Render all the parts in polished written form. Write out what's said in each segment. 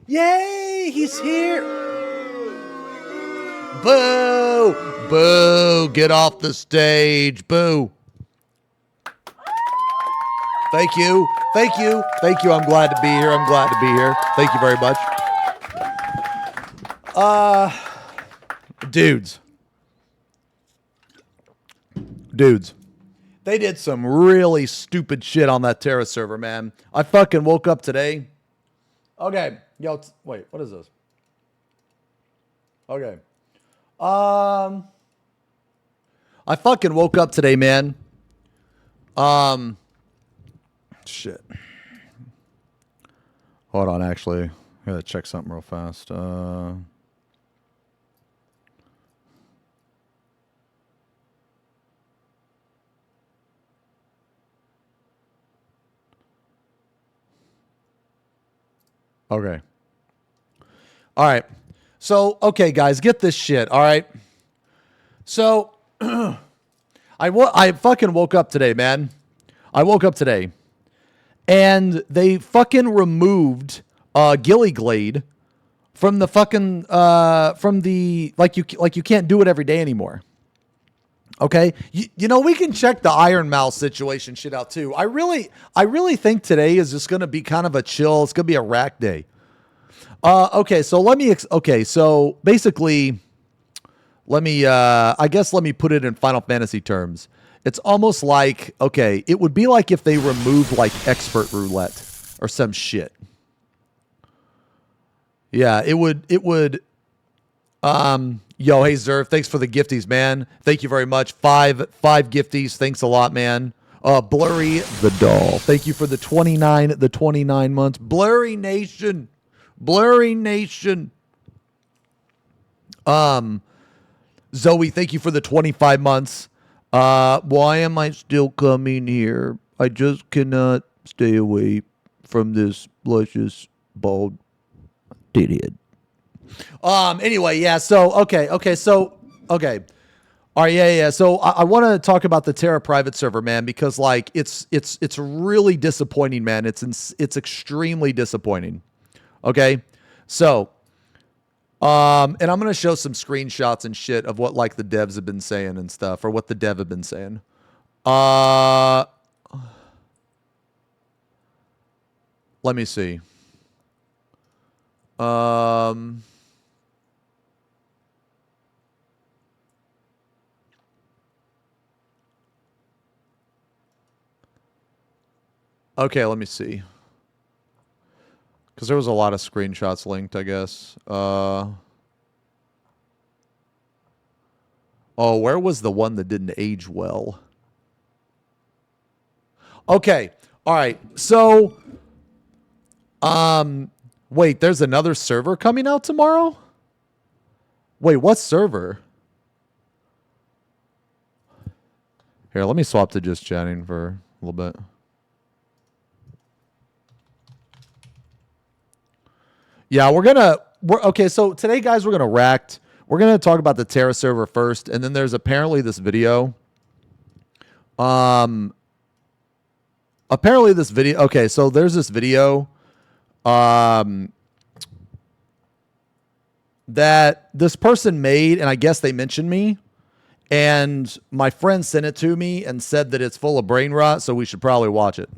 Yay, he's here. Boo! Boo! Get off the stage. Boo. Thank you. Thank you. Thank you. I'm glad to be here. I'm glad to be here. Thank you very much. Dudes. They did some really stupid shit on that Terra server, man. I fucking woke up today. Okay. Yo, wait, what is this? Okay. I fucking woke up today, man. Shit. Hold on, actually. I gotta check something real fast. Okay. All right. So, okay, guys, get this shit. All right. So, I fucking woke up today, man. I woke up today, and they fucking removed Gilly Glade from the fucking from the like you can't do it every day anymore. Okay, you know, we can check the Iron Mouse situation shit out too. I really think today is just gonna be kind of a chill. It's gonna be a rack day. Okay, so let me. So basically, I guess let me put it in Final Fantasy terms. It's almost like, okay, it would be like if they removed like expert roulette or some shit. Yeah, it would. Yo, hey Zerf, thanks for the gifties, man. Thank you very much. Five gifties. Thanks a lot, man. Blurry the doll. Thank you for the 29 months. Blurry Nation. Zoe, thank you for the 25 months. Why am I still coming here? I just cannot stay away from this luscious bald dithead. Anyway, yeah, so, okay. All right, yeah. So I want to talk about the Terra private server, man, because, like, it's really disappointing, man. It's extremely disappointing. Okay? So, and I'm going to show some screenshots and shit of what, like, the devs have been saying and stuff, or what the dev have been saying. Let me see. Okay, let me see. Because there was a lot of screenshots linked, I guess. Oh, where was the one that didn't age well? Okay, all right. So, wait, there's another server coming out tomorrow? Wait, what server? Here, let me swap to just chatting for a little bit. Yeah, okay, so today, guys, we're going to rack. We're going to talk about the Terra server first, and then there's apparently this video. Okay, so there's this video that this person made, and I guess they mentioned me, and my friend sent it to me and said that it's full of brain rot, so we should probably watch it.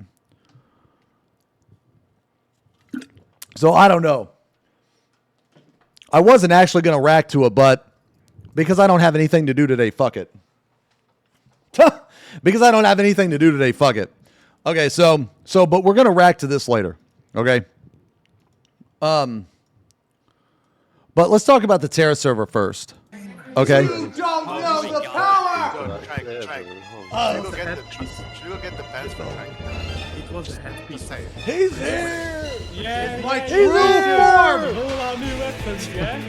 So I don't know. I wasn't actually going to rack to it, but because I don't have anything to do today, fuck it. Because I don't have anything to do today, fuck it. Okay, so but we're going to rack to this later, okay? But let's talk about the Terra server first, okay? You don't know the power! Should we go get the pants for Trank? It was a headpiece. He's here! Yeah, My yeah, true yeah. form! All our new weapons, yeah?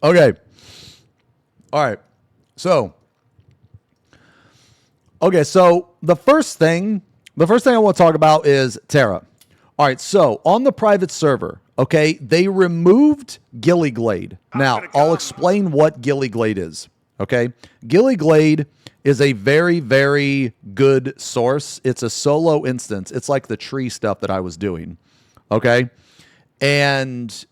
Okay. All right. So, okay, so the first thing I want to talk about is Terra. All right, so on the private server, okay, they removed Gilly Glade. Now, I'll explain what Gilly Glade is. Okay. Gilly Glade is a very, very good source. It's a solo instance. It's like the tree stuff that I was doing. Okay. And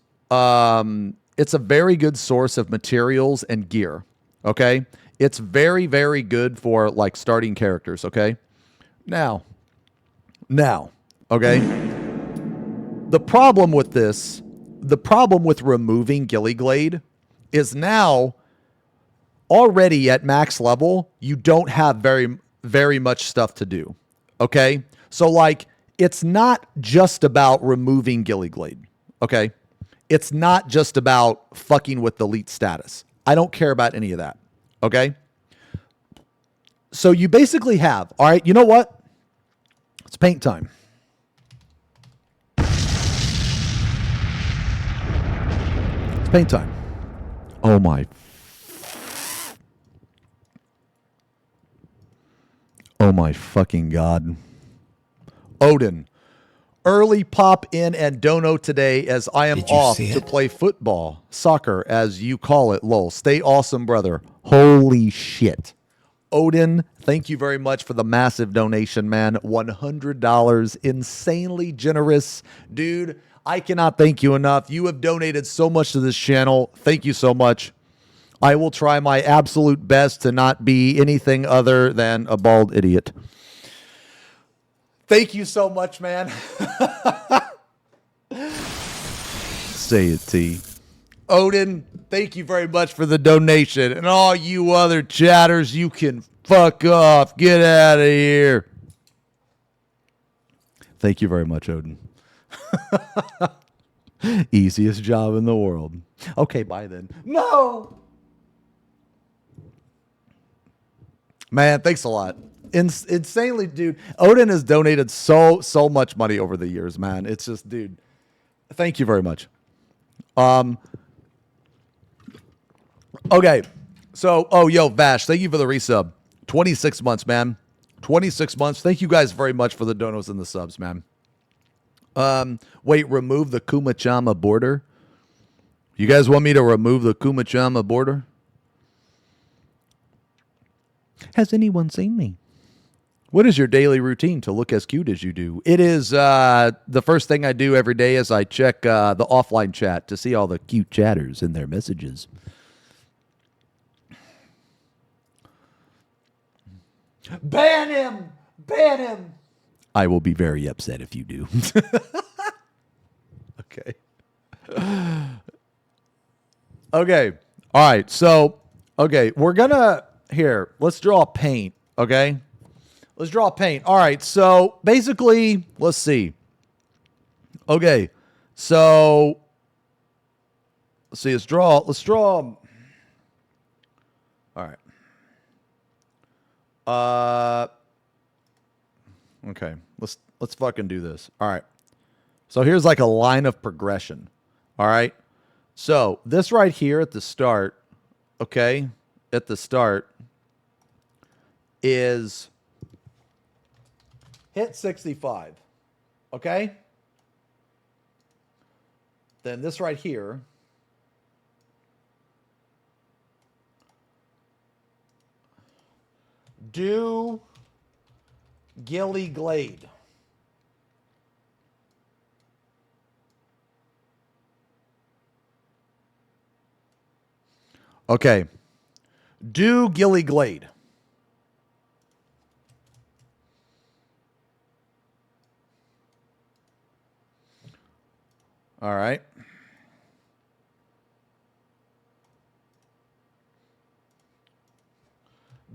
it's a very good source of materials and gear. Okay. It's very, very good for like starting characters. Okay. Now, okay. The problem with this, the problem with removing Gilly Glade is now already at max level, you don't have very, very much stuff to do. Okay. So like, it's not just about removing Gilly Glade. Okay. It's not just about fucking with the elite status. I don't care about any of that. Okay. So you basically have, all right, you know what? It's paint time. It's paint time. Oh my. Oh my fucking God. Odin. Early pop in and dono today as I am off to play football, soccer, as you call it, lol. Stay awesome, brother. Holy shit. Odin, thank you very much for the massive donation, man. $100. Insanely generous. Dude, I cannot thank you enough. You have donated so much to this channel. Thank you so much. I will try my absolute best to not be anything other than a bald idiot. Thank you so much, man. Say it, T. Odin, thank you very much for the donation. And all you other chatters, you can fuck off. Get out of here. Thank you very much, Odin. Easiest job in the world. Okay, bye then. No! Man, thanks a lot. Insanely, dude. Odin has donated so much money over the years, man. It's just, dude. Thank you very much. Okay. So, oh, yo, Vash, thank you for the resub. 26 months, man. 26 months. Thank you guys very much for the donos and the subs, man. Wait, remove the Kumachama border? You guys want me to remove the Kumachama border? Has anyone seen me? What is your daily routine to look as cute as you do? It is the first thing I do every day is I check the offline chat to see all the cute chatters and their messages. Ban him! Ban him! I will be very upset if you do. Okay. Okay. All right. So, okay, we're gonna here. Let's draw paint. Okay. Let's draw paint. All right. So basically, let's see. Okay. So let's see. Let's draw. All right. Okay. Let's fucking do this. All right. So here's like a line of progression. All right. So this right here at the start, okay, at the start is hit 65. Okay. Then this right here do Gilly Glade. Okay. Do Gilly Glade. All right.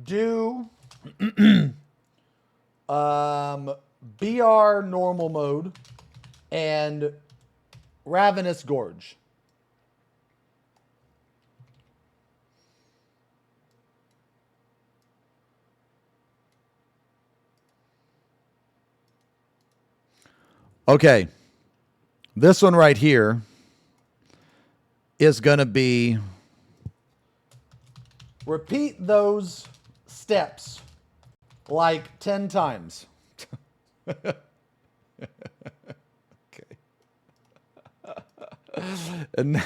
Do BR normal mode and Ravenous Gorge. Okay. This one right here is going to be repeat those steps like 10 times. Okay. And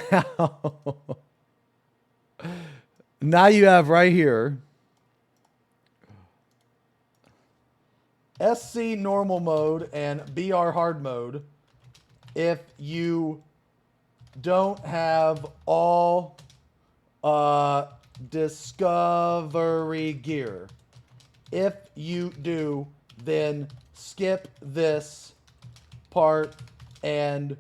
Now you have right here SC normal mode and BR hard mode if you don't have all discovery gear. If you do, then skip this part and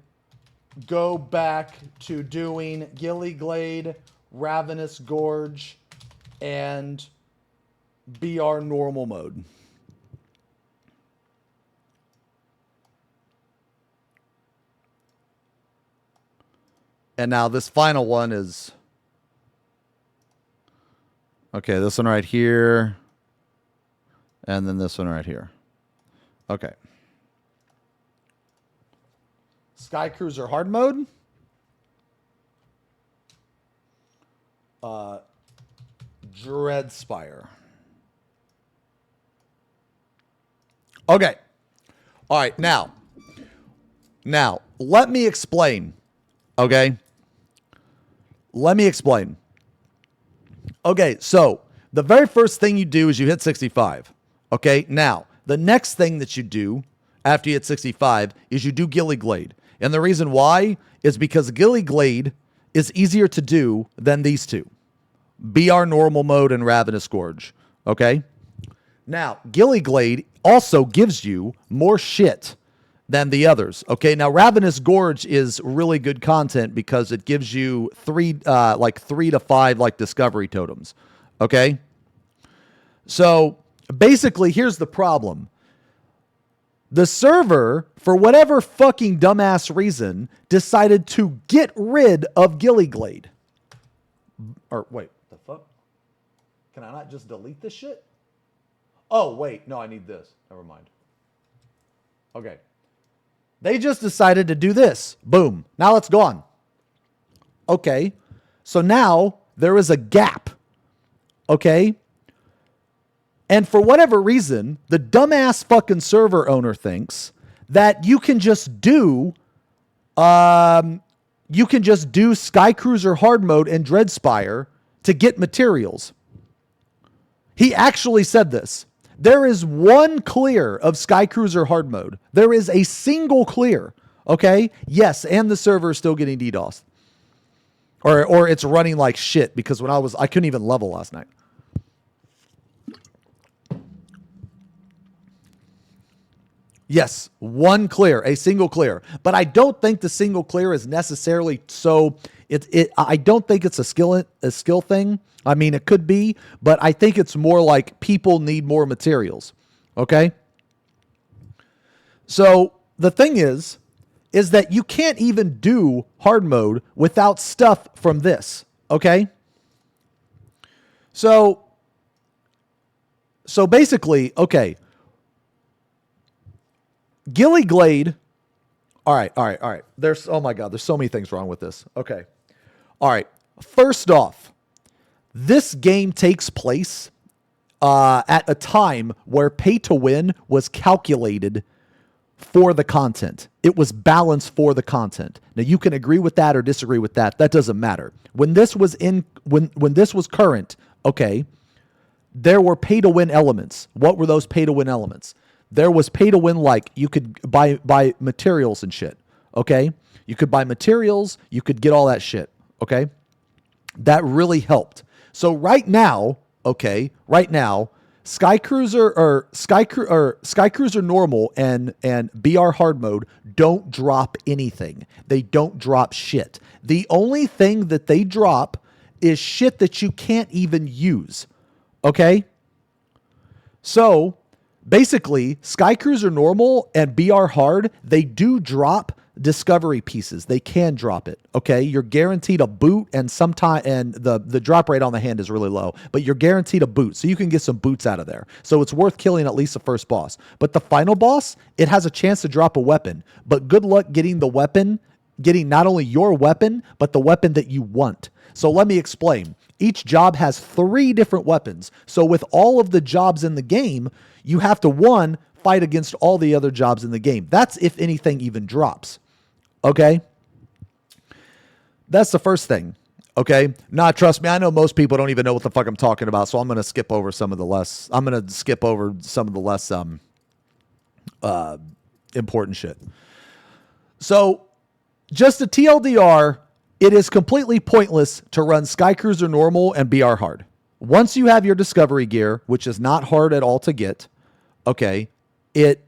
go back to doing Gilly Glade, Ravenous Gorge, and BR normal mode. And now this final one is... Okay, this one right here. And then this one right here. Okay. Sky Cruiser hard mode. Dreadspire. Okay. All right, now, let me explain. Okay? Let me explain. Okay, so the very first thing you do is you hit 65. Okay, now, the next thing that you do after you hit 65 is you do Gilly Glade. And the reason why is because Gilly Glade is easier to do than these two. BR normal mode and Ravenous Gorge. Okay? Now, Gilly Glade also gives you more shit than the others. Okay, now Ravenous Gorge is really good content because it gives you 3 to 5 discovery totems. Okay? So basically, here's the problem. The server, for whatever fucking dumbass reason, decided to get rid of Gilly Glade. Or wait, the fuck? Can I not just delete this shit? Oh, wait, no, I need this. Never mind. Okay. They just decided to do this. Boom. Now it's gone. Okay. So now there is a gap. Okay. And for whatever reason, the dumbass fucking server owner thinks that you can just do Sky Cruiser hard mode and Dreadspire to get materials. He actually said this. There is one clear of Sky Cruiser hard mode. There is a single clear. Okay? Yes, and the server is still getting DDoS. Or it's running like shit because I couldn't even level last night. Yes, one clear, a single clear. But I don't think the single clear is necessarily so. I don't think it's a skill thing. I mean, it could be, but I think it's more like people need more materials. Okay? So the thing is that you can't even do hard mode without stuff from this. Okay? So basically, okay. Gilly Glade. All right. Oh my God, there's so many things wrong with this. Okay. All right. First off, this game takes place at a time where pay to win was calculated for the content. It was balanced for the content. Now you can agree with that or disagree with that. That doesn't matter. When this was when this was current, okay, there were pay to win elements. What were those pay to win elements? There was pay to win, like you could buy materials and shit. Okay, you could buy materials, you could get all that shit. Okay, that really helped. So right now, Sky Cruiser normal and BR hard mode don't drop anything. They don't drop shit. The only thing that they drop is shit that you can't even use. Okay, so basically, Sky Cruiser normal and BR hard, they do drop discovery pieces. They can drop it. Okay, you're guaranteed a boot, and the drop rate on the hand is really low, but you're guaranteed a boot, so you can get some boots out of there. So it's worth killing at least the first boss. But the final boss, it has a chance to drop a weapon. But good luck getting the weapon, getting not only your weapon, but the weapon that you want. So let me explain. Each job has 3 different weapons. So with all of the jobs in the game, you have to, 1, fight against all the other jobs in the game. That's if anything even drops. Okay? That's the first thing. Okay. Nah, trust me. I know most people don't even know what the fuck I'm talking about. So I'm going to skip over some of the less, important shit. So just a TLDR, it is completely pointless to run Skycruiser normal and BR hard. Once you have your discovery gear, which is not hard at all to get, okay, it's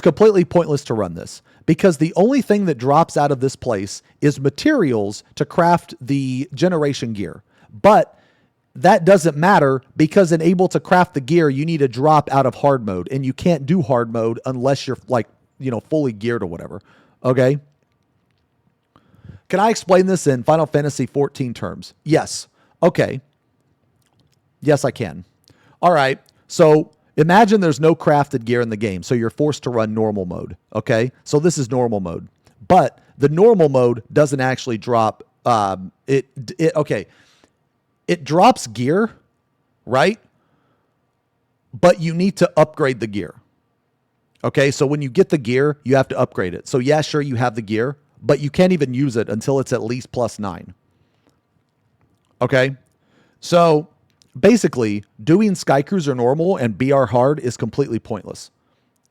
completely pointless to run this because the only thing that drops out of this place is materials to craft the generation gear. But that doesn't matter because in able to craft the gear, you need a drop out of hard mode, and you can't do hard mode unless you're like, fully geared or whatever. Okay. Can I explain this in Final Fantasy XIV terms? Yes. Okay. Yes, I can. All right. So imagine there's no crafted gear in the game, so you're forced to run normal mode. Okay. So this is normal mode, but the normal mode doesn't actually drop. Okay. It drops gear, right? But you need to upgrade the gear. Okay. So when you get the gear, you have to upgrade it. So yeah, sure, you have the gear, but you can't even use it until it's at least +9. Okay. So basically, doing Skycruiser normal and BR hard is completely pointless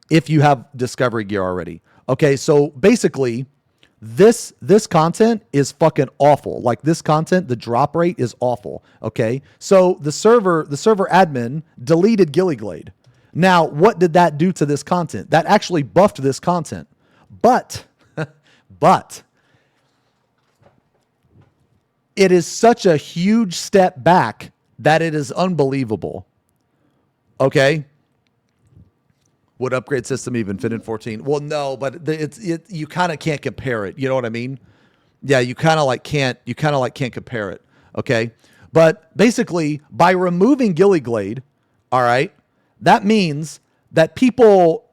if you have discovery gear already. Okay. So basically, this content is fucking awful. Like this content, the drop rate is awful. Okay. So the server admin deleted Gilly Glade. Now, what did that do to this content? That actually buffed this content. But it is such a huge step back that it is unbelievable. Okay. Would upgrade system even fit in 14? Well, no, but you kind of can't compare it. You know what I mean? Yeah, you kind of can't compare it. Okay. But basically, by removing Gilly Glade, all right, that means that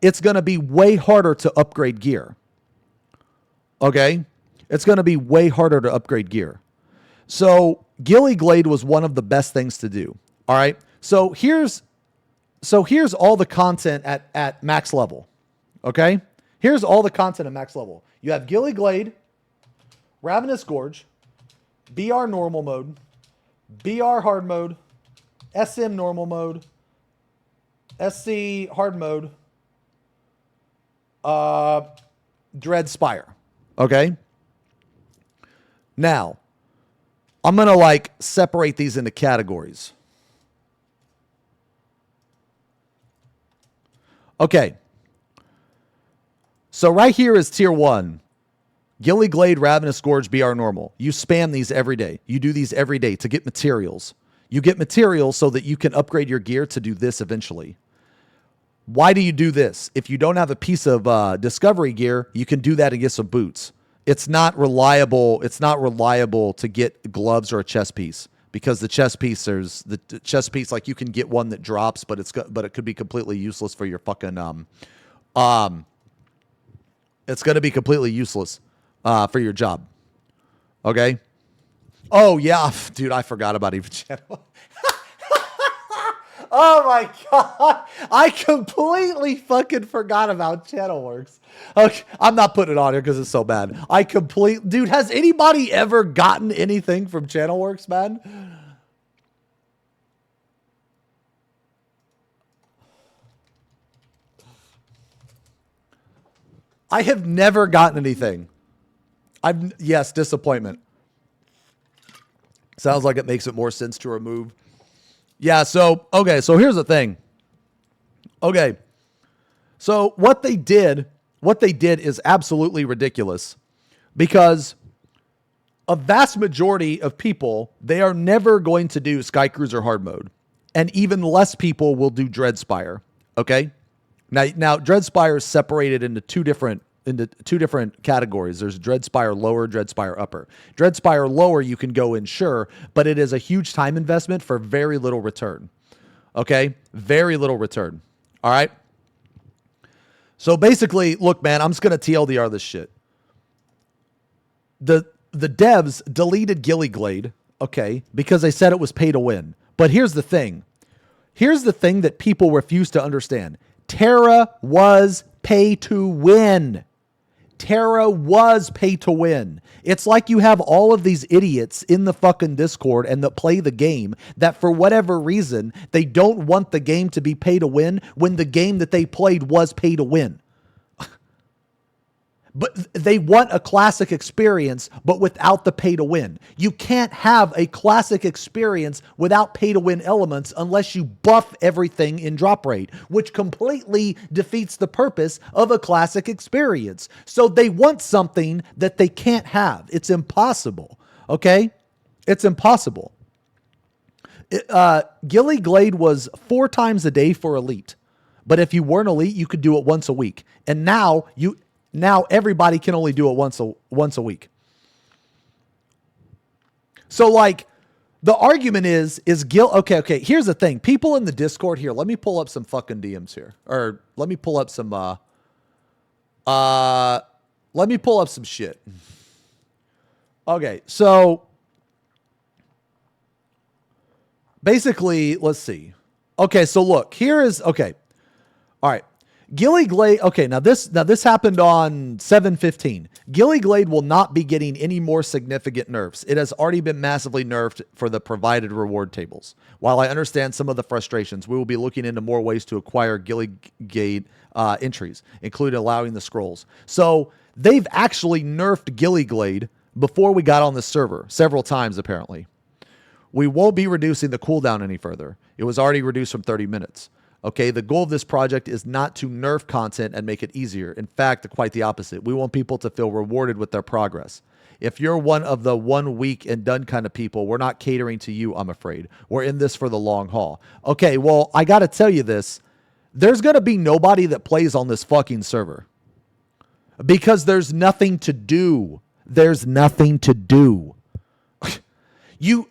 it's going to be way harder to upgrade gear. Okay. It's going to be way harder to upgrade gear. So Gilly Glade was one of the best things to do. All right. So here's all the content at max level. Okay. Here's all the content at max level. You have Gilly Glade, Ravenous Gorge, BR normal mode, BR hard mode, SM normal mode, SC hard mode, Dread Spire. Okay. Now, I'm going to separate these into categories. Okay. So right here is tier 1. Gilly Glade, Ravenous Gorge, BR normal. You spam these every day. You do these every day to get materials. You get materials so that you can upgrade your gear to do this eventually. Why do you do this? If you don't have a piece of discovery gear, you can do that and get some boots. It's not reliable. It's not reliable to get gloves or a chest piece because the chest piece, you can get one that drops, but it could be completely useless for your fucking, it's going to be completely useless, for your job. Okay. Oh yeah, dude, I forgot about even channel. Oh my God. I completely fucking forgot about ChannelWorks. Okay. I'm not putting it on here because it's so bad. Dude, has anybody ever gotten anything from ChannelWorks, man? I have never gotten anything. Yes, disappointment. Sounds like it makes it more sense to remove. Yeah, so here's the thing. Okay. So what they did is absolutely ridiculous because a vast majority of people, they are never going to do Skycruiser hard mode, and even less people will do Dreadspire. Okay. Now Dreadspire is separated into two different categories. There's Dreadspire lower, Dreadspire upper. Dreadspire lower you can go in, sure, but it is a huge time investment for very little return. Okay? Very little return. All right? So basically, look, man, I'm just going to TLDR this shit. The devs deleted Gilly Glade, okay, because they said it was pay to win. But here's the thing. Here's the thing that people refuse to understand. Terra was pay to win. Terra was pay to win. It's like you have all of these idiots in the fucking Discord and that play the game that for whatever reason, they don't want the game to be pay to win when the game that they played was pay to win. But they want a classic experience, but without the pay to win. You can't have a classic experience without pay to win elements unless you buff everything in drop rate, which completely defeats the purpose of a classic experience. So they want something that they can't have. It's impossible. Okay? It's impossible. Gilly Glade was 4 times a day for elite. But if you weren't elite, you could do it once a week. And now everybody can only do it once a week. So like the argument is okay, here's the thing. People in the Discord here, let me pull up some fucking DMs here. Or let me pull up some shit. Okay, so basically, let's see. Okay, so look, okay. All right. Gilly Glade, okay, now this happened on 7/15. Gilly Glade will not be getting any more significant nerfs. It has already been massively nerfed for the provided reward tables. While I understand some of the frustrations, we will be looking into more ways to acquire Gilly Glade entries, including allowing the scrolls. So they've actually nerfed Gilly Glade before we got on the server, several times apparently. We won't be reducing the cooldown any further. It was already reduced from 30 minutes. Okay, the goal of this project is not to nerf content and make it easier. In fact, quite the opposite. We want people to feel rewarded with their progress. If you're one of the 1 week and done kind of people, we're not catering to you, I'm afraid. We're in this for the long haul. Okay, well, I got to tell you this. There's going to be nobody that plays on this fucking server. Because there's nothing to do. There's nothing to do. You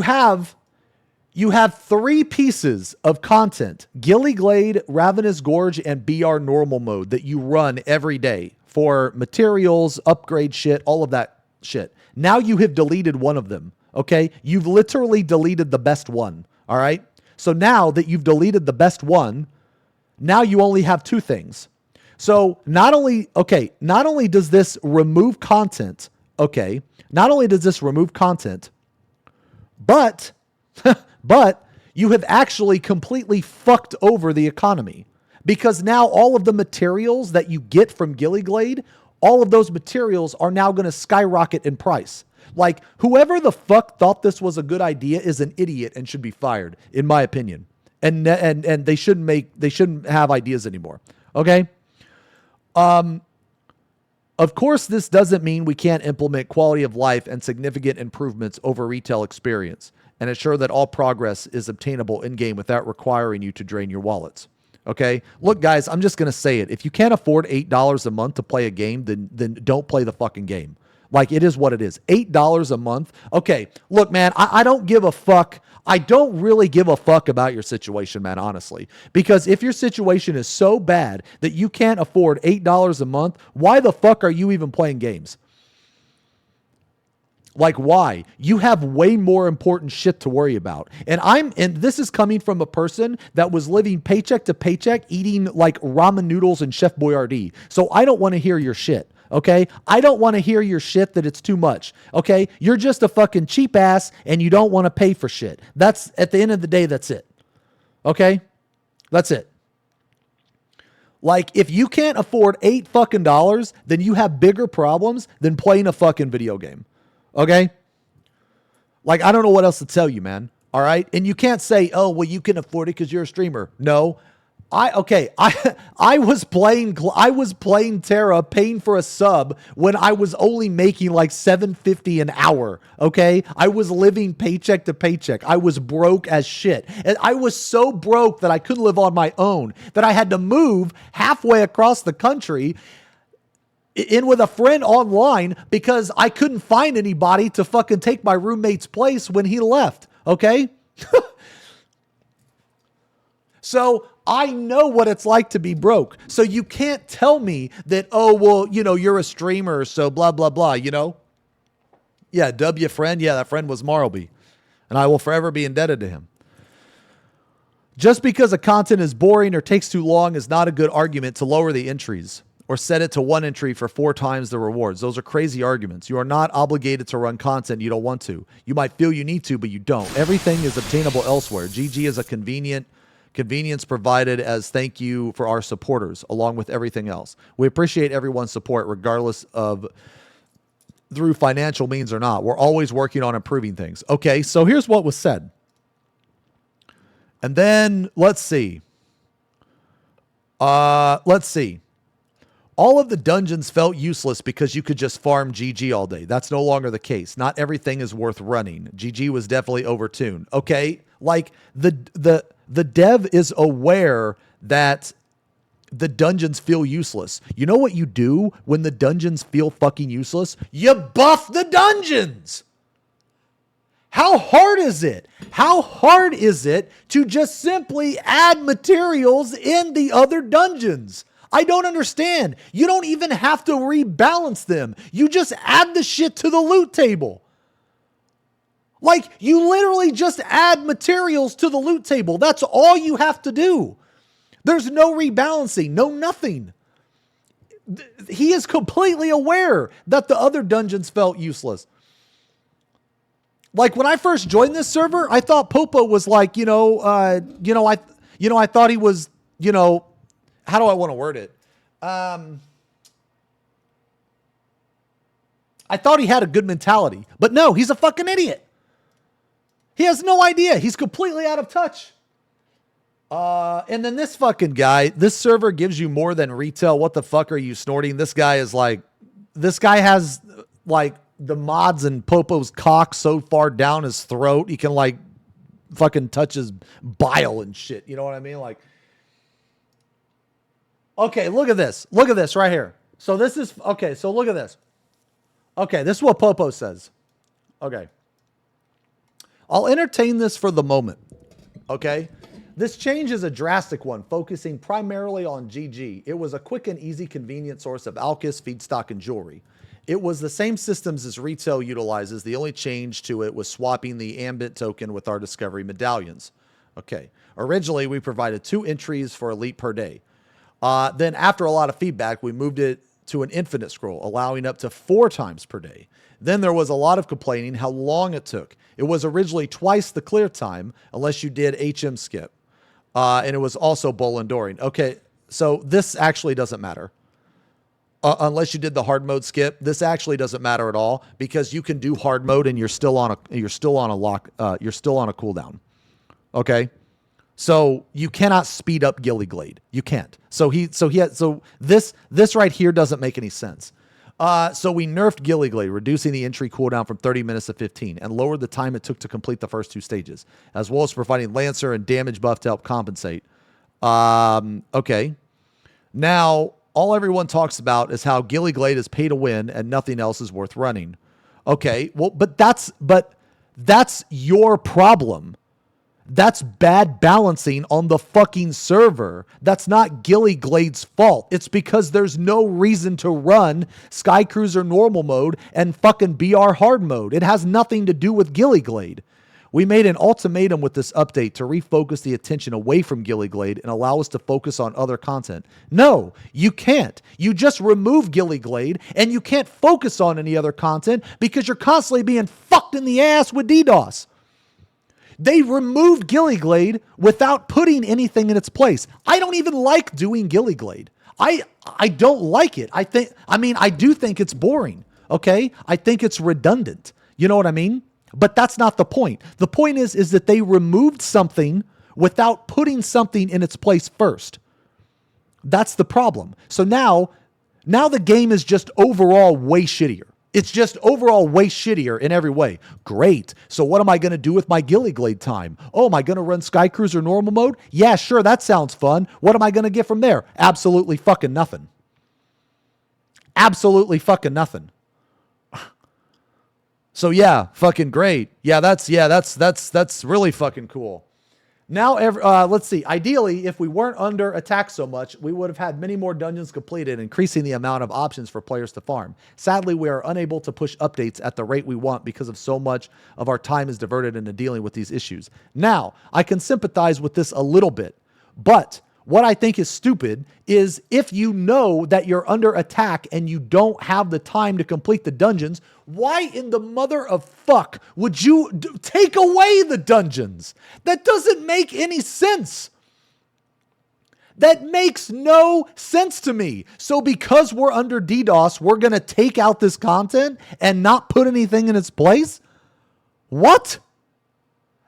have 3 pieces of content, Gilly Glade, Ravenous Gorge, and BR normal mode that you run every day for materials, upgrade shit, all of that shit. Now you have deleted one of them, okay? You've literally deleted the best one, all right? So now that you've deleted the best one, now you only have 2 things. So not only does this remove content, but you have actually completely fucked over the economy because now all of the materials that you get from Gilly Glade, all of those materials are now going to skyrocket in price. Like whoever the fuck thought this was a good idea is an idiot and should be fired, in my opinion. And they shouldn't have ideas anymore. Okay. Of course, this doesn't mean we can't implement quality of life and significant improvements over retail experience and ensure that all progress is obtainable in-game without requiring you to drain your wallets. Okay? Look, guys, I'm just going to say it. If you can't afford $8 a month to play a game, then don't play the fucking game. Like, it is what it is. $8 a month. Okay, look, man, I don't give a fuck. I don't really give a fuck about your situation, man, honestly. Because if your situation is so bad that you can't afford $8 a month, why the fuck are you even playing games? Like, why? You have way more important shit to worry about. And this is coming from a person that was living paycheck to paycheck, eating like ramen noodles and Chef Boyardee. So I don't want to hear your shit. Okay? I don't want to hear your shit that it's too much. Okay? You're just a fucking cheap ass and you don't want to pay for shit. That's, at the end of the day, that's it. Okay? That's it. Like, if you can't afford $8 fucking dollars, then you have bigger problems than playing a fucking video game. Okay? Like, I don't know what else to tell you, man. All right? And you can't say, oh, well, you can afford it because you're a streamer. No. I was playing Terra, paying for a sub when I was only making like $7.50 an hour. Okay? I was living paycheck to paycheck. I was broke as shit. And I was so broke that I couldn't live on my own, that I had to move halfway across the country in with a friend online because I couldn't find anybody to fucking take my roommate's place when he left. Okay? So I know what it's like to be broke. So you can't tell me that, oh, well, you know, you're a streamer, so blah, blah, blah, you know? Yeah, W friend. Yeah, that friend was Marlby. And I will forever be indebted to him. Just because a content is boring or takes too long is not a good argument to lower the entries. or set it to 1 entry for 4 times the rewards. Those are crazy arguments. You are not obligated to run content you don't want to. You might feel you need to, but you don't. Everything is obtainable elsewhere. GG is a convenience provided as thank you for our supporters, along with everything else. We appreciate everyone's support, regardless of through financial means or not. We're always working on improving things. Okay, so here's what was said. And then let's see. All of the dungeons felt useless because you could just farm GG all day. That's no longer the case. Not everything is worth running. GG was definitely overtuned. Okay, like the dev is aware that the dungeons feel useless. You know what you do when the dungeons feel fucking useless? You buff the dungeons. How hard is it? How hard is it to just simply add materials in the other dungeons? I don't understand. You don't even have to rebalance them. You just add the shit to the loot table. Like, you literally just add materials to the loot table. That's all you have to do. There's no rebalancing, no nothing. He is completely aware that the other dungeons felt useless. Like, when I first joined this server, I thought Popo was like, I thought he was, how do I want to word it? I thought he had a good mentality, but no, he's a fucking idiot. He has no idea. He's completely out of touch. And then this fucking guy, this server gives you more than retail. What the fuck are you snorting? This guy has like the mods and Popo's cock so far down his throat, he can like fucking touch his bile and shit. You know what I mean? Like, okay, look at this. Look at this right here. So this is, okay, so look at this. Okay, this is what Popo says. Okay. I'll entertain this for the moment. Okay. This change is a drastic one, focusing primarily on GG. It was a quick and easy convenient source of alchus, feedstock, and jewelry. It was the same systems as retail utilizes. The only change to it was swapping the ambit token with our discovery medallions. Okay. Originally, we provided 2 entries for elite per day. Then after a lot of feedback, we moved it to an infinite scroll, allowing up to 4 times per day. Then there was a lot of complaining how long it took. It was originally twice the clear time, unless you did HM skip. And it was also bull enduring. Okay, so this actually doesn't matter. Unless you did the hard mode skip, this actually doesn't matter at all, because you can do hard mode and you're still on a cooldown. Okay? So you cannot speed up Gilly Glade. You can't. So this right here doesn't make any sense. So we nerfed Gilly Glade, reducing the entry cooldown from 30 minutes to 15, and lowered the time it took to complete the first 2 stages, as well as providing Lancer and damage buff to help compensate. Okay. Now, all everyone talks about is how Gilly Glade is pay to win and nothing else is worth running. Okay, well, but that's your problem. That's bad balancing on the fucking server. That's not Gilly Glade's fault. It's because there's no reason to run Sky Cruiser normal mode and fucking BR hard mode. It has nothing to do with Gilly Glade. We made an ultimatum with this update to refocus the attention away from Gilly Glade and allow us to focus on other content. No, you can't. You just remove Gilly Glade and you can't focus on any other content because you're constantly being fucked in the ass with DDoS. They removed Gilly Glade without putting anything in its place. I don't even like doing Gilly Glade. I don't like it. I do think it's boring. Okay? I think it's redundant. You know what I mean? But that's not the point. The point is that they removed something without putting something in its place first. That's the problem. So now the game is just overall way shittier. It's just overall way shittier in every way. Great. So what am I going to do with my Gilly Glade time? Oh, am I going to run Sky Cruiser normal mode? Yeah, sure. That sounds fun. What am I going to get from there? Absolutely fucking nothing. Absolutely fucking nothing. So yeah, fucking great. Yeah, that's really fucking cool. Now, let's see. Ideally, if we weren't under attack so much, we would have had many more dungeons completed, increasing the amount of options for players to farm. Sadly, we are unable to push updates at the rate we want because of so much of our time is diverted into dealing with these issues. Now, I can sympathize with this a little bit, but What I think is stupid is if you know that you're under attack and you don't have the time to complete the dungeons, why in the mother of fuck would you take away the dungeons? That doesn't make any sense. That makes no sense to me. So because we're under DDoS, we're going to take out this content and not put anything in its place? What?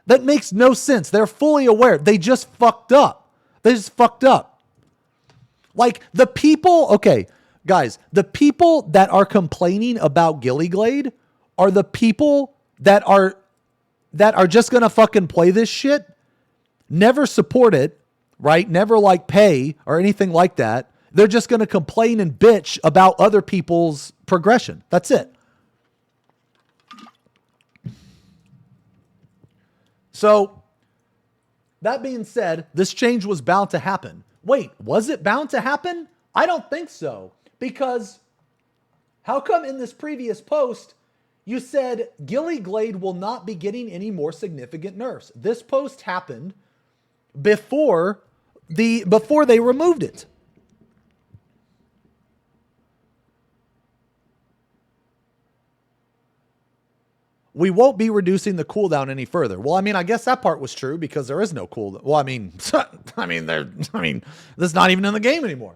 That makes no sense. They're fully aware. They just fucked up. They just fucked up. Like the people, okay, guys, the people that are complaining about Gilly Glade are the people that are just going to fucking play this shit, never support it, right? Never like pay or anything like that. They're just going to complain and bitch about other people's progression. That's it. So, that being said, this change was bound to happen. Wait, was it bound to happen? I don't think so. Because how come in this previous post, you said Gilly Glade will not be getting any more significant nerfs? This post happened before they removed it. We won't be reducing the cooldown any further. Well, I mean, I guess that part was true because there is no cooldown. Well, I mean, that's not even in the game anymore.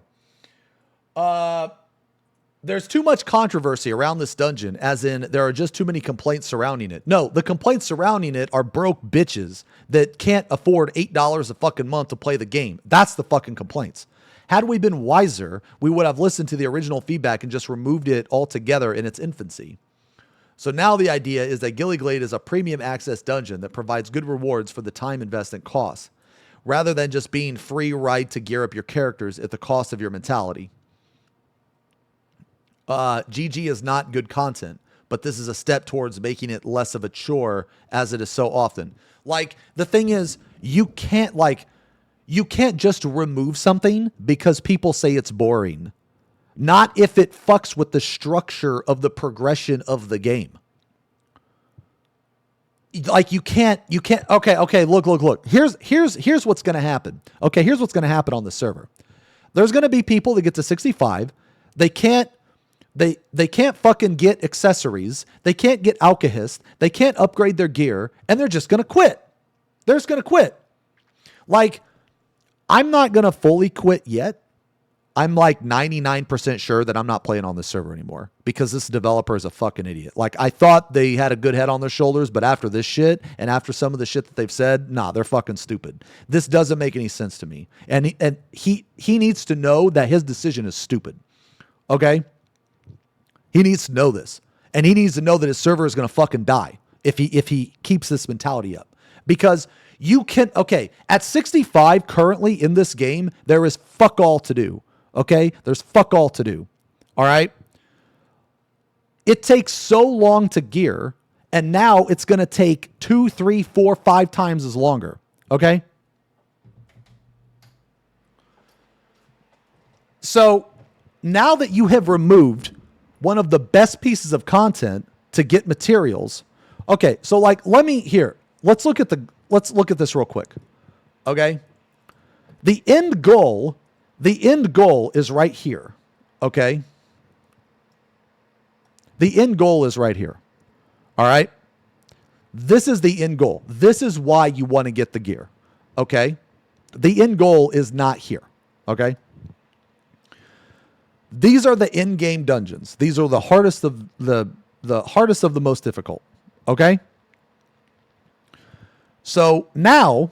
There's too much controversy around this dungeon, as in there are just too many complaints surrounding it. No, the complaints surrounding it are broke bitches that can't afford $8 a fucking month to play the game. That's the fucking complaints. Had we been wiser, we would have listened to the original feedback and just removed it altogether in its infancy. So now the idea is that Gilly Glade is a premium access dungeon that provides good rewards for the time investment costs, rather than just being free ride to gear up your characters at the cost of your mentality. GG is not good content, but this is a step towards making it less of a chore as it is so often. Like, the thing is, you can't just remove something because people say it's boring. Not if it fucks with the structure of the progression of the game. Like you can't, okay, look. Here's what's going to happen. Okay, here's what's going to happen on the server. There's going to be people that get to 65. They can't fucking get accessories. They can't get Alkahest. They can't upgrade their gear, and they're just going to quit. They're just going to quit. Like, I'm not going to fully quit yet. I'm like 99% sure that I'm not playing on this server anymore because this developer is a fucking idiot. Like, I thought they had a good head on their shoulders, but after this shit and after some of the shit that they've said, nah, they're fucking stupid. This doesn't make any sense to me. And he needs to know that his decision is stupid. Okay? He needs to know this. And he needs to know that his server is going to fucking die if he keeps this mentality up. Because you can, okay, at 65 currently in this game, there is fuck all to do. Okay? There's fuck all to do. All right? It takes so long to gear, and now it's going to take 2, 3, 4, 5 times as longer. Okay? So, now that you have removed one of the best pieces of content to get materials, okay, so like, let's look at this real quick. Okay? The end goal is right here. Okay? The end goal is right here. All right? This is the end goal. This is why you want to get the gear. Okay? The end goal is not here. Okay? These are the in-game dungeons. These are the hardest of the hardest of the most difficult. Okay? So now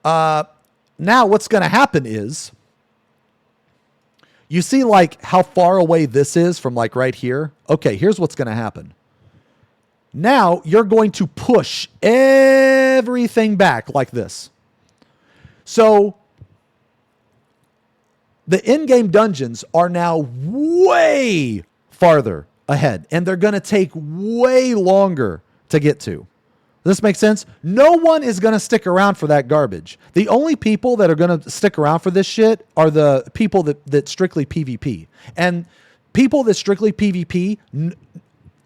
what's going to happen is, you see like how far away this is from like right here? Okay, here's what's going to happen. Now you're going to push everything back like this. So the in-game dungeons are now way farther ahead, and they're going to take way longer to get to. Does this make sense? No one is going to stick around for that garbage. The only people that are going to stick around for this shit are the people that strictly PvP. And people that strictly PvP,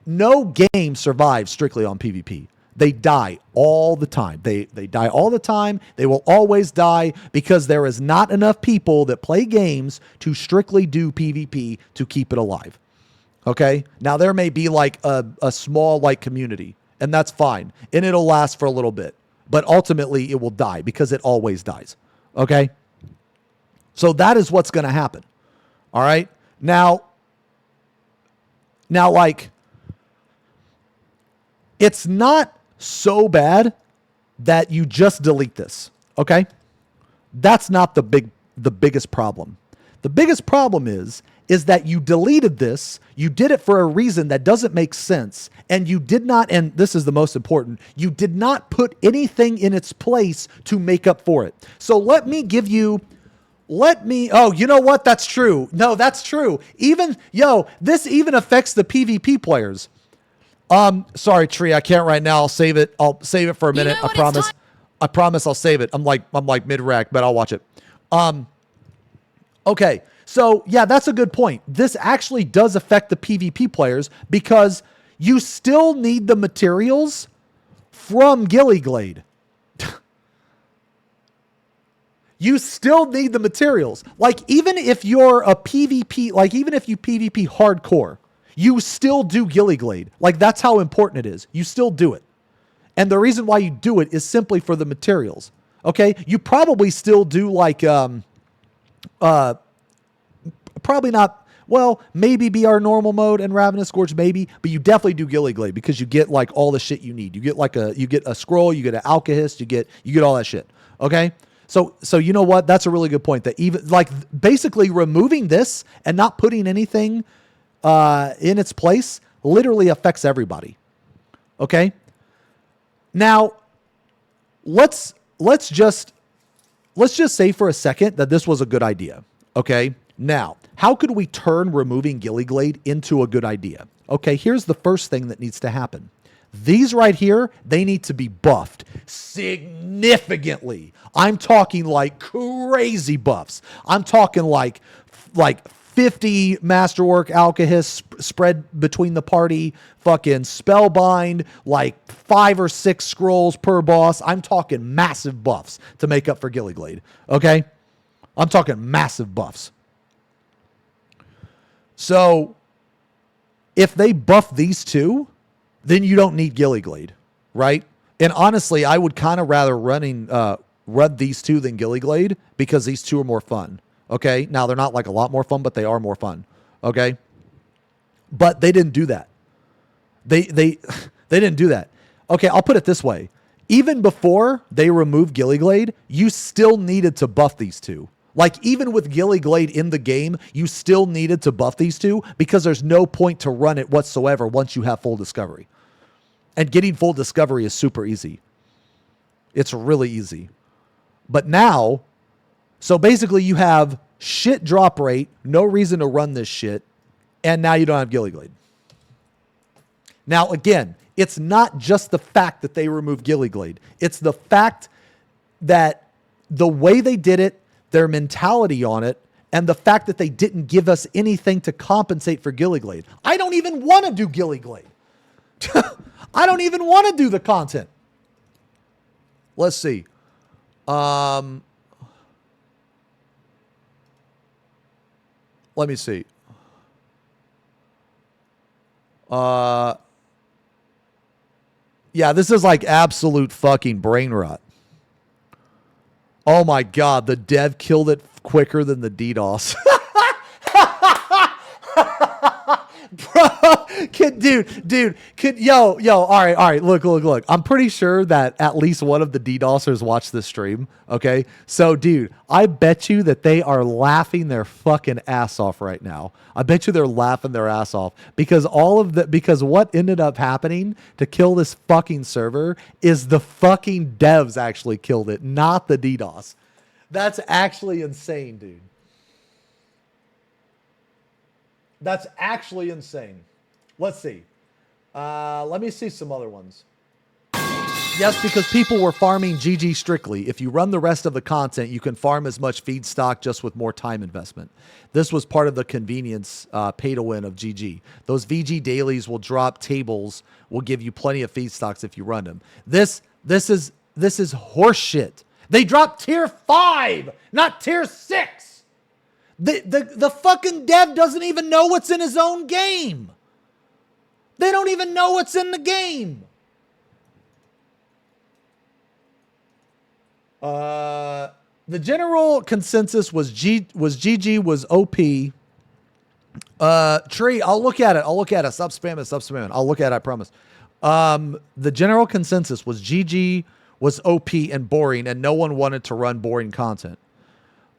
no game survives strictly on PvP. They die all the time. They die all the time. They will always die because there is not enough people that play games to strictly do PvP to keep it alive. Okay? Now, there may be like a small like community, and that's fine. And it'll last for a little bit. But ultimately, it will die because it always dies. Okay? So that is what's going to happen. All right? Now, like, it's not so bad that you just delete this, okay? That's not the biggest problem. The biggest problem is that you deleted this, you did it for a reason that doesn't make sense, and you did not, and this is the most important, you did not put anything in its place to make up for it. So oh, you know what? That's true. No, that's true. This even affects the PvP players. Sorry, Tree, I can't right now. I'll save it for a minute. I promise. I promise I'll save it. I'm like mid-rack, but I'll watch it. Okay. So yeah, that's a good point. This actually does affect the PvP players because you still need the materials from Gilly Glade. You still need the materials. Like, even if you're a PvP, like even if you PvP hardcore, you still do Gilly Glade. Like, that's how important it is. You still do it. And the reason why you do it is simply for the materials. Okay? You probably still do like, probably not, well, maybe BR normal mode and Ravenous Gorge, maybe, but you definitely do Gilly Glade because you get like all the shit you need. You get a scroll, you get an alkahest, you get all that shit. Okay? So you know what? That's a really good point, that even like basically removing this and not putting anything in its place literally affects everybody. Okay. Now let's just say for a second that this was a good idea. Okay. Now, how could we turn removing Gilly Glade into a good idea? Okay. Here's the first thing that needs to happen. These right here, they need to be buffed significantly. I'm talking like crazy buffs. I'm talking like 50 Masterwork Alkahists spread between the party, fucking Spellbind, like 5 or 6 scrolls per boss. I'm talking massive buffs to make up for Gilly Glade, okay? I'm talking massive buffs. So, if they buff these two, then you don't need Gilly Glade, right? And honestly, I would kind of rather run these two than Gilly Glade because these two are more fun. Okay. Now they're not like a lot more fun, but they are more fun. Okay. But they didn't do that. They didn't do that. Okay. I'll put it this way. Even before they removed Gilly Glade, you still needed to buff these two. Like, even with Gilly Glade in the game, you still needed to buff these two because there's no point to run it whatsoever once you have full discovery. And getting full discovery is super easy. It's really easy. But now, so basically you have shit drop rate, no reason to run this shit, and now you don't have Gilly Glade. Now, again, it's not just the fact that they removed Gilly Glade. It's the fact that the way they did it, their mentality on it, and the fact that they didn't give us anything to compensate for Gilly Glade. I don't even want to do Gilly Glade. I don't even want to do the content. Let's see. Let me see. Yeah, this is like absolute fucking brain rot. Oh my God, the dev killed it quicker than the DDoS. Bro, all right, look. I'm pretty sure that at least one of the DDoSers watched this stream, okay? So, dude, I bet you that they are laughing their fucking ass off right now. I bet you they're laughing their ass off because because what ended up happening to kill this fucking server is the fucking devs actually killed it, not the DDoS. That's actually insane, dude. That's actually insane. Let's see. Let me see some other ones. Yes, because people were farming GG strictly. If you run the rest of the content, you can farm as much feedstock just with more time investment. This was part of the convenience pay to win of GG. Those VG dailies will drop tables, will give you plenty of feedstocks if you run them. This is horseshit. They dropped tier 5, not tier 6. The fucking dev doesn't even know what's in his own game. They don't even know what's in the game. The general consensus was GG was OP. Tree, I'll look at it. Stop spamming. I'll look at it, I promise. The general consensus was GG was OP and boring, and no one wanted to run boring content.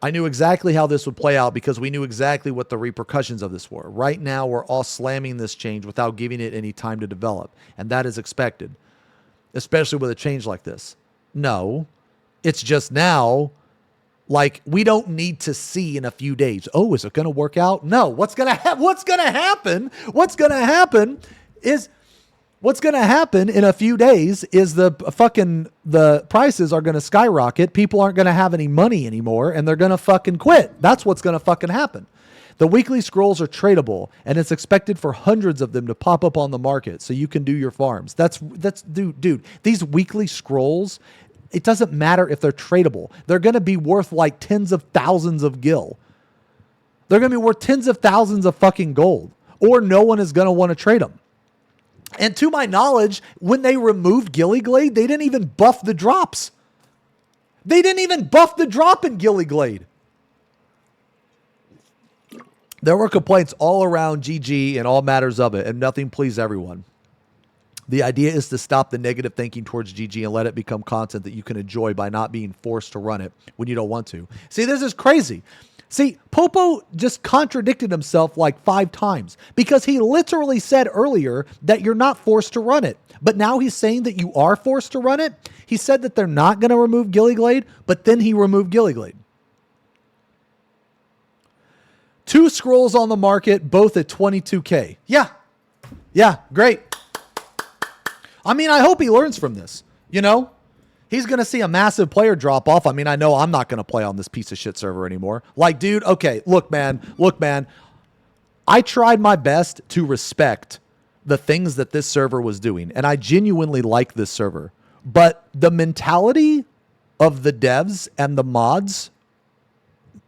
I knew exactly how this would play out because we knew exactly what the repercussions of this were. Right now, we're all slamming this change without giving it any time to develop, and that is expected, especially with a change like this. No, it's just now, like, we don't need to see in a few days. Oh, is it going to work out? No. What's going to happen in a few days is the prices are going to skyrocket. People aren't going to have any money anymore, and they're going to fucking quit. That's what's going to fucking happen. The weekly scrolls are tradable, and it's expected for hundreds of them to pop up on the market so you can do your farms. That's dude, these weekly scrolls, it doesn't matter if they're tradable. They're going to be worth like tens of thousands of gil. They're going to be worth tens of thousands of fucking gold, or no one is going to want to trade them. And to my knowledge, when they removed Gilly Glade, they didn't even buff the drops. They didn't even buff the drop in Gilly Glade. There were complaints all around GG and all matters of it, and nothing pleased everyone. The idea is to stop the negative thinking towards GG and let it become content that you can enjoy by not being forced to run it when you don't want to. See, this is crazy. See, Popo just contradicted himself like 5 times because he literally said earlier that you're not forced to run it. But now he's saying that you are forced to run it. He said that they're not going to remove Gilly Glade, but then he removed Gilly Glade. 2 scrolls on the market, both at 22K. Yeah, great. I mean, I hope he learns from this, you know? He's going to see a massive player drop off. I mean, I know I'm not going to play on this piece of shit server anymore. Like, dude, okay, look, man. I tried my best to respect the things that this server was doing, and I genuinely like this server. But the mentality of the devs and the mods,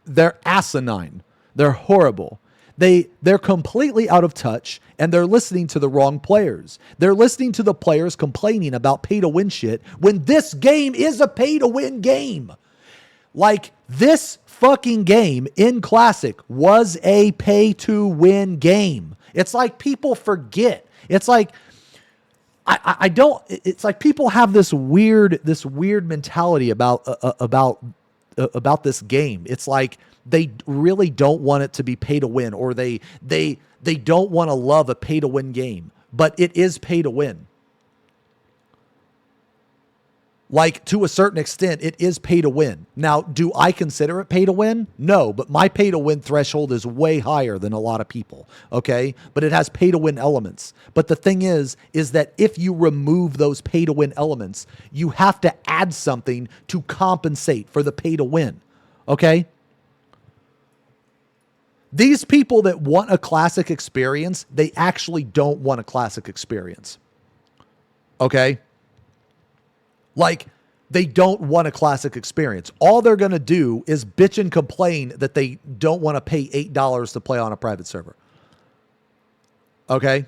they're asinine. They're horrible. They're completely out of touch, and they're listening to the wrong players. They're listening to the players complaining about pay-to-win shit when this game is a pay-to-win game. Like, this fucking game in Classic was a pay-to-win game. It's like people forget. It's like, I don't, it's like people have this weird mentality about this game. It's like, they really don't want it to be pay to win, or they don't want to love a pay to win game, but it is pay to win. Like, to a certain extent, it is pay to win. Now, do I consider it pay to win? No, but my pay to win threshold is way higher than a lot of people. Okay. But it has pay to win elements. But the thing is that if you remove those pay to win elements, you have to add something to compensate for the pay to win. Okay. These people that want a classic experience, they actually don't want a classic experience. Okay? Like, they don't want a classic experience. All they're going to do is bitch and complain that they don't want to pay $8 to play on a private server. Okay?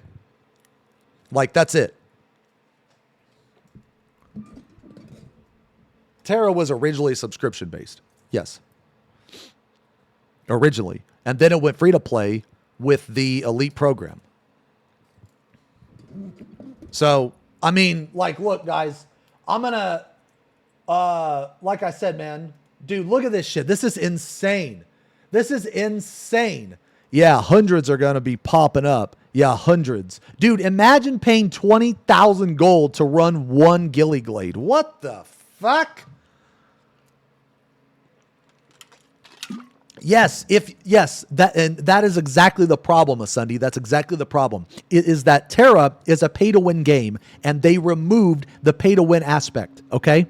Like, that's it. Terra was originally subscription-based. Yes. Originally. And then it went free to play with the Elite program. So, I mean, like, look, guys, I'm going to, like I said, man, dude, look at this shit. This is insane. This is insane. Yeah, hundreds are going to be popping up. Yeah, hundreds. Dude, imagine paying 20,000 gold to run 1 Gilly Glade. What the fuck? Yes, that is exactly the problem, Asundi. That's exactly the problem. It is that Terra is a pay-to-win game, and they removed the pay-to-win aspect, okay?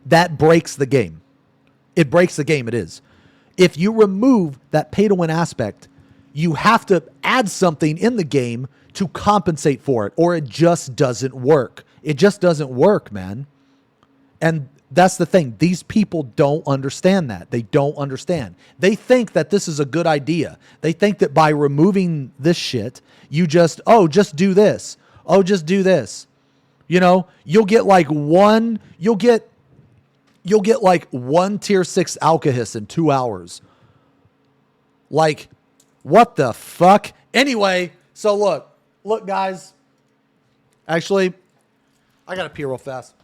That breaks the game. It breaks the game, it is. If you remove that pay-to-win aspect, you have to add something in the game to compensate for it, or it just doesn't work. It just doesn't work, man. And that's the thing. These people don't understand that. They don't understand. They think that this is a good idea. They think that by removing this shit, you just do this. Oh, just do this. You know, you'll get like one tier 6 Alkahest in 2 hours. Like, what the fuck? Anyway, so look, guys. Actually, I gotta pee real fast.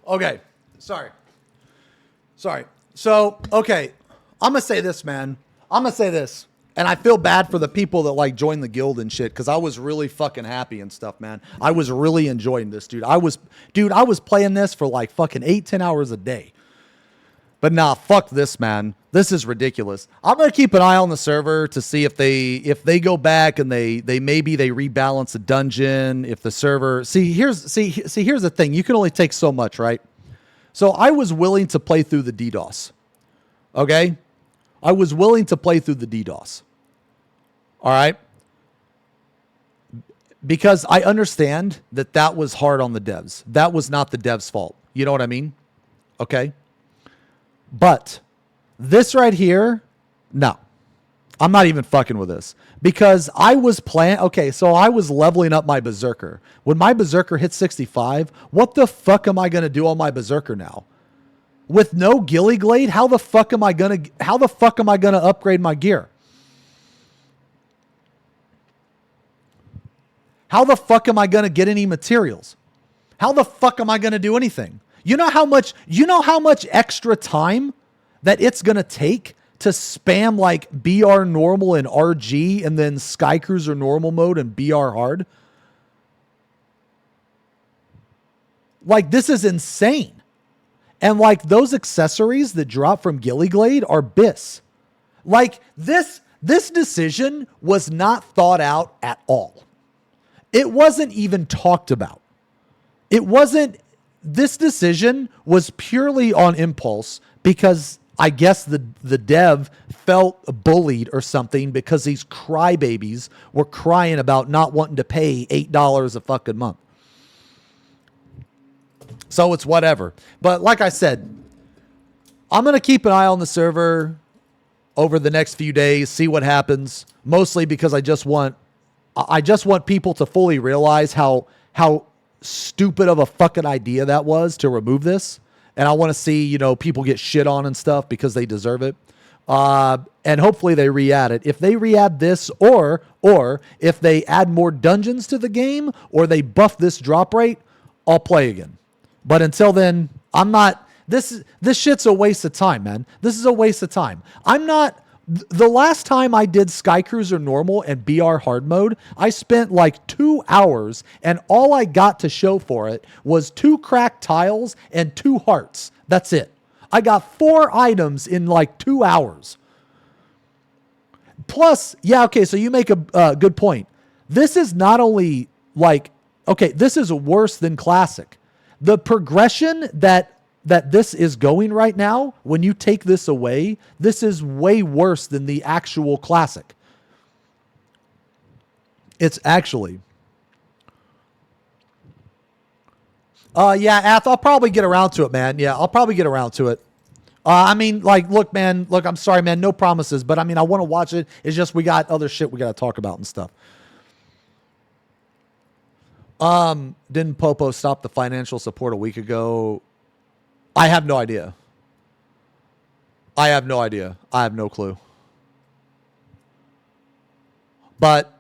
Okay. Sorry. So, okay. I'm going to say this, man. I'm going to say this. And I feel bad for the people that like joined the guild and shit, because I was really fucking happy and stuff, man. I was really enjoying this, dude. I was playing this for like fucking 8-10 hours a day. But nah, fuck this, man. This is ridiculous. I'm gonna keep an eye on the server to see if they go back and they rebalance the dungeon. If the server here's the thing. You can only take so much, right? So I was willing to play through the DDoS. Okay? I was willing to play through the DDoS. All right? Because I understand that was hard on the devs. That was not the devs' fault. You know what I mean? Okay? But this right here, no. I'm not even fucking with this. Because I was so I was leveling up my Berserker. When my Berserker hits 65, what the fuck am I going to do on my Berserker now? With no Gilly Glade, how the fuck am I going to upgrade my gear? How the fuck am I going to get any materials? How the fuck am I going to do anything? You know how much extra time that it's going to take to spam like BR normal and RG and then Skycruiser normal mode and BR hard? Like, this is insane. And like those accessories that drop from Gilly Glade are BIS. Like this decision was not thought out at all. It wasn't even talked about. This decision was purely on impulse because I guess the dev felt bullied or something because these crybabies were crying about not wanting to pay $8 a fucking month. So it's whatever. But like I said, I'm going to keep an eye on the server over the next few days, see what happens, mostly because I just want people to fully realize how stupid of a fucking idea that was to remove this. And I want to see, people get shit on and stuff because they deserve it. And hopefully they re-add it. If they re-add this or if they add more dungeons to the game or they buff this drop rate, I'll play again. But until then, I'm not. This shit's a waste of time, man. This is a waste of time. I'm not. The last time I did Skycruiser normal and BR hard mode, I spent like 2 hours and all I got to show for it was 2 cracked tiles and 2 hearts. That's it. I got 4 items in like 2 hours. Plus, so you make a good point. This is not only like, this is worse than Classic. The progression that this is going right now, when you take this away, this is way worse than the actual Classic. It's actually. Ath, I'll probably get around to it, man. Yeah, I'll probably get around to it. I mean, like, look, man, look, I'm sorry, man, no promises, but I mean, I want to watch it. It's just we got other shit we got to talk about and stuff. Didn't Popo stop the financial support a week ago? I have no idea. I have no idea. I have no clue. But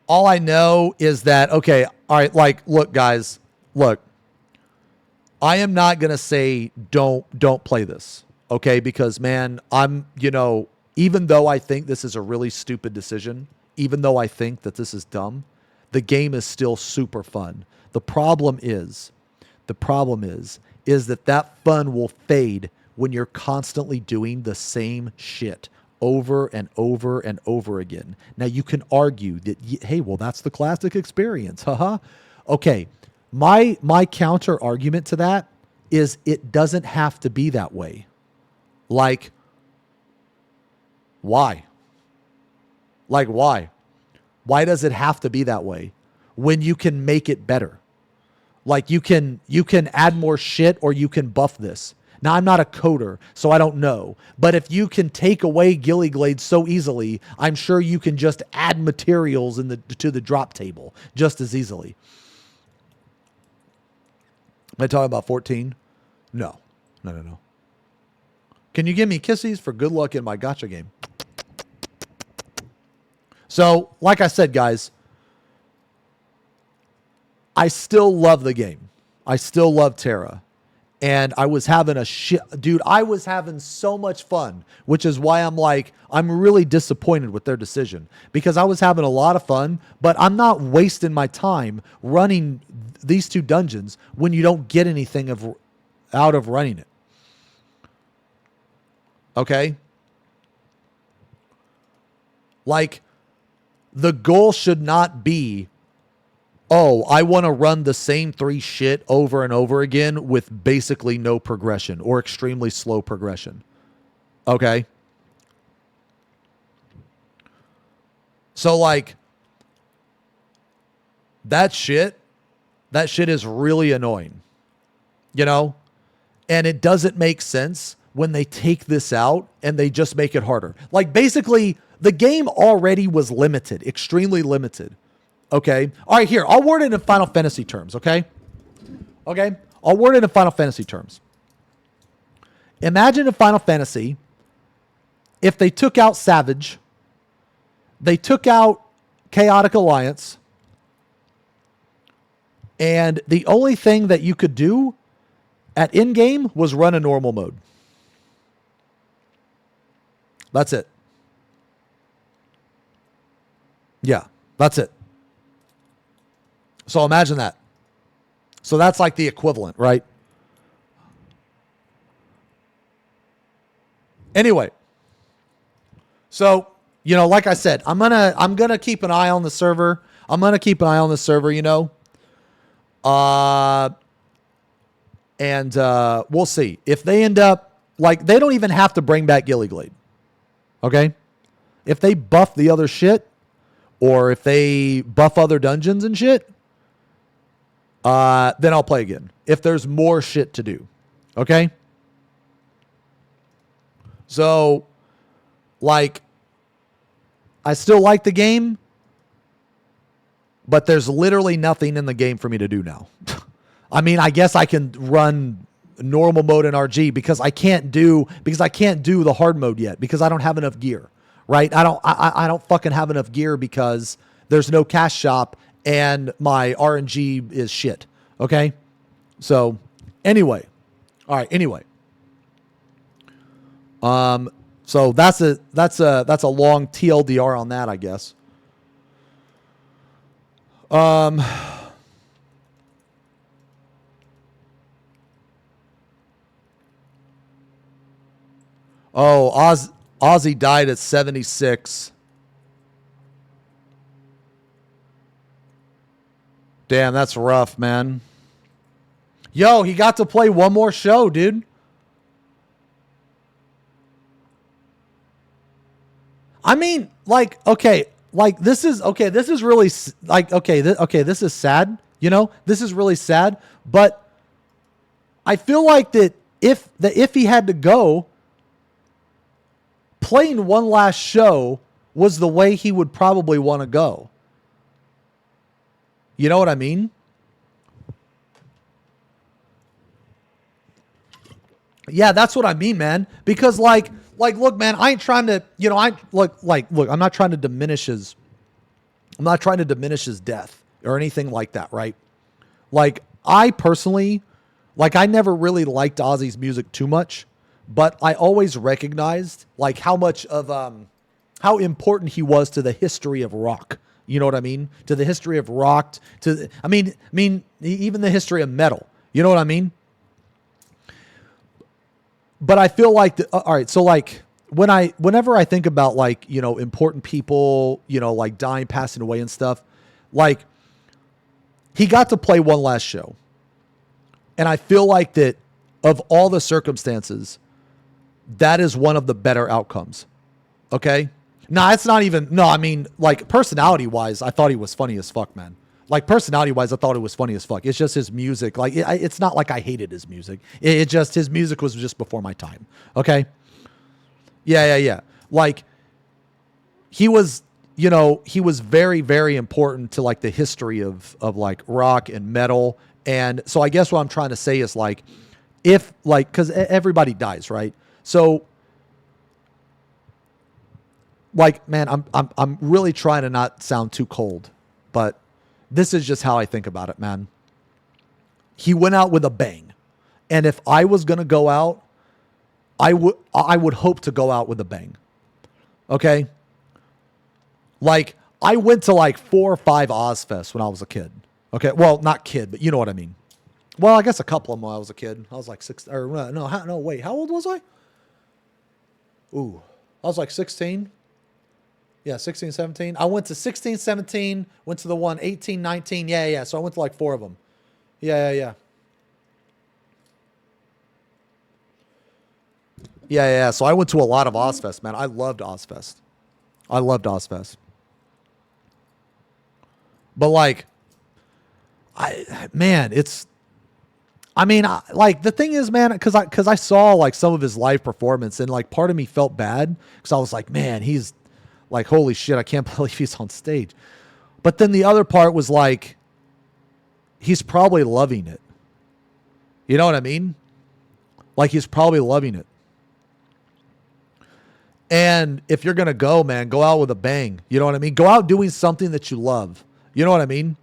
all I know is that, okay, all right, like, look, guys, look, I am not going to say don't play this, okay? Because, man, I'm, even though I think this is a really stupid decision, even though I think that this is dumb, the game is still super fun. The problem is that fun will fade when you're constantly doing the same shit over and over and over again. Now, you can argue that, hey, well, that's the classic experience. Haha. Okay. My counter argument to that is it doesn't have to be that way. Like, why? Like, why? Why does it have to be that way when you can make it better? Like, you can add more shit or you can buff this. Now, I'm not a coder, so I don't know. But if you can take away Gilly Glade so easily, I'm sure you can just add materials to the drop table just as easily. Am I talking about 14? No. Can you give me kissies for good luck in my gacha game? So, like I said, guys, I still love the game. I still love Terra. And I was having I was having so much fun, which is why I'm really disappointed with their decision, because I was having a lot of fun, but I'm not wasting my time running these two dungeons when you don't get anything out of running it. Okay? Like, the goal should not be, oh, I want to run the same 3 shit over and over again with basically no progression or extremely slow progression. Okay? So, like, that shit is really annoying. And it doesn't make sense when they take this out and they just make it harder. Like, basically, the game already was limited, extremely limited. Okay. All right, here. I'll word it in Final Fantasy terms, okay? Okay? I'll word it in Final Fantasy terms. Imagine in Final Fantasy if they took out Savage, they took out Chaotic Alliance, and the only thing that you could do at in-game was run a normal mode. That's it. Yeah, that's it. So imagine that. So that's like the equivalent, right? Anyway. So, like I said, I'm gonna keep an eye on the server. And we'll see. If they end up, like, they don't even have to bring back Gilly Glade. Okay? If they buff the other shit, or if they buff other dungeons and shit, then I'll play again. If there's more shit to do. Okay? So, like, I still like the game, but there's literally nothing in the game for me to do now. I mean, I guess I can run normal mode in RG because I can't do the hard mode yet because I don't have enough gear. Right? I don't fucking have enough gear because there's no cash shop and my RNG is shit. Okay? So, anyway. All right, anyway. So that's a long TLDR on that, I guess. Ozzy died at 76. Damn, that's rough, man. Yo, he got to play one more show, dude. I mean, like, okay, like this is really like, this is sad, this is really sad, but I feel like that if he had to go, playing one last show was the way he would probably want to go. You know what I mean? Yeah, that's what I mean, man. Because like, look, man, I ain't trying to, you know, look, I'm not trying to diminish his death or anything like that, right? Like, I personally, like, I never really liked Ozzy's music too much, but I always recognized like how much of how important he was to the history of rock. You know what I mean? To the history of rock, I mean even the history of metal. You know what I mean? But I feel like all right, so like whenever I think about like, you know, important people, you know, like dying, passing away and stuff, like he got to play one last show. And I feel like that of all the circumstances, that is one of the better outcomes. Okay? No, it's not even, no, I mean, like, personality-wise, I thought he was funny as fuck, man. Like, personality-wise, I thought it was funny as fuck. It's just his music. Like, it's not like I hated his music. It just, his music was just before my time. Okay? Yeah. Like, he was, you know, he was very, very important to, like, the history of like, rock and metal. And so I guess what I'm trying to say is, like, if, like, because everybody dies, right? So, like, man, I'm really trying to not sound too cold, but this is just how I think about it, man. He went out with a bang. And if I was going to go out, I would hope to go out with a bang. Okay? Like, I went to like 4 or 5 Ozfests when I was a kid. Okay? Well, not kid, but you know what I mean. Well, I guess a couple of them when I was a kid. I was like 6, or no, wait, how old was I? Ooh, I was like 16. Yeah, 16, 17. I went to 16, 17, went to the one 18, 19. Yeah. So I went to like 4 of them. Yeah. So I went to a lot of Ozfest, man. I loved Ozfest. But like, like the thing is, man, because I saw like some of his live performance and like part of me felt bad because I was like, man, he's like, holy shit, I can't believe he's on stage. But then the other part was like, he's probably loving it. You know what I mean? Like, he's probably loving it. And if you're going to go, man, go out with a bang. You know what I mean? Go out doing something that you love. You know what I mean?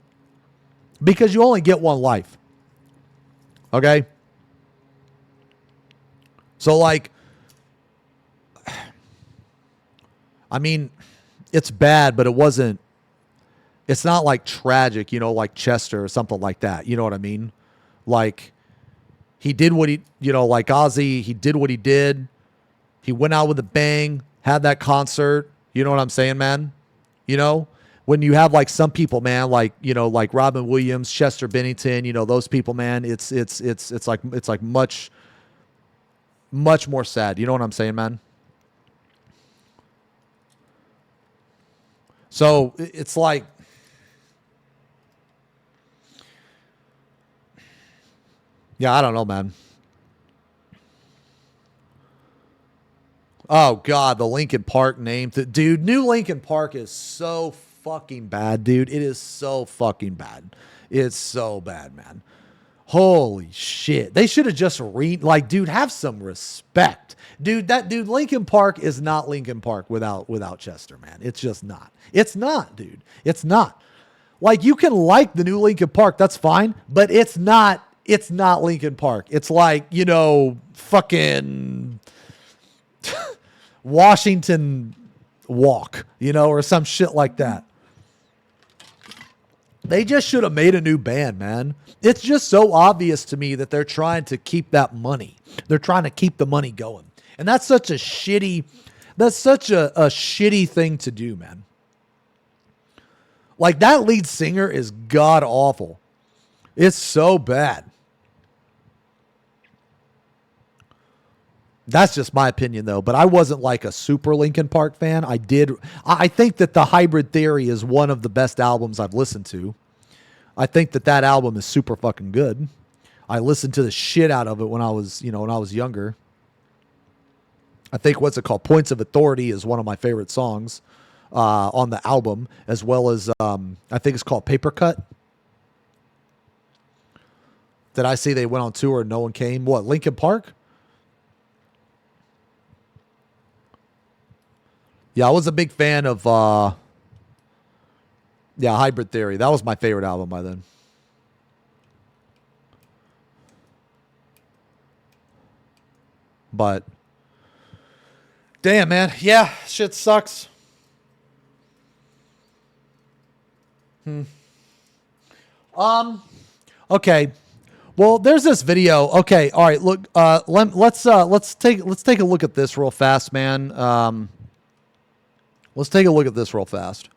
Because you only get one life. Okay? So, like, I mean, it's bad, but it's not like tragic, you know, like Chester or something like that. You know what I mean? Like, he did what he, you know, like Ozzy, he did what he did. He went out with a bang, had that concert. You know what I'm saying, man? You know, when you have like some people, man, like, you know, like Robin Williams, Chester Bennington, you know, those people, man, it's like much more sad. You know what I'm saying, man? So it's like, yeah, I don't know, man. Oh God, the Linkin Park name, dude. New Linkin Park is so fucking bad, dude. It is so fucking bad. It's so bad, man. Holy shit. They should have just dude, have some respect. Dude, Linkin Park is not Linkin Park without Chester, man. It's just not. It's not, dude. It's not. Like, you can like the new Linkin Park, that's fine, but it's not Linkin Park. It's like, you know, fucking Washington Walk, you know, or some shit like that. They just should have made a new band, man. It's just so obvious to me that they're trying to keep that money. They're trying to keep the money going. And that's such a shitty thing to do, man. Like, that lead singer is god awful. It's so bad. That's just my opinion, though. But I wasn't like a super Linkin Park fan. I think that the Hybrid Theory is one of the best albums I've listened to. I think that album is super fucking good. I listened to the shit out of it when I was younger. I think what's it called? Points of Authority is one of my favorite songs on the album, as well as I think it's called Paper Cut. Did I see they went on tour and no one came? What, Linkin Park? Yeah, I was a big fan of Hybrid Theory. That was my favorite album by then. But damn, man. Yeah, shit sucks. Okay. Well, there's this video. Okay, all right. Look, let's take a look at this real fast, man. Let's take a look at this real fast.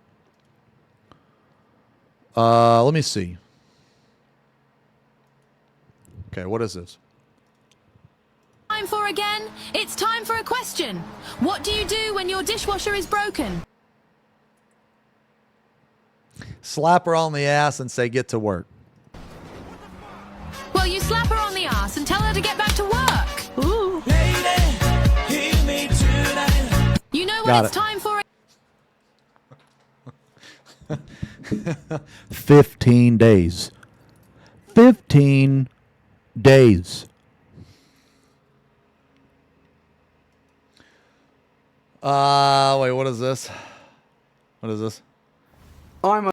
Let me see. Okay, what is this? Time for again? It's time for a question. What do you do when your dishwasher is broken? Slap her on the ass and say, get to work. Well, you slap her on the ass and tell her to get back to work. Ooh. You know when Got it's it. time for 15 days. 15 days. Wait, what is this? What is this? I'm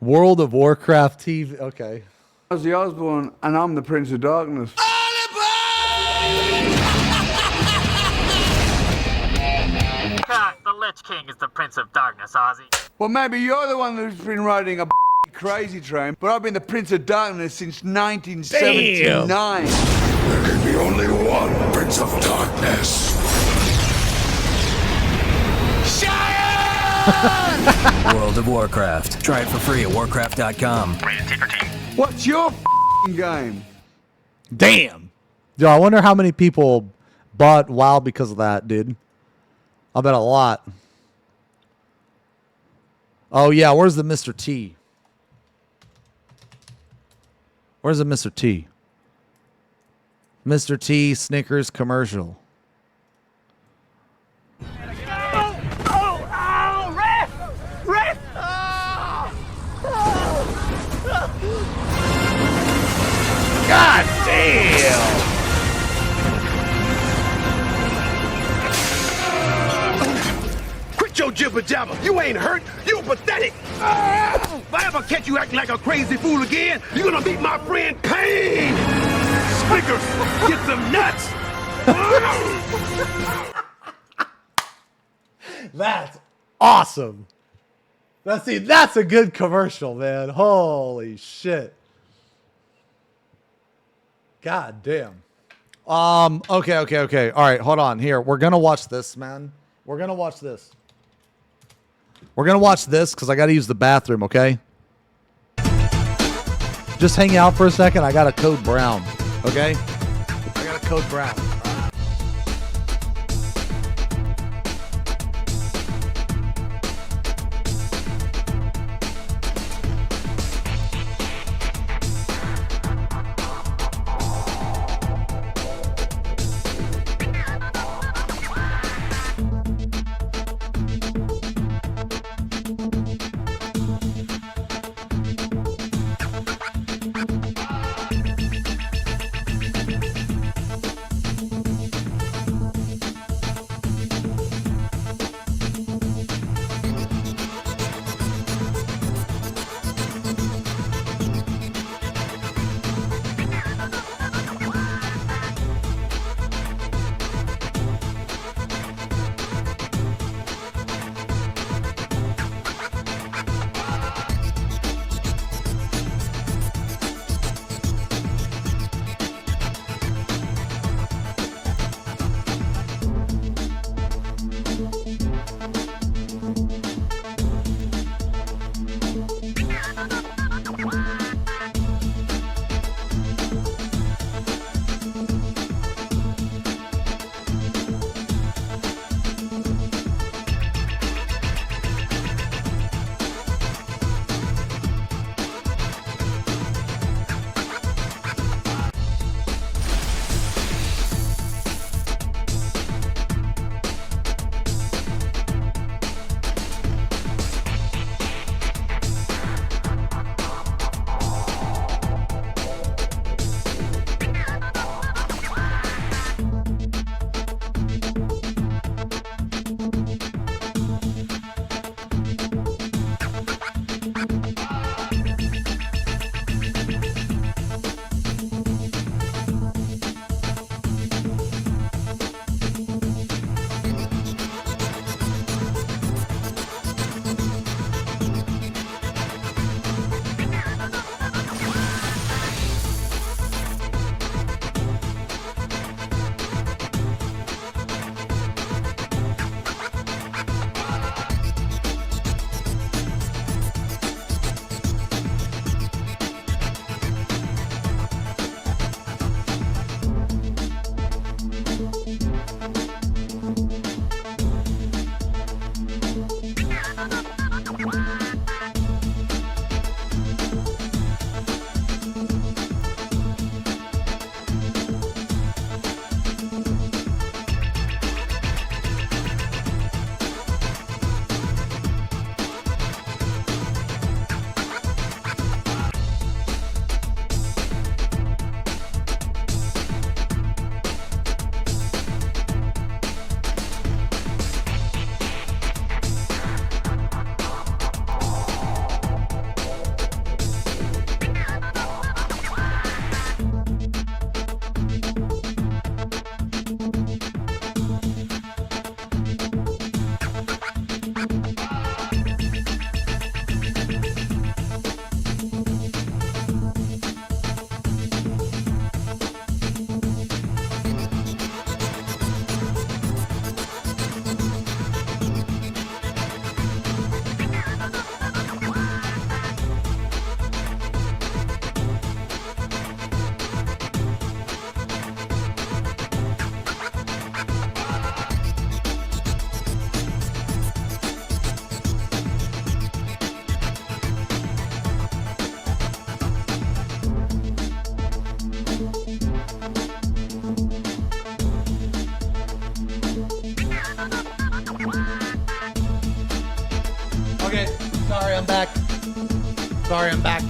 World of Warcraft TV. Okay. Ozzy Osbourne, and I'm the Prince of Darkness. The Lich King is the Prince of Darkness, Ozzy. Well, maybe you're the one who's been riding a crazy train, but I've been the Prince of Darkness since 1979. There can be only one Prince of Darkness. World of Warcraft. Try it for free at warcraft.com. Rated T for Teen. What's your game? Damn. Yo, I wonder how many people bought WoW because of that, dude. I bet a lot. Oh, yeah. Where's the Mr. T? Where's the Mr. T? Mr. T Snickers commercial. God damn! Quit your jibber jabber. You ain't hurt. You pathetic. If I ever catch you acting like a crazy fool again, you're gonna meet my friend Pain. Snickers, get some nuts. That's awesome. That's a good commercial, man. Holy shit. God damn. Okay. All right, hold on. Here, we're gonna watch this, man. We're gonna watch this. We're gonna watch this because I gotta use the bathroom, okay? Just hang out for a second. I got a code brown. Okay? I got a code brown. Sorry, I'm back. Sorry, I'm back.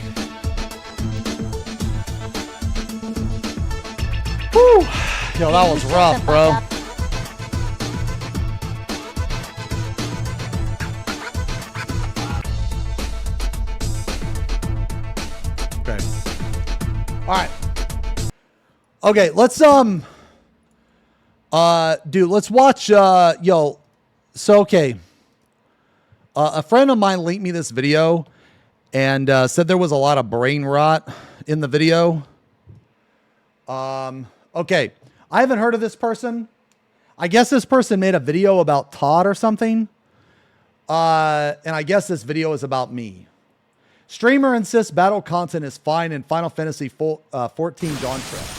Whew. Yo, that was rough, bro. Okay. All right. Okay, let's dude, let's watch yo. So okay. A friend of mine linked me this video and said there was a lot of brain rot in the video. Okay. I haven't heard of this person. I guess this person made a video about Todd or something. And I guess this video is about me. Streamer insists battle content is fine in Final Fantasy 14 Dawntrail.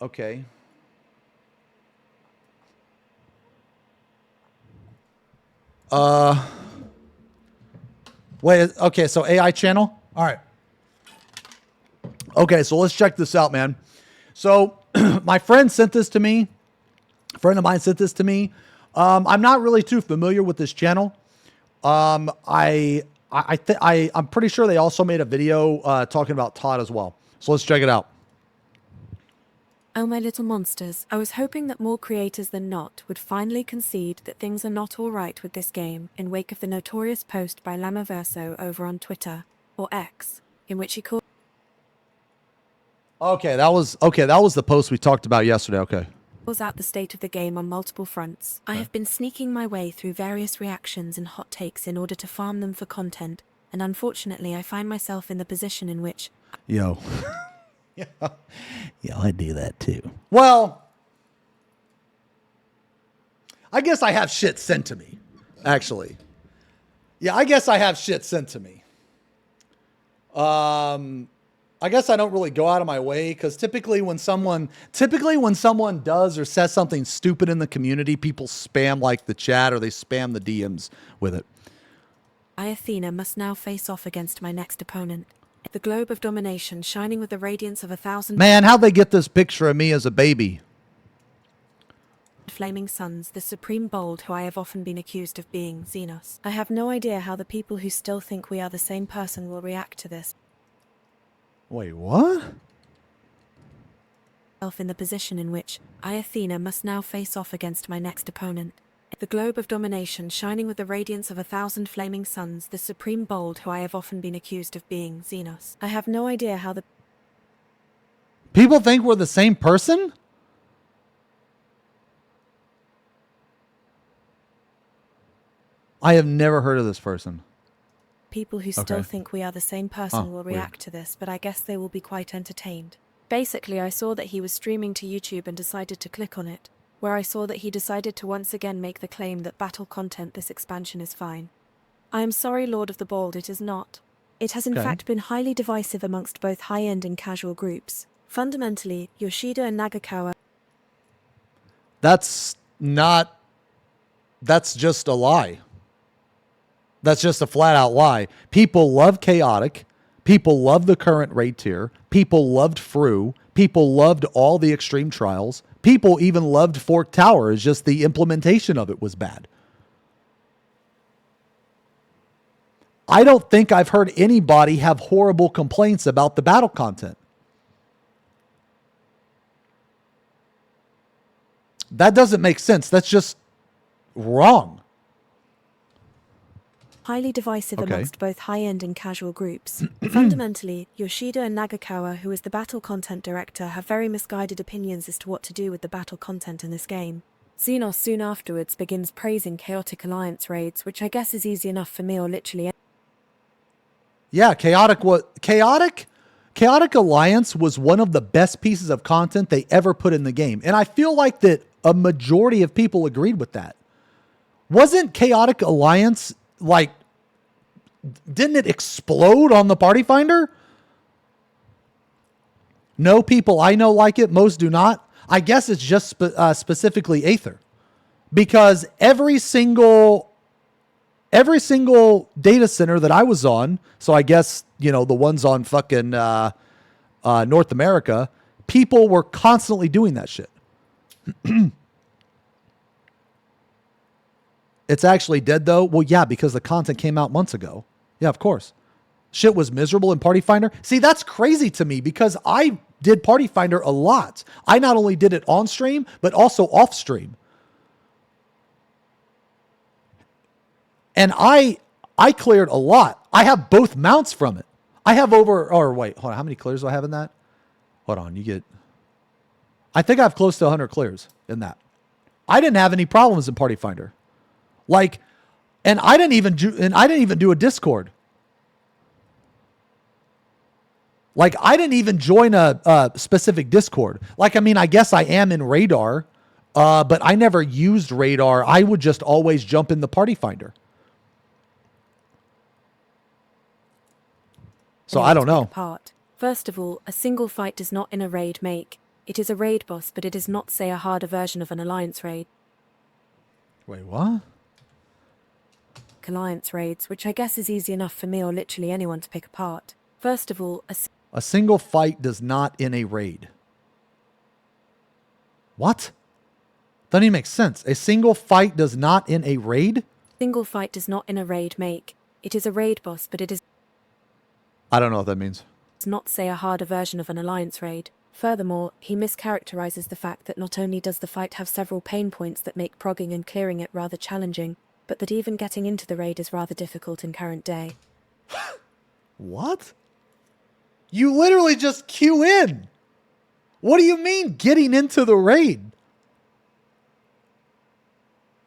Okay. Wait, okay, so AI channel? All right. Okay, so let's check this out, man. So my friend sent this to me. A friend of mine sent this to me. I'm not really too familiar with this channel. I'm pretty sure they also made a video talking about Todd as well. So let's check it out. Oh, my little monsters, I was hoping that more creators than not would finally concede that things are not all right with this game in wake of the notorious post by Lamaverso over on Twitter, or X, in which he called... Okay, that was the post we talked about yesterday. Okay. Calls out the state of the game on multiple fronts. I have been sneaking my way through various reactions and hot takes in order to farm them for content, and unfortunately I find myself in the position in which... Yo. Yeah, I do that too. Well, I guess I have shit sent to me, actually. Yeah, I guess I have shit sent to me. I guess I don't really go out of my way because typically when someone does or says something stupid in the community, people spam like the chat or they spam the DMs with it. I, Athena, must now face off against my next opponent. The globe of domination shining with the radiance of 1,000... Man, how'd they get this picture of me as a baby? Flaming suns, the supreme bold who I have often been accused of being Xenos. I have no idea how the people who still think we are the same person will react to this. Wait, what? In the position in which I, Athena, must now face off against my next opponent. The globe of domination shining with the radiance of 1,000 flaming suns, the supreme bold who I have often been accused of being Xenos. I have no idea how the... People think we're the same person? I have never heard of this person. People who still think we are the same person will react to this, but I guess they will be quite entertained. Basically, I saw that he was streaming to YouTube and decided to click on it, where I saw that he decided to once again make the claim that battle content this expansion is fine. I am sorry, Lord of the Bold, it is not. It has in fact been highly divisive amongst both high-end and casual groups. Fundamentally, Yoshida and Nagakawa... That's just a lie. That's just a flat-out lie. People love Chaotic. People love the current raid tier. People loved Fru. People loved all the extreme trials. People even loved Fork Tower. It's just the implementation of it was bad. I don't think I've heard anybody have horrible complaints about the battle content. That doesn't make sense. That's just wrong. Highly divisive amongst both high-end and casual groups. Fundamentally, Yoshida and Nagakawa, who is the battle content director, have very misguided opinions as to what to do with the battle content in this game. Xenos soon afterwards begins praising Chaotic Alliance raids, which I guess is easy enough for me or literally... Yeah, Chaotic Alliance was one of the best pieces of content they ever put in the game. And I feel like that a majority of people agreed with that. Wasn't Chaotic Alliance, like, didn't it explode on the Party Finder? No people I know like it. Most do not. I guess it's just specifically Aether. Because every single data center that I was on, so I guess, you know, the ones on fucking North America, people were constantly doing that shit. It's actually dead though. Well, yeah, because the content came out months ago. Yeah, of course. Shit was miserable in Party Finder. See, that's crazy to me because I did Party Finder a lot. I not only did it on stream, but also off stream. And I cleared a lot. I have both mounts from it. I have hold on, how many clears do I have in that? Hold on, I think I have close to 100 clears in that. I didn't have any problems in Party Finder. Like, and I didn't even do a Discord. Like, I didn't even join a specific Discord. Like, I mean, I guess I am in Radar, but I never used Radar. I would just always jump in the Party Finder. So I don't know. Apart. First of all, a single fight does not in a raid make. It is a raid boss, but it is not, say, a harder version of an alliance raid. Wait, what? Alliance raids, which I guess is easy enough for me or literally anyone to pick apart. First of all, a single fight does not in a raid. What? Doesn't even make sense. A single fight does not in a raid? Single fight does not in a raid make. It is a raid boss, but it is... I don't know what that means. It's not, say, a harder version of an alliance raid. Furthermore, he mischaracterizes the fact that not only does the fight have several pain points that make progging and clearing it rather challenging, but that even getting into the raid is rather difficult in current day. What? You literally just queue in. What do you mean getting into the raid?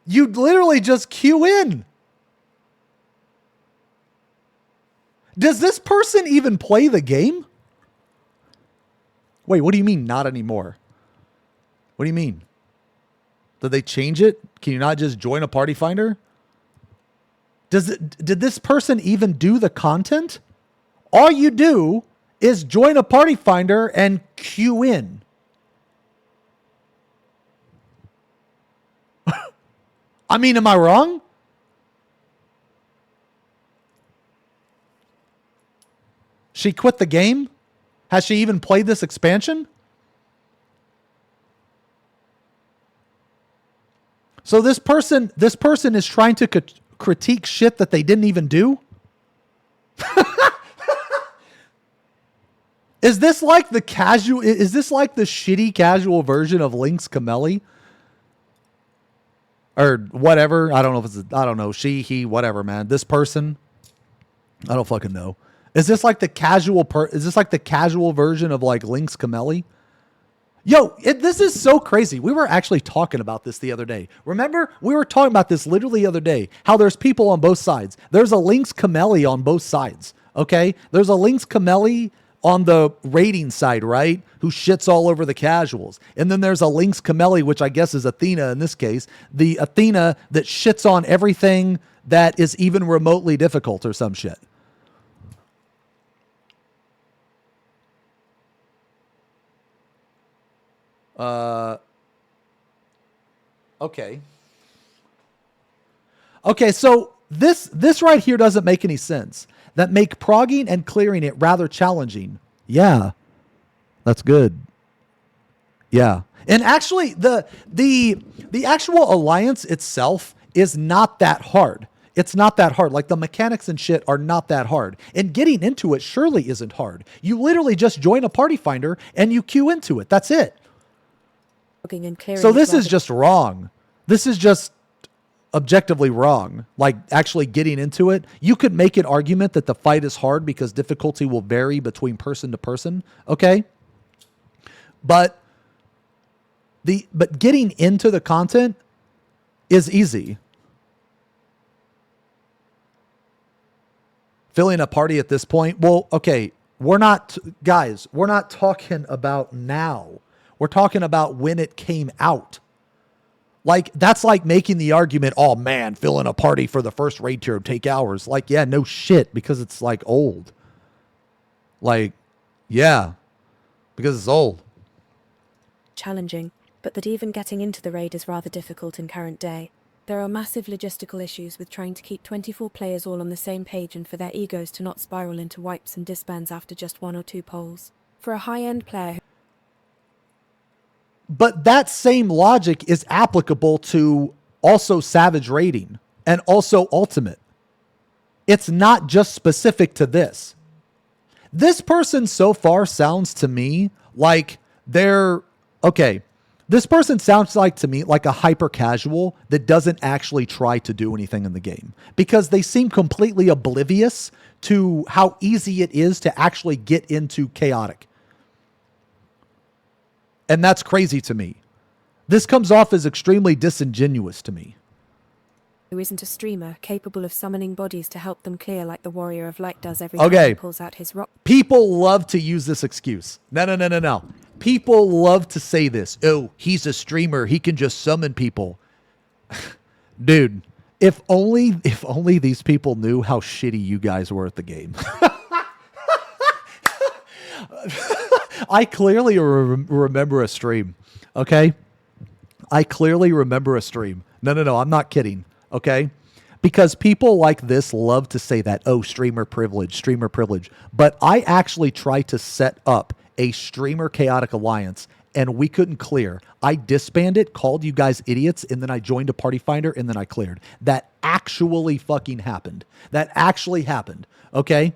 You literally just queue in. Does this person even play the game? Wait, what do you mean not anymore? What do you mean? Did they change it? Can you not just join a Party Finder? Did this person even do the content? All you do is join a Party Finder and queue in. I mean, am I wrong? She quit the game? Has she even played this expansion? So this person is trying to critique shit that they didn't even do? Is this like the shitty casual version of Link's Camelli? Or whatever. I don't know if it's I don't know. She, he, whatever, man. This person. I don't fucking know. Is this like the casual version of like Link's Camelli? Yo, this is so crazy. We were actually talking about this the other day. Remember? We were talking about this literally the other day. How there's people on both sides. There's a Link's Camelli on both sides. Okay? There's a Link's Camelli on the raiding side, right? Who shits all over the casuals. And then there's a Link's Camelli, which I guess is Athena in this case. The Athena that shits on everything that is even remotely difficult or some shit. Okay. Okay, so this right here doesn't make any sense. That make progging and clearing it rather challenging. Yeah. That's good. Yeah. And actually the actual alliance itself is not that hard. It's not that hard. Like the mechanics and shit are not that hard. And getting into it surely isn't hard. You literally just join a Party Finder and you queue into it. That's it. So this is just wrong. This is just objectively wrong. Like actually getting into it. You could make an argument that the fight is hard because difficulty will vary between person to person. Okay. But getting into the content is easy. Filling a party at this point. Well, okay. We're not talking about now. We're talking about when it came out. Like, that's like making the argument, oh man, filling a party for the first raid tier would take hours. Like, yeah, no shit, because it's like old. Like, yeah, because it's old. Challenging, but that even getting into the raid is rather difficult in current day. There are massive logistical issues with trying to keep 24 players all on the same page and for their egos to not spiral into wipes and disbands after just 1 or 2 polls. For a high-end player But that same logic is applicable to also Savage raiding. and also ultimate. It's not just specific to this. This person so far sounds to me like they're, okay, this person sounds like to me like a hyper casual that doesn't actually try to do anything in the game because they seem completely oblivious to how easy it is to actually get into chaotic. And that's crazy to me. This comes off as extremely disingenuous to me. Who isn't a streamer capable of summoning bodies to help them clear like the Warrior of Light does every time he pulls out his rock. People love to use this excuse. No. People love to say this. Oh, he's a streamer. He can just summon people. Dude, if only these people knew how shitty you guys were at the game. I clearly remember a stream. Okay? I clearly remember a stream. No. I'm not kidding. Okay? Because people like this love to say that, oh, streamer privilege. But I actually tried to set up a streamer chaotic alliance and we couldn't clear. I disbanded, called you guys idiots, and then I joined a party finder and then I cleared. That actually fucking happened. Okay?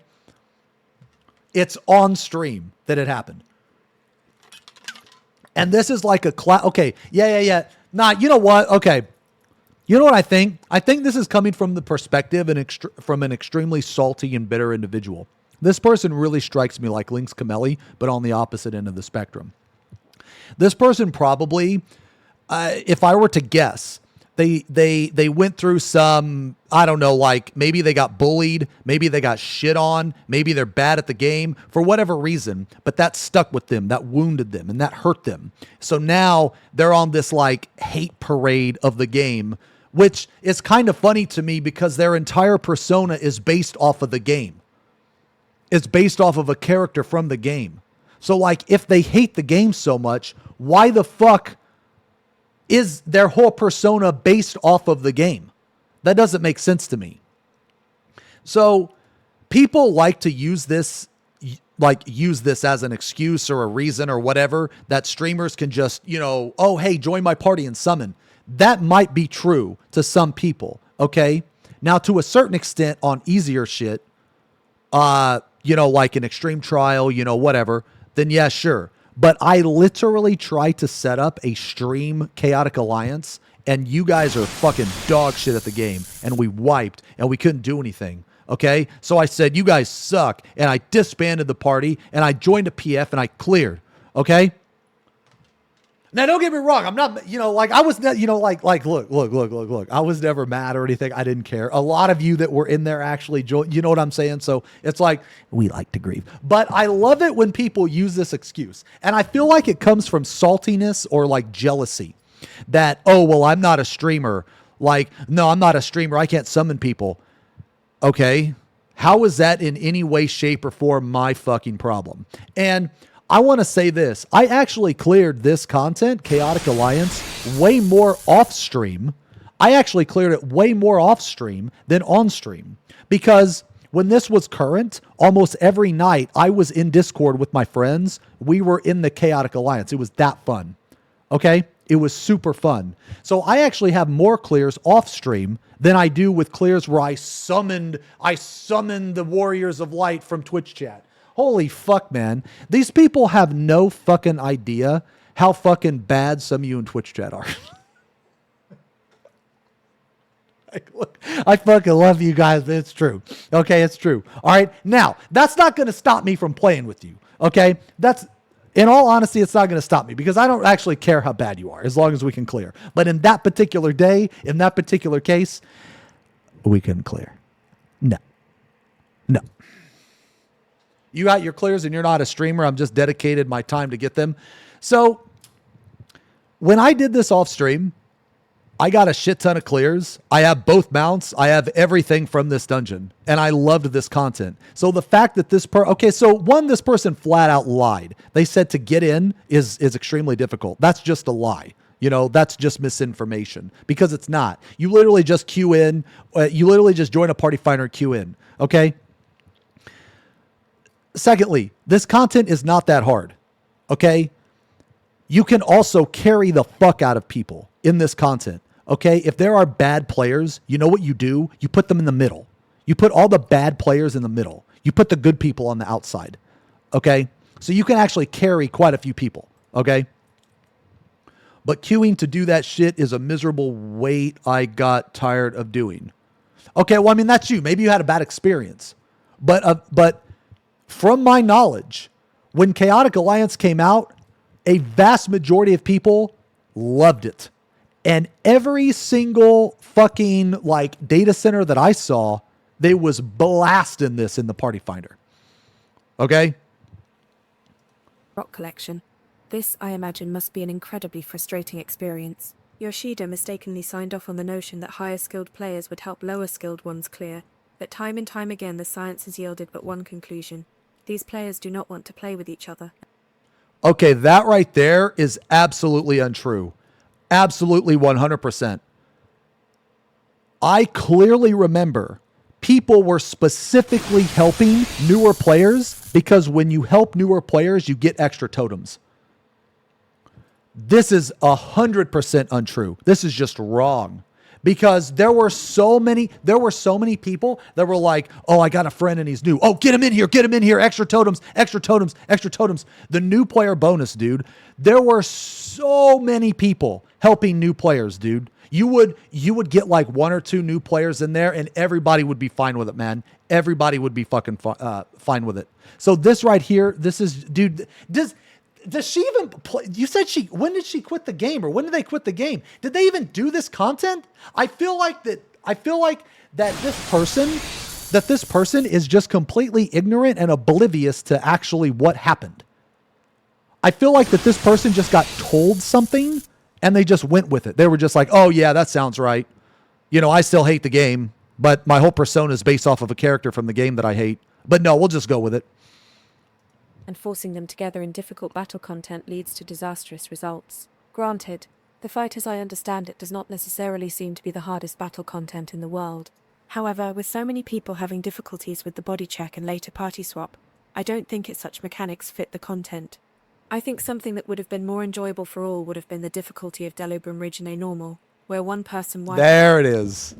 It's on stream that it happened. And this is like a okay, yeah. Nah, you know what? Okay. You know what I think? I think this is coming from the perspective and from an extremely salty and bitter individual. This person really strikes me like Lynx Camelli, but on the opposite end of the spectrum. This person probably, if I were to guess, they went through some, I don't know, like maybe they got bullied, maybe they got shit on, maybe they're bad at the game for whatever reason, but that stuck with them, that wounded them, and that hurt them. So now they're on this like hate parade of the game, which is kind of funny to me because their entire persona is based off of the game. It's based off of a character from the game. So like if they hate the game so much, why the fuck is their whole persona based off of the game? That doesn't make sense to me. So people like to use this as an excuse or a reason or whatever that streamers can just, oh, hey, join my party and summon. That might be true to some people. Okay. Now to a certain extent on easier shit, like an extreme trial, whatever, then yeah, sure. But I literally tried to set up a stream chaotic alliance and you guys are fucking dog shit at the game and we wiped and we couldn't do anything. Okay. So I said, you guys suck. And I disbanded the party and I joined a PF and I cleared. Okay. Now, don't get me wrong. I'm not, I was, look. I was never mad or anything. I didn't care. A lot of you that were in there actually joined, you know what I'm saying? So it's like, we like to grieve. But I love it when people use this excuse. And I feel like it comes from saltiness or like jealousy that, oh, well, I'm not a streamer. Like, no, I'm not a streamer. I can't summon people. Okay. How is that in any way, shape, or form my fucking problem? And I want to say this. I actually cleared this content, Chaotic Alliance, way more off stream. I actually cleared it way more off stream than on stream. Because when this was current, almost every night I was in Discord with my friends. We were in the Chaotic Alliance. It was that fun. Okay? It was super fun. So I actually have more clears off stream than I do with clears where I summoned the Warriors of Light from Twitch chat. Holy fuck, man. These people have no fucking idea how fucking bad some of you in Twitch chat are. Look, I fucking love you guys. It's true. Okay, it's true. All right. Now, that's not going to stop me from playing with you. Okay? In all honesty, it's not going to stop me because I don't actually care how bad you are as long as we can clear. But in that particular day, in that particular case, we couldn't clear. No. You got your clears and you're not a streamer. I'm just dedicated my time to get them. So when I did this off stream, I got a shit ton of clears. I have both mounts. I have everything from this dungeon and I loved this content. So the fact that this this person flat out lied. They said to get in is extremely difficult. That's just a lie. That's just misinformation because it's not. You literally just queue in. You literally just join a party finder and queue in. Okay. Secondly, this content is not that hard, okay? You can also carry the fuck out of people in this content. okay, if there are bad players, you know what you do? You put them in the middle. You put all the bad players in the middle. You put the good people on the outside, okay? So you can actually carry quite a few people, okay? But queuing to do that shit is a miserable wait I got tired of doing. Okay, well, I mean, that's you. Maybe you had a bad experience. But from my knowledge, when Chaotic Alliance came out, a vast majority of people loved it. And every single fucking like data center that I saw, they was blasting this in the Party Finder. Okay? Rock collection. This, I imagine, must be an incredibly frustrating experience. Yoshida mistakenly signed off on the notion that higher skilled players would help lower skilled ones clear, but time and time again the science has yielded but one conclusion. These players do not want to play with each other. Okay, that right there is absolutely untrue. Absolutely 100%. I clearly remember people were specifically helping newer players because when you help newer players, you get extra totems. This is 100% untrue. This is just wrong. Because there were so many people that were like, oh, I got a friend and he's new. Oh, get him in here. Extra totems. The new player bonus, dude. There were so many people helping new players, dude. You would get like one or two new players in there and everybody would be fine with it, man. Everybody would be fucking fine with it. So this right here, this is, dude, does she even play? You said when did she quit the game, or when did they quit the game? Did they even do this content? I feel like that this person is just completely ignorant and oblivious to actually what happened. I feel like that this person just got told something and they just went with it. They were just like, oh yeah, that sounds right. You know, I still hate the game, but my whole persona is based off of a character from the game that I hate. But no, we'll just go with it. And forcing them together in difficult battle content leads to disastrous results. Granted, the fight as I understand it does not necessarily seem to be the hardest battle content in the world. However, with so many people having difficulties with the body check and later party swap, I don't think its such mechanics fit the content. I think something that would have been more enjoyable for all would have been the difficulty of Delobram Regine Normal, where one person wiped... There it is.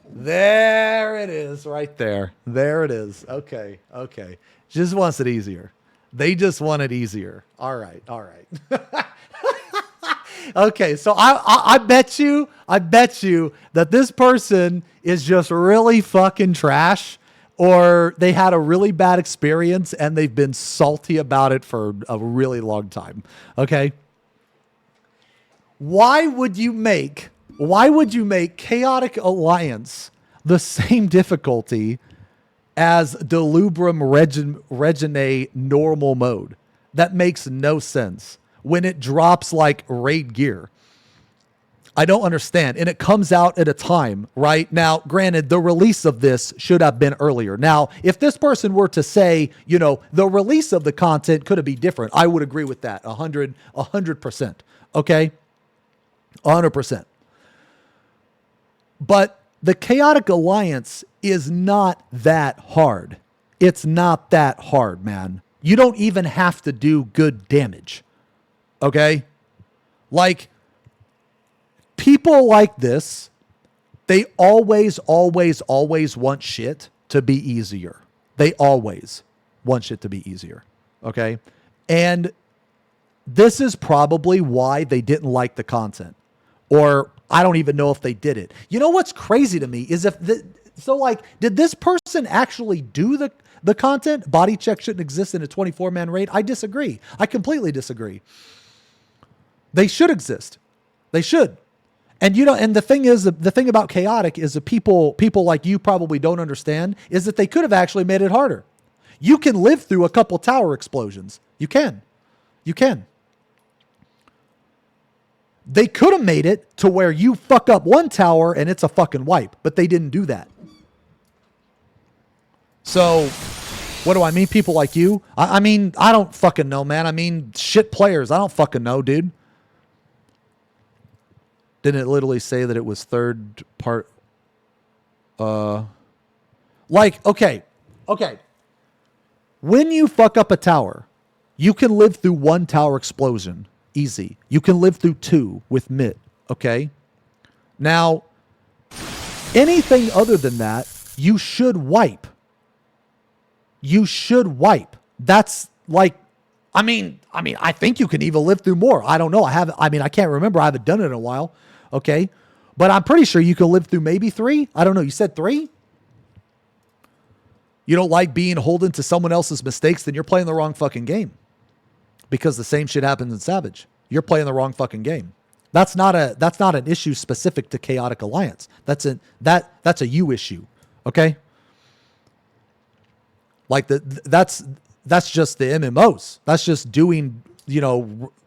There it is right there. There it is. Okay. Just wants it easier. They just want it easier. All right. Okay, so I bet you that this person is just really fucking trash, or they had a really bad experience and they've been salty about it for a really long time. Okay? Why would you make Chaotic Alliance the same difficulty as Delubrum Regine normal mode? That makes no sense when it drops like raid gear. I don't understand. And it comes out at a time, right? Now, granted, the release of this should have been earlier. Now, if this person were to say, you know, the release of the content could have been different, I would agree with that 100%. Okay? 100%. But the Chaotic Alliance is not that hard. It's not that hard, man. You don't even have to do good damage. Okay? Like, people like this, they always want shit to be easier. They always want shit to be easier. Okay? And this is probably why they didn't like the content. Or I don't even know if they did it. You know what's crazy to me is did this person actually do the content? Body check shouldn't exist in a 24-man raid. I disagree. I completely disagree. They should exist. They should. And you know, and the thing about Chaotic is that people like you probably don't understand is that they could have actually made it harder. You can live through a couple tower explosions. You can. They could have made it to where you fuck up one tower and it's a fucking wipe, but they didn't do that. So, what do I mean? People like you? I mean, I don't fucking know, man. I mean, shit players. I don't fucking know, dude. Didn't it literally say that it was third part? Okay. When you fuck up a tower, you can live through one tower explosion. Easy. You can live through two with MIT. Okay? Now, anything other than that, you should wipe. You should wipe. That's like, I mean, I think you can even live through more. I don't know. I can't remember. I haven't done it in a while. Okay. But I'm pretty sure you can live through maybe 3. I don't know. You said 3? You don't like being holden to someone else's mistakes, then you're playing the wrong fucking game. Because the same shit happens in Savage. You're playing the wrong fucking game. That's not an issue specific to Chaotic Alliance. That's a you issue. Okay? Like that's just the MMOs. That's just doing,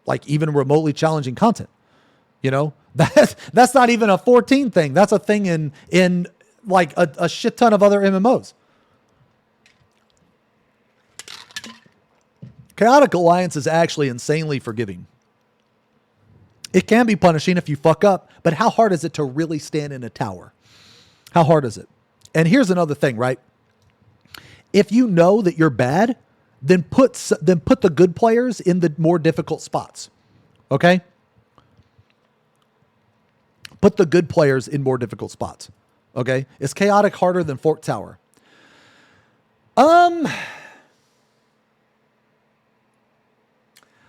like even remotely challenging content. That's not even a 14 thing. That's a thing in like a shit ton of other MMOs. Chaotic Alliance is actually insanely forgiving. It can be punishing if you fuck up, but how hard is it to really stand in a tower? How hard is it? And here's another thing, right? If you know that you're bad, then put the good players in the more difficult spots. Okay? Put the good players in more difficult spots. Okay? Is Chaotic harder than Fort Tower?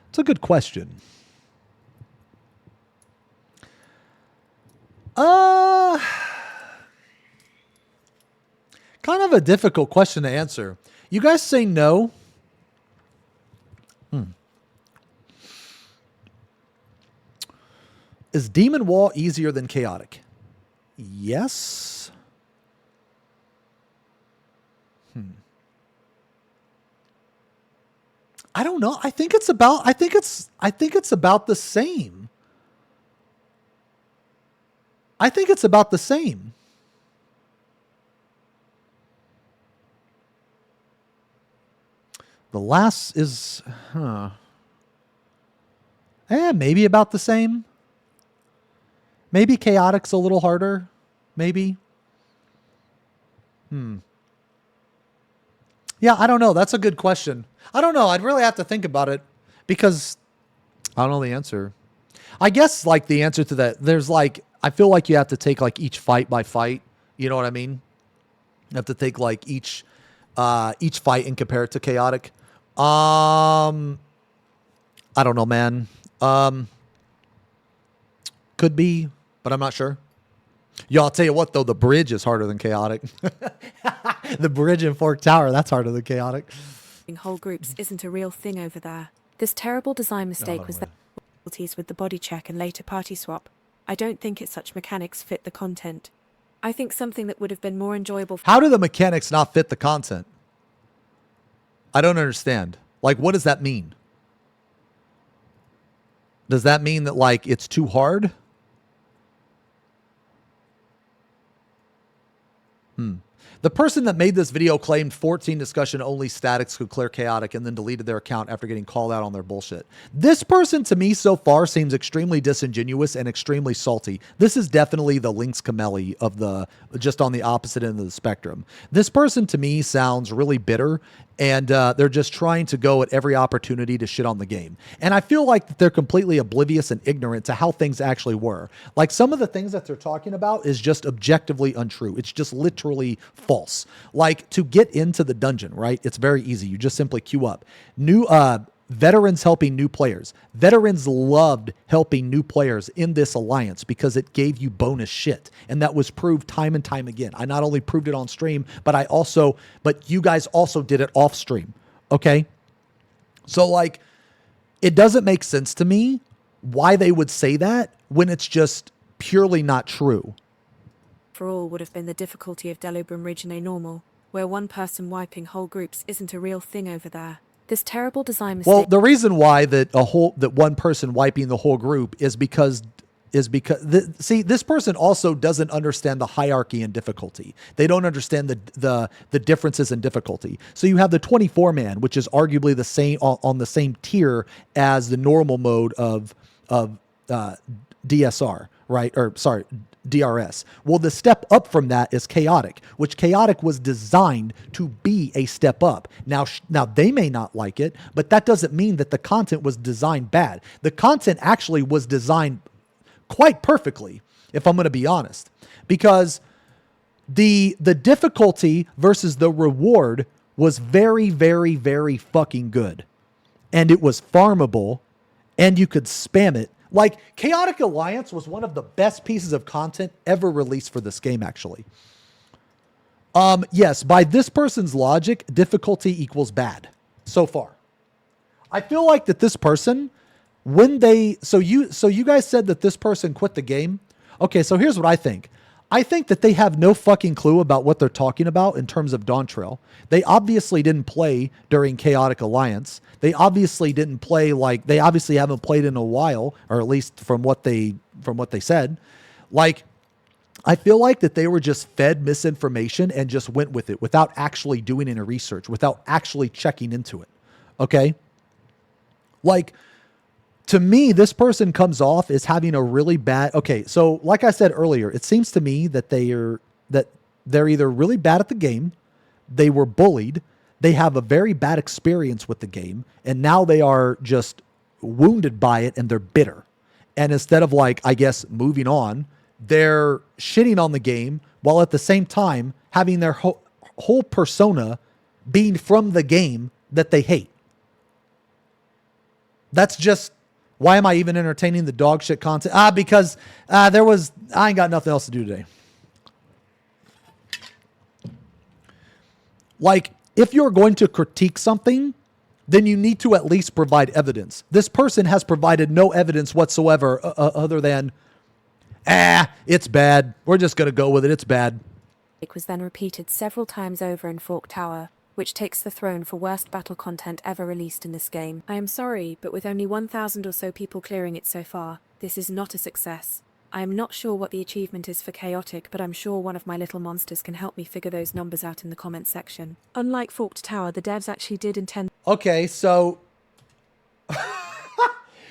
It's a good question. Kind of a difficult question to answer. You guys say no? Is Demon Wall easier than Chaotic? Yes. I don't know. I think it's about the same. I think it's about the same. The last is, maybe about the same. Maybe Chaotic's a little harder. Maybe. Yeah, I don't know. That's a good question. I don't know. I'd really have to think about it because I don't know the answer. I guess like the answer to that, there's like, I feel like you have to take like each fight by fight. You know what I mean? You have to take like each fight and compare it to Chaotic. I don't know, man. Could be, but I'm not sure. Yo, I'll tell you what though, the bridge is harder than Chaotic. The bridge in Fork Tower, that's harder than Chaotic. Whole groups isn't a real thing over there. This terrible design mistake was that with the body check and later party swap. I don't think it's such mechanics fit the content. I think something that would have been more enjoyable. How do the mechanics not fit the content? I don't understand. Like, what does that mean? Does that mean that like it's too hard? The person that made this video claimed 14 discussion only statics could clear Chaotic and then deleted their account after getting called out on their bullshit. This person to me so far seems extremely disingenuous and extremely salty. This is definitely the Lynx Camelli of just on the opposite end of the spectrum. This person to me sounds really bitter and they're just trying to go at every opportunity to shit on the game. And I feel like they're completely oblivious and ignorant to how things actually were. Like some of the things that they're talking about is just objectively untrue. It's just literally false. Like to get into the dungeon, right? It's very easy. You just simply queue up. Veterans helping new players. Veterans loved helping new players in this alliance because it gave you bonus shit. And that was proved time and time again. I not only proved it on stream, but you guys also did it off stream. Okay? So like, it doesn't make sense to me why they would say that when it's just purely not true. For all would have been the difficulty of Delobram Regione Normal, where one person wiping whole groups isn't a real thing over there. This terrible design mistake. Well, the reason why that one person wiping the whole group is because this person also doesn't understand the hierarchy and difficulty. They don't understand the differences in difficulty. So you have the 24-man, which is arguably the same on the same tier as the normal mode of DSR, right? Or sorry, DRS. Well, the step up from that is Chaotic, which Chaotic was designed to be a step up. Now they may not like it, but that doesn't mean that the content was designed bad. The content actually was designed quite perfectly, if I'm going to be honest, because the difficulty versus the reward was very, very, very fucking good. And it was farmable, and you could spam it. Like, Chaotic Alliance was one of the best pieces of content ever released for this game, actually. Yes, by this person's logic, difficulty equals bad so far. I feel like that this person, when they, so you guys said that this person quit the game. Okay, so here's what I think. I think that they have no fucking clue about what they're talking about in terms of Dawntrail. They obviously didn't play during Chaotic Alliance. They obviously didn't play, like, they obviously haven't played in a while, or at least from what they said. Like, I feel like that they were just fed misinformation and just went with it without actually doing any research, without actually checking into it. Okay? Like, to me, this person comes off as having a really bad... Okay, so like I said earlier, it seems to me that they're either really bad at the game, they were bullied, they have a very bad experience with the game, and now they are just wounded by it and they're bitter. And instead of, like, I guess, moving on, they're shitting on the game while at the same time having their whole persona being from the game that they hate. That's just... Why am I even entertaining the dog shit content? Because I ain't got nothing else to do today. Like, if you're going to critique something, then you need to at least provide evidence. This person has provided no evidence whatsoever other than, it's bad. We're just going to go with it. It's bad. It was then repeated several times over in Fork Tower, which takes the throne for worst battle content ever released in this game. I am sorry, but with only 1,000 or so people clearing it so far, this is not a success. I am not sure what the achievement is for chaotic, but I'm sure one of my little monsters can help me figure those numbers out in the comments section. Unlike Forked Tower, the devs actually did intend... Okay, so...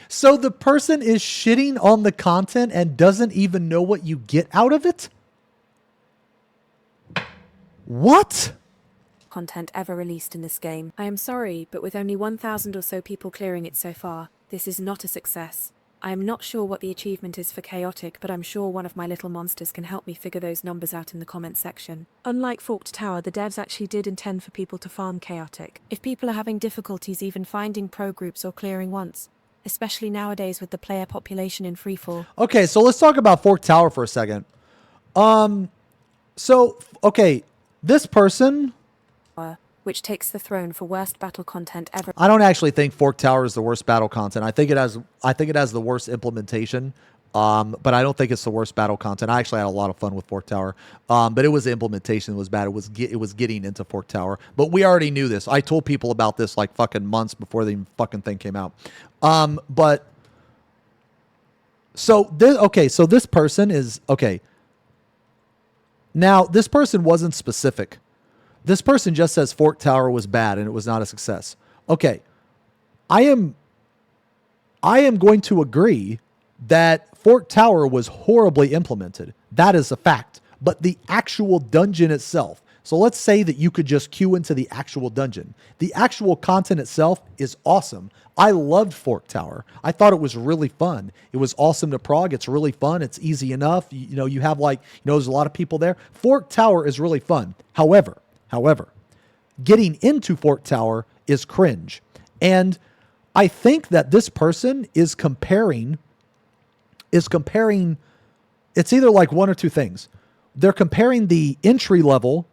So the person is shitting on the content and doesn't even know what you get out of it? What? Content ever released in this game. I am sorry, but with only 1,000 or so people clearing it so far, this is not a success. I am not sure what the achievement is for chaotic, but I'm sure one of my little monsters can help me figure those numbers out in the comments section. Unlike Forked Tower, the devs actually did intend for people to farm chaotic. If people are having difficulties even finding pro groups or clearing once, especially nowadays with the player population in freefall. Okay, so let's talk about Forked Tower for a second. Okay, this person... which takes the throne for worst battle content ever. I don't actually think Fork Tower is the worst battle content. I think it has the worst implementation, but I don't think it's the worst battle content. I actually had a lot of fun with Fork Tower, but it was the implementation that was bad. It was getting into Fork Tower, but we already knew this. I told people about this like fucking months before the fucking thing came out. So this person is okay. Now this person wasn't specific. This person just says Fork Tower was bad and it was not a success. Okay. I am going to agree that Fork Tower was horribly implemented. That is a fact. But the actual dungeon itself, so let's say that you could just queue into the actual dungeon. The actual content itself is awesome. I loved Fork Tower. I thought it was really fun. It was awesome to prog. It's really fun. It's easy enough. You have there's a lot of people there. Fork Tower is really fun. However, getting into Fork Tower is cringe. And I think that this person is comparing, it's either like one or two things. They're comparing the entry level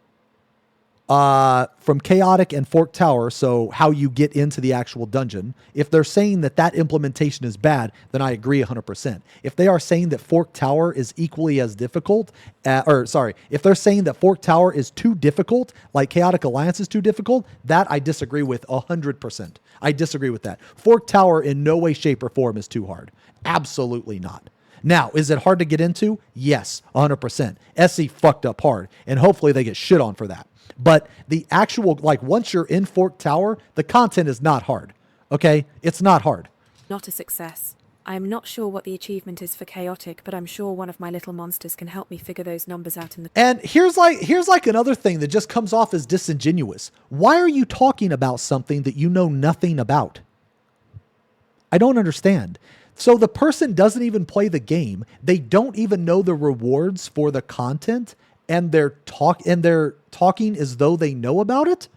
from Chaotic and Fork Tower, so how you get into the actual dungeon. If they're saying that implementation is bad, then I agree 100%. If they are saying that Fork Tower is equally as difficult, if they're saying that Fork Tower is too difficult, like Chaotic Alliance is too difficult, that I disagree with 100%. I disagree with that. Fork Tower in no way, shape, or form is too hard. Absolutely not. Now, is it hard to get into? Yes, 100%. SE fucked up hard, and hopefully they get shit on for that. But the actual, once you're in Fork Tower, the content is not hard. Okay? It's not hard. Not a success. I am not sure what the achievement is for chaotic, but I'm sure one of my little monsters can help me figure those numbers out in the... And here's another thing that just comes off as disingenuous. Why are you talking about something that you know nothing about? I don't understand. So the person doesn't even play the game. They don't even know the rewards for the content, and they're talking as though they know about it.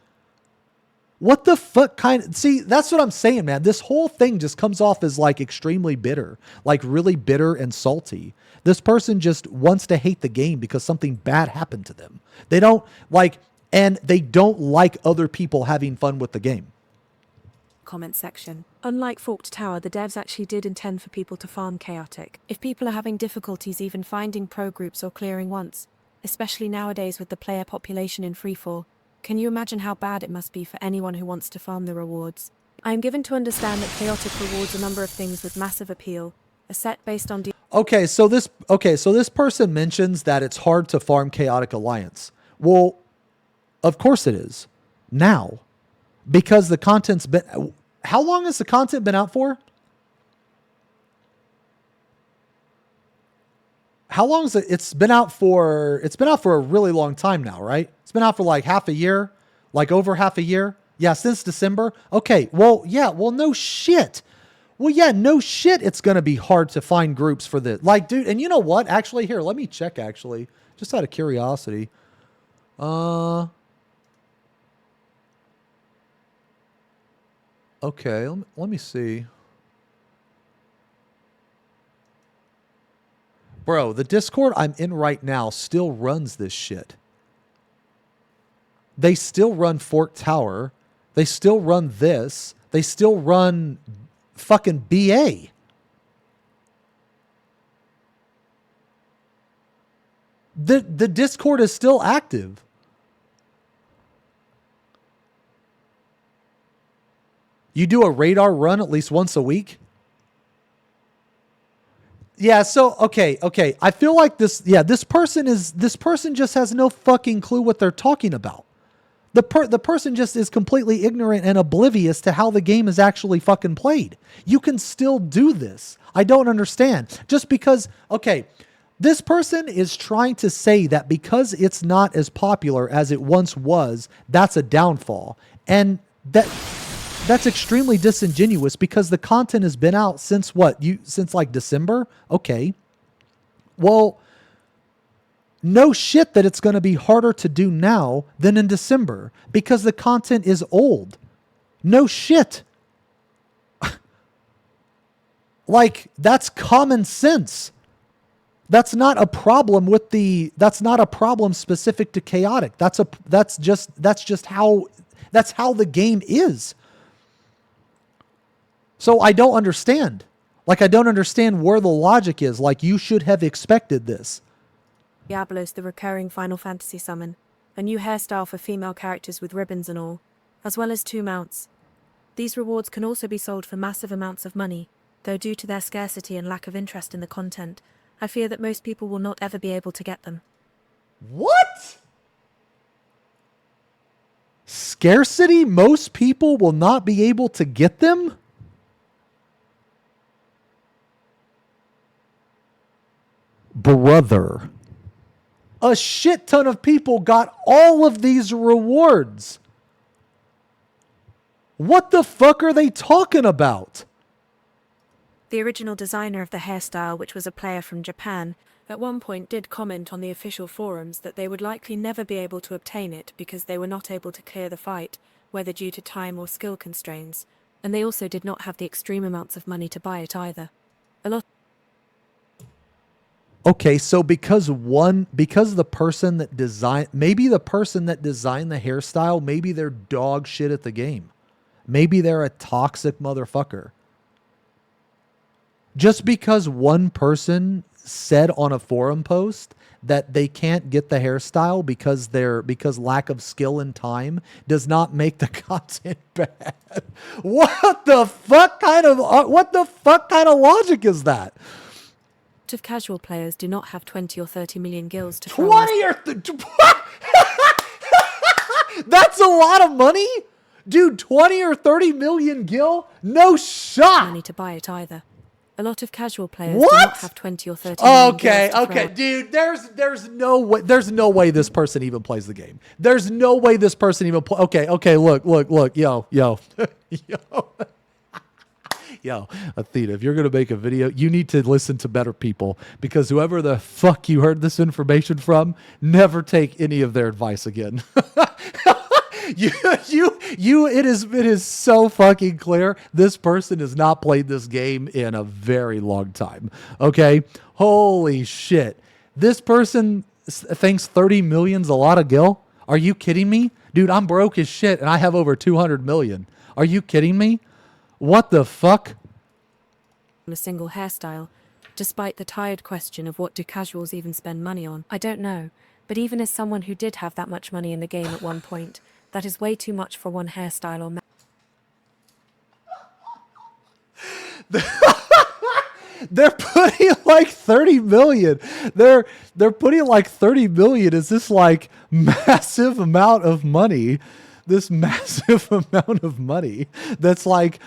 What the fuck see, that's what I'm saying, man. This whole thing just comes off as like extremely bitter, like really bitter and salty. This person just wants to hate the game because something bad happened to them. They don't like, and they don't like other people having fun with the game. Comment section. Unlike Forked Tower, the devs actually did intend for people to farm chaotic. If people are having difficulties even finding pro groups or clearing once, especially nowadays with the player population in freefall, can you imagine how bad it must be for anyone who wants to farm the rewards? I am given to understand that chaotic rewards a number of things with massive appeal, a set based on... So this person mentions that it's hard to farm Chaotic Alliance. Well, of course it is. Now. Because the content's been... How long has the content been out for? How long is it? It's been out for a really long time now, right? It's been out for like half a year, like over half a year. Yeah, since December. Okay, well, yeah, well, no shit. Well, yeah, no shit. It's going to be hard to find groups for this. Like, dude, and you know what? Actually, here, let me check, actually. Just out of curiosity. Okay, let me see. Bro, the Discord I'm in right now still runs this shit. They still run Fork Tower. They still run this. They still run fucking BA. The Discord is still active. You do a radar run at least once a week? Yeah, so okay. I feel like this person just has no fucking clue what they're talking about. The person just is completely ignorant and oblivious to how the game is actually fucking played. You can still do this. I don't understand. Just because, this person is trying to say that because it's not as popular as it once was, that's a downfall. And that's extremely disingenuous because the content has been out since since like December? Okay. Well, no shit that it's going to be harder to do now than in December because the content is old. No shit. Like, that's common sense. That's not a problem that's not a problem specific to chaotic. That's just how the game is. So I don't understand. Like, I don't understand where the logic is. Like, you should have expected this. Diablos, the recurring Final Fantasy summon, a new hairstyle for female characters with ribbons and all, as well as 2 mounts. These rewards can also be sold for massive amounts of money, though due to their scarcity and lack of interest in the content, I fear that most people will not ever be able to get them. What? Scarcity? Most people will not be able to get them? Brother. A shit ton of people got all of these rewards. What the fuck are they talking about? The original designer of the hairstyle, which was a player from Japan, at one point did comment on the official forums that they would likely never be able to obtain it because they were not able to clear the fight, whether due to time or skill constraints, and they also did not have the extreme amounts of money to buy it either. Okay, so because the person that designed the hairstyle, maybe they're dog shit at the game. Maybe they're a toxic motherfucker. Just because one person said on a forum post that they can't get the hairstyle because lack of skill and time does not make the content bad. What the fuck kind of logic is that? Of casual players do not have 20 or 30 million gills to 20 or that's a lot of money? Dude, 20 or 30 million gil? No shot. Money to buy it either. A lot of casual players do not have 20 or 30 million gills to throw. Dude, there's no way this person even plays the game. There's no way this person even look, yo. Yo. Yo, Athena, if you're going to make a video, you need to listen to better people, because whoever the fuck you heard this information from, never take any of their advice again. It is so fucking clear. This person has not played this game in a very long time. Okay. Holy shit. This person thinks 30 million's a lot of gil. Are you kidding me? Dude, I'm broke as shit and I have over 200 million. Are you kidding me? What the fuck? A single hairstyle, despite the tired question of what do casuals even spend money on. I don't know, but even as someone who did have that much money in the game at one point, that is way too much for one hairstyle or They're putting like 30 million. They're putting like 30 million. Is this like massive amount of money? This massive amount of money that's like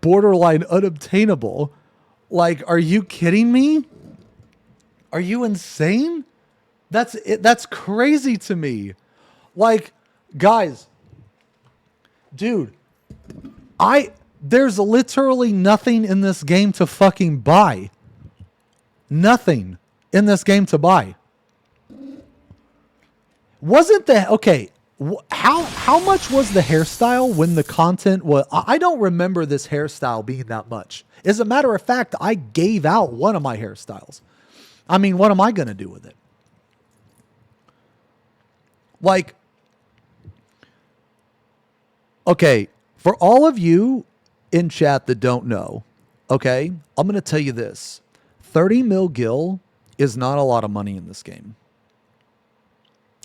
borderline unobtainable. Like, are you kidding me? Are you insane? That's crazy to me. Like, guys, dude, there's literally nothing in this game to fucking buy. Nothing in this game to buy. Wasn't the, okay, how much was the hairstyle when the content was, I don't remember this hairstyle being that much. As a matter of fact, I gave out one of my hairstyles. I mean, what am I going to do with it? Like, okay, for all of you in chat that don't know, okay, I'm going to tell you this. 30 mil gil is not a lot of money in this game.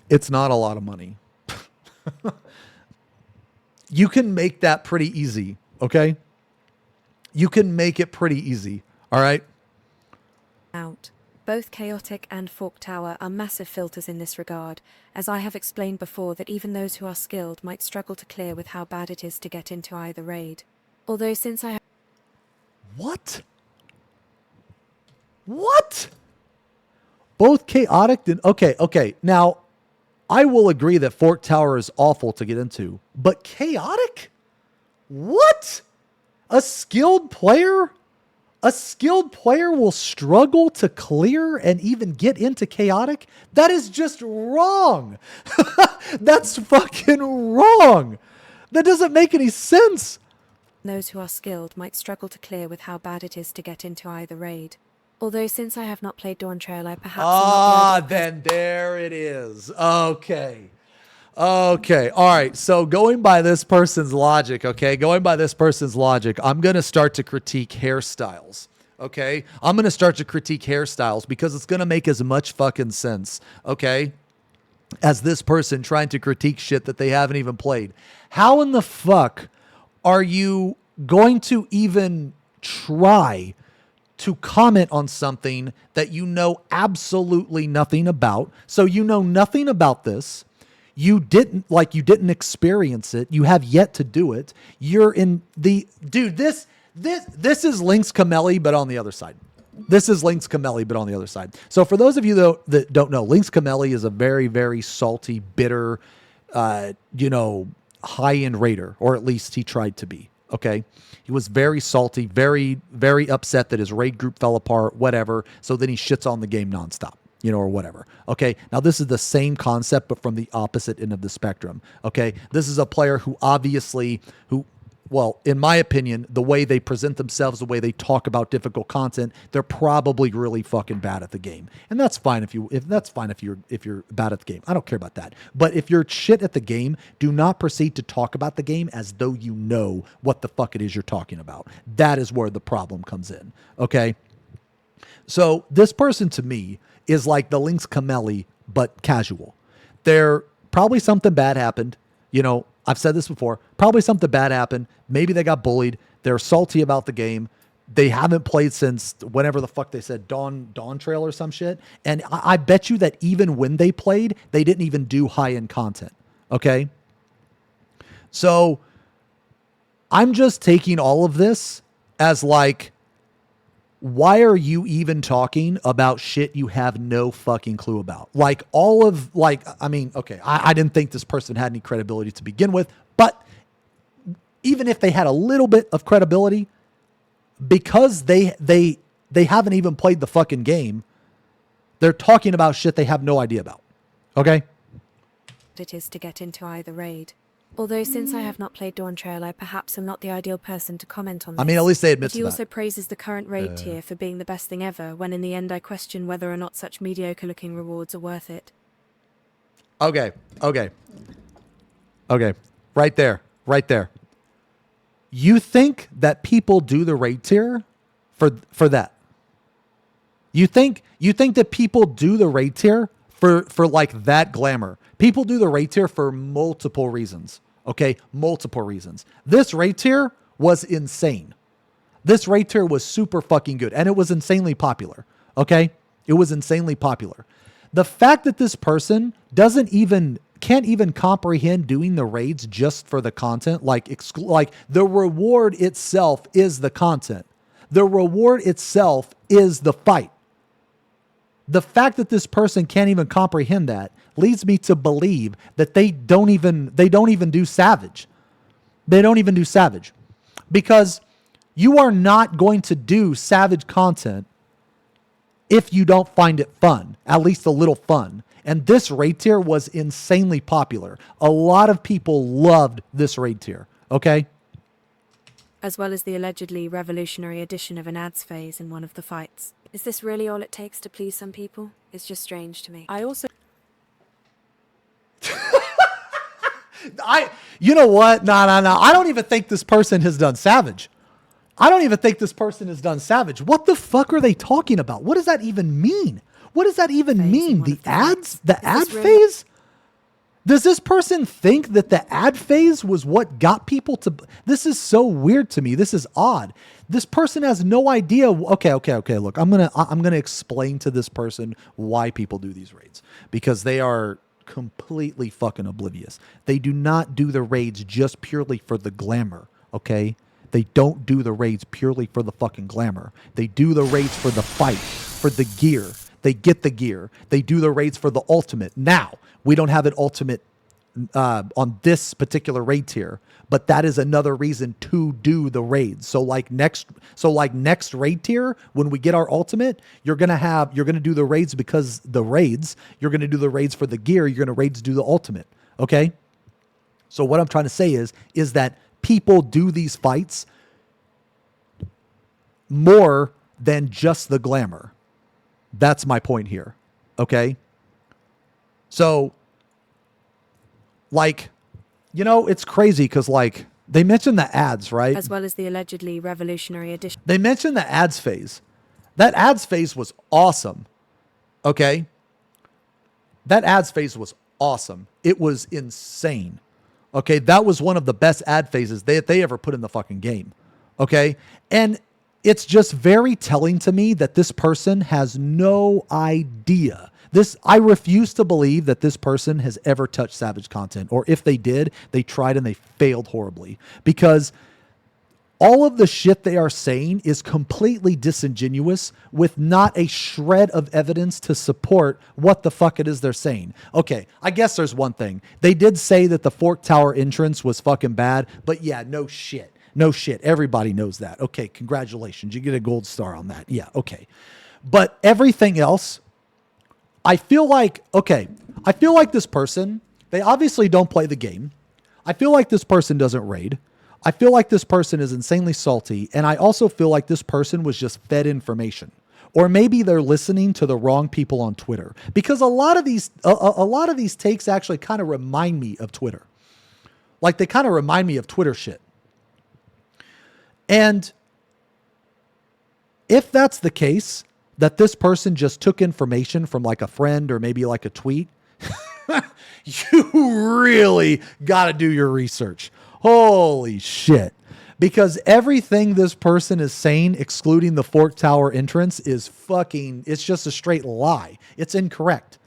It's not a lot of money. You can make that pretty easy, okay? You can make it pretty easy, all right? out. Both Chaotic and Fork Tower are massive filters in this regard, as I have explained before that even those who are skilled might struggle to clear with how bad it is to get into either raid. Although since I have... What? What? Both Chaotic and... Okay. Now, I will agree that Fork Tower is awful to get into, but Chaotic? What? A skilled player? A skilled player will struggle to clear and even get into Chaotic? That is just wrong. That's fucking wrong. That doesn't make any sense. Those who are skilled might struggle to clear with how bad it is to get into either raid. Although since I have not played Dawntrail, I perhaps... then there it is. Okay. All right. So going by this person's logic, I'm going to start to critique hairstyles. Okay. I'm going to start to critique hairstyles because it's going to make as much fucking sense. Okay. As this person trying to critique shit that they haven't even played. How in the fuck are you going to even try to comment on something that you know absolutely nothing about? So you know nothing about this. You didn't experience it. You have yet to do it. You're in the, dude, this is Link's Camelli, but on the other side. This is Link's Camelli, but on the other side. So for those of you that don't know, Link's Camelli is a very, very salty, bitter, high-end raider, or at least he tried to be. Okay. He was very salty, very, very upset that his raid group fell apart, whatever. So then he shits on the game nonstop, or whatever. Okay. Now this is the same concept, but from the opposite end of the spectrum. Okay. This is a player who obviously, well, in my opinion, the way they present themselves, the way they talk about difficult content, they're probably really fucking bad at the game. And that's fine if you're bad at the game. I don't care about that. But if you're shit at the game, do not proceed to talk about the game as though you know what the fuck it is you're talking about. That is where the problem comes in. Okay? So this person to me is like the Link's Camelli, but casual. There probably something bad happened. I've said this before. Probably something bad happened. Maybe they got bullied. They're salty about the game. They haven't played since whenever the fuck they said Dawntrail or some shit. And I bet you that even when they played, they didn't even do high-end content. Okay? So I'm just taking all of this as like, why are you even talking about shit you have no fucking clue about? I didn't think this person had any credibility to begin with, but even if they had a little bit of credibility, because they haven't even played the fucking game, they're talking about shit they have no idea about. Okay? It is to get into either raid. Although since I have not played Dawntrail, I perhaps am not the ideal person to comment on this. I mean, at least they admit He to also that. praises the current raid tier for being the best thing ever, when in the end I question whether or not such mediocre-looking rewards are worth it. Okay. Right there. You think that people do the raid tier for that? You think that people do the raid tier for like that glamour? People do the raid tier for multiple reasons. Okay, multiple reasons. This raid tier was insane. This raid tier was super fucking good, and it was insanely popular. Okay, it was insanely popular. The fact that this person can't even comprehend doing the raids just for the content, like the reward itself is the content. The reward itself is the fight. The fact that this person can't even comprehend that leads me to believe that they don't even do Savage. They don't even do Savage. Because you are not going to do Savage content if you don't find it fun, at least a little fun. And this raid tier was insanely popular. A lot of people loved this raid tier, okay? As well as the allegedly revolutionary addition of an ads phase in one of the fights. Is this really all it takes to please some people? It's just strange to me. I also... You know what? No. I don't even think this person has done Savage. What the fuck are they talking about? What does that even mean? What does that even mean? The ads? The ad phase? Does this person think that the ad phase was what got people to... This is so weird to me. This is odd. This person has no idea. Okay. Look, I'm gonna explain to this person why people do these raids, because they are completely fucking oblivious. They do not do the raids just purely for the glamour. Okay, they don't do the raids purely for the fucking glamour. They do the raids for the fight, for the gear. They get the gear. They do the raids for the ultimate. Now, we don't have an ultimate on this particular raid tier, but that is another reason to do the raids. So like next raid tier, when we get our ultimate, you're gonna do the raids because the raids. You're gonna do the raids for the gear. You're gonna do the ultimate. Okay. So what I'm trying to say is that people do these fights more than just the glamour. That's my point here. Okay. So, like, you know, it's crazy because, like, they mentioned the ads, right? As well as the allegedly revolutionary addition. They mentioned the ads phase. That ads phase was awesome. Okay? That ads phase was awesome. It was insane. Okay? That was one of the best ad phases they ever put in the fucking game. Okay? And it's just very telling to me that this person has no idea. I refuse to believe that this person has ever touched Savage content, or if they did, they tried and they failed horribly, because all of the shit they are saying is completely disingenuous with not a shred of evidence to support what the fuck it is they're saying. Okay, I guess there's one thing. They did say that the Fork Tower entrance was fucking bad, but yeah, no shit. No shit. Everybody knows that. Okay, congratulations. You get a gold star on that. Yeah, okay. But everything else, I feel like this person, they obviously don't play the game. I feel like this person doesn't raid. I feel like this person is insanely salty. And I also feel like this person was just fed information. Or maybe they're listening to the wrong people on Twitter. Because a lot of these takes actually kind of remind me of Twitter. Like, they kind of remind me of Twitter shit. And if that's the case, that this person just took information from like a friend or maybe like a tweet, you really got to do your research. Holy shit. Because everything this person is saying, excluding the Fork Tower entrance, is it's just a straight lie. It's incorrect.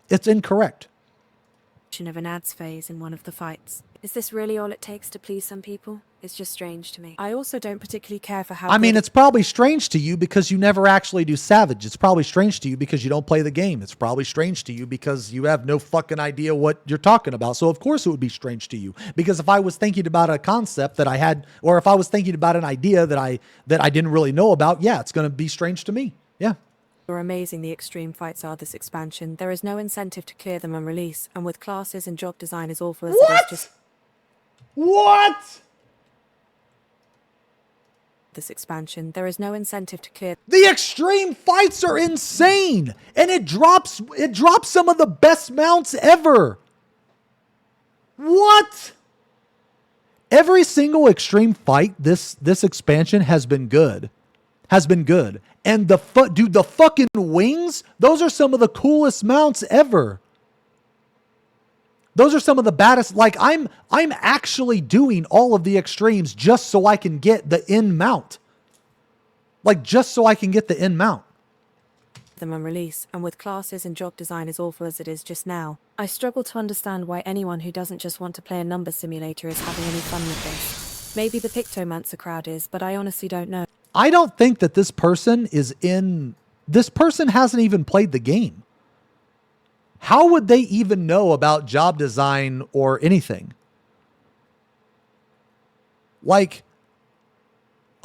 It's incorrect. Of an ads phase in one of the fights. Is this really all it takes to please some people? It's just strange to me. I also don't particularly care for how... I mean, it's probably strange to you because you never actually do Savage. It's probably strange to you because you don't play the game. It's probably strange to you because you have no fucking idea what you're talking about. So of course it would be strange to you. Because if I was thinking about a concept that I had, or if I was thinking about an idea that I didn't really know about, yeah, it's going to be strange to me. Yeah. amazing the extreme fights are this expansion. There is no incentive to clear them on release, and with classes and job design as awful as it is just... What? This expansion, there is no incentive to clear... The extreme fights are insane, and it drops some of the best mounts ever. What? Every single extreme fight this expansion has been good. And the fucking wings, those are some of the coolest mounts ever. Those are some of the baddest. Like I'm actually doing all of the extremes just so I can get the end mount. Like just so I can get the end mount. Them on release, and with classes and job design as awful as it is just now, I struggle to understand why anyone who doesn't just want to play a number simulator is having any fun with this. Maybe the Pictomancer crowd is, but I honestly don't know. I don't think that this person hasn't even played the game. How would they even know about job design or anything? Like,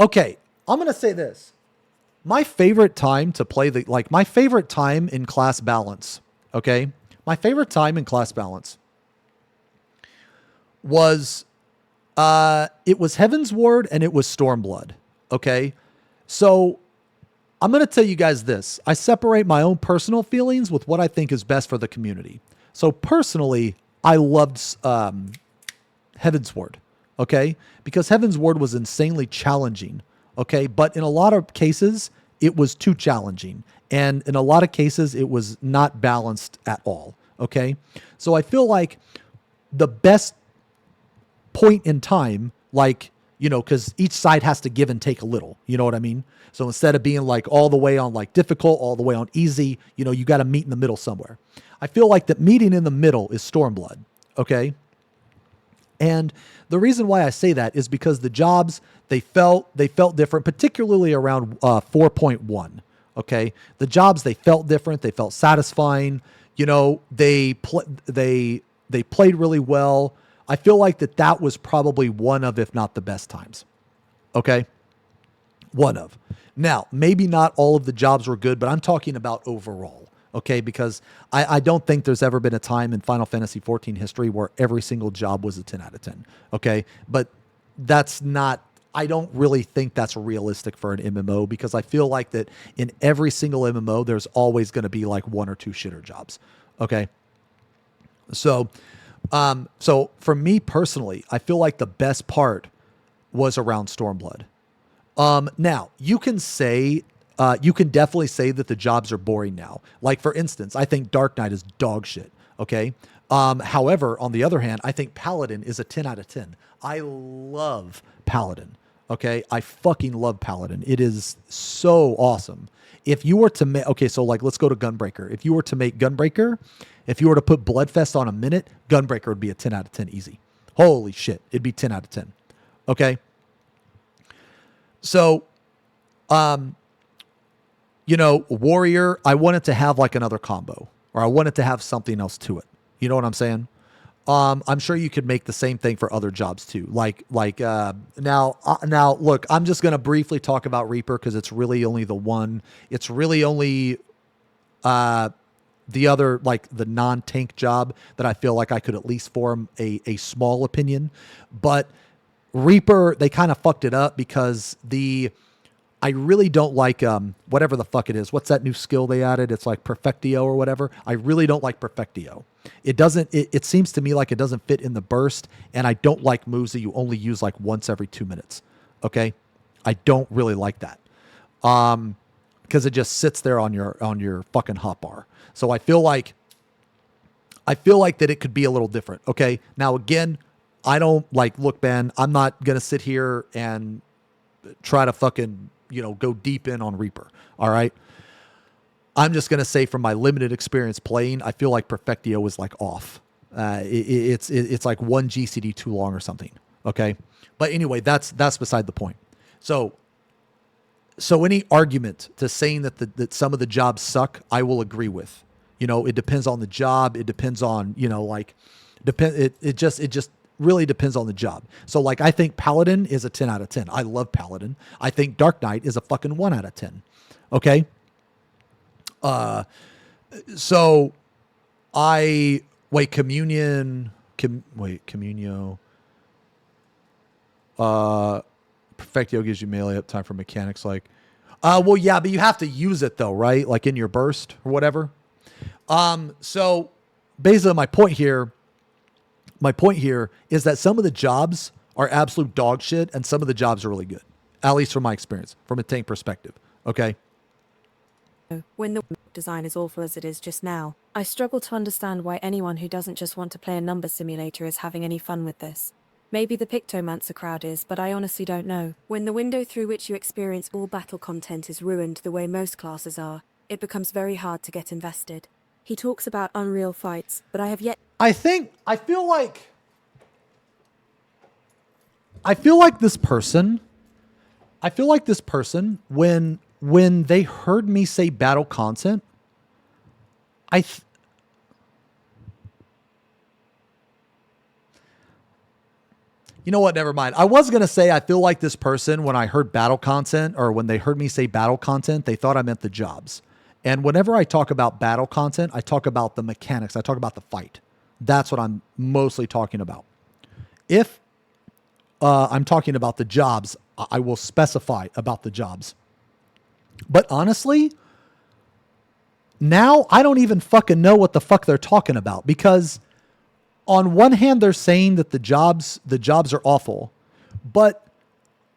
okay, I'm going to say this. My favorite time to play my favorite time in class balance, okay? My favorite time in class balance was, it was Heaven's Ward and it was Stormblood, okay? So I'm going to tell you guys this. I separate my own personal feelings with what I think is best for the community. So personally, I loved Heaven's Ward, okay? Because Heaven's Ward was insanely challenging, okay? But in a lot of cases, it was too challenging. And in a lot of cases, it was not balanced at all, okay? So I feel like the best point in time, like, you know, because each side has to give and take a little, you know what I mean? So instead of being like all the way on like difficult, all the way on easy, you know, you got to meet in the middle somewhere. I feel like that meeting in the middle is Stormblood, okay? And the reason why I say that is because the jobs, they felt different, particularly around 4.1, okay? The jobs, they felt different. They felt satisfying. You know, they played really well. I feel like that was probably one of, if not the best times, okay? One of. Now, maybe not all of the jobs were good, but I'm talking about overall, okay? Because I don't think there's ever been a time in Final Fantasy XIV history where every single job was a 10 out of 10, okay? But that's not, I don't really think that's realistic for an MMO, because I feel like that in every single MMO, there's always going to be like one or two shitter jobs, okay? So for me personally, I feel like the best part was around Stormblood. Now you can definitely say that the jobs are boring now. Like for instance, I think Dark Knight is dog shit. Okay. However, on the other hand, I think Paladin is a 10 out of 10. I love Paladin. Okay. I fucking love Paladin. It is so awesome. If you were to make, okay, so like, let's go to Gunbreaker. If you were to make Gunbreaker, if you were to put Bloodfest on a minute, Gunbreaker would be a 10 out of 10 easy. Holy shit. It'd be 10 out of 10. Okay. So, you know, Warrior, I wanted to have like another combo, or I wanted to have something else to it. You know what I'm saying? I'm sure you could make the same thing for other jobs too. Now look, I'm just going to briefly talk about Reaper because it's really only the one. It's really only, the other, like the non-tank job that I feel like I could at least form a small opinion. But Reaper, they kind of fucked it up because I really don't like whatever the fuck it is. What's that new skill they added? It's like Perfectio or whatever. I really don't like Perfectio. It seems to me like it doesn't fit in the burst, and I don't like moves that you only use like once every 2 minutes. Okay? I don't really like that. Because it just sits there on your fucking hotbar. So I feel like that it could be a little different. Okay? Now again, I don't like, look, man, I'm not going to sit here and try to fucking, you know, go deep in on Reaper. All right. I'm just going to say from my limited experience playing, I feel like Perfectio is like off. It's like one GCD too long or something. Okay. But anyway, that's beside the point. So any argument to saying that some of the jobs suck, I will agree with. You know, it depends on the job. It depends on, you know, like it just really depends on the job. So like, I think Paladin is a 10 out of 10. I love Paladin. I think Dark Knight is a fucking 1 out of 10. Okay. So Communio. Perfectio gives you melee up time for mechanics like, well, yeah, but you have to use it though, right? Like in your burst or whatever. So basically my point here is that some of the jobs are absolute dog shit and some of the jobs are really good, at least from my experience, from a tank perspective. Okay. When the design is awful as it is just now, I struggle to understand why anyone who doesn't just want to play a number simulator is having any fun with this. Maybe the Pictomancer crowd is, but I honestly don't know. When the window through which you experience all battle content is ruined the way most classes are, it becomes very hard to get invested. He talks about unreal fights, but I have yet... I feel like this person, when they heard me say battle content, you know what? Never mind. I was going to say, I feel like this person, when I heard battle content or when they heard me say battle content, they thought I meant the jobs. And whenever I talk about battle content, I talk about the mechanics. I talk about the fight. That's what I'm mostly talking about. If I'm talking about the jobs, I will specify about the jobs. But honestly, now I don't even fucking know what the fuck they're talking about, because on one hand, they're saying that the jobs are awful, but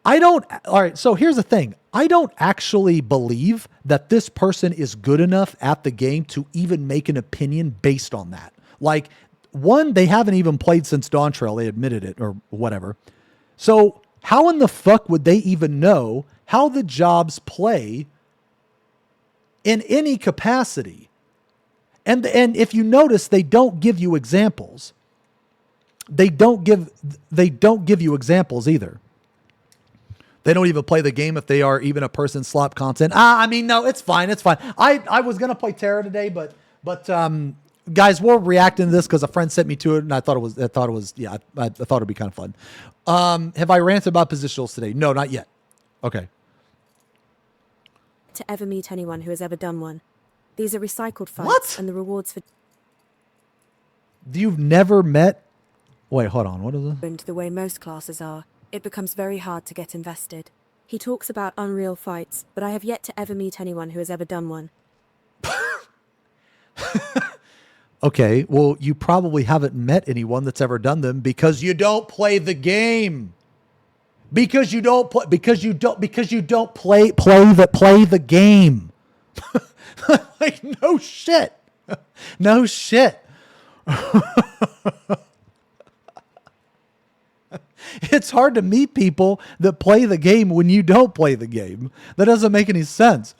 I don't. All right. So here's the thing. I don't actually believe that this person is good enough at the game to even make an opinion based on that. Like, one, they haven't even played since Dawntrail. They admitted it or whatever. So how in the fuck would they even know how the jobs play in any capacity? And if you notice, they don't give you examples. They don't give you examples either. They don't even play the game if they are even a person slop content. I mean, no, it's fine. It's fine. I was going to play Terra today, but guys, we're reacting to this because a friend sent me to it and I thought it was it'd be kind of fun. Have I ranted about positionals today? No, not yet. Okay. To ever meet anyone who has ever done one. These are recycled fights. What? And the rewards for... You've never met... Wait, hold on. What is it? The way most classes are, it becomes very hard to get invested. He talks about unreal fights, but I have yet to ever meet anyone who has ever done one. Okay, well, you probably haven't met anyone that's ever done them because you don't play the game. Because you don't play the game. Like, no shit. No shit. It's hard to meet people that play the game when you don't play the game. That doesn't make any sense.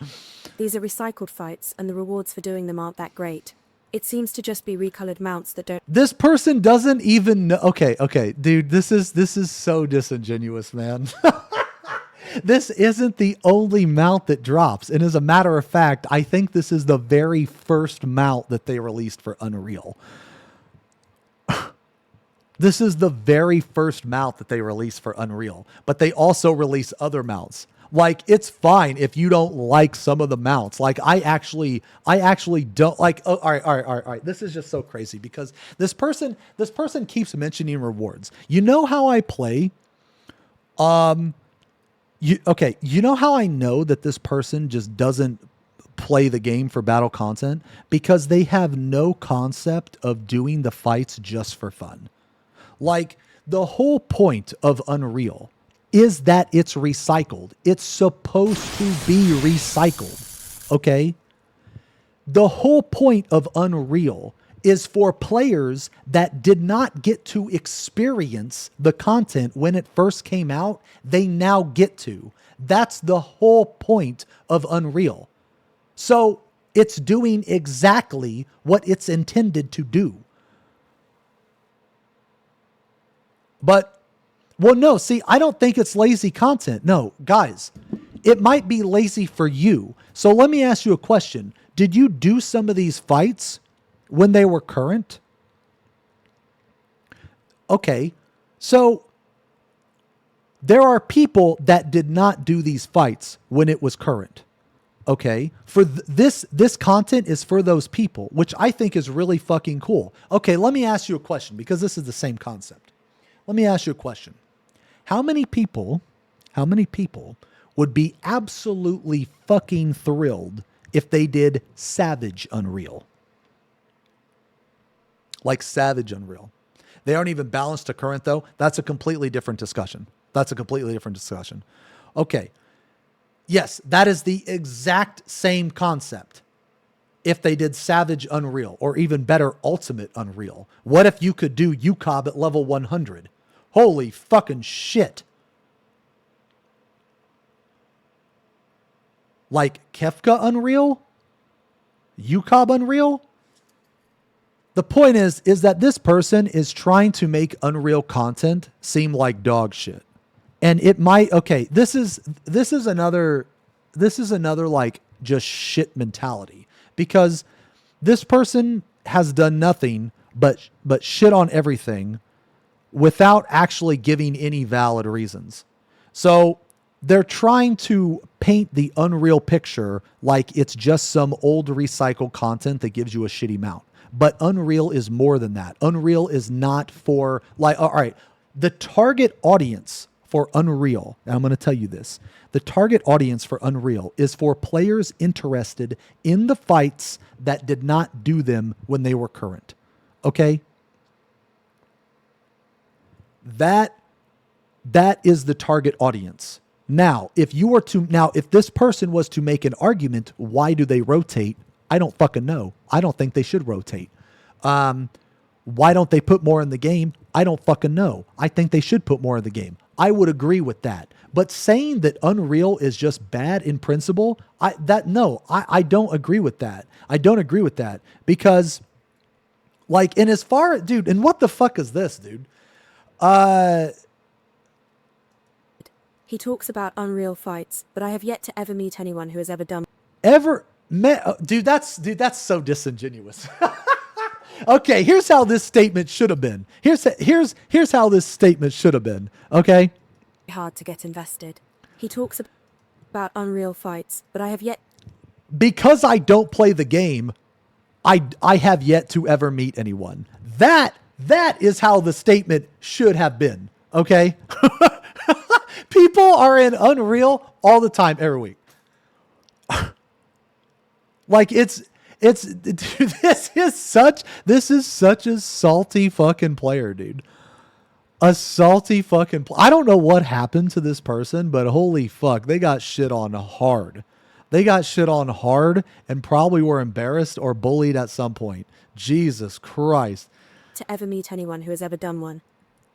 These are recycled fights, and the rewards for doing them aren't that great. It seems to just be recolored mounts that don't... This person doesn't even know... Okay, dude, this is so disingenuous, man. This isn't the only mount that drops. And as a matter of fact, I think this is the very first mount that they released for Unreal. This is the very first mount that they released for Unreal. But they also release other mounts. Like, it's fine if you don't like some of the mounts. Like, I actually don't like... Oh, all right. This is just so crazy because this person keeps mentioning rewards. You know how I play? You know how I know that this person just doesn't play the game for battle content? Because they have no concept of doing the fights just for fun. Like, the whole point of Unreal is that it's recycled. It's supposed to be recycled, okay? The whole point of Unreal is for players that did not get to experience the content when it first came out, they now get to. That's the whole point of Unreal. So it's doing exactly what it's intended to do. But, well, no, see, I don't think it's lazy content. No, guys, it might be lazy for you. So let me ask you a question. Did you do some of these fights when they were current? Okay, so there are people that did not do these fights when it was current. Okay, for this content is for those people, which I think is really fucking cool. Okay, let me ask you a question because this is the same concept. Let me ask you a question. How many people would be absolutely fucking thrilled if they did Savage Unreal? Like Savage Unreal. They aren't even balanced to current though. That's a completely different discussion. Okay. Yes, that is the exact same concept. If they did Savage Unreal, or even better, Ultimate Unreal. What if you could do UCOB at level 100? Holy fucking shit. Like Kefka Unreal? UCOB Unreal? The point is that this person is trying to make Unreal content seem like dog shit. And it might, okay, this is another like just shit mentality, because this person has done nothing but shit on everything without actually giving any valid reasons. So they're trying to paint the Unreal picture like it's just some old recycled content that gives you a shitty mount. But Unreal is more than that. Unreal is not for, like, all right, the target audience for Unreal, and I'm going to tell you this, the target audience for Unreal is for players interested in the fights that did not do them when they were current. Okay? That is the target audience. Now, if this person was to make an argument, why do they rotate? I don't fucking know. I don't think they should rotate. Why don't they put more in the game? I don't fucking know. I think they should put more in the game. I would agree with that. But saying that Unreal is just bad in principle, I don't agree with that. I don't agree with that because, like, and as far, dude, and what the fuck is this, dude? He talks about Unreal fights, but I have yet to ever meet anyone who has ever done. Dude, that's so disingenuous. Okay, here's how this statement should have been. Here's how this statement should have been. Okay? Hard to get invested. He talks about Unreal fights, but I have yet. Because I don't play the game, I have yet to ever meet anyone. That is how the statement should have been. Okay? People are in Unreal all the time, every week. Like dude, this is such a salty fucking player, dude. A salty fucking I don't know what happened to this person, but holy fuck, they got shit on hard. They got shit on hard and probably were embarrassed or bullied at some point. Jesus Christ. To ever meet anyone who has ever done one.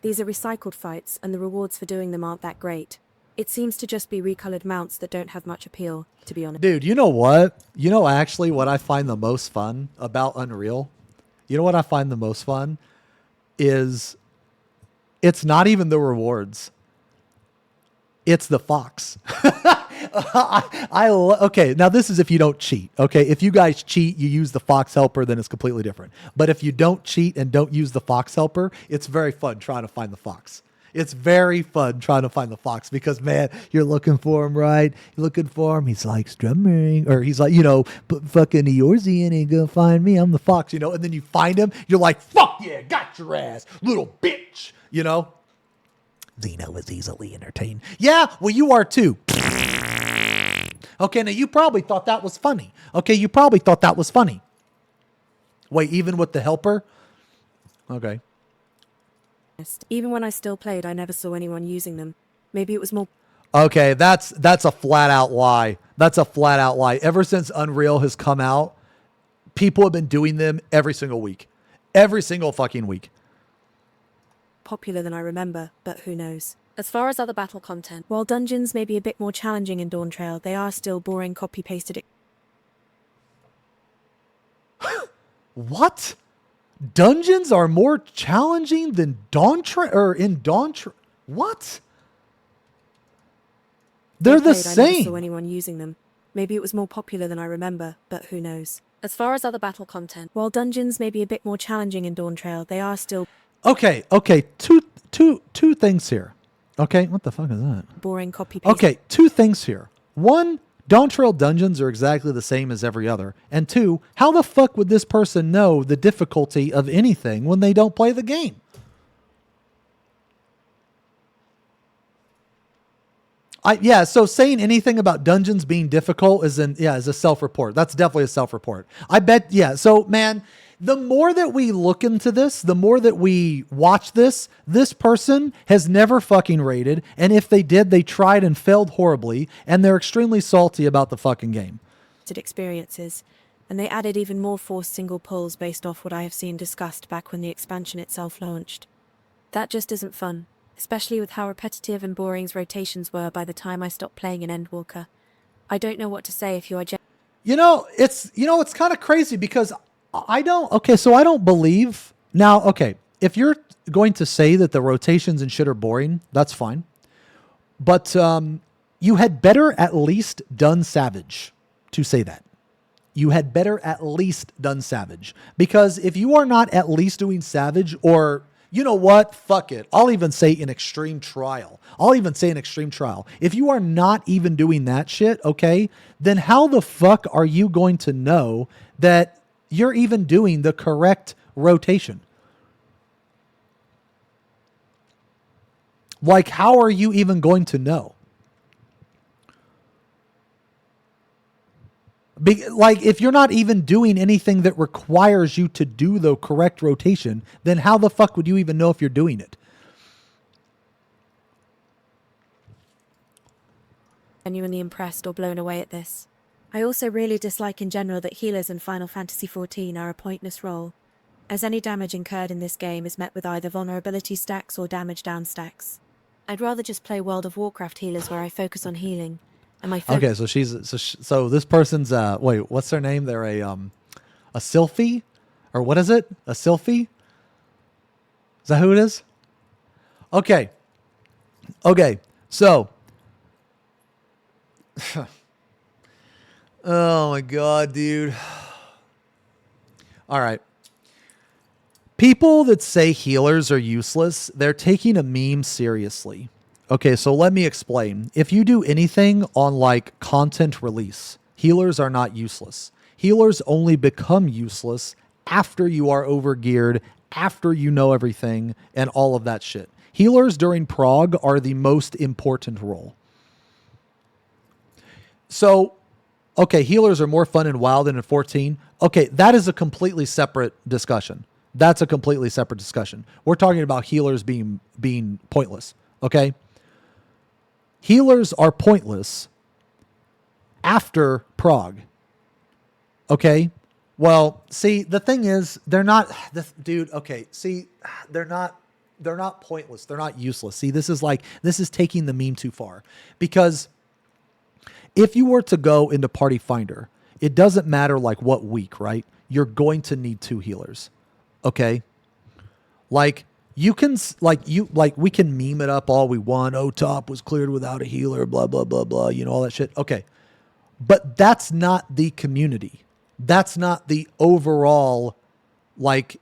These are recycled fights, and the rewards for doing them aren't that great. It seems to just be recolored mounts that don't have much appeal, to be honest. Dude, you know what? You know actually what I find the most fun about Unreal? You know what I find the most fun? Is it's not even the rewards. It's the fox. Okay, now this is if you don't cheat. Okay, if you guys cheat, you use the fox helper, then it's completely different. But if you don't cheat and don't use the fox helper, it's very fun trying to find the fox. It's very fun trying to find the fox because, man, you're looking for him, right? You're looking for him. He's like strumming, or he's like, put fucking Ozzy in and go find me. I'm the fox, and then you find him. You're like, fuck yeah, got your ass, little bitch, Xeno is easily entertained. Yeah, well, you are too. Okay, now you probably thought that was funny. Wait, even with the helper? Okay. Even when I still played, I never saw anyone using them. Maybe it was more. Okay, that's a flat out lie. That's a flat out lie. Ever since Unreal has come out, people have been doing them every single week. Every single fucking week. Popular than I remember, but who knows. As far as other battle content, while dungeons may be a bit more challenging in Dawntrail, they are still boring copy-pasted. What? Dungeons are more challenging than Dawntrail or in Dawntrail. What? They're the same. I never saw anyone using them. Maybe it was more popular than I remember, but who knows. As far as other battle content, while dungeons may be a bit more challenging in Dawntrail, they are still... Okay. Two things here. Okay, what the fuck is that? Boring copy-paste. Okay, two things here. One, Dawntrail dungeons are exactly the same as every other. And two, how the fuck would this person know the difficulty of anything when they don't play the game? So saying anything about dungeons being difficult is a self-report. That's definitely a self-report. I bet, so man, the more that we look into this, the more that we watch this person has never fucking raided. And if they did, they tried and failed horribly. And they're extremely salty about the fucking game. Experiences. And they added even more forced single pulls based off what I have seen discussed back when the expansion itself launched. That just isn't fun. Especially with how repetitive and boring rotations were by the time I stopped playing in Endwalker. I don't know what to say if you are... It's kind of crazy because I don't believe... Now, okay, if you're going to say that the rotations and shit are boring, that's fine. But you had better at least done Savage to say that. You had better at least done Savage. Because if you are not at least doing Savage or... You know what? Fuck it. I'll even say an extreme trial. If you are not even doing that shit, okay, then how the fuck are you going to know that you're even doing the correct rotation? Like, how are you even going to know? If you're not even doing anything that requires you to do the correct rotation, then how the fuck would you even know if you're doing it? Genuinely impressed or blown away at this. I also really dislike in general that healers in Final Fantasy XIV are a pointless role, as any damage incurred in this game is met with either vulnerability stacks or damage down stacks. I'd rather just play World of Warcraft healers where I focus on healing. Okay, so this person's wait, what's their name? They're a Sylphie, or what is it? A Sylphie? Is that who it is? Okay, so oh my god, dude. All right. People that say healers are useless, they're taking a meme seriously. Okay, so let me explain. If you do anything on like content release, healers are not useless. Healers only become useless after you are overgeared, after you know everything, and all of that shit. Healers during prog are the most important role. So, okay, healers are more fun in WoW than in 14. Okay, that is a completely separate discussion. That's a completely separate discussion. We're talking about healers being pointless, okay? Healers are pointless after prog. Okay? Well, see, the thing is, they're not, dude, okay, see, they're not pointless. They're not useless. See, this is taking the meme too far. Because if you were to go into Party Finder, it doesn't matter like what week, right? You're going to need 2 healers. Okay? We can meme it up all we want. Oh, top was cleared without a healer, blah, blah, blah, blah, all that shit. Okay. But that's not the community. That's not the overall,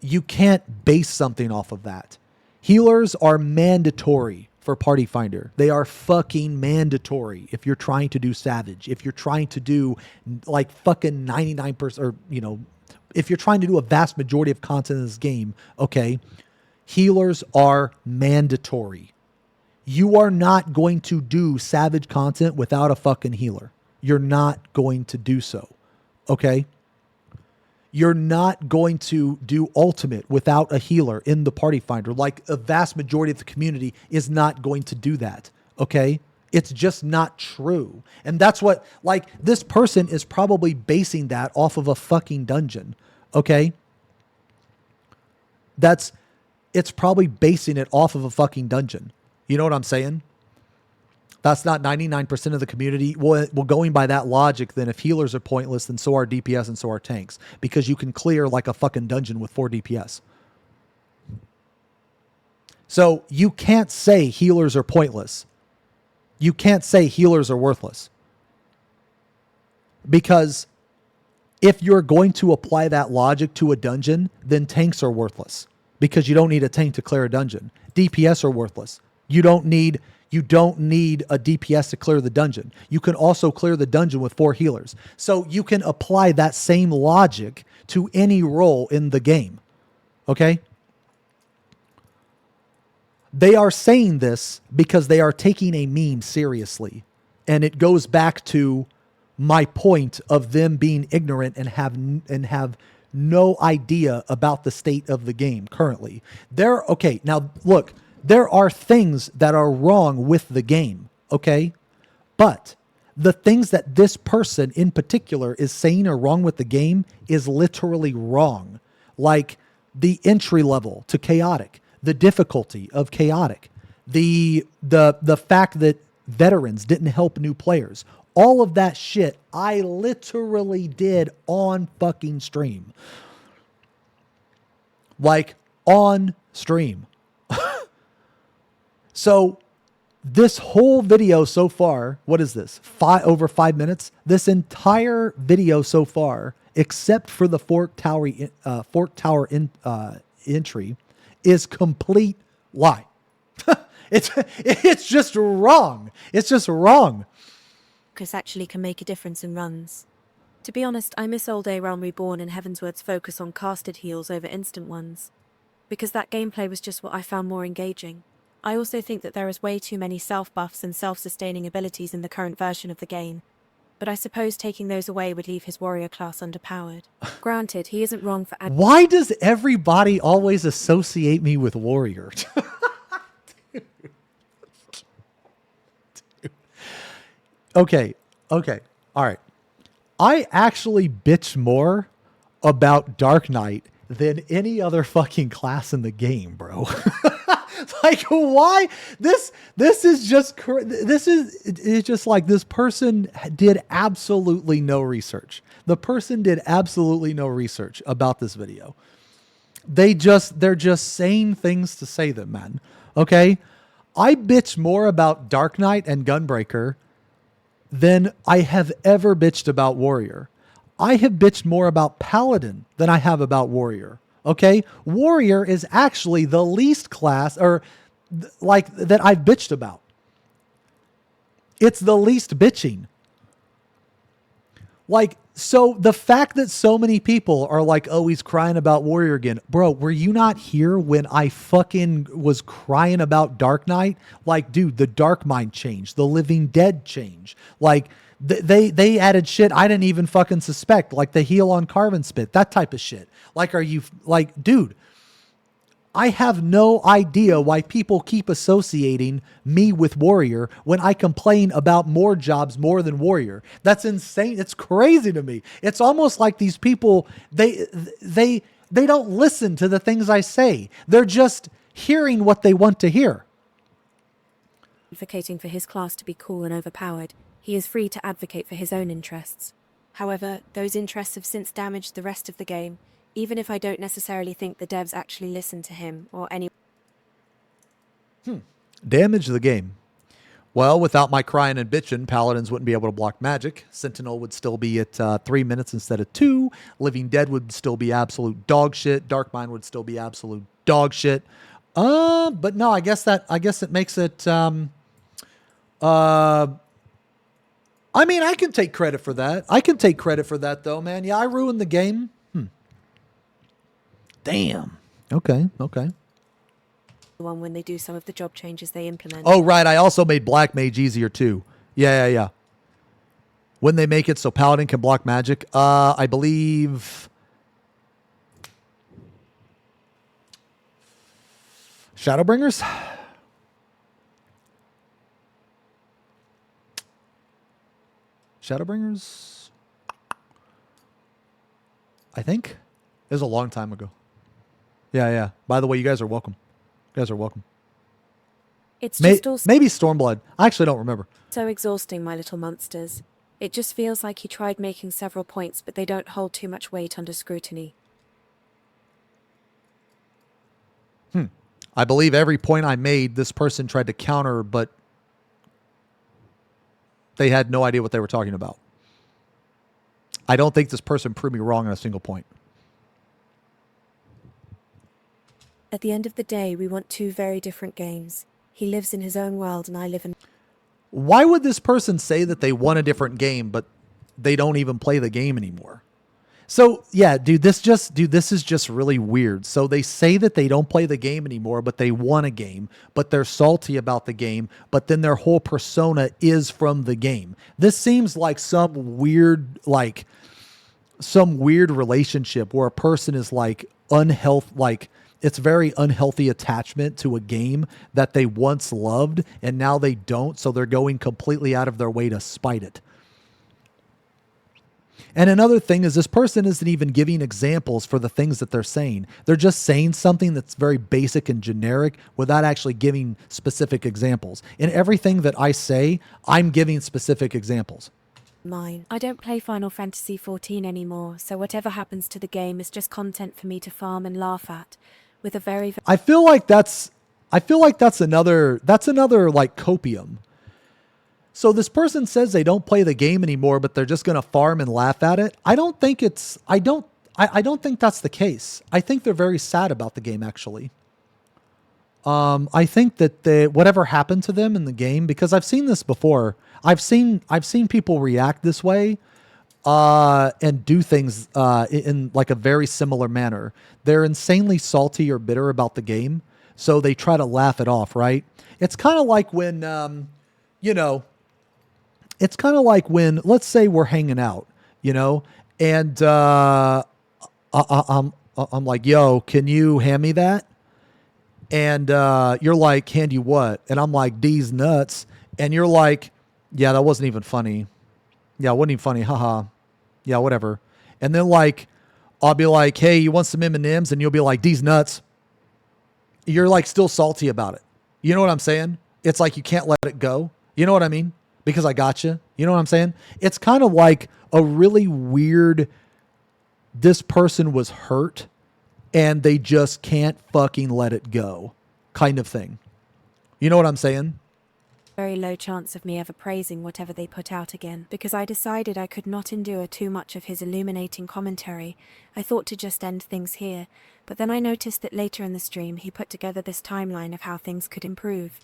you can't base something off of that. Healers are mandatory for Party Finder. They are fucking mandatory if you're trying to do Savage. If you're trying to do fucking 99% or, if you're trying to do a vast majority of content in this game, okay, healers are mandatory. You are not going to do Savage content without a fucking healer. You're not going to do so. Okay? You're not going to do Ultimate without a healer in the Party Finder. A vast majority of the community is not going to do that. Okay? It's just not true. And that's what, this person is probably basing that off of a fucking dungeon. Okay? It's probably basing it off of a fucking dungeon. You know what I'm saying? That's not 99% of the community. Well, going by that logic, then if healers are pointless, then so are DPS and so are tanks. Because you can clear a fucking dungeon with 4 DPS. So you can't say healers are pointless. You can't say healers are worthless. Because if you're going to apply that logic to a dungeon, then tanks are worthless. Because you don't need a tank to clear a dungeon. DPS are worthless. You don't need a DPS to clear the dungeon. You can also clear the dungeon with 4 healers. So you can apply that same logic to any role in the game. Okay? They are saying this because they are taking a meme seriously. And it goes back to my point of them being ignorant and have no idea about the state of the game currently. Now look, there are things that are wrong with the game, okay? But the things that this person in particular is saying are wrong with the game is literally wrong. Like the entry level to chaotic, the difficulty of chaotic, the fact that veterans didn't help new players. All of that shit I literally did on fucking stream. Like on stream. So this whole video so far, what is this? Over 5 minutes? This entire video so far, except for the Fork Tower entry, is complete lie. It's just wrong. It's just wrong. Focus actually can make a difference in runs. To be honest, I miss old A Realm Reborn and Heavensward's focus on casted heals over instant ones, because that gameplay was just what I found more engaging. I also think that there is way too many self-buffs and self-sustaining abilities in the current version of the game, but I suppose taking those away would leave his warrior class underpowered. Granted, he isn't wrong for Why does everybody always associate me with warrior? Okay. All right. I actually bitch more about Dark Knight than any other fucking class in the game, bro. Like, why? This is just it's just like this person did absolutely no research. The person did absolutely no research about this video. They're just saying things to say them, man. Okay? I bitch more about Dark Knight and Gunbreaker than I have ever bitched about Warrior. I have bitched more about Paladin than I have about Warrior. Okay? Warrior is actually the least class that I've bitched about. It's the least bitching. Like, so the fact that so many people are like, oh, he's crying about Warrior again. Bro, were you not here when I fucking was crying about Dark Knight? Like, dude, the Dark Mind changed. The Living Dead changed. Like, they added shit I didn't even fucking suspect. Like the heal on Carbon Spit. That type of shit. Like, are you, like, dude, I have no idea why people keep associating me with Warrior when I complain about more jobs more than Warrior. That's insane. It's crazy to me. It's almost like these people, they don't listen to the things I say. They're just hearing what they want to hear. Advocating for his class to be cool and overpowered, he is free to advocate for his own interests. However, those interests have since damaged the rest of the game, even if I don't necessarily think the devs actually listen to him or any... Damage the game. Well, without my crying and bitching, Paladins wouldn't be able to block magic. Sentinel would still be at 3 minutes instead of 2. Living Dead would still be absolute dog shit. Dark Mind would still be absolute dog shit. But no, I guess it makes it... I mean, I can take credit for that. I can take credit for that, though, man. Yeah, I ruined the game. Damn. Okay. one when they do some of the job changes they implement. Oh, right. I also made Black Mage easier, too. Yeah. When they make it so Paladin can block magic, I believe... Shadowbringers? Shadowbringers? I think. It was a long time ago. Yeah. By the way, you guys are welcome. It's just also maybe Stormblood. I actually don't remember. so exhausting, my little monsters. It just feels like he tried making several points, but they don't hold too much weight under scrutiny. I believe every point I made, this person tried to counter, but they had no idea what they were talking about. I don't think this person proved me wrong on a single point. At the end of the day, we want two very different games. He lives in his own world and I live in... Why would this person say that they want a different game, but they don't even play the game anymore? So, yeah, dude, this is just really weird. So they say that they don't play the game anymore, but they want a game, but they're salty about the game, but then their whole persona is from the game. This seems like some weird relationship where a person is like unhealthy, like it's very unhealthy attachment to a game that they once loved and now they don't, so they're going completely out of their way to spite it. And another thing is this person isn't even giving examples for the things that they're saying. They're just saying something that's very basic and generic without actually giving specific examples. In everything that I say, I'm giving specific examples. Mine. I don't play Final Fantasy XIV anymore, so whatever happens to the game is just content for me to farm and laugh at. With a very... I feel like that's another like copium. So this person says they don't play the game anymore, but they're just going to farm and laugh at it. I don't think that's the case. I think they're very sad about the game, actually. I think that whatever happened to them in the game, because I've seen this before. I've seen people react this way, and do things, in like a very similar manner. They're insanely salty or bitter about the game. So they try to laugh it off, right? It's kind of like when, it's kind of like when, let's say we're hanging out, and I'm like, yo, can you hand me that? And you're like, hand you what? And I'm like, D's nuts. And you're like, yeah, that wasn't even funny. Yeah, it wasn't even funny. Haha. Yeah, whatever. And then like, I'll be like, hey, you want some M&Ms? And you'll be like, D's nuts. You're like still salty about it. You know what I'm saying? It's like you can't let it go. You know what I mean? Because I got you. You know what I'm saying? It's kind of like a really weird, this person was hurt and they just can't fucking let it go kind of thing. You know what I'm saying? Very low chance of me ever praising whatever they put out again, because I decided I could not endure too much of his illuminating commentary. I thought to just end things here, but then I noticed that later in the stream he put together this timeline of how things could improve.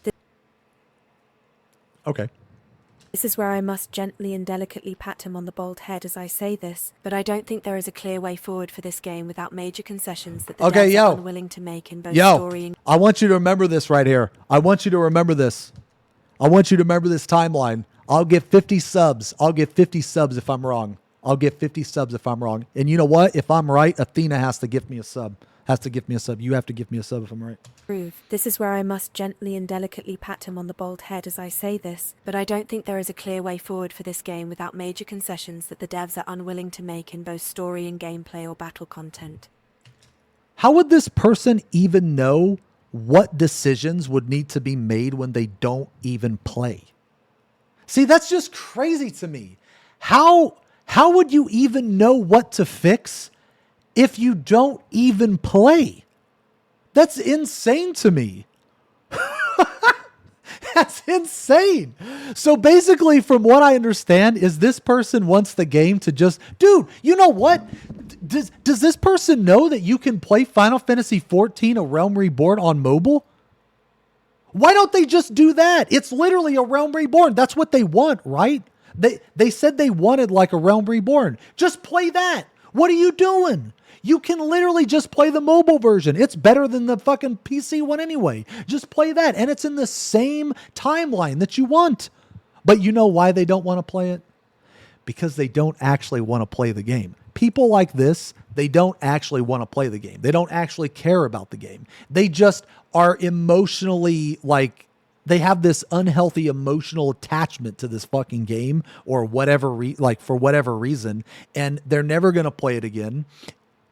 Okay. This is where I must gently and delicately pat him on the bald head as I say this, but I don't think there is a clear way forward for this game without major concessions that the devs are unwilling to make in both story and... I want you to remember this right here. I want you to remember this. I want you to remember this timeline. I'll get 50 subs. I'll get 50 subs if I'm wrong. I'll get 50 subs if I'm wrong. And you know what? If I'm right, Athena has to give me a sub. You have to give me a sub if I'm right. This is where I must gently and delicately pat him on the bald head as I say this, but I don't think there is a clear way forward for this game without major concessions that the devs are unwilling to make in both story and gameplay or battle content. How would this person even know what decisions would need to be made when they don't even play? See, that's just crazy to me. How would you even know what to fix if you don't even play? That's insane to me. That's insane. So basically, from what I understand, is this person wants the game to just... Dude, you know what? Does this person know that you can play Final Fantasy XIV, A Realm Reborn on mobile? Why don't they just do that? It's literally A Realm Reborn. That's what they want, right? They said they wanted like A Realm Reborn. Just play that. What are you doing? You can literally just play the mobile version. It's better than the fucking PC one anyway. Just play that. And it's in the same timeline that you want. But you know why they don't want to play it? Because they don't actually want to play the game. People like this, they don't actually want to play the game. They don't actually care about the game. They just are emotionally like, they have this unhealthy emotional attachment to this fucking game or whatever, for whatever reason. And they're never going to play it again.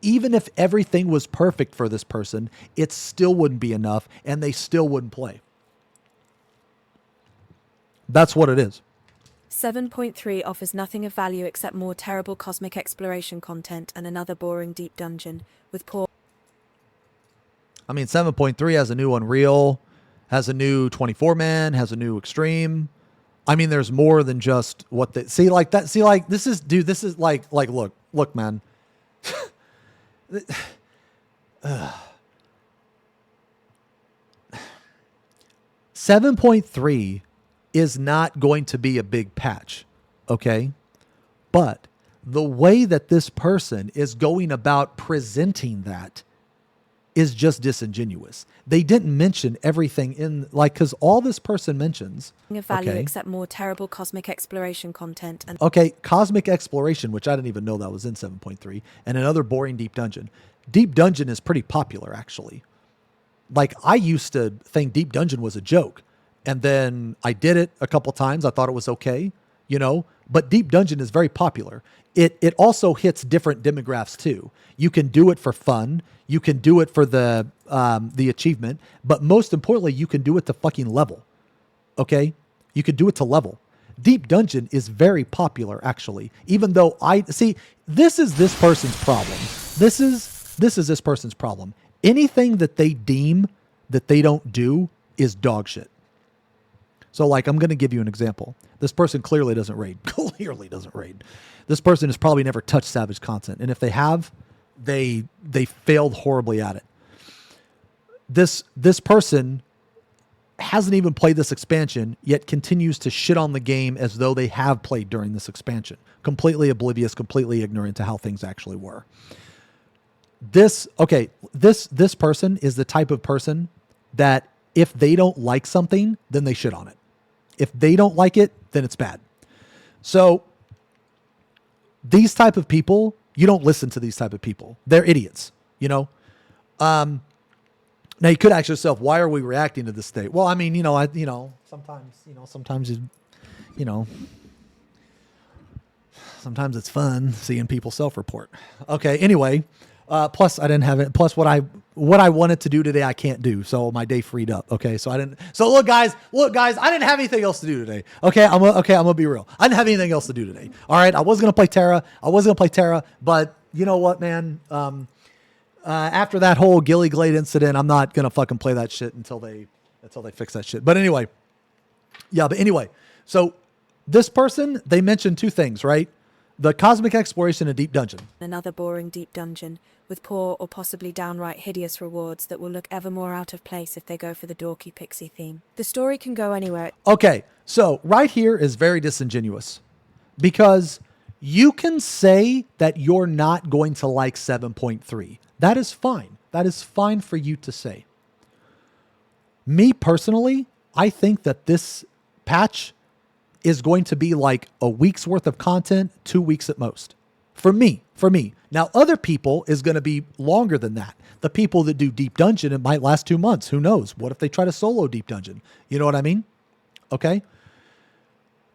Even if everything was perfect for this person, it still wouldn't be enough and they still wouldn't play. That's what it is. 7.3 offers nothing of value except more terrible cosmic exploration content and another boring deep dungeon with poor... I mean, 7.3 has a new Unreal, has a new 24-man, has a new Extreme. I mean, there's more than just what they see like that. See, like this is, dude, this is like, look, man. 7.3 is not going to be a big patch, okay? But the way that this person is going about presenting that is just disingenuous. They didn't mention everything in, like, because all this person mentions... of value except more terrible cosmic exploration content. And okay, cosmic exploration, which I didn't even know that was in 7.3, and another boring deep dungeon. Deep dungeon is pretty popular, actually. Like, I used to think deep dungeon was a joke, and then I did it a couple times. I thought it was okay, you know, but deep dungeon is very popular. It also hits different demographics too. You can do it for fun. You can do it for the achievement, but most importantly, you can do it to fucking level. Okay, you can do it to level. Deep dungeon is very popular, actually. Even though this is this person's problem. This is this person's problem. Anything that they deem that they don't do is dog shit. So, like, I'm going to give you an example. This person clearly doesn't raid. Clearly doesn't raid. This person has probably never touched Savage content. And if they have, they failed horribly at it. This person hasn't even played this expansion, yet continues to shit on the game as though they have played during this expansion. Completely oblivious, completely ignorant to how things actually were. This person is the type of person that if they don't like something, then they shit on it. If they don't like it, then it's bad. So these type of people, you don't listen to these type of people. They're idiots, you know? Now you could ask yourself, why are we reacting to this state? Well, I mean, sometimes it's fun seeing people self-report. Okay. Anyway, plus I didn't have it. Plus what I wanted to do today, I can't do. So my day freed up. Okay. So look guys, I didn't have anything else to do today. Okay. I'm gonna be real. I didn't have anything else to do today. All right. I was going to play Terra, but you know what, man? After that whole Gilly Glade incident, I'm not going to fucking play that shit until they fix that shit. But anyway, so this person, they mentioned two things, right? The cosmic exploration and deep dungeon. Another boring deep dungeon with poor or possibly downright hideous rewards that will look ever more out of place if they go for the dorky pixie theme. The story can go anywhere. Okay, so right here is very disingenuous because you can say that you're not going to like 7.3. That is fine. That is fine for you to say. Me personally, I think that this patch is going to be like a week's worth of content, 2 weeks at most. For me. Now, other people is going to be longer than that. The people that do deep dungeon, it might last 2 months. Who knows? What if they try to solo deep dungeon? You know what I mean? Okay.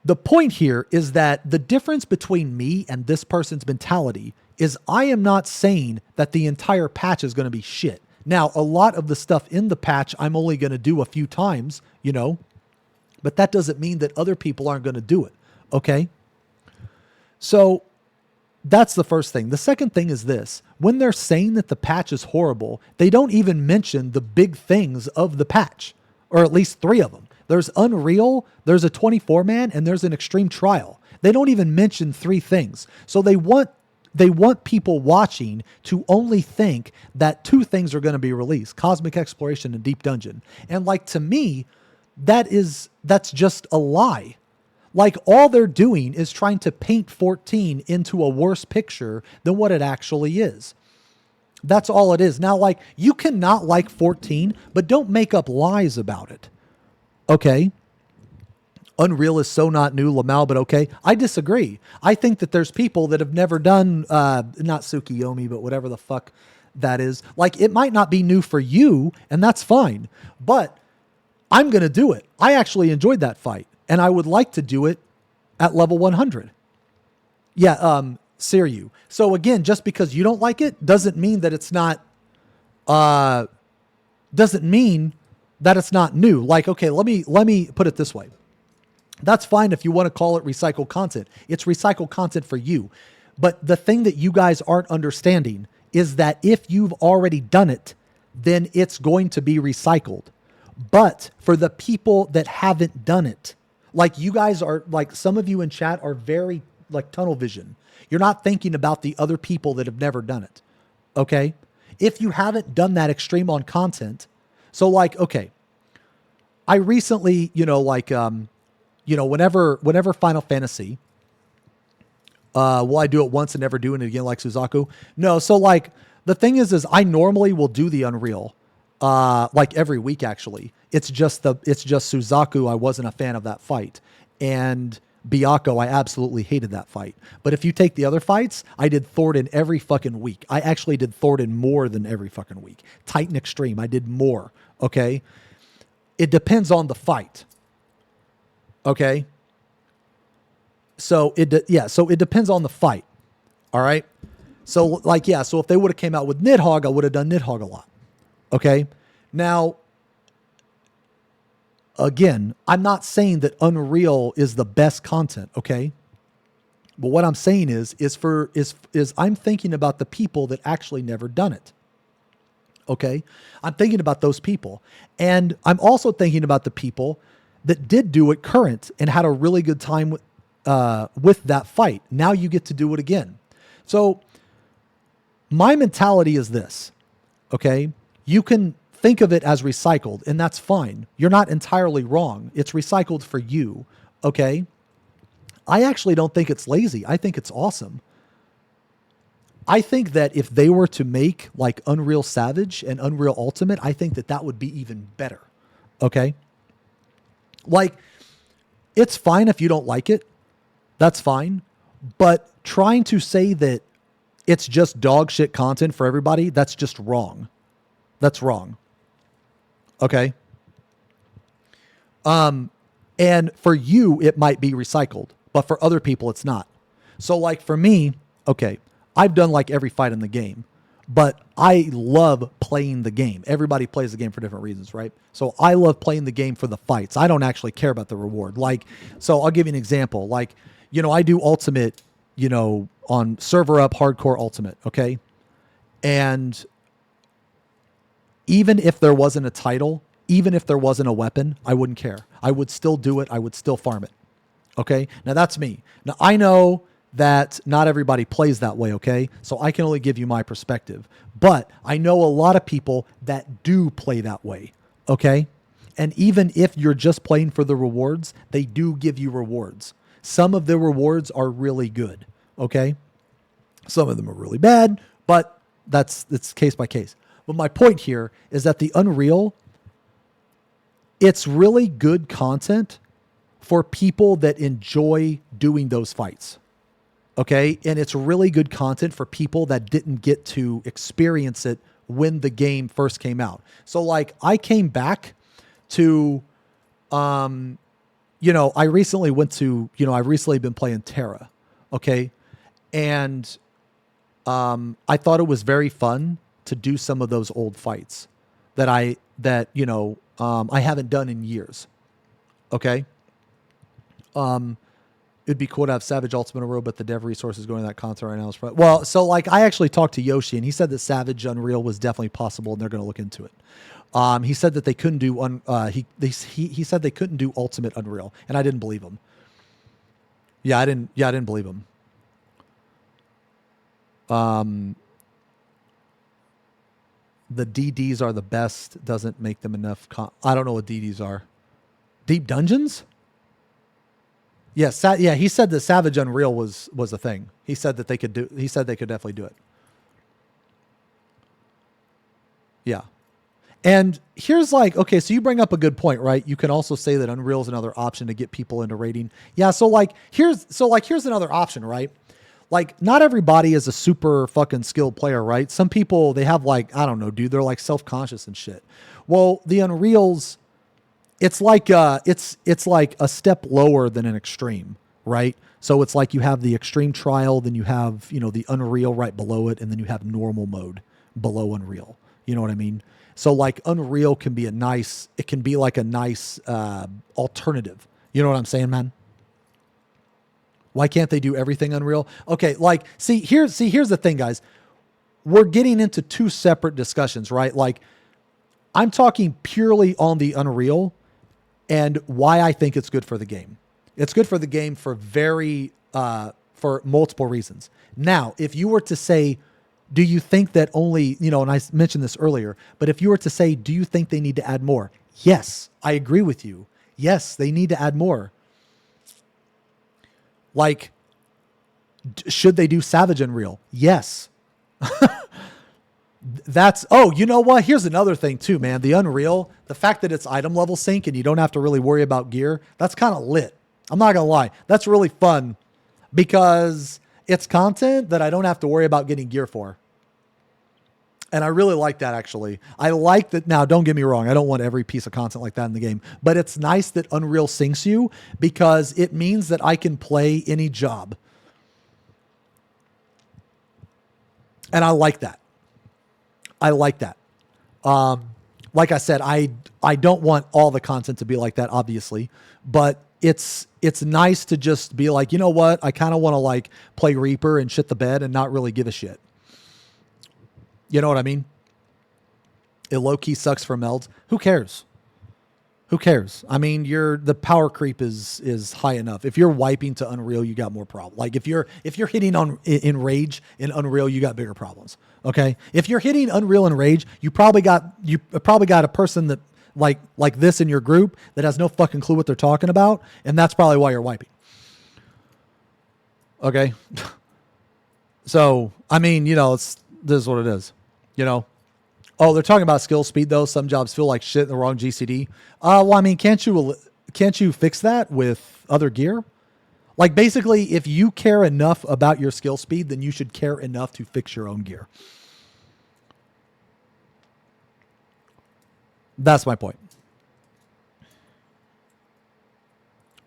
The point here is that the difference between me and this person's mentality is I am not saying that the entire patch is going to be shit. Now, a lot of the stuff in the patch, I'm only going to do a few times, you know, but that doesn't mean that other people aren't going to do it. Okay. So that's the first thing. The second thing is this. When they're saying that the patch is horrible, they don't even mention the big things of the patch, or at least 3 of them. There's Unreal, there's a 24-man, and there's an Extreme Trial. They don't even mention 3 things. So they want people watching to only think that 2 things are going to be released, Cosmic Exploration and Deep Dungeon. And like, to me, that's just a lie. Like, all they're doing is trying to paint 14 into a worse picture than what it actually is. That's all it is. Now, like, you cannot like 14, but don't make up lies about it. Okay. Unreal is so not new, Lamal, but okay. I disagree. I think that there's people that have never done, not Tsukiyomi, but whatever the fuck that is. Like, it might not be new for you, and that's fine. But I'm going to do it. I actually enjoyed that fight, and I would like to do it at level 100. Yeah, Siryu. So again, just because you don't like it doesn't mean that it's not, new. Like, okay, let me put it this way. That's fine if you want to call it recycled content. It's recycled content for you. But the thing that you guys aren't understanding is that if you've already done it, then it's going to be recycled. But for the people that haven't done it, like you guys are, like some of you in chat are very like tunnel vision. You're not thinking about the other people that have never done it. Okay. If you haven't done that extreme on content, so like, okay, I recently, whenever Final Fantasy, will I do it once and never do it again like Suzaku? No. So like the thing is I normally will do the Unreal, like every week actually. It's just Suzaku. I wasn't a fan of that fight, and Byakko, I absolutely hated that fight. But if you take the other fights, I did Thornton every fucking week. I actually did Thornton more than every fucking week. Titan Extreme, I did more. Okay. It depends on the fight. Okay. So it depends on the fight. All right. So like, yeah. So if they would have came out with Nidhogg, I would have done Nidhogg a lot. Okay. Now, again, I'm not saying that Unreal is the best content. Okay. But what I'm saying is I'm thinking about the people that actually never done it. Okay. I'm thinking about those people. And I'm also thinking about the people that did do it current and had a really good time with that fight. Now you get to do it again. So my mentality is this, okay? You can think of it as recycled, and that's fine. You're not entirely wrong. It's recycled for you, okay? I actually don't think it's lazy. I think it's awesome. I think that if they were to make like Unreal Savage and Unreal Ultimate, I think that would be even better, okay? Like, it's fine if you don't like it. That's fine. But trying to say that it's just dog shit content for everybody, that's just wrong. That's wrong. Okay? And for you, it might be recycled. But for other people, it's not. So like for me, okay, I've done like every fight in the game. But I love playing the game. Everybody plays the game for different reasons, right? So I love playing the game for the fights. I don't actually care about the reward. Like, so I'll give you an example. Like, I do Ultimate, on server up hardcore Ultimate, okay? And even if there wasn't a title, even if there wasn't a weapon, I wouldn't care. I would still do it. I would still farm it, okay? Now that's me. Now I know that not everybody plays that way, okay? So I can only give you my perspective. But I know a lot of people that do play that way, okay? And even if you're just playing for the rewards, they do give you rewards. Some of the rewards are really good, okay? Some of them are really bad, but it's case by case. But my point here is that the Unreal, it's really good content for people that enjoy doing those fights. Okay. And it's really good content for people that didn't get to experience it when the game first came out. So like I came back to, I recently I've recently been playing Terra. Okay. And, I thought it was very fun to do some of those old fights that I haven't done in years. Okay. It'd be cool to have Savage Ultimate Unreal, but the dev resources going to that content right now is well. So like I actually talked to Yoshi and he said that Savage Unreal was definitely possible and they're going to look into it. He said that they couldn't do he said they couldn't do Ultimate Unreal, and I didn't believe him. I didn't believe him. The DDs are the best. Doesn't make them enough. I don't know what DDs are. Deep Dungeons? Yes. Yeah. He said that Savage Unreal was a thing. He said that they could do. He said they could definitely do it. Yeah. And here's like, okay, so you bring up a good point, right? You can also say that Unreal is another option to get people into raiding. Yeah. So here's another option, right? Like, not everybody is a super fucking skilled player, right? Some people, they have like, I don't know, dude, they're like self-conscious and shit. Well, the Unreals, it's like a step lower than an extreme, right? So it's like you have the extreme trial, then you have, the Unreal right below it, and then you have normal mode below Unreal. You know what I mean? So like Unreal can be a nice alternative. You know what I'm saying, man? Why can't they do everything Unreal? Okay, like, here's the thing, guys. We're getting into two separate discussions, right? Like, I'm talking purely on the Unreal and why I think it's good for the game. It's good for the game for for multiple reasons. Now, if you were to say, do you think that only, and I mentioned this earlier, but if you were to say, do you think they need to add more? Yes, I agree with you. Yes, they need to add more. Like, should they do Savage Unreal? Yes. You know what? Here's another thing too, man. The Unreal, the fact that it's item level sync and you don't have to really worry about gear, that's kind of lit. I'm not going to lie. That's really fun because it's content that I don't have to worry about getting gear for. And I really like that, actually. I like that. Now, don't get me wrong. I don't want every piece of content like that in the game. But it's nice that Unreal syncs you because it means that I can play any job. And I like that. I like that. Like I said, I don't want all the content to be like that, obviously. But it's nice to just be like, you know what? I kind of want to like play Reaper and shit the bed and not really give a shit. You know what I mean? It low-key sucks for melds. Who cares? Who cares? I mean, the power creep is high enough. If you're wiping to Unreal, you got more problems. Like if you're hitting in Rage in Unreal, you got bigger problems. Okay? If you're hitting Unreal in Rage, you probably got a person that like this in your group that has no fucking clue what they're talking about, and that's probably why you're wiping. Okay? So, I mean, this is what it is. Oh, they're talking about skill speed though. Some jobs feel like shit in the wrong GCD. Well, I mean, can't you fix that with other gear? Like basically, if you care enough about your skill speed, then you should care enough to fix your own gear. That's my point.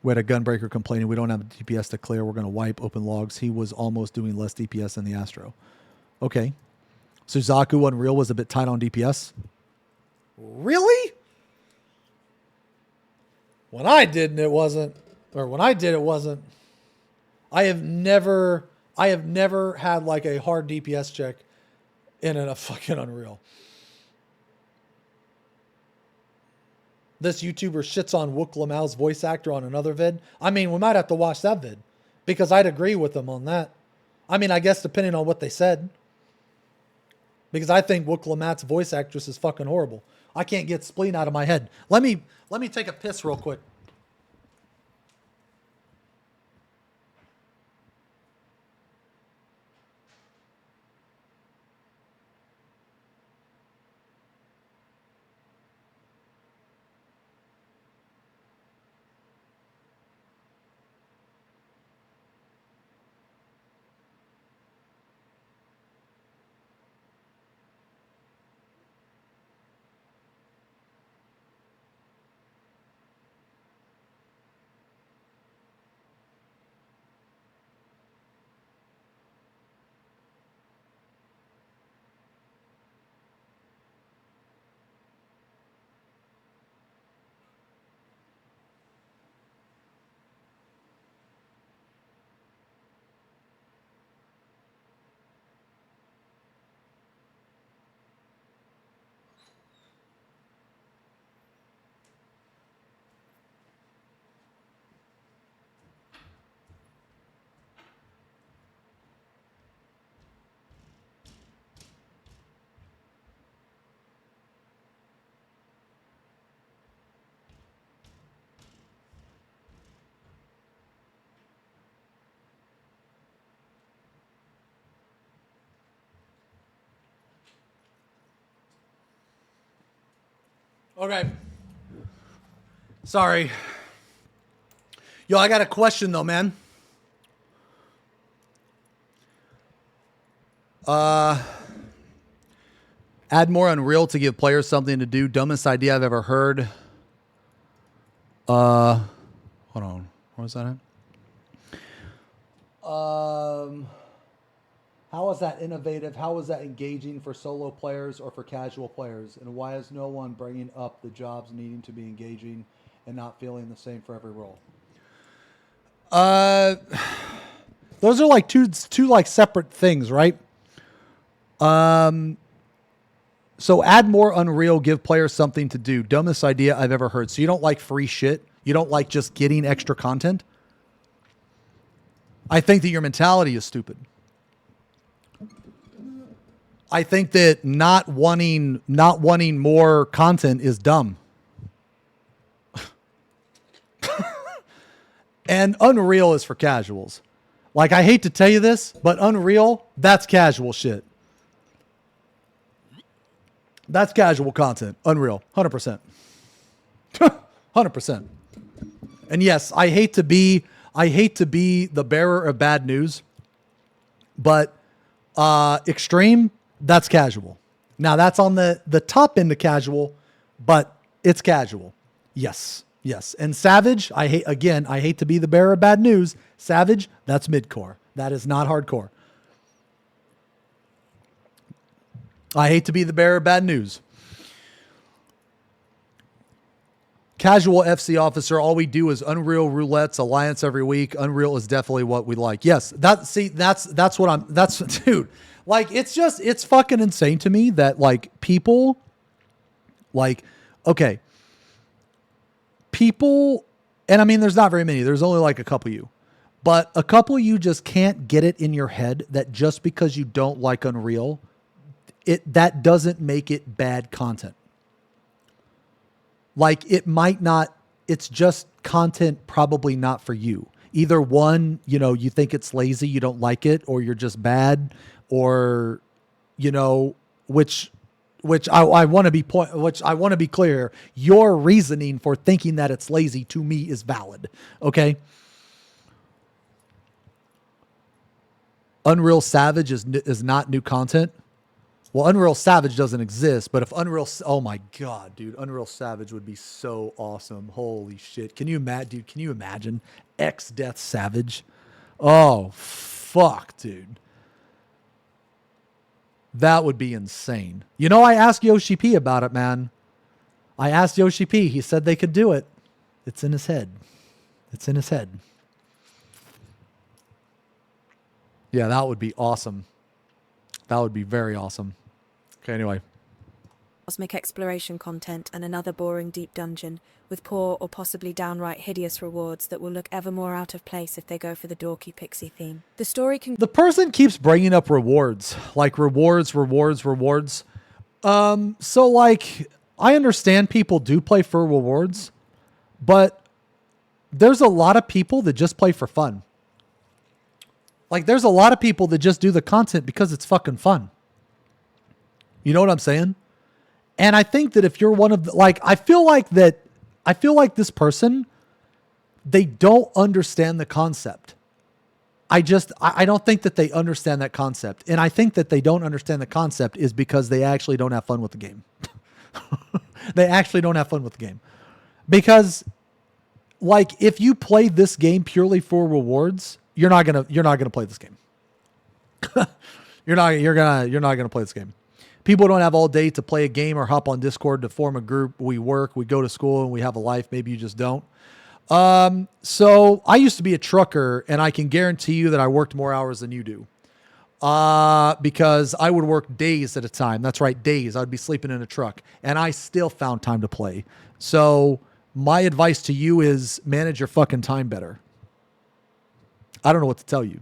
We had a gunbreaker complaining we don't have a DPS to clear. We're going to wipe open logs. He was almost doing less DPS than the Astro. Okay. Suzaku Unreal was a bit tight on DPS. Really? When I did, it wasn't. I have never had like a hard DPS check in a fucking Unreal. This YouTuber shits on Wook Lamal's voice actor on another vid. I mean, we might have to watch that vid because I'd agree with them on that. I mean, I guess depending on what they said. Because I think Wook Lamat's voice actress is fucking horrible. I can't get spleen out of my head. Let me take a piss real quick. Okay. Sorry. Yo, I got a question though, man. Add more Unreal to give players something to do. Dumbest idea I've ever heard. Hold on. What was that at? How is that innovative? How is that engaging for solo players or for casual players? And why is no one bringing up the jobs needing to be engaging and not feeling the same for every role? Those are like two like separate things, right? So add more Unreal, give players something to do. Dumbest idea I've ever heard. So you don't like free shit? You don't like just getting extra content? I think that your mentality is stupid. I think that not wanting more content is dumb. And Unreal is for casuals. Like, I hate to tell you this, but Unreal, that's casual shit. That's casual content. Unreal. 100%. 100%. And yes, I hate to be the bearer of bad news, but Extreme, that's casual. Now, that's on the top end of casual, but it's casual. Yes. Yes. And Savage, I hate to be the bearer of bad news. Savage, that's midcore. That is not hardcore. I hate to be the bearer of bad news. Casual FC officer, all we do is Unreal roulettes, Alliance every week. Unreal is definitely what we like. Yes, that's dude. Like, it's fucking insane to me that like people, okay. People, and I mean, there's not very many. There's only like a couple of you. But a couple of you just can't get it in your head that just because you don't like Unreal, that doesn't make it bad content. Like, it might not, it's just content probably not for you. Either one, you think it's lazy, you don't like it, or you're just bad, or, which I want to be clear. Your reasoning for thinking that it's lazy to me is valid. Okay. Unreal Savage is not new content. Well, Unreal Savage doesn't exist, but if oh my God, dude, Unreal Savage would be so awesome. Holy shit. Can you imagine X-Death Savage? Oh, fuck, dude. That would be insane. I asked Yoshi P about it, man. I asked Yoshi P. He said they could do it. It's in his head. It's in his head. Yeah, that would be awesome. That would be very awesome. Okay, anyway. Cosmic exploration content and another boring deep dungeon with poor or possibly downright hideous rewards that will look ever more out of place if they go for the dorky pixie theme. The story can... The person keeps bringing up rewards, like rewards. So like, I understand people do play for rewards, but there's a lot of people that just play for fun. Like, there's a lot of people that just do the content because it's fucking fun. You know what I'm saying? And I think that if you're one of the, I feel like this person, they don't understand the concept. I don't think that they understand that concept. And I think that they don't understand the concept is because they actually don't have fun with the game. They actually don't have fun with the game. Because if you play this game purely for rewards, you're not gonna play this game. You're not gonna play this game. People don't have all day to play a game or hop on Discord to form a group. We work, we go to school, and we have a life. Maybe you just don't. So I used to be a trucker, and I can guarantee you that I worked more hours than you do. Because I would work days at a time. That's right, days. I'd be sleeping in a truck, and I still found time to play. So my advice to you is manage your fucking time better. I don't know what to tell you,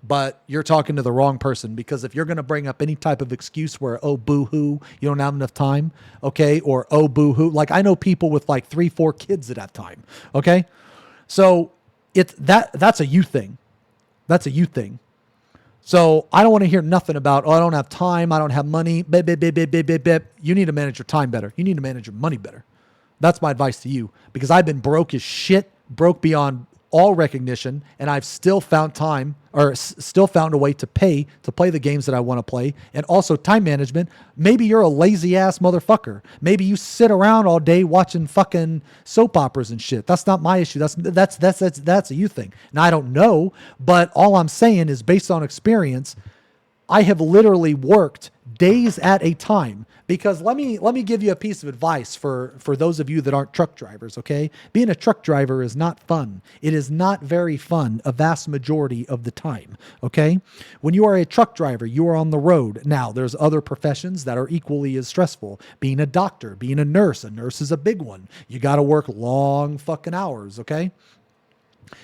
but you're talking to the wrong person, because if you're going to bring up any type of excuse where, oh, boo-hoo, you don't have enough time, okay, or oh, boo-hoo, like I know people with 3-4 kids that have time, okay? So that's a you thing. That's a you thing. So I don't want to hear nothing about, oh, I don't have time, I don't have money, You need to manage your time better. You need to manage your money better. That's my advice to you, because I've been broke as shit, broke beyond all recognition, and I've still found time, or still found a way to play the games that I want to play. And also time management. Maybe you're a lazy ass motherfucker. Maybe you sit around all day watching fucking soap operas and shit. That's not my issue. That's a you thing. Now I don't know, but all I'm saying is based on experience, I have literally worked days at a time. Because let me give you a piece of advice for those of you that aren't truck drivers, okay? Being a truck driver is not fun. It is not very fun a vast majority of the time, okay? When you are a truck driver, you are on the road. Now, there's other professions that are equally as stressful. Being a doctor, being a nurse is a big one. You got to work long fucking hours, okay?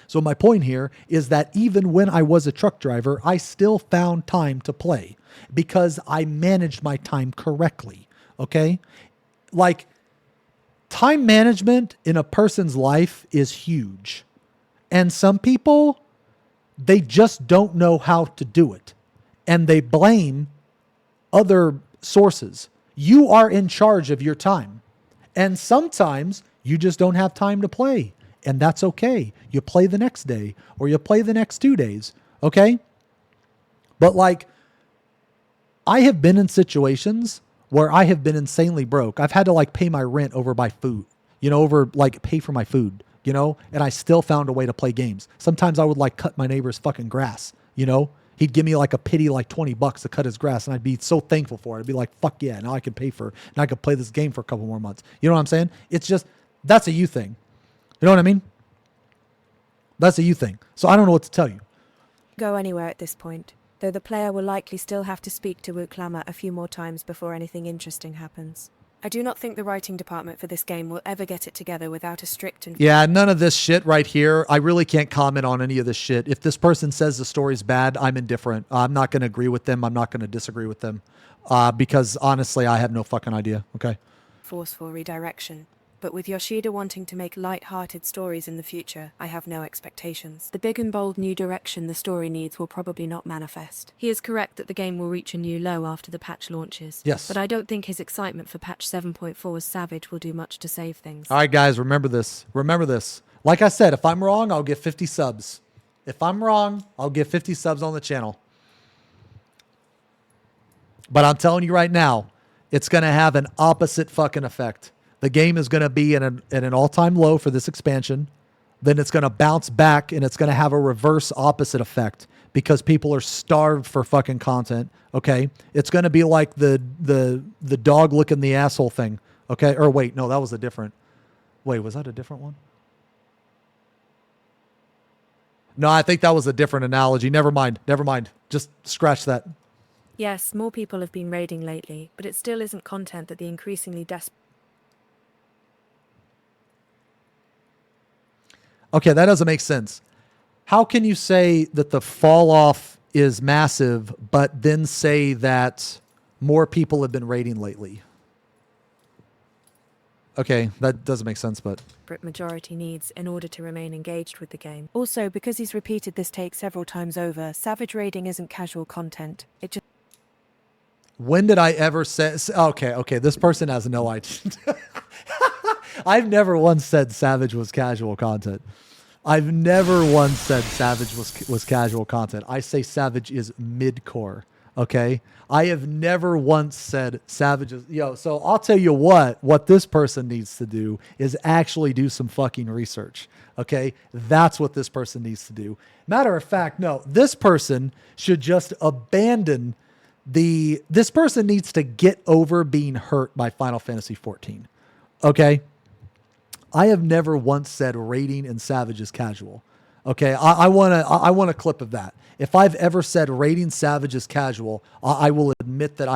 So my point here is that even when I was a truck driver, I still found time to play because I managed my time correctly, okay? Like, time management in a person's life is huge. And some people, they just don't know how to do it. And they blame other sources. You are in charge of your time. And sometimes you just don't have time to play. And that's okay. You play the next day or you play the next 2 days. Okay. But like, I have been in situations where I have been insanely broke. I've had to like pay my rent over my food, over like pay for my food, and I still found a way to play games. Sometimes I would like cut my neighbor's fucking grass, He'd give me like a pity, like $20 to cut his grass. And I'd be so thankful for it. I'd be like, fuck yeah. Now I can pay for it. Now I can play this game for a couple more months. You know what I'm saying? It's just, that's a you thing. You know what I mean? That's a you thing. So I don't know what to tell you. Go anywhere at this point, though the player will likely still have to speak to Wuklama a few more times before anything interesting happens. I do not think the writing department for this game will ever get it together without a strict and... Yeah, none of this shit right here. I really can't comment on any of this shit. If this person says the story's bad, I'm indifferent. I'm not going to agree with them. I'm not going to disagree with them. Because honestly, I have no fucking idea. Okay. Forceful redirection. But with Yoshida wanting to make light-hearted stories in the future, I have no expectations. The big and bold new direction the story needs will probably not manifest. He is correct that the game will reach a new low after the patch launches. Yes. But I don't think his excitement for patch 7.4's Savage will do much to save things. All right, guys, remember this. Remember this. Like I said, if I'm wrong, I'll get 50 subs. If I'm wrong, I'll get 50 subs on the channel. But I'm telling you right now, it's going to have an opposite fucking effect. The game is going to be at an all-time low for this expansion. Then it's going to bounce back and it's going to have a reverse opposite effect because people are starved for fucking content. Okay. It's going to be like the dog licking the asshole thing. Okay. Or wait, no, that was a different. Wait, was that a different one? No, I think that was a different analogy. Never mind. Never mind. Just scratch that. Yes, more people have been raiding lately, but it still isn't content that the increasingly desperate... Okay, that doesn't make sense. How can you say that the fall off is massive, but then say that more people have been raiding lately? Okay, that doesn't make sense, but... majority needs in order to remain engaged with the game. Also, because he's repeated this take several times over, Savage raiding isn't casual content. It just... When did I ever say... Okay, this person has no idea. I've never once said Savage was casual content. I've never once said Savage was casual content. I say Savage is mid-core, okay? I have never once said Savage is... so I'll tell you what this person needs to do is actually do some fucking research, okay? That's what this person needs to do. Matter of fact, no, this person should just abandon this person needs to get over being hurt by Final Fantasy XIV, okay? I have never once said raiding and Savage is casual. Okay, I want a clip of that. If I've ever said raiding Savage is casual, I will admit that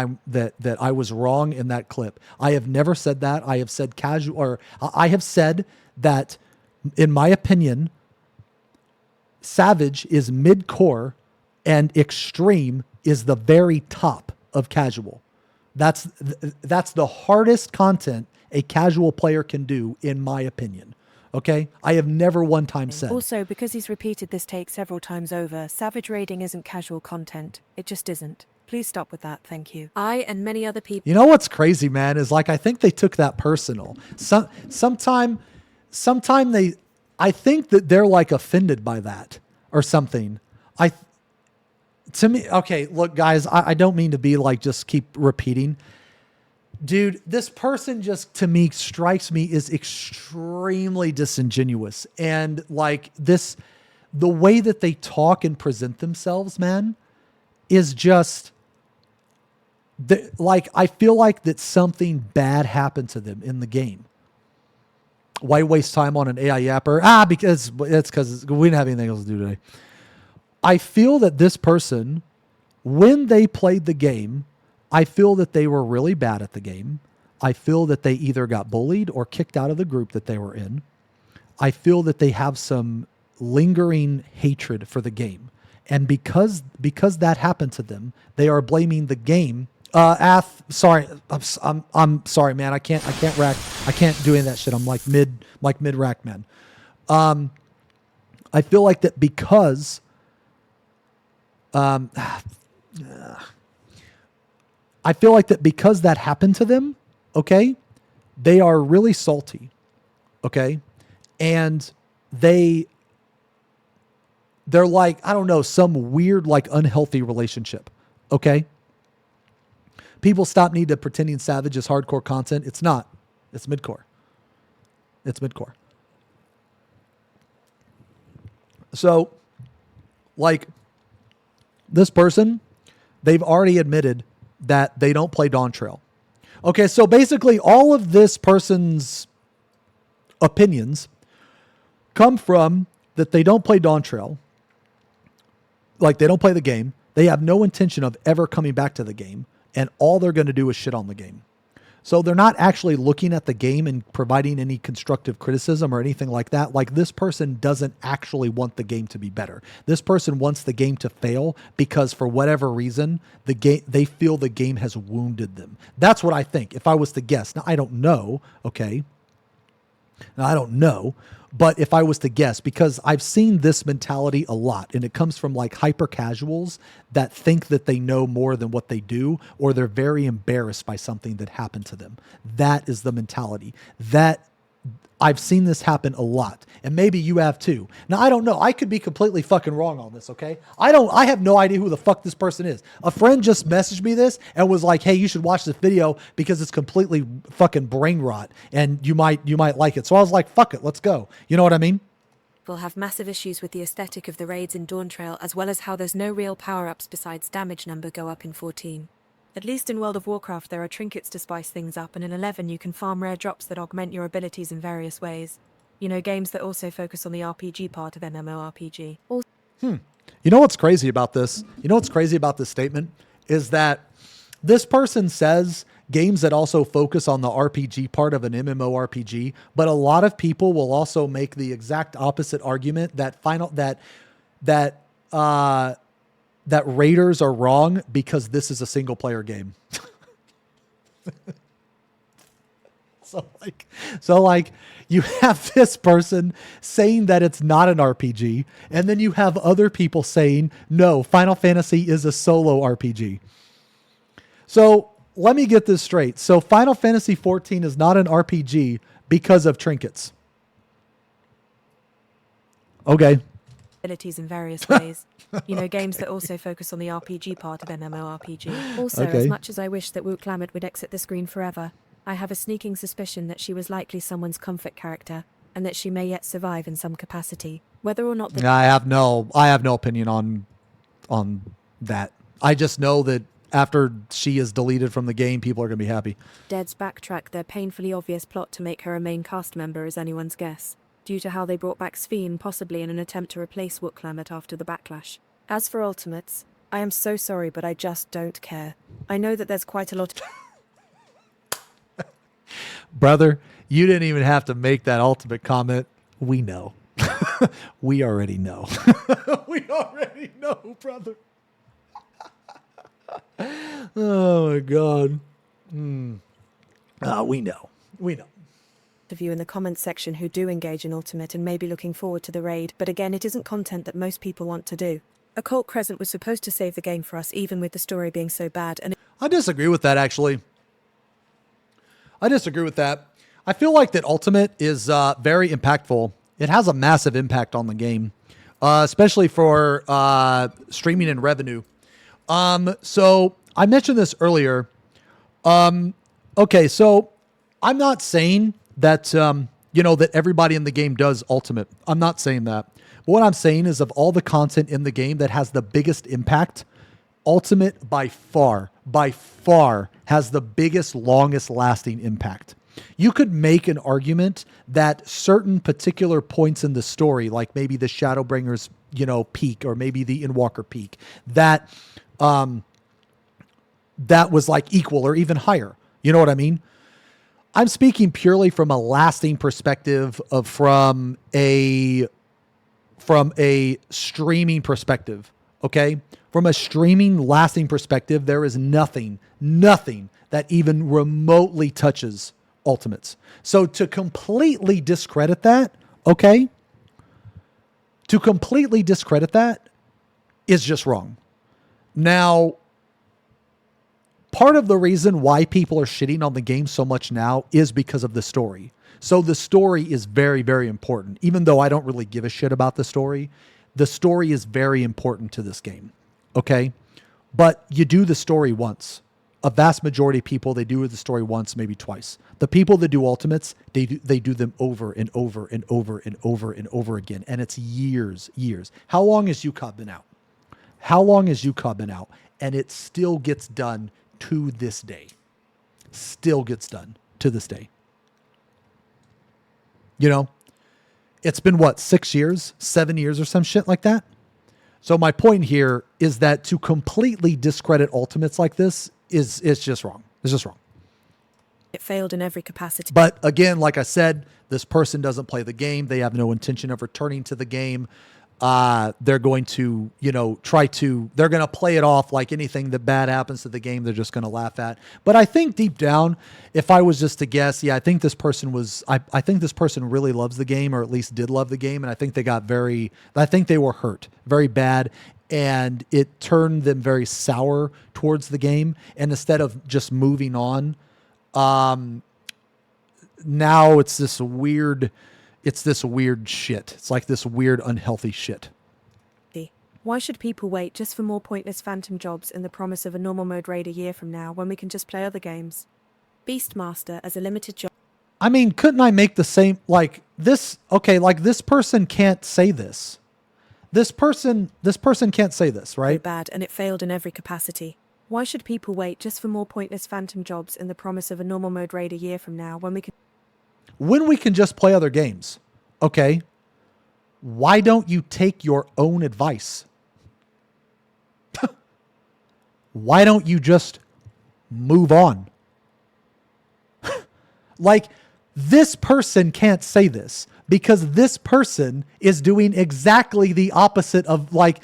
I was wrong in that clip. I have never said that. I have said casual, or I have said that, in my opinion, Savage is mid-core and extreme is the very top of casual. That's the hardest content a casual player can do, in my opinion. Okay? I have never one time said. Also, because he's repeated this take several times over, Savage raiding isn't casual content. It just isn't. Please stop with that, thank you. I and many other people... You know what's crazy, man, is like, I think they took that personal. Sometime I think that they're like offended by that or something. To me, okay, look, guys, I don't mean to be like, just keep repeating. Dude, this person just, to me, strikes me as extremely disingenuous. And like the way that they talk and present themselves, man, is just I feel like that something bad happened to them in the game. Why waste time on an AI yapper? Because we didn't have anything else to do today. I feel that this person, when they played the game, I feel that they were really bad at the game. I feel that they either got bullied or kicked out of the group that they were in. I feel that they have some lingering hatred for the game. And because that happened to them, they are blaming the game. Sorry, I'm sorry, man. I can't rack. I can't do any of that shit. I'm like mid rack, man. I feel like that because I feel like that because that happened to them, okay, they are really salty, okay, and they're like, I don't know, some weird like unhealthy relationship, okay. People stop need to pretending Savage is hardcore content. It's not. It's midcore. It's midcore. So, like, this person, they've already admitted that they don't play Dawntrail. Okay, so basically all of this person's opinions come from that they don't play Dawntrail. Like, they don't play the game. They have no intention of ever coming back to the game. And all they're going to do is shit on the game. So they're not actually looking at the game and providing any constructive criticism or anything like that. Like, this person doesn't actually want the game to be better. This person wants the game to fail because for whatever reason, they feel the game has wounded them. That's what I think, if I was to guess. Now, I don't know, okay? Now, I don't know. But if I was to guess, because I've seen this mentality a lot, and it comes from like hyper casuals that think that they know more than what they do, or they're very embarrassed by something that happened to them. That is the mentality. That I've seen this happen a lot, and maybe you have too. Now, I don't know. I could be completely fucking wrong on this, okay? I have no idea who the fuck this person is. A friend just messaged me this and was like, hey, you should watch this video because it's completely fucking brain rot and you might like it. So I was like, fuck it, let's go. You know what I mean? We'll have massive issues with the aesthetic of the raids in Dawntrail, as well as how there's no real power-ups besides damage number go up in 14. At least in World of Warcraft there are trinkets to spice things up, and in 11 you can farm rare drops that augment your abilities in various ways. You know, games that also focus on the RPG part of MMORPG. You know what's crazy about this? You know what's crazy about this statement? Is that this person says games that also focus on the RPG part of an MMORPG, but a lot of people will also make the exact opposite argument that raiders are wrong because this is a single player game. So like you have this person saying that it's not an RPG, and then you have other people saying, no, Final Fantasy is a solo RPG. So let me get this straight. So Final Fantasy XIV is not an RPG because of trinkets. Okay. Abilities in various ways. You know, games that also focus on the RPG part of MMORPG. Also, Okay. as much as I wish that Wu Clamet would exit the screen forever, I have a sneaking suspicion that she was likely someone's comfort character, and that she may yet survive in some capacity. Whether or not the I have no opinion on that. I just know that after she is deleted from the game, people are going to be happy. Dead's backtrack their painfully obvious plot to make her a main cast member is anyone's guess, due to how they brought back Sphene, possibly in an attempt to replace Wu Clamet after the backlash. As for Ultimates, I am so sorry, but I just don't care. I know that there's quite a lot Brother, you didn't even have to make that ultimate comment. We know. We already know. We already know, brother. Oh, my God. We know. We know. of you in the comments section who do engage in Ultimate and may be looking forward to the raid, but again, it isn't content that most people want to do. Occult Crescent was supposed to save the game for us, even with the story being so bad, and I disagree with that, actually. I disagree with that. I feel like that Ultimate is very impactful. It has a massive impact on the game, especially for streaming and revenue. So I mentioned this earlier. Okay, so I'm not saying that, that everybody in the game does Ultimate. I'm not saying that. But what I'm saying is of all the content in the game that has the biggest impact, Ultimate by far by far has the biggest, longest lasting impact. You could make an argument that certain particular points in the story, like maybe the Shadowbringers, peak, or maybe the Endwalker peak, that was like equal or even higher. You know what I mean? I'm speaking purely from a lasting perspective from a streaming perspective. Okay. From a streaming lasting perspective, there is nothing that even remotely touches Ultimates. So to completely discredit that, okay, is just wrong. Now, part of the reason why people are shitting on the game so much now is because of the story. So the story is very, very important. Even though I don't really give a shit about the story is very important to this game. Okay? But you do the story once. A vast majority of people, they do the story once, maybe twice. The people that do Ultimates, they do them over and over and over and over and over again. And it's years. How long has UCOB been out? And it still gets done to this day. It's been what, 6 years, 7 years or some shit like that? So my point here is that to completely discredit Ultimates like this is just wrong. It's just wrong. It failed in every capacity. But again, like I said, this person doesn't play the game. They have no intention of returning to the game. They're going to, they're going to play it off like anything that bad happens to the game, they're just going to laugh at. But I think deep down, if I was just to guess, I think this person really loves the game, or at least did love the game. And I think they were hurt very bad, and it turned them very sour towards the game. And instead of just moving on, now it's this weird shit. It's like this weird, unhealthy shit. Why should people wait just for more pointless phantom jobs and the promise of a normal mode raid a year from now when we can just play other games? Beastmaster as a limited job. I mean, couldn't I make the same, like this? Okay, like this person can't say this. This person can't say this, right? Bad, and it failed in every capacity. Why should people wait just for more pointless phantom jobs and the promise of a normal mode raid a year from now when we can just play other games? Okay. Why don't you take your own advice? Why don't you just move on? Like, this person can't say this because this person is doing exactly the opposite of, like,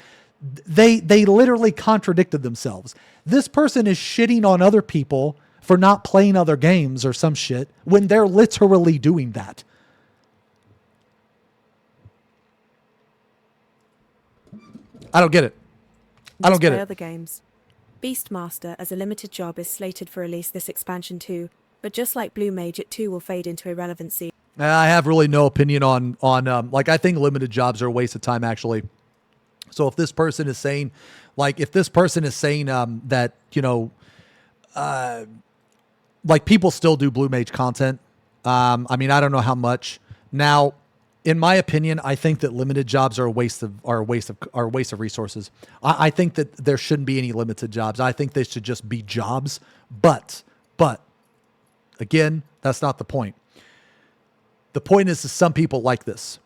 they literally contradicted themselves. This person is shitting on other people for not playing other games or some shit when they're literally doing that. I don't get it. Other games. Beastmaster as a limited job is slated for release this expansion too, but just like Blue Mage, it too will fade into irrelevancy. I have really no opinion on I think limited jobs are a waste of time, actually. So if this person is saying, that, like, people still do Blue Mage content. I mean, I don't know how much. Now, in my opinion, I think that limited jobs are a waste of resources. I think that there shouldn't be any limited jobs. I think they should just be jobs. But again, that's not the point. The point is that some people like this.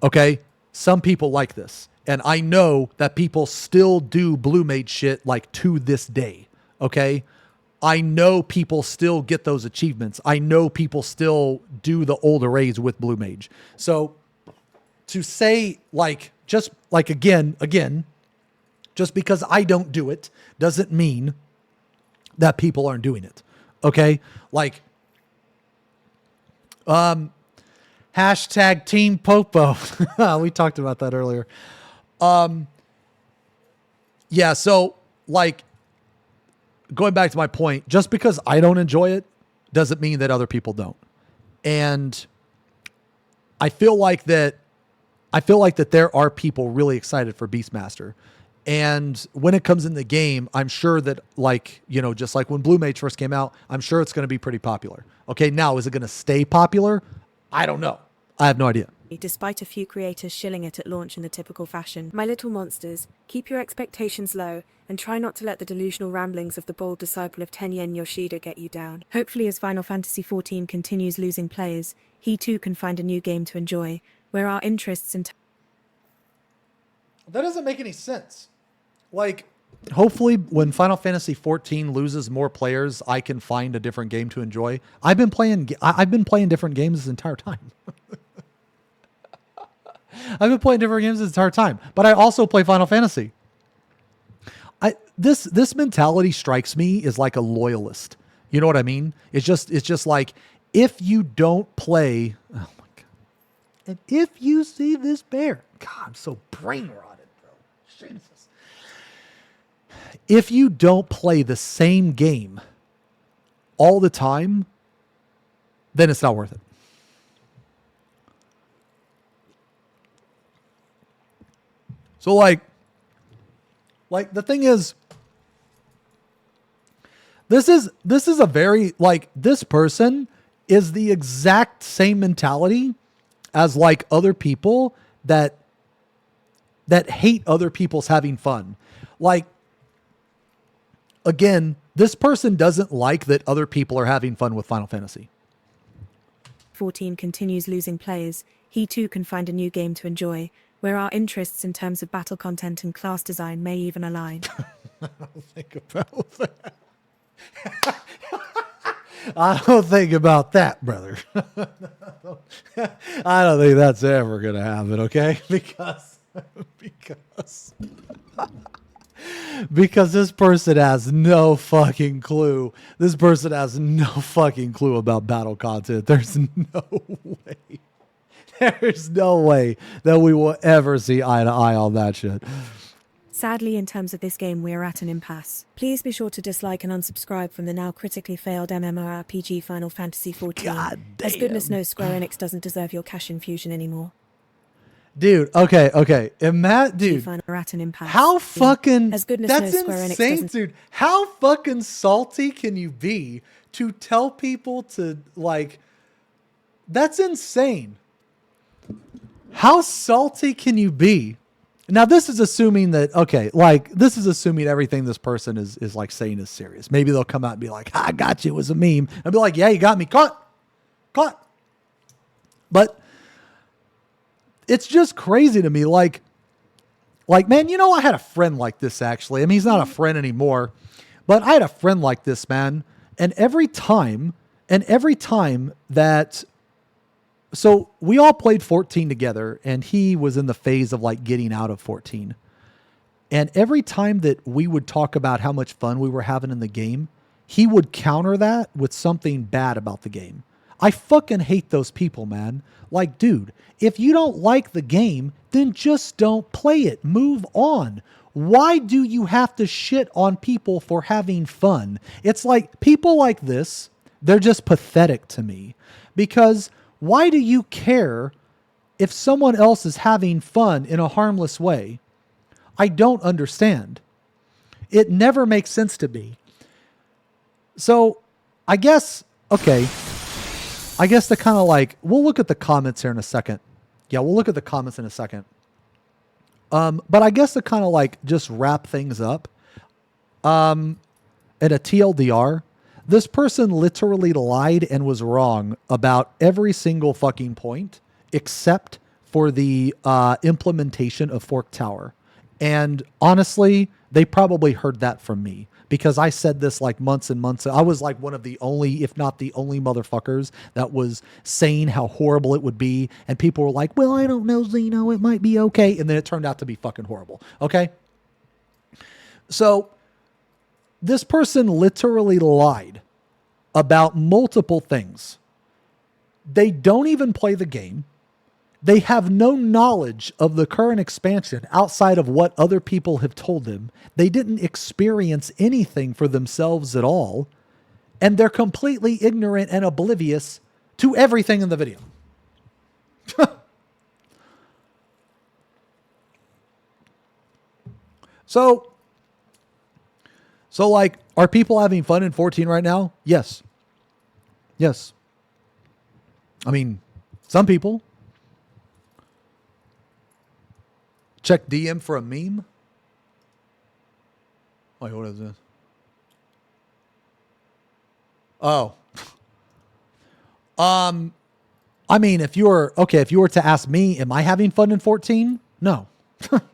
Okay? Some people like this. And I know that people still do Blue Mage shit, like, to this day. Okay? I know people still get those achievements. I know people still do the old arrays with Blue Mage. So to say, like, just like, again, just because I don't do it doesn't mean that people aren't doing it. Okay? Like, hashtag Team Popo. We talked about that earlier. Yeah, so, like, going back to my point, just because I don't enjoy it doesn't mean that other people don't. And I feel like that there are people really excited for Beastmaster. And when it comes in the game, I'm sure that, like, just like when Blue Mage first came out, I'm sure it's going to be pretty popular. Okay, now, is it going to stay popular? I don't know. I have no idea. despite a few creators shilling it at launch in the typical fashion. My little monsters, keep your expectations low and try not to let the delusional ramblings of the bold disciple of Tenyen Yoshida get you down. Hopefully as Final Fantasy XIV continues losing players, he too can find a new game to enjoy, where our interests and... That doesn't make any sense. Like, hopefully when Final Fantasy XIV loses more players, I can find a different game to enjoy. I've been playing different games this entire time. I've been playing different games this entire time, but I also play Final Fantasy. This mentality strikes me as like a loyalist. You know what I mean? It's just like, if you don't play, oh my God. And if you see this bear, God, I'm so brain rotted, bro. Jesus. If you don't play the same game all the time, then it's not worth it. So like the thing is, this is a very, like, this person is the exact same mentality as like other people that hate other people's having fun. Like, again, this person doesn't like that other people are having fun with Final Fantasy. 14 continues losing players, he too can find a new game to enjoy, where our interests in terms of battle content and class design may even align. I don't think about that. I don't think about that, brother. I don't think that's ever going to happen, okay? Because this person has no fucking clue. This person has no fucking clue about battle content. There's no way. There's no way that we will ever see eye to eye on that shit. Sadly, in terms of this game, we are at an impasse. Please be sure to dislike and unsubscribe from the now critically failed MMORPG Final Fantasy XIV. God damn. As goodness knows, Square Enix doesn't deserve your cash infusion anymore. Dude, okay. And Matt, dude, We're at an impasse. how fucking, As goodness that's knows, Square Enix insane, doesn't... dude. How fucking salty can you be to tell people to, like, that's insane. How salty can you be? Now, this is assuming that, okay, like, this is assuming everything this person is like saying is serious. Maybe they'll come out and be like, I got you, it was a meme. I'll be like, yeah, you got me, caught. But it's just crazy to me. Like, man, you know, I had a friend like this, actually. I mean, he's not a friend anymore, but I had a friend like this, man. And every time that, so we all played 14 together, and he was in the phase of like getting out of 14. And every time that we would talk about how much fun we were having in the game, he would counter that with something bad about the game. I fucking hate those people, man. Like, dude, if you don't like the game, then just don't play it. Move on. Why do you have to shit on people for having fun? It's like, people like this, they're just pathetic to me. Because why do you care if someone else is having fun in a harmless way? I don't understand. It never makes sense to me. So, I guess, okay. I guess the kind of like, we'll look at the comments here in a second. Yeah, we'll look at the comments in a second. But I guess to kind of like just wrap things up, at a TLDR, this person literally lied and was wrong about every single fucking point except for the implementation of Fork Tower. And honestly, they probably heard that from me, because I said this like months and months. I was like one of the only, if not the only motherfuckers that was saying how horrible it would be. And people were like, well, I don't know, Xeno, it might be okay. And then it turned out to be fucking horrible. Okay. So this person literally lied about multiple things. They don't even play the game. They have no knowledge of the current expansion outside of what other people have told them. They didn't experience anything for themselves at all. And they're completely ignorant and oblivious to everything in the video. So like, are people having fun in 14 right now? Yes. Yes. I mean, some people. Check DM for a meme. Wait, what is this? Oh. I mean, if you were to ask me, am I having fun in 14? No.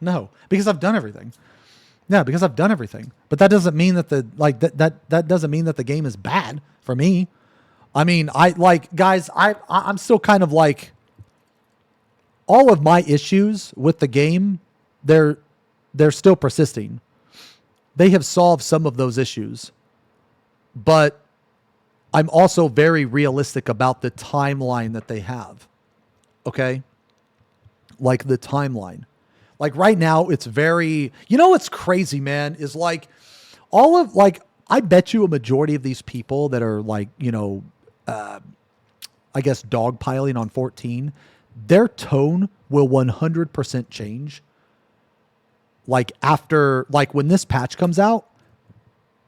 No, because I've done everything. Yeah, because I've done everything. But that doesn't mean that that doesn't mean that the game is bad for me. I mean, I'm still kind of like, all of my issues with the game, they're still persisting. They have solved some of those issues, but I'm also very realistic about the timeline that they have. Okay? Like the timeline. Like right now, it's very, what's crazy, man, is like I bet you a majority of these people that are like, I guess dogpiling on 14, their tone will 100% change. Like when this patch comes out,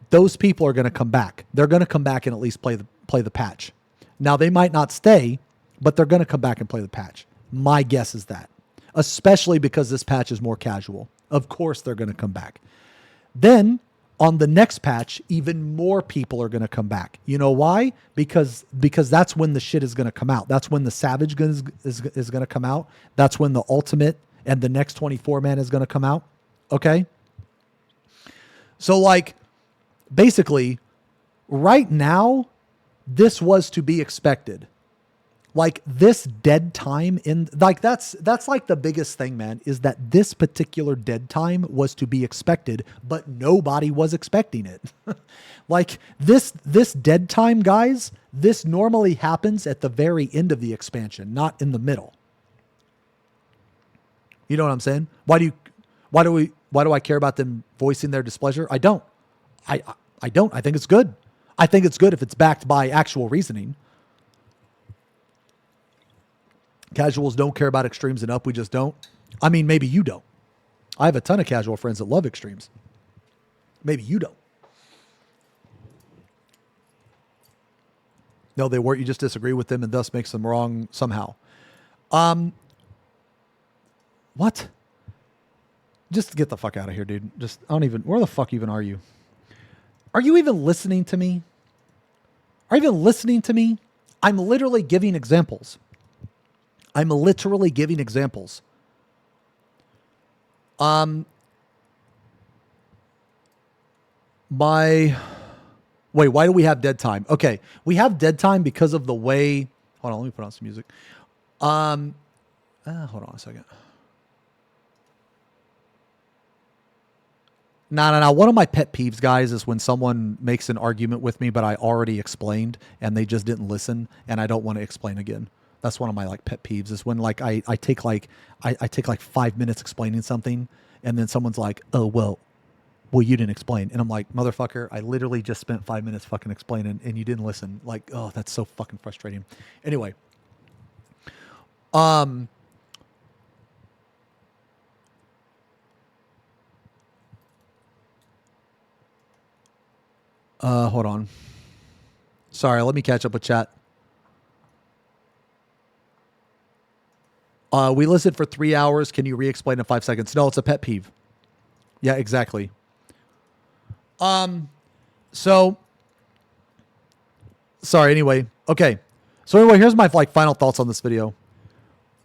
those people are going to come back. They're going to come back and at least play the patch. Now they might not stay, but they're going to come back and play the patch. My guess is that, especially because this patch is more casual. Of course they're going to come back. Then on the next patch, even more people are going to come back. You know why? Because that's when the shit is going to come out. That's when the Savage gun is going to come out. That's when the Ultimate and the next 24 man is going to come out. Okay? So like, basically, right now, this was to be expected. Like this dead time that's like the biggest thing, man, is that this particular dead time was to be expected, but nobody was expecting it. Like this dead time, guys, this normally happens at the very end of the expansion, not in the middle. You know what I'm saying? Why do I care about them voicing their displeasure? I don't. I don't. I think it's good. I think it's good if it's backed by actual reasoning. Casuals don't care about extremes enough. We just don't. I mean, maybe you don't. I have a ton of casual friends that love extremes. Maybe you don't. No, they weren't. You just disagree with them and thus makes them wrong somehow. What? Just get the fuck out of here, dude. Where the fuck even are you? Are you even listening to me? Are you even listening to me? I'm literally giving examples. Wait, why do we have dead time? Okay, we have dead time because of the way... Hold on, let me put on some music. Hold on a second. No. One of my pet peeves, guys, is when someone makes an argument with me, but I already explained and they just didn't listen and I don't want to explain again. That's one of my like pet peeves, is when like I take 5 minutes explaining something and then someone's like, oh, well, you didn't explain. And I'm like, motherfucker, I literally just spent 5 minutes fucking explaining and you didn't listen. Like, oh, that's so fucking frustrating. Anyway. Hold on. Sorry, let me catch up with chat. We listened for 3 hours. Can you re-explain in 5 seconds? No, it's a pet peeve. Yeah, exactly. So, sorry, anyway. Okay. So anyway, here's my like final thoughts on this video.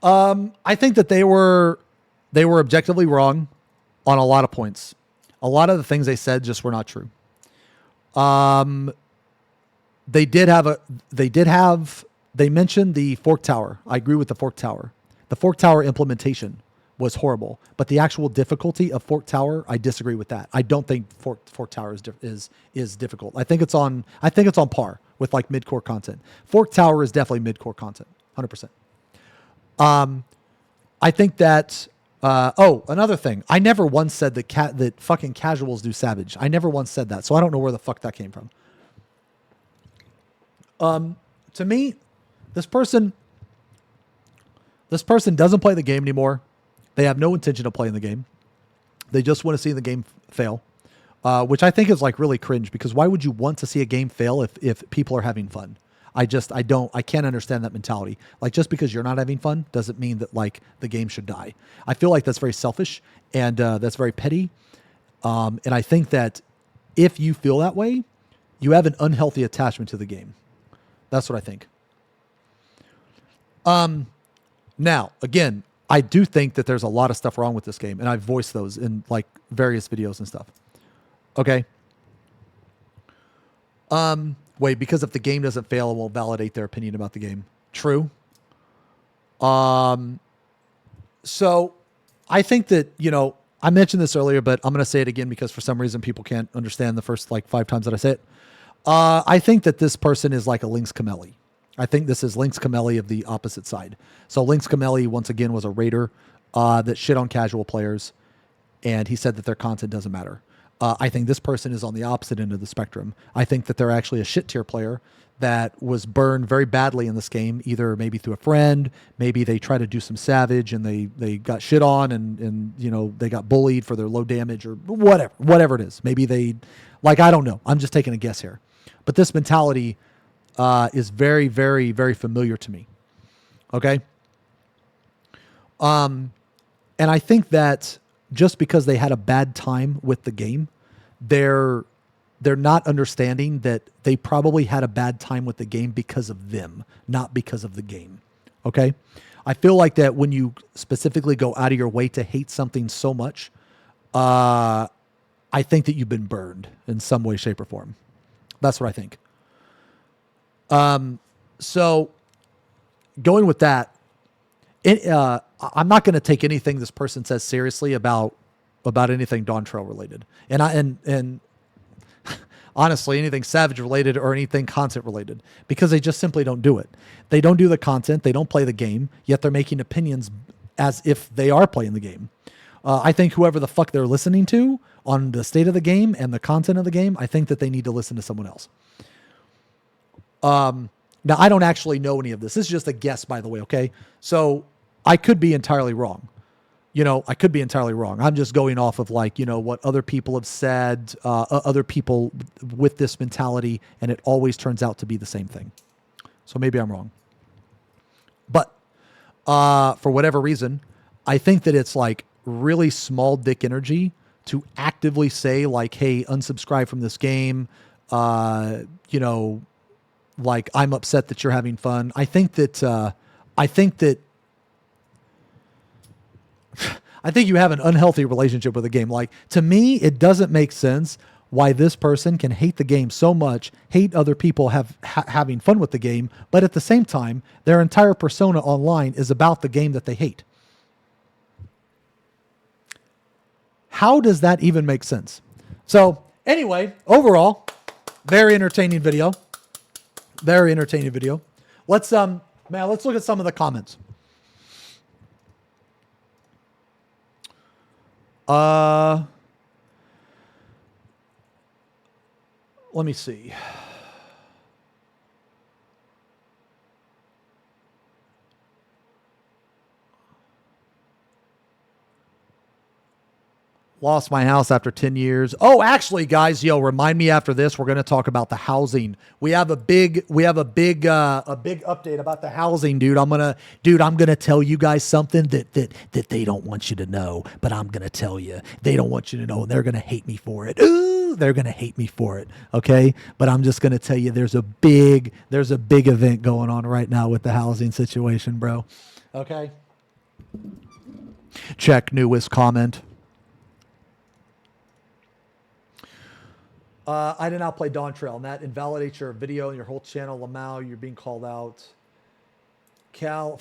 I think that they were objectively wrong on a lot of points. A lot of the things they said just were not true. They mentioned the Fork Tower. I agree with the Fork Tower. The Fork Tower implementation was horrible, but the actual difficulty of Fork Tower, I disagree with that. I don't think Fork Tower is difficult. I think it's on par with like mid-core content. Fork Tower is definitely mid-core content, 100%. I think that another thing. I never once said that fucking casuals do Savage. I never once said that, so I don't know where the fuck that came from. To me, this person doesn't play the game anymore. They have no intention of playing the game. They just want to see the game fail, which I think is like really cringe, because why would you want to see a game fail if people are having fun? I can't understand that mentality. Like, just because you're not having fun doesn't mean that like the game should die. I feel like that's very selfish and that's very petty. And I think that if you feel that way, you have an unhealthy attachment to the game. That's what I think. Now, again, I do think that there's a lot of stuff wrong with this game, and I've voiced those in like various videos and stuff. Okay. Wait, because if the game doesn't fail, it won't validate their opinion about the game. True. So I think that, you know, I mentioned this earlier, but I'm going to say it again because for some reason people can't understand the first like 5 times that I say it. I think that this person is like a Lynx Camelli. I think this is Lynx Camelli of the opposite side. So Lynx Camelli, once again, was a raider that shit on casual players, and he said that their content doesn't matter. I think this person is on the opposite end of the spectrum. I think that they're actually a shit tier player that was burned very badly in this game, either maybe through a friend, maybe they try to do some savage and they got shit on and you know, they got bullied for their low damage or whatever it is. Maybe they, like, I don't know. I'm just taking a guess here. But this mentality is very, very, very familiar to me. Okay? And I think that just because they had a bad time with the game, they're not understanding that they probably had a bad time with the game because of them, not because of the game. Okay? I feel like that when you specifically go out of your way to hate something so much, I think that you've been burned in some way, shape, or form. That's what I think. So going with that, I'm not going to take anything this person says seriously about anything Dawntrail related. And honestly, anything Savage related or anything content related, because they just simply don't do it. They don't do the content. They don't play the game, yet they're making opinions as if they are playing the game. I think whoever the fuck they're listening to on the state of the game and the content of the game, I think that they need to listen to someone else. Now, I don't actually know any of this. This is just a guess, by the way, okay? So I could be entirely wrong. You know, I could be entirely wrong. I'm just going off of like, you know, what other people have said, other people with this mentality, and it always turns out to be the same thing. So maybe I'm wrong. But for whatever reason, I think that it's like really small dick energy to actively say like, hey, unsubscribe from this game, you know, like, I'm upset that you're having fun. I think you have an unhealthy relationship with the game. Like, to me, it doesn't make sense why this person can hate the game so much, hate other people having fun with the game, but at the same time, their entire persona online is about the game that they hate. How does that even make sense? So, anyway, overall, very entertaining video. Very entertaining video. Let's look at some of the comments. Let me see. Lost my house after 10 years. Oh, actually, guys, remind me after this, we're going to talk about the housing. We have a big update about the housing, dude. I'm going to tell you guys something that they don't want you to know, but I'm going to tell you. They don't want you to know, and they're going to hate me for it. Ooh, they're going to hate me for it. Okay? But I'm just going to tell you there's a big event going on right now with the housing situation, bro. Okay? Check newest comment. I did not play Dawntrail, and that invalidates your video and your whole channel. Lamau, you're being called out. Cal.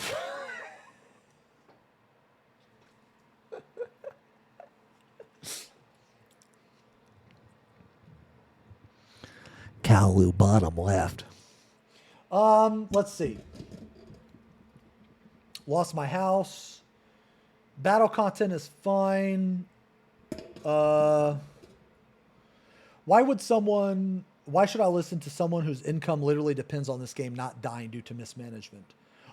Kalu bottom left. Let's see. Lost my house. Battle content is fine. Why should I listen to someone whose income literally depends on this game not dying due to mismanagement?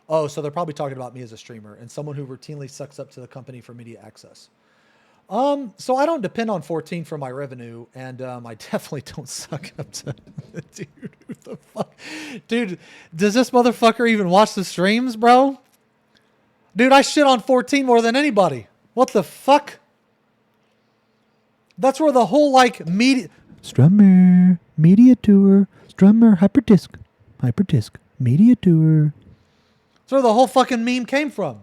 Oh, so they're probably talking about me as a streamer and someone who routinely sucks up to the company for media access. So I don't depend on 14 for my revenue, and I definitely don't suck up to dude. Who the fuck, dude? Does this motherfucker even watch the streams, bro? Dude, I shit on 14 more than anybody. What the fuck? That's where the whole like media tour, hyperdisc, media tour. That's where the whole fucking meme came from.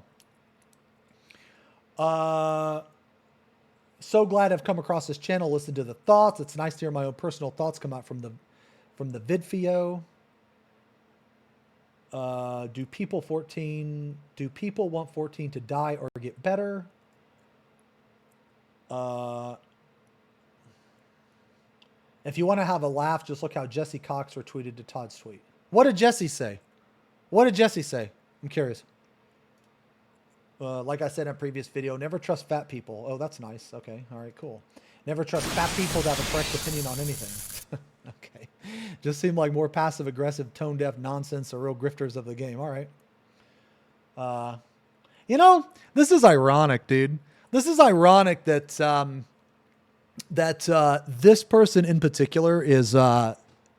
So glad I've come across this channel. Listen to the thoughts. It's nice to hear my own personal thoughts come out from the vidfio. Do people want 14 to die or get better? If you want to have a laugh, just look how Jesse Cox retweeted to Todd's tweet. What did Jesse say? I'm curious. Like I said in a previous video, never trust fat people. Oh, that's nice. Okay. All right, cool. Never trust fat people to have a correct opinion on anything. Okay. Just seem like more passive aggressive, tone deaf nonsense or real grifters of the game. All right. You know, this is ironic, dude. This is ironic that this person in particular is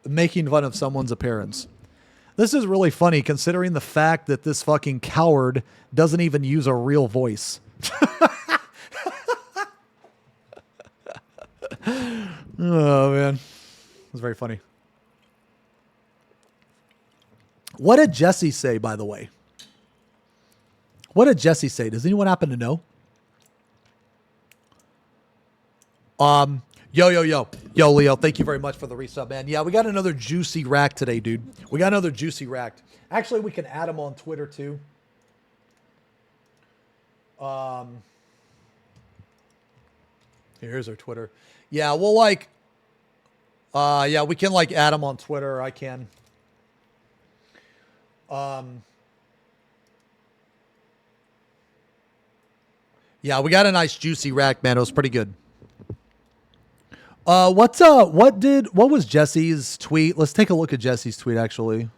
making fun of someone's appearance. This is really funny considering the fact that this fucking coward doesn't even use a real voice. Oh, man. It was very funny. What did Jesse say, by the way? What did Jesse say? Does anyone happen to know? Yo, Leo, thank you very much for the resub, man. Yeah, we got another juicy rack today, dude. We got another juicy rack. Actually, we can add him on Twitter, too. Here's our Twitter. Yeah, we'll like... yeah, we can like add him on Twitter. I can. Yeah, we got a nice juicy rack, man. It was pretty good. What was Jesse's tweet? Let's take a look at Jesse's tweet, actually.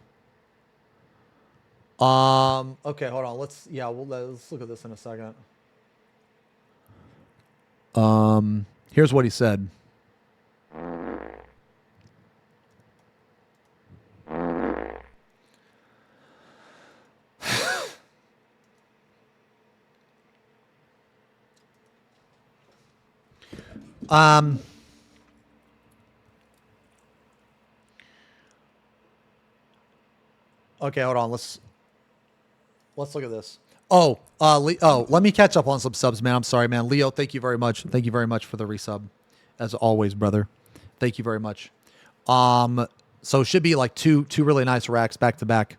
Okay, hold on. Let's look at this in a second. Here's what he said. Okay, hold on. Let's look at this. Let me catch up on some subs, man. I'm sorry, man. Leo, thank you very much. Thank you very much for the resub. As always, brother. Thank you very much. So it should be like two really nice racks back to back.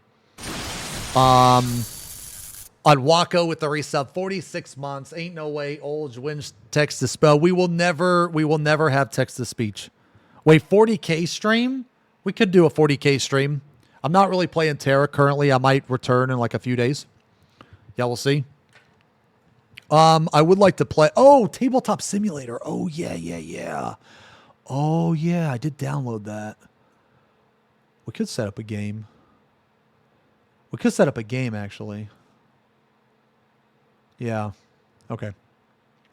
On Wako with the resub, 46 months. Ain't no way Olge wins text to spell. We will never have text to speech. Wait, 40K stream? We could do a 40K stream. I'm not really playing Terra currently. I might return in like a few days. Yeah, we'll see. I would like to play. Oh, Tabletop Simulator. Oh, yeah. Oh, yeah. I did download that. We could set up a game. Actually. Yeah. Okay.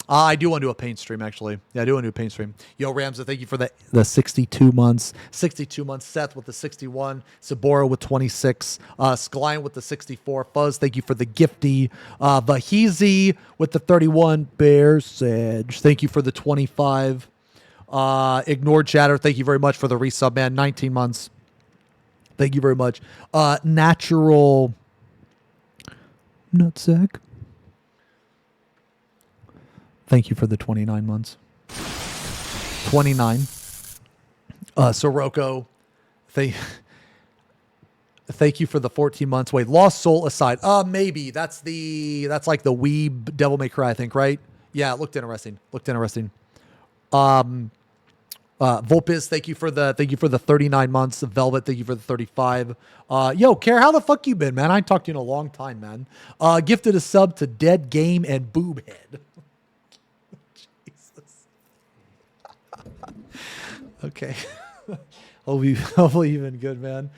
I do want to do a paint stream, actually. Yeah, I do want to do a paint stream. Yo, Ramza, thank you for the 62 months. 62 months. Seth with the 61. Sabora with 26. Skline with the 64. Fuzz, thank you for the gifty. Vahizi with the 31. Bear Sedge, thank you for the 25. Ignored Chatter, thank you very much for the resub, man. 19 months. Thank you very much. Natural Nutsack, thank you for the 29 months. 29. Sirocco, thank you for the 14 months. Wait, Lost Soul aside. Maybe. That's like the Weeb Devil May Cry, I think, right? Yeah, it looked interesting. Volpis, thank you for the 39 months. Velvet, thank you for the 35. Yo, Care, how the fuck you been, man? I ain't talked to you in a long time, man. Gifted a sub to Dead Game and Boobhead. Jesus. Okay. Hopefully you've been good, man.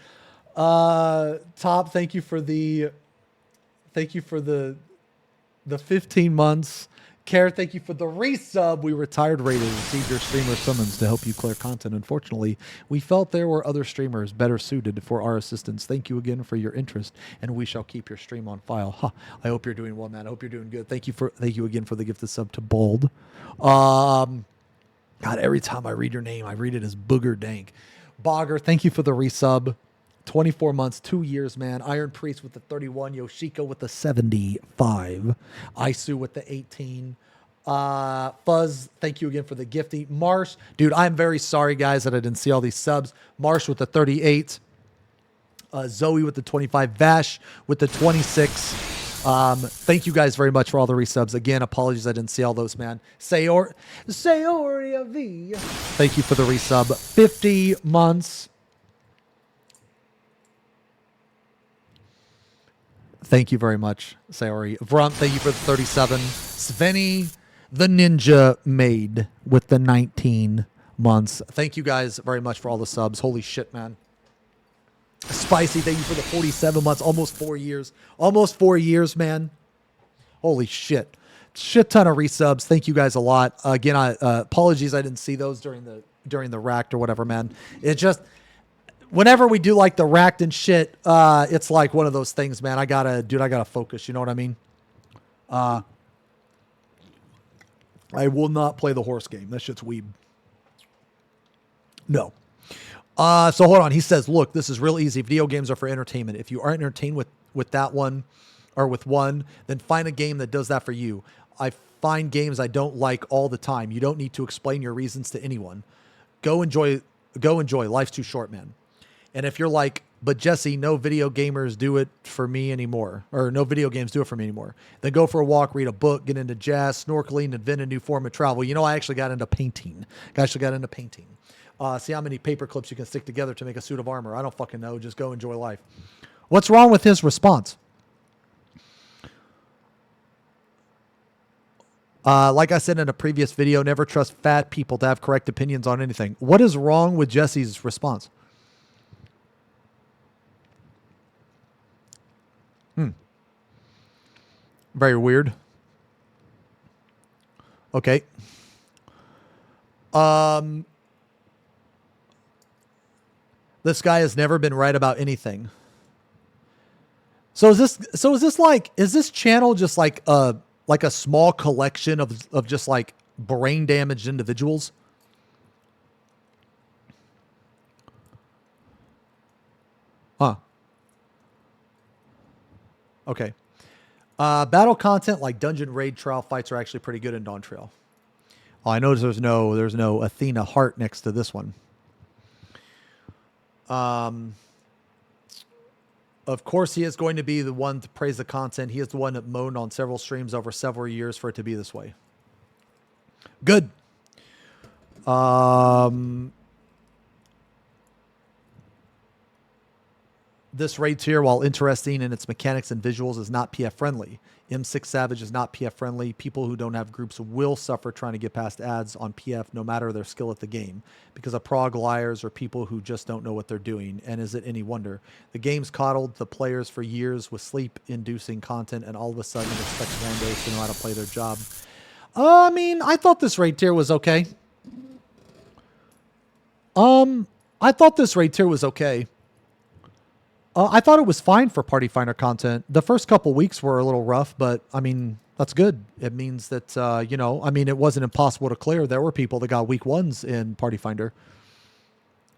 Top, thank you for the 15 months. Care, thank you for the resub. We retired rated and received your streamer summons to help you clear content. Unfortunately, we felt there were other streamers better suited for our assistance. Thank you again for your interest, and we shall keep your stream on file. Huh. I hope you're doing well, man. I hope you're doing good. Thank you again for the gifted sub to Bold. God, every time I read your name, I read it as Booger Dank. Bogger, thank you for the resub. 24 months, 2 years, man. Iron Priest with the 31. Yoshiko with the 75. Isu with the 18. Fuzz, thank you again for the gifting. Marsh, dude, I'm very sorry, guys, that I didn't see all these subs. Marsh with the 38. Zoe with the 25. Vash with the 26. Thank you guys very much for all the resubs. Again, apologies I didn't see all those, man. Sayoria V. Thank you for the resub. 50 months. Thank you very much, Sayori. Vrump, thank you for the 37. Sveni, the Ninja Maid with the 19 months. Thank you guys very much for all the subs. Holy shit, man. Spicy, thank you for the 47 months. Almost 4 years. Almost 4 years, man. Holy shit. Shit ton of resubs. Thank you guys a lot. Again, apologies I didn't see those during the racked or whatever, man. It just... Whenever we do like the racked and shit, it's like one of those things, man. I gotta focus. You know what I mean? I will not play the horse game. That shit's weeb. No. So hold on. He says, look, this is real easy. Video games are for entertainment. If you aren't entertained with that one or with one, then find a game that does that for you. I find games I don't like all the time. You don't need to explain your reasons to anyone. Go enjoy. Life's too short, man. And if you're like, but Jesse, no video gamers do it for me anymore, or no video games do it for me anymore, then go for a walk, read a book, get into jazz, snorkeling, invent a new form of travel. You know, I actually got into painting. See how many paper clips you can stick together to make a suit of armor. I don't fucking know. Just go enjoy life. What's wrong with his response? Like I said in a previous video, never trust fat people to have correct opinions on anything. What is wrong with Jesse's response? Very weird. Okay. This guy has never been right about anything. So is this channel just like a small collection of just like brain damaged individuals? Huh. Okay. Battle content like dungeon raid trial fights are actually pretty good in Dawntrail. Oh, I notice there's no Athena heart next to this one. Of course, he is going to be the one to praise the content. He is the one that moaned on several streams over several years for it to be this way. Good. This raid tier, while interesting in its mechanics and visuals, is not PF friendly. M6 Savage is not PF friendly. People who don't have groups will suffer trying to get past ads on PF no matter their skill at the game, because of prog liars or people who just don't know what they're doing. And is it any wonder? The game's coddled the players for years with sleep-inducing content, and all of a sudden it expects randos to know how to play their job. I mean, I thought this raid tier was okay. I thought this raid tier was okay. I thought it was fine for Party Finder content. The first couple weeks were a little rough, but I mean, that's good. It means that, it wasn't impossible to clear. There were people that got week ones in Party Finder.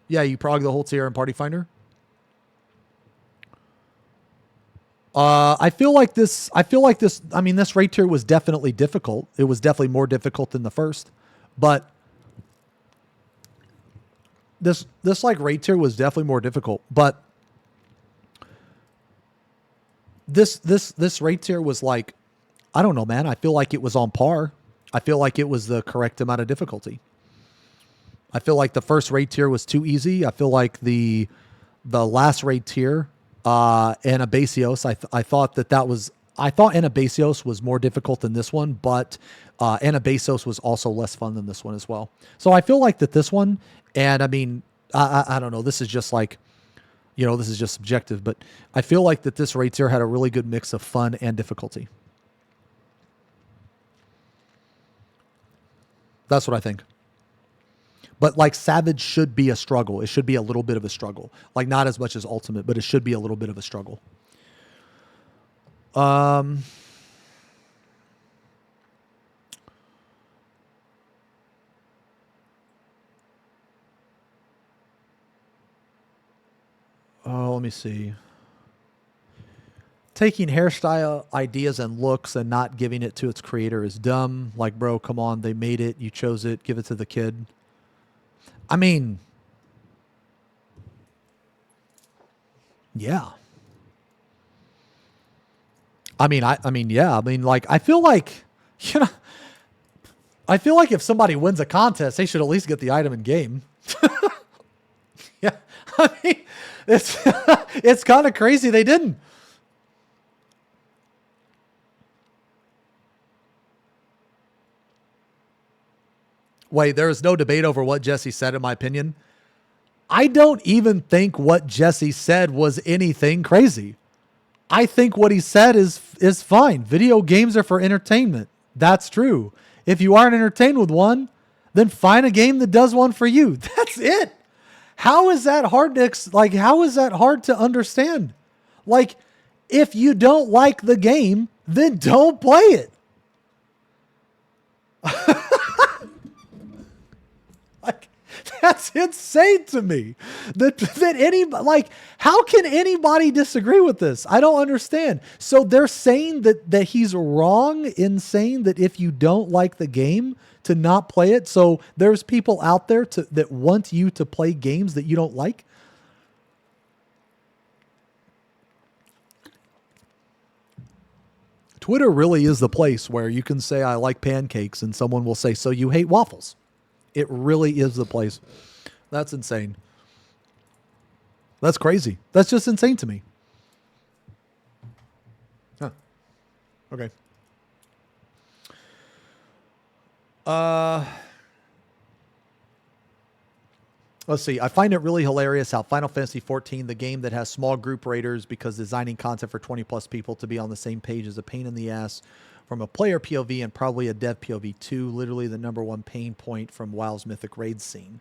Yeah, you prog the whole tier in Party Finder. I feel like this, this raid tier was definitely difficult. It was definitely more difficult than the first, but this like raid tier was definitely more difficult, but this raid tier was like, I don't know, man. I feel like it was on par. I feel like it was the correct amount of difficulty. I feel like the first raid tier was too easy. I feel like the last raid tier, Anabasios, I thought Anabasios was more difficult than this one, but Anabasios was also less fun than this one as well. So I feel like that this one, and I mean, I don't know, this is just like, this is just subjective, but I feel like that this raid tier had a really good mix of fun and difficulty. That's what I think. But like Savage should be a struggle. It should be a little bit of a struggle. Like not as much as Ultimate, but it should be a little bit of a struggle. Oh, let me see. Taking hairstyle ideas and looks and not giving it to its creator is dumb. Like, bro, come on. They made it. You chose it. Give it to the kid. I mean, yeah. I mean, yeah. I mean, like, I feel like, you know, I feel like if somebody wins a contest, they should at least get the item in game. Yeah. I mean, it's kind of crazy they didn't. Wait, there is no debate over what Jesse said, in my opinion. I don't even think what Jesse said was anything crazy. I think what he said is fine. Video games are for entertainment. That's true. If you aren't entertained with one, then find a game that does one for you. That's it. How is that hard to how is that hard to understand? Like, if you don't like the game, then don't play it. Like, that's insane to me. That how can anybody disagree with this? I don't understand. So they're saying that he's wrong in saying that if you don't like the game, to not play it. So there's people out there that want you to play games that you don't like. Twitter really is the place where you can say, I like pancakes, and someone will say, so you hate waffles. It really is the place. That's insane. That's crazy. That's just insane to me. Huh. Okay. Let's see. I find it really hilarious how Final Fantasy XIV, the game that has small group raiders because designing content for 20 plus people to be on the same page is a pain in the ass from a player POV and probably a dev POV too. Literally the number one pain point from WoW's Mythic Raid scene.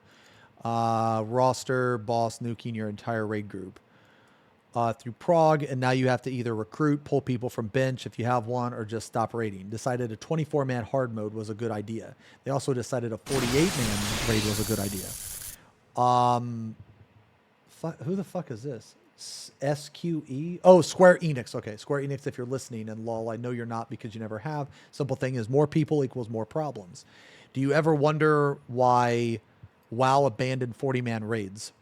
Roster, boss, nuking your entire raid group. Through Prague, and now you have to either recruit, pull people from bench if you have one, or just stop raiding. Decided a 24-man hard mode was a good idea. They also decided a 48-man raid was a good idea. Who the fuck is this? SQE? Oh, Square Enix. Okay, Square Enix, if you're listening, and lol, I know you're not because you never have. Simple thing is more people equals more problems. Do you ever wonder why WoW abandoned 40-man raids?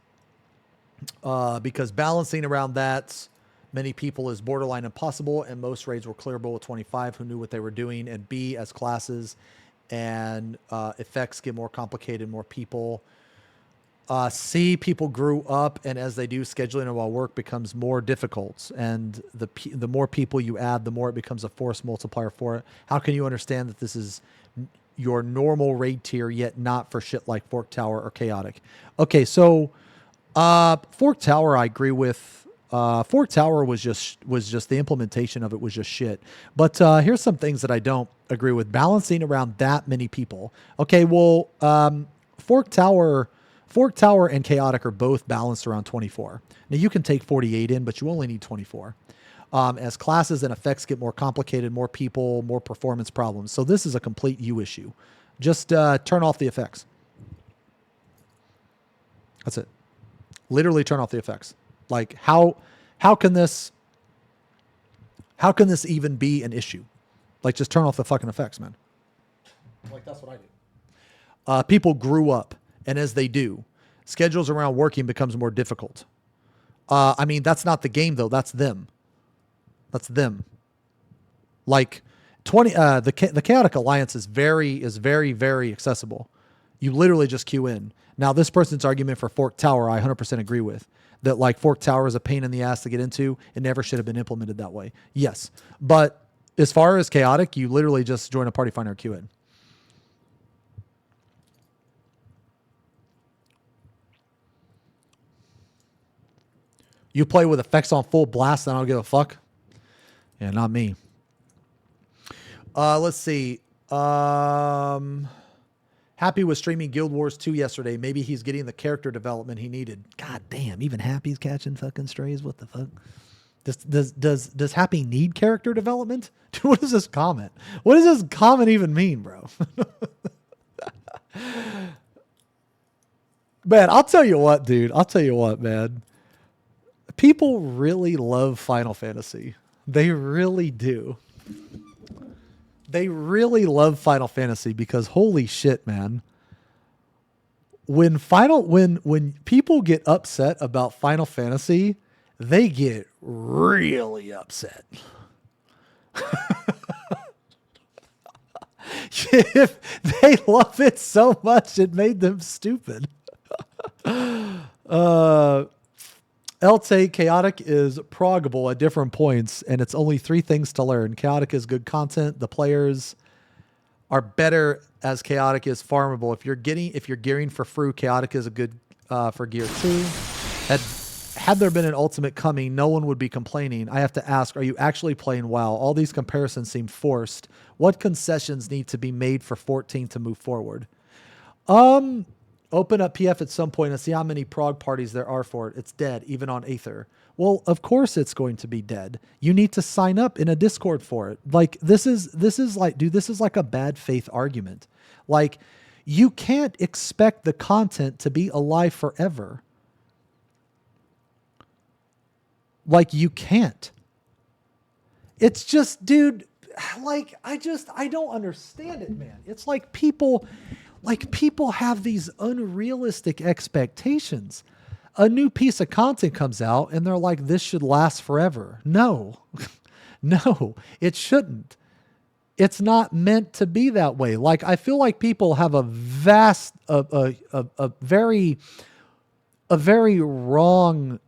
Because balancing around that many people is borderline impossible, and most raids were clearable with 25 who knew what they were doing, and B, as classes and effects get more complicated, more people. C, people grew up, and as they do, scheduling and while work becomes more difficult, and the more people you add, the more it becomes a force multiplier for it. How can you understand that this is your normal raid tier, yet not for shit like Fork Tower or Chaotic? Okay, so Fork Tower, I agree with. Fork Tower was just the implementation of it was just shit. But here's some things that I don't agree with. Balancing around that many people. Okay, well, Fork Tower and Chaotic are both balanced around 24. Now you can take 48 in, but you only need 24. As classes and effects get more complicated, more people, more performance problems. So this is a complete you issue. Just turn off the effects. That's it. Literally turn off the effects. Like how can this even be an issue? Like just turn off the fucking effects, man. Like that's what I do. People grew up, and as they do, schedules around working becomes more difficult. I mean, that's not the game though. That's them. That's them. Like the Chaotic Alliance is very, very accessible. You literally just queue in. Now, this person's argument for Fork Tower, I 100% agree with. That like Fork Tower is a pain in the ass to get into. It never should have been implemented that way. Yes. But as far as Chaotic, you literally just join a party finder and queue in. You play with effects on full blast and I don't give a fuck? Yeah, not me. Let's see. Happy was streaming Guild Wars 2 yesterday. Maybe he's getting the character development he needed. God damn, even Happy's catching fucking strays. What the fuck? Does Happy need character development? Dude, what is this comment? What does this comment even mean, bro? Man, I'll tell you what, dude. I'll tell you what, man. People really love Final Fantasy. They really do. They really love Final Fantasy because holy shit, man. When people get upset about Final Fantasy, they get really upset. If they love it so much, it made them stupid. LT Chaotic is proggable at different points, and it's only 3 things to learn. Chaotic is good content. The players are better as Chaotic is farmable. If you're gearing for Fru, Chaotic is a good for gear too. Had there been an ultimate coming, no one would be complaining. I have to ask, are you actually playing WoW? All these comparisons seem forced. What concessions need to be made for 14 to move forward? Open up PF at some point and see how many prog parties there are for it. It's dead, even on Aether. Well, of course it's going to be dead. You need to sign up in a Discord for it. Like, this is like, dude, this is like a bad faith argument. Like, you can't expect the content to be alive forever. Like, you can't. It's just, dude, like, I don't understand it, man. It's like people have these unrealistic expectations. A new piece of content comes out and they're like, this should last forever. No, no, it shouldn't. It's not meant to be that way. Like, I feel like people have a very wrong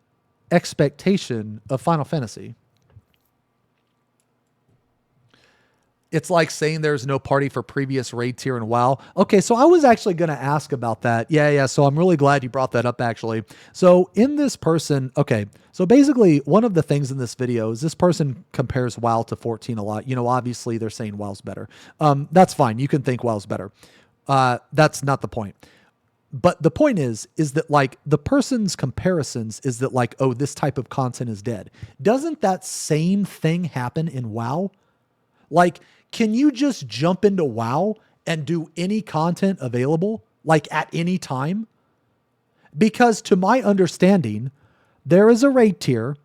expectation of Final Fantasy. It's like saying there's no party for previous raid tier in WoW. Okay, so I was actually going to ask about that. Yeah. So I'm really glad you brought that up, actually. So in this person, okay, so basically one of the things in this video is this person compares WoW to 14 a lot. You know, obviously they're saying WoW's better. That's fine. You can think WoW's better. That's not the point. But the point is that, like, the person's comparisons is that, like, oh, this type of content is dead. Doesn't that same thing happen in WoW? Like, can you just jump into WoW and do any content available, like, at any time? Because to my understanding, there is a raid tier.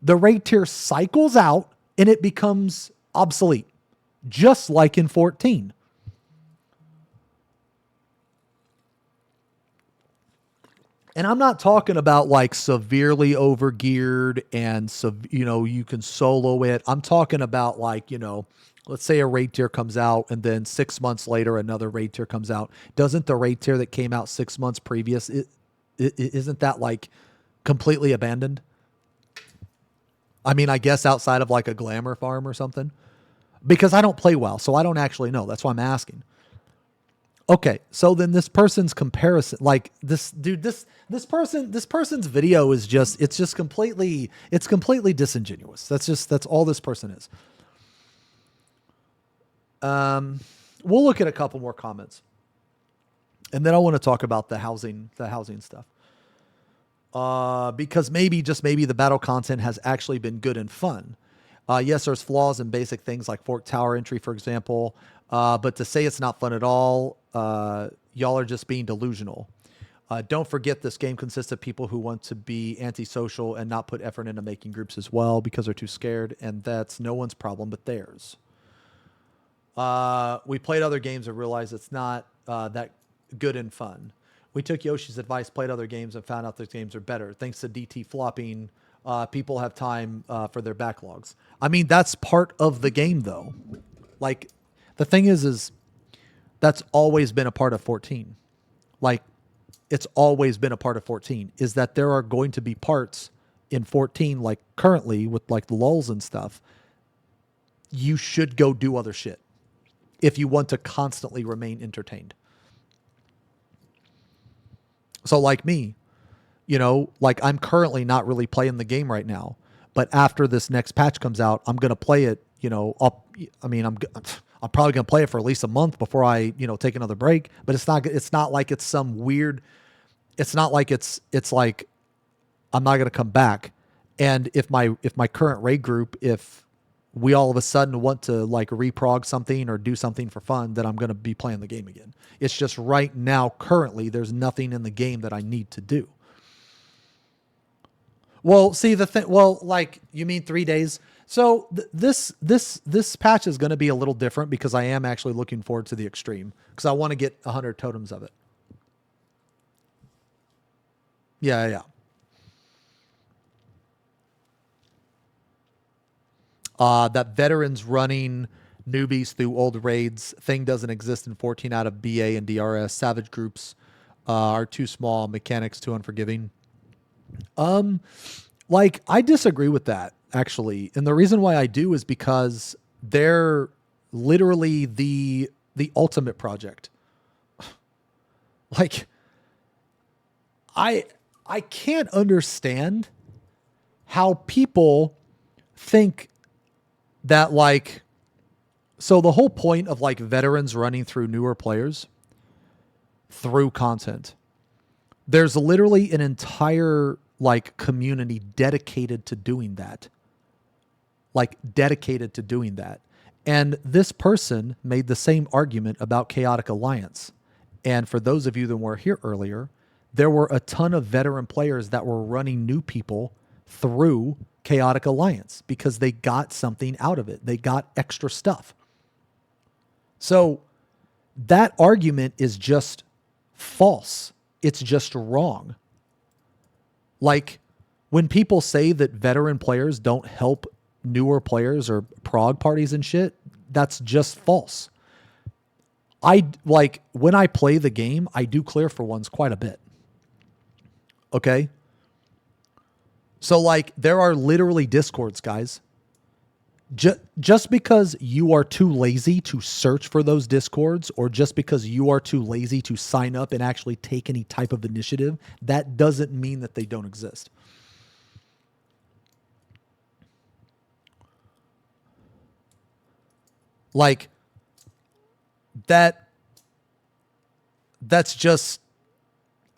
The raid tier cycles out and it becomes obsolete, just like in 14. And I'm not talking about like severely overgeared and, you know, you can solo it. I'm talking about like, you know, let's say a raid tier comes out and then 6 months later, another raid tier comes out. Doesn't the raid tier that came out 6 months previous, isn't that like completely abandoned? I mean, I guess outside of like a glamour farm or something, because I don't play WoW, so I don't actually know. That's why I'm asking. Okay, so then this person's comparison, like this dude, this person's video is just, it's completely disingenuous. That's all this person is. We'll look at a couple more comments, and then I want to talk about the housing stuff. Because maybe the battle content has actually been good and fun. Yes, there's flaws in basic things like Fort Tower entry, for example. But to say it's not fun at all, y'all are just being delusional. Don't forget this game consists of people who want to be antisocial and not put effort into making groups as well because they're too scared, and that's no one's problem but theirs. We played other games and realized it's not that good and fun. We took Yoshi's advice, played other games, and found out those games are better. Thanks to DT flopping, people have time for their backlogs. I mean, that's part of the game, though. Like, the thing is that's always been a part of 14. Like, it's always been a part of 14, is that there are going to be parts in 14, like currently with like the lulls and stuff. You should go do other shit if you want to constantly remain entertained. So like me, you know, like I'm currently not really playing the game right now, but after this next patch comes out, I'm going to play it, you know, I'm probably going to play it for at least a month before I, take another break. But it's not like it's some weird. It's not like it's like I'm not going to come back. And if my current raid group, if we all of a sudden want to like reprog something or do something for fun, then I'm going to be playing the game again. It's just right now, currently, there's nothing in the game that I need to do. Well, see the thing. Well, like you mean 3 days. So this patch is going to be a little different because I am actually looking forward to the extreme because I want to get 100 totems of it. Yeah. That veterans running newbies through old raids thing doesn't exist in 14 out of BA and DRS. Savage groups are too small. Mechanics too unforgiving. Like I disagree with that actually, and the reason why I do is because they're literally the ultimate project. Like I can't understand how people think that like, so the whole point of like veterans running through newer players through content, there's literally an entire like community dedicated to doing that. And this person made the same argument about Chaotic Alliance. And for those of you that were here earlier, there were a ton of veteran players that were running new people through Chaotic Alliance because they got something out of it. They got extra stuff. So that argument is just false. It's just wrong. Like when people say that veteran players don't help newer players or prog parties and shit, that's just false. When I play the game, I do clear for ones quite a bit. Okay? So like there are literally discords, guys. Just because you are too lazy to search for those discords or just because you are too lazy to sign up and actually take any type of initiative, that doesn't mean that they don't exist. Like that's just,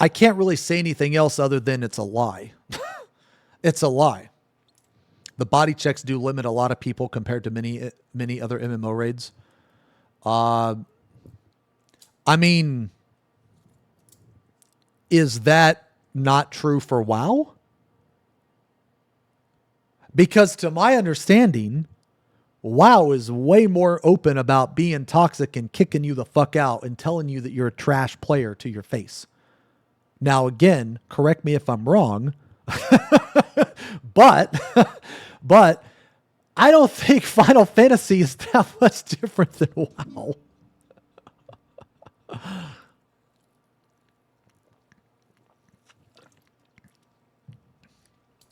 I can't really say anything else other than it's a lie. It's a lie. The body checks do limit a lot of people compared to many other MMO raids. I mean, is that not true for WoW? Because to my understanding, WoW is way more open about being toxic and kicking you the fuck out and telling you that you're a trash player to your face. Now, again, correct me if I'm wrong, but I don't think Final Fantasy is that much different than WoW.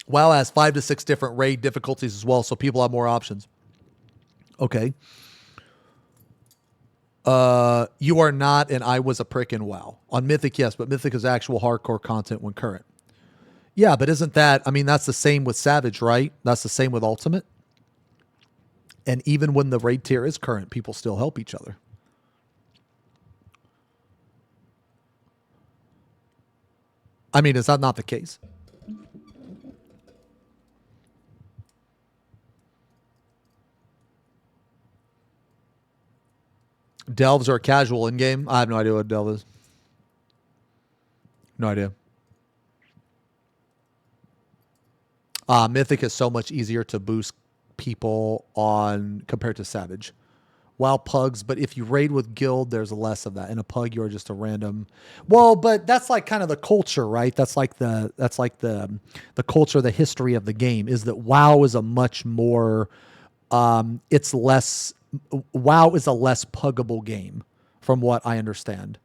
WoW has 5 to 6 different raid difficulties as well, so people have more options. Okay. You are not, and I was a prick in WoW. On Mythic, yes, but Mythic is actual hardcore content when current. Yeah, but isn't that, I mean, that's the same with Savage, right? That's the same with Ultimate. And even when the raid tier is current, people still help each other. I mean, is that not the case? Delves are casual in-game? I have no idea what Delve is. No idea. Mythic is so much easier to boost people on compared to Savage. WoW pugs, but if you raid with guild, there's less of that. In a pug, you're just a random. Well, but that's like kind of the culture, right? That's like the culture, the history of the game is that WoW is a much more. It's less. WoW is a less puggable game, from what I understand.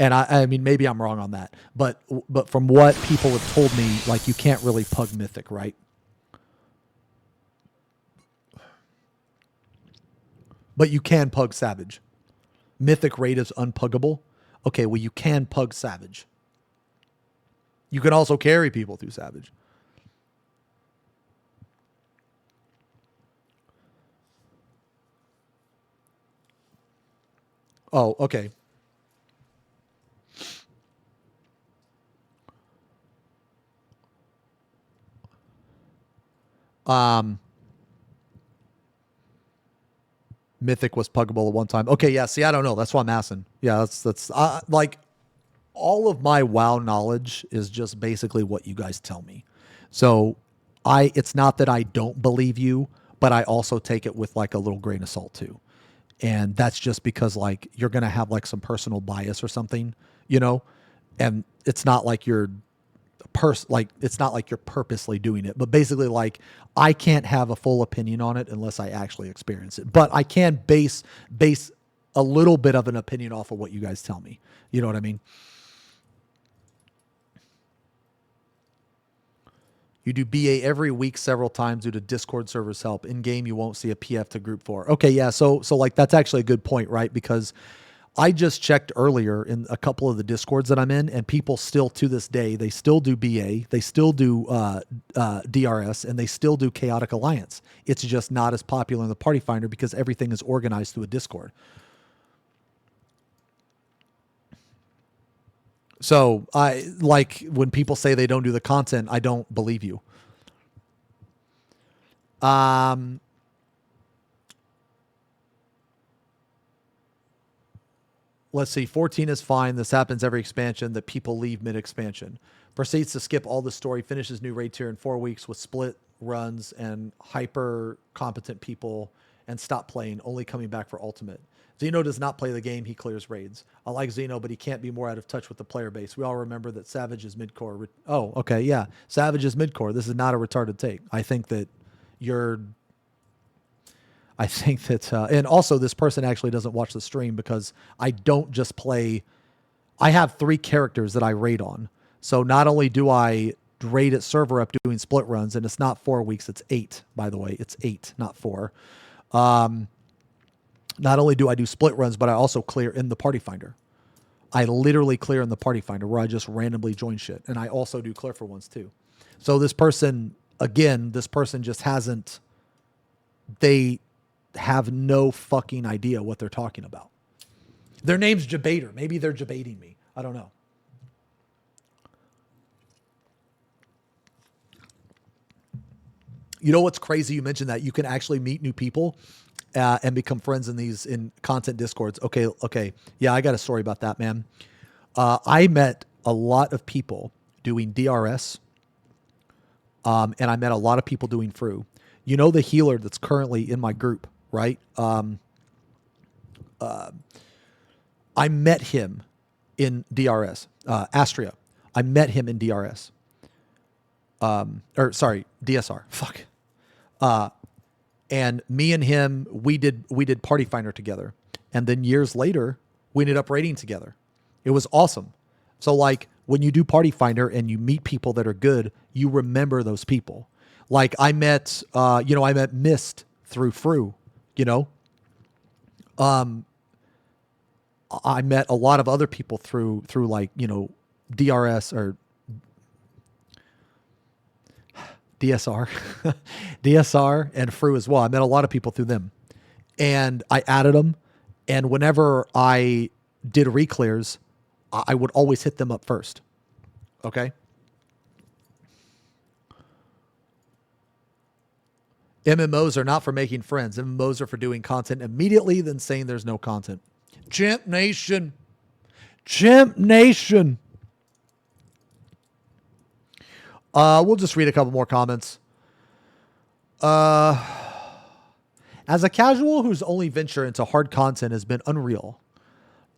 And I mean, maybe I'm wrong on that, but from what people have told me, like you can't really pug Mythic, right? But you can pug Savage. Mythic raid is unpuggable. Okay, well you can pug Savage. You can also carry people through Savage. Oh, okay. Mythic was puggable at one time. Okay, yeah. See, I don't know. That's why I'm asking. Yeah, that's like all of my WoW knowledge is just basically what you guys tell me. So it's not that I don't believe you, but I also take it with like a little grain of salt too. And that's just because like you're gonna have like some personal bias or something, you know, and it's not like you're it's not like you're purposely doing it, but basically like I can't have a full opinion on it unless I actually experience it. But I can base a little bit of an opinion off of what you guys tell me. You know what I mean? You do BA every week several times due to Discord servers help. In game, you won't see a PF to group for. Okay, yeah. So like that's actually a good point, right? Because I just checked earlier in a couple of the Discords that I'm in, and people still to this day, they still do BA, they still do DRS, and they still do Chaotic Alliance. It's just not as popular in the Party Finder because everything is organized through a Discord. So I like when people say they don't do the content, I don't believe you. Let's see, 14 is fine. This happens every expansion that people leave mid-expansion. Proceeds to skip all the story, finishes new raid tier in 4 weeks with split runs and hyper-competent people, and stop playing, only coming back for ultimate. Xeno does not play the game, he clears raids. I like Xeno, but he can't be more out of touch with the player base. We all remember that Savage is mid-core. Oh, okay, yeah. Savage is mid-core. This is not a retarded take. I think that and also this person actually doesn't watch the stream because I don't just play, I have 3 characters that I raid on. So not only do I raid at server up doing split runs, and it's not 4 weeks, it's 8, by the way. It's 8, not 4. Not only do I do split runs, but I also clear in the Party Finder. I literally clear in the Party Finder where I just randomly join shit. And I also do clear for ones too. So this person, again, just hasn't, they have no fucking idea what they're talking about. Their name's Jabater. Maybe they're jabating me. I don't know. You know what's crazy? You mentioned that you can actually meet new people and become friends in content discords. Okay. Yeah, I got a story about that, man. I met a lot of people doing DRS, and I met a lot of people doing Fru. You know the healer that's currently in my group, right? I met him in DRS. Astria. I met him in DRS. DSR. Fuck. And me and him, we did Party Finder together. And then years later, we ended up raiding together. It was awesome. So like when you do Party Finder and you meet people that are good, you remember those people. Like I met Mist through Fru, you know. I met a lot of other people through like, you know, DRS or DSR, DSR and Fru as well. I met a lot of people through them, and I added them. And whenever I did reclears, I would always hit them up first. Okay. MMOs are not for making friends. MMOs are for doing content immediately, then saying there's no content. Chimp Nation. Chimp Nation. We'll just read a couple more comments. As a casual whose only venture into hard content has been Unreal,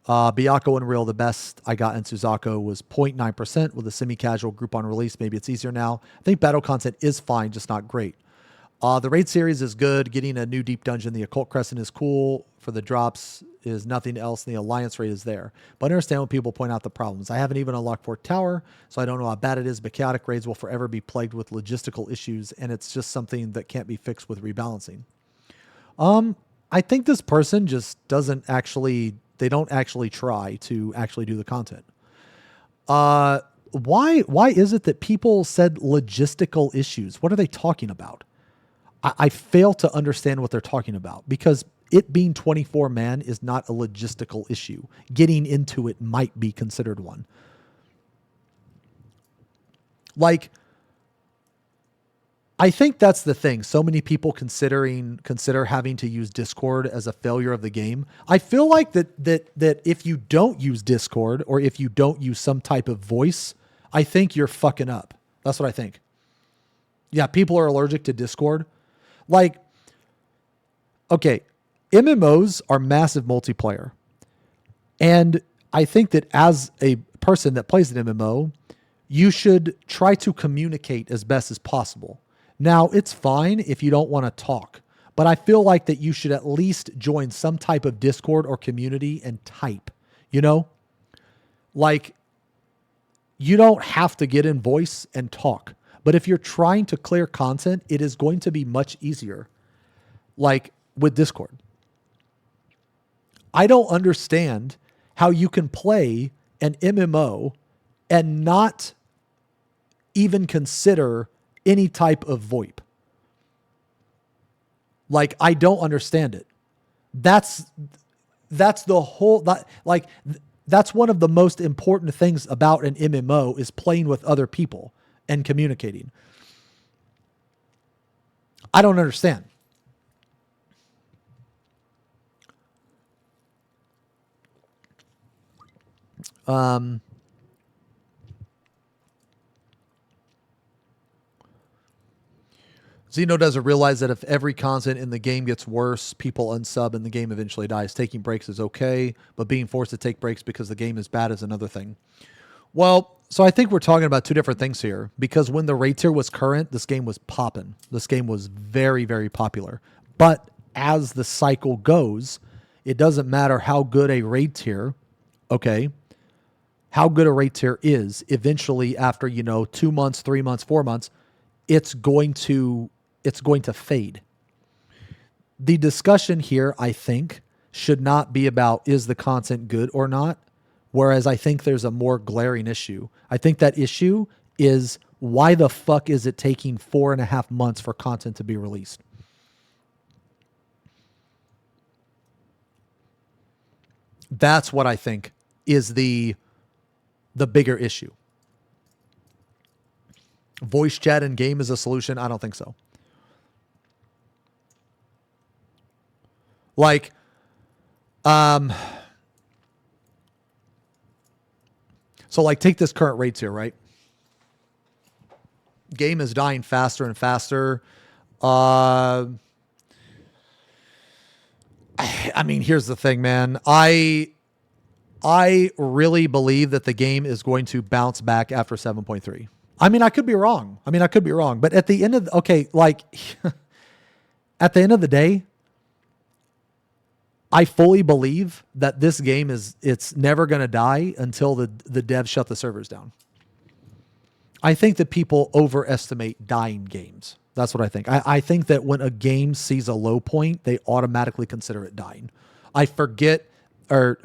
Byakuya Unreal, the best I got in Suzaku was 0.9% with a semi-casual group on release. Maybe it's easier now. I think battle content is fine, just not great. The raid series is good. Getting a new deep dungeon, the Occult Crescent, is cool. For the drops is nothing else, and the Alliance raid is there. But I understand when people point out the problems. I haven't even unlocked Fort Tower, so I don't know how bad it is, but chaotic raids will forever be plagued with logistical issues, and it's just something that can't be fixed with rebalancing. I think this person just doesn't actually, they don't actually try to actually do the content. Why is it that people said logistical issues? What are they talking about? I fail to understand what they're talking about, because it being 24 man is not a logistical issue. Getting into it might be considered one. Like, I think that's the thing. So many people consider having to use Discord as a failure of the game. I feel like that if you don't use Discord or if you don't use some type of voice, I think you're fucking up. That's what I think. Yeah, people are allergic to Discord. Like, okay, MMOs are massive multiplayer. And I think that as a person that plays an MMO, you should try to communicate as best as possible. Now, it's fine if you don't want to talk, but I feel like that you should at least join some type of Discord or community and type, you know? Like, you don't have to get in voice and talk, but if you're trying to clear content, it is going to be much easier, like with Discord. I don't understand how you can play an MMO and not even consider any type of VoIP. Like, I don't understand it. That's the whole, that's one of the most important things about an MMO is playing with other people and communicating. I don't understand. Xeno doesn't realize that if every content in the game gets worse, people unsub and the game eventually dies. Taking breaks is okay, but being forced to take breaks because the game is bad is another thing. Well, so I think we're talking about two different things here, because when the raid tier was current, this game was popping. This game was very, very popular. But as the cycle goes, it doesn't matter how good a raid tier, okay, how good a raid tier is, eventually after, 2 months, 3 months, 4 months, it's going to fade. The discussion here, I think, should not be about is the content good or not, whereas I think there's a more glaring issue. I think that issue is why the fuck is it taking 4.5 months for content to be released? That's what I think is the bigger issue. Voice chat in game is a solution? I don't think so. Like, so like take this current rates here, right? Game is dying faster and faster. I mean, here's the thing, man. I really believe that the game is going to bounce back after 7.3. I mean, I could be wrong. But at the end of, at the end of the day, I fully believe that this game it's never going to die until the devs shut the servers down. I think that people overestimate dying games. That's what I think. I think that when a game sees a low point, they automatically consider it dying.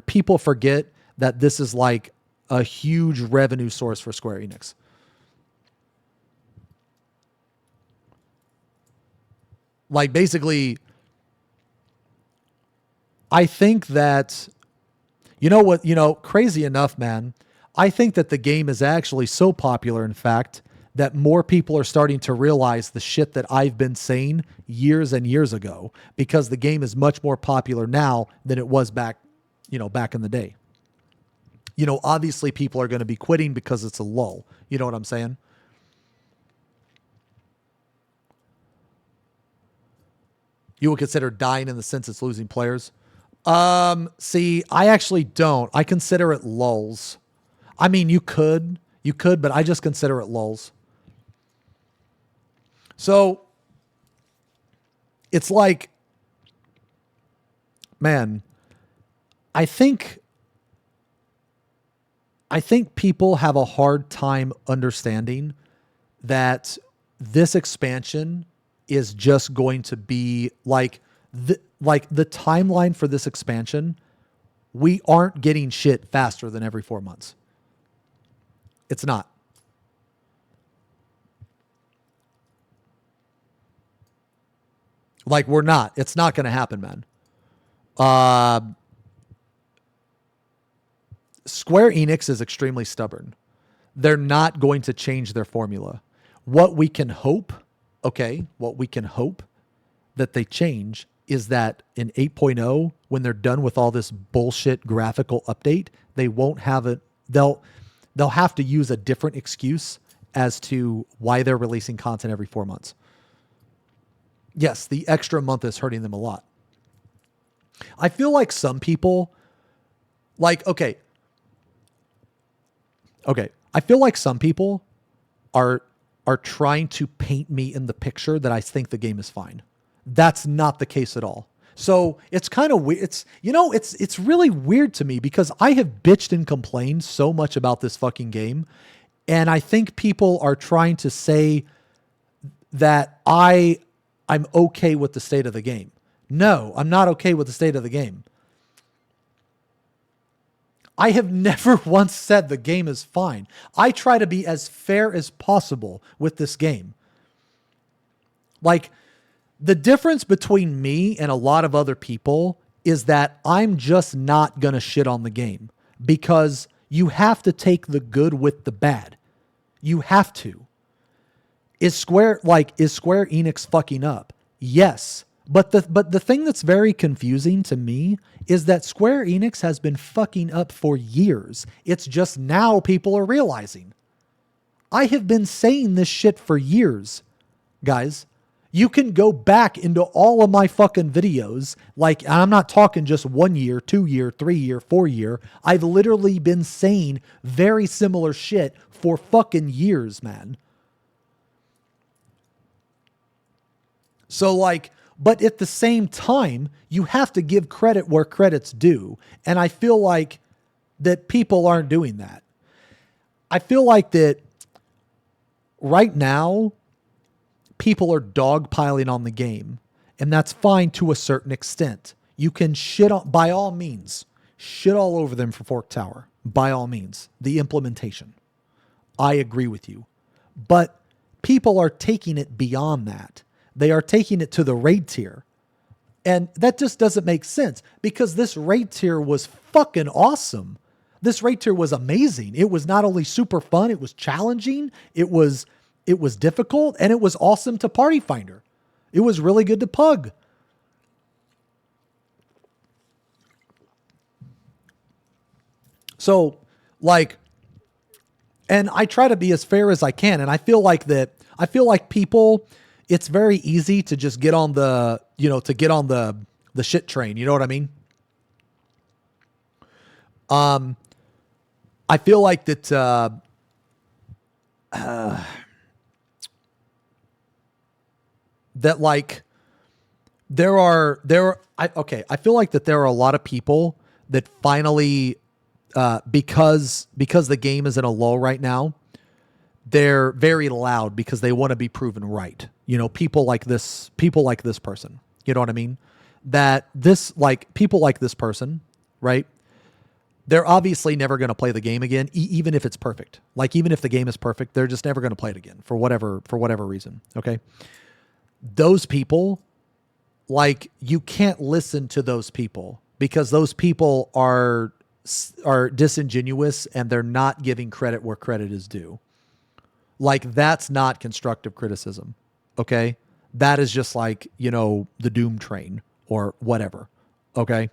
People forget that this is like a huge revenue source for Square Enix. Like, basically, I think that, crazy enough, man, I think that the game is actually so popular, in fact, that more people are starting to realize the shit that I've been saying years and years ago, because the game is much more popular now than it was back in the day. Obviously people are going to be quitting because it's a lull. You know what I'm saying? You would consider dying in the sense it's losing players. See, I actually don't. I consider it lulls. I mean, you could, but I just consider it lulls. So it's like, man, I think people have a hard time understanding that this expansion is just going to be like the timeline for this expansion. We aren't getting shit faster than every 4 months. It's not. Like, we're not. It's not going to happen, man. Square Enix is extremely stubborn. They're not going to change their formula. What we can hope that they change is that in 8.0, when they're done with all this bullshit graphical update, they won't have it. They'll have to use a different excuse as to why they're releasing content every 4 months. Yes, the extra month is hurting them a lot. I feel like some people, okay. I feel like some people are trying to paint me in the picture that I think the game is fine. That's not the case at all. So it's kind of weird. It's really weird to me because I have bitched and complained so much about this fucking game. And I think people are trying to say that I'm okay with the state of the game. No, I'm not okay with the state of the game. I have never once said the game is fine. I try to be as fair as possible with this game. Like, the difference between me and a lot of other people is that I'm just not going to shit on the game because you have to take the good with the bad. You have to. Is Square Enix fucking up? Yes. But the thing that's very confusing to me is that Square Enix has been fucking up for years. It's just now people are realizing. I have been saying this shit for years, guys. You can go back into all of my fucking videos. Like, I'm not talking just 1 year, 2 year, 3 year, 4 year. I've literally been saying very similar shit for fucking years, man. So but at the same time, you have to give credit where credit's due. And I feel like that people aren't doing that. I feel like that right now, people are dogpiling on the game. And that's fine to a certain extent. You can shit on, by all means, shit all over them for Fork Tower. By all means. The implementation. I agree with you. But people are taking it beyond that. They are taking it to the raid tier. And that just doesn't make sense because this raid tier was fucking awesome. This raid tier was amazing. It was not only super fun, it was challenging, it was difficult, and it was awesome to Party Finder. It was really good to Pug. So, and I try to be as fair as I can, and I feel like people, it's very easy to just get on the, the shit train. You know what I mean? I feel like that, I feel like that there are a lot of people that finally, because the game is in a lull right now, they're very loud because they want to be proven right. People like this person, you know what I mean? People like this person, right? They're obviously never going to play the game again, even if it's perfect. Even if the game is perfect, they're just never going to play it again for whatever reason. Okay. Those people, you can't listen to those people because those people are disingenuous and they're not giving credit where credit is due. That's not constructive criticism. Okay. That is just the doom train or whatever. Okay.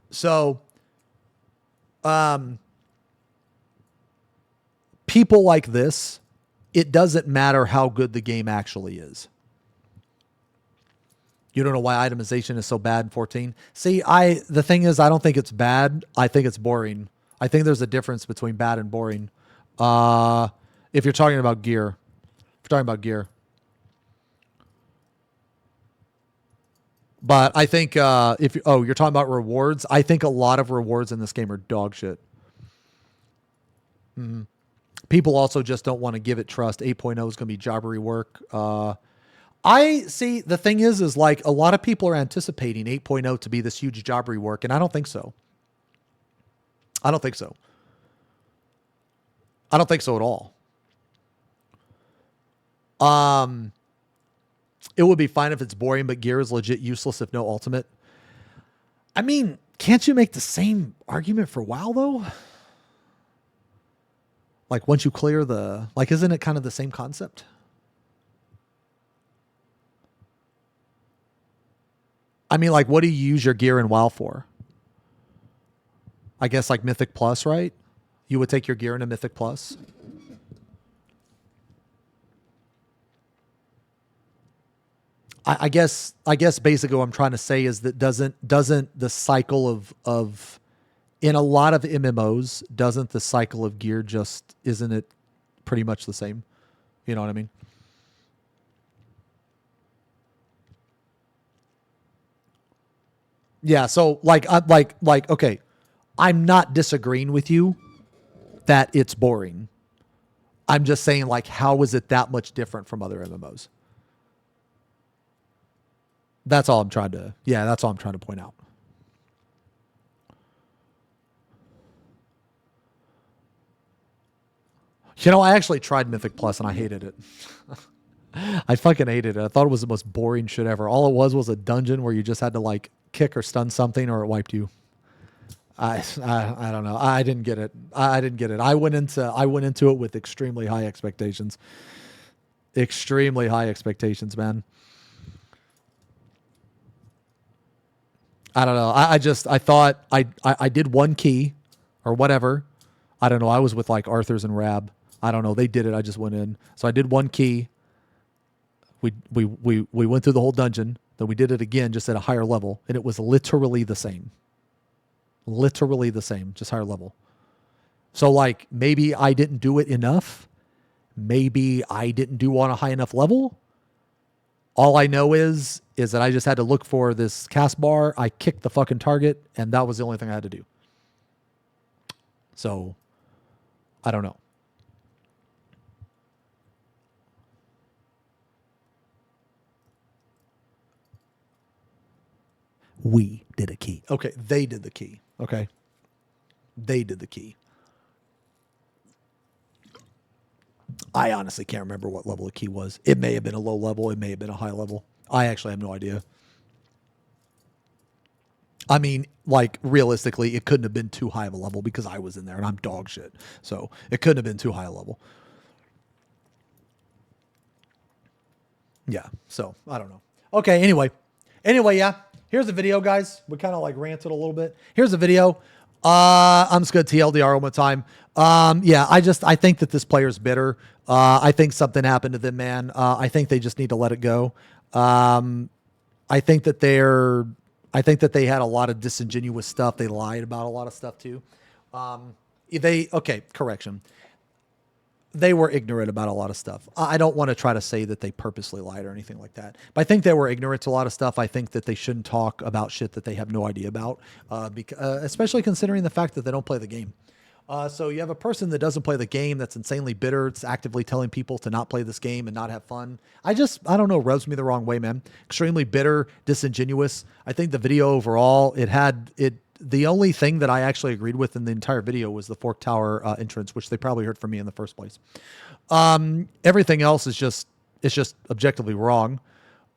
So, people like this, it doesn't matter how good the game actually is. You don't know why itemization is so bad in 14? See, the thing is, I don't think it's bad. I think it's boring. I think there's a difference between bad and boring. If you're talking about gear. But I think you're talking about rewards, I think a lot of rewards in this game are dog shit. Mm-hmm. People also just don't want to give it trust. 8.0 is going to be jobbery work. I see. The thing is a lot of people are anticipating 8.0 to be this huge jobbery work, and I don't think so. I don't think so at all. It would be fine if it's boring, but gear is legit useless if no ultimate. I mean, can't you make the same argument for WoW though? Like once you clear the, like, isn't it kind of the same concept? I mean, like, what do you use your gear in WoW for? I guess like Mythic Plus, right? You would take your gear into Mythic Plus. I guess basically what I'm trying to say is that doesn't the cycle of in a lot of MMOs, doesn't the cycle of gear just, isn't it pretty much the same? You know what I mean? Yeah, so like okay, I'm not disagreeing with you that it's boring. I'm just saying, like, how is it that much different from other MMOs? That's all I'm trying to, that's all I'm trying to point out. You know, I actually tried Mythic Plus and I hated it. I fucking hated it. I thought it was the most boring shit ever. All it was a dungeon where you just had to like kick or stun something or it wiped you. I don't know. I didn't get it. I didn't get it. I went into it with extremely high expectations. Extremely high expectations, man. I don't know. I thought I did one key or whatever. I don't know. I was with like Arthur's and Rab. I don't know. They did it. I just went in. So I did one key. We went through the whole dungeon. Then we did it again, just at a higher level. And it was literally the same. Literally the same, just higher level. So like maybe I didn't do it enough. Maybe I didn't do on a high enough level. All I know is that I just had to look for this cast bar. I kicked the fucking target, and that was the only thing I had to do. So, I don't know. We did a key. Okay, they did the key. Okay. They did the key. I honestly can't remember what level the key was. It may have been a low level. It may have been a high level. I actually have no idea. I mean, like, realistically, it couldn't have been too high of a level because I was in there and I'm dog shit. So it couldn't have been too high a level. Yeah, so I don't know. Okay, anyway, yeah. Here's a video, guys. We kind of like ranted a little bit. Here's a video. I'm just going to TLDR one more time. Yeah, I think that this player's bitter. I think something happened to them, man. I think they just need to let it go. I think that they had a lot of disingenuous stuff. They lied about a lot of stuff too. Correction. They were ignorant about a lot of stuff. I don't want to try to say that they purposely lied or anything like that, but I think they were ignorant to a lot of stuff. I think that they shouldn't talk about shit that they have no idea about, especially considering the fact that they don't play the game. So you have a person that doesn't play the game that's insanely bitter. It's actively telling people to not play this game and not have fun. I don't know, rubs me the wrong way, man. Extremely bitter, disingenuous. I think the video overall, the only thing that I actually agreed with in the entire video was the Fork Tower entrance, which they probably heard from me in the first place. Everything else is just objectively wrong.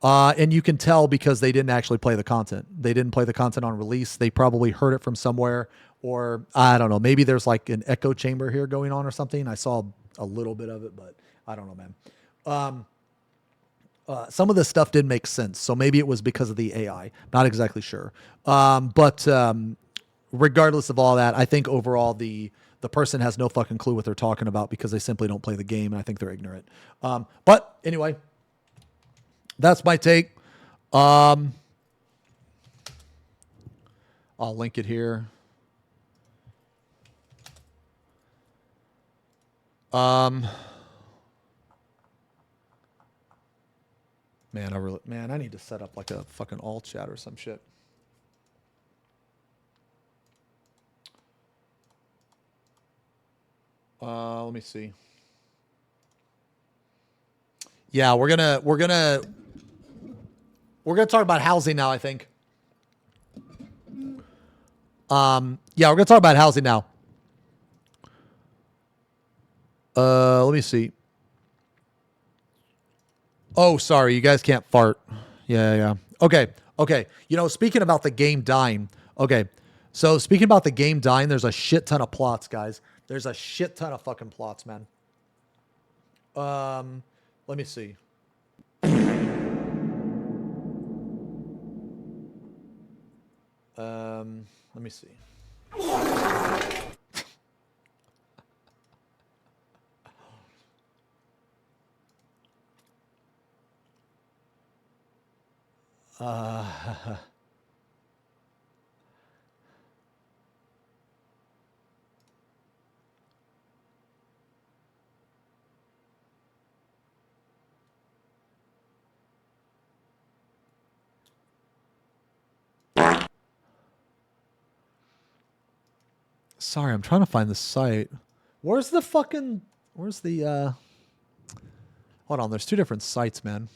And you can tell because they didn't actually play the content. They didn't play the content on release. They probably heard it from somewhere, or I don't know, maybe there's like an echo chamber here going on or something. I saw a little bit of it, but I don't know, man. Some of this stuff didn't make sense. So maybe it was because of the AI. Not exactly sure. But regardless of all that, I think overall the person has no fucking clue what they're talking about because they simply don't play the game. And I think they're ignorant. But anyway, that's my take. I'll link it here. Man, I need to set up like a fucking all chat or some shit. Let me see. Yeah, we're gonna talk about housing now, I think. Yeah, we're gonna talk about housing now. Let me see. Oh, sorry, you guys can't fart. Yeah. Okay. You know, speaking about the game dying, Okay. So speaking about the game dying, there's a shit ton of plots, guys. There's a shit ton of fucking plots, man. Let me see. Let me see. Sorry, I'm trying to find the site. Where's the fucking... Where's the... Hold on, there's two different sites, man.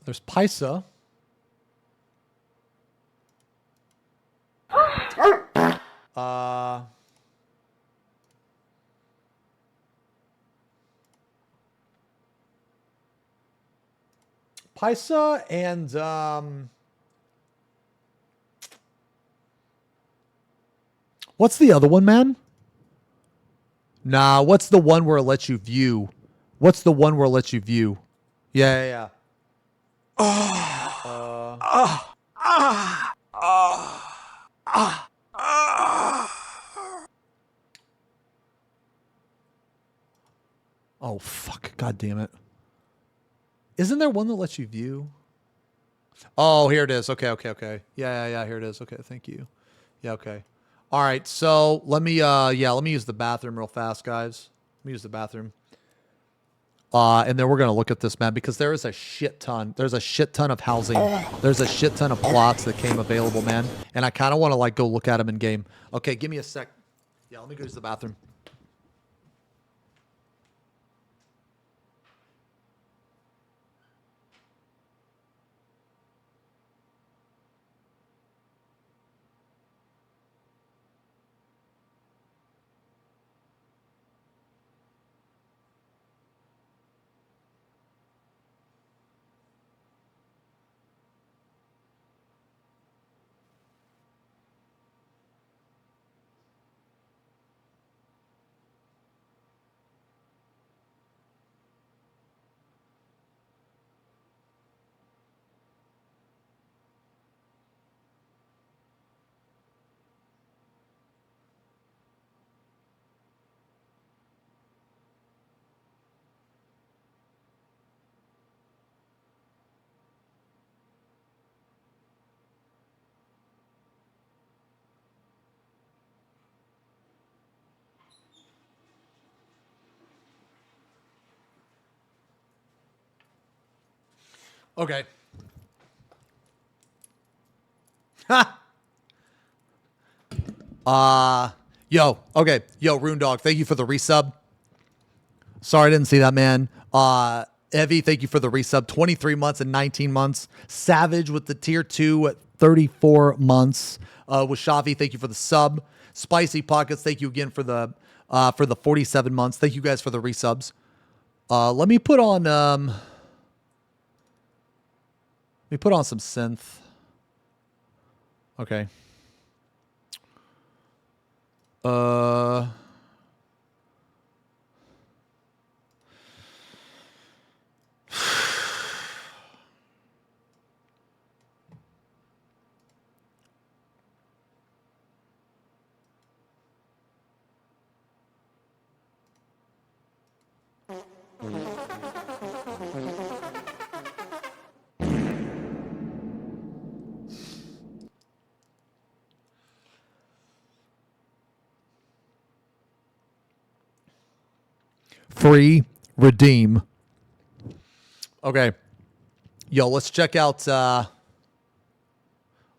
There's Paisa. Paisa and what's the other one, man? Nah, what's the one where it lets you view? What's the one where it lets you view? Yeah. Oh, fuck. God damn it. Isn't there one that lets you view? Oh, here it is. Okay. Yeah, here it is. Okay, thank you. Yeah, okay. All right, so let me let me use the bathroom real fast, guys. Let me use the bathroom. And then we're going to look at this, man, because there is a shit ton. There's a shit ton of housing. There's a shit ton of plots that came available, man. And I kind of want to, like, go look at them in game. Okay, give me a sec. Yeah, let me go use the bathroom. Okay. Ha! Yo, Rune Dog, thank you for the resub. Sorry, I didn't see that, man. Evie, thank you for the resub. 23 months and 19 months. Savage with the tier 2 at 34 months. Washavi, thank you for the sub. Spicy Pockets, thank you again for the 47 months. Thank you guys for the resubs. Let me put on some synth. Okay. Free, redeem. Okay. Yo, let's check out,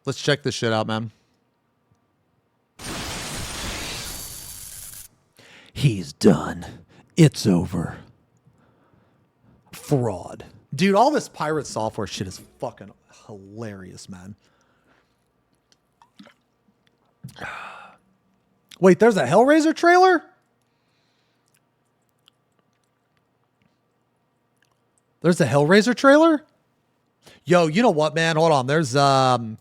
let's check this shit out, man. He's done. It's over. Fraud. Dude, all this pirate software shit is fucking hilarious, man. Wait, there's a Hellraiser trailer? There's a Hellraiser trailer? Yo, you know what, man? Hold on. There's there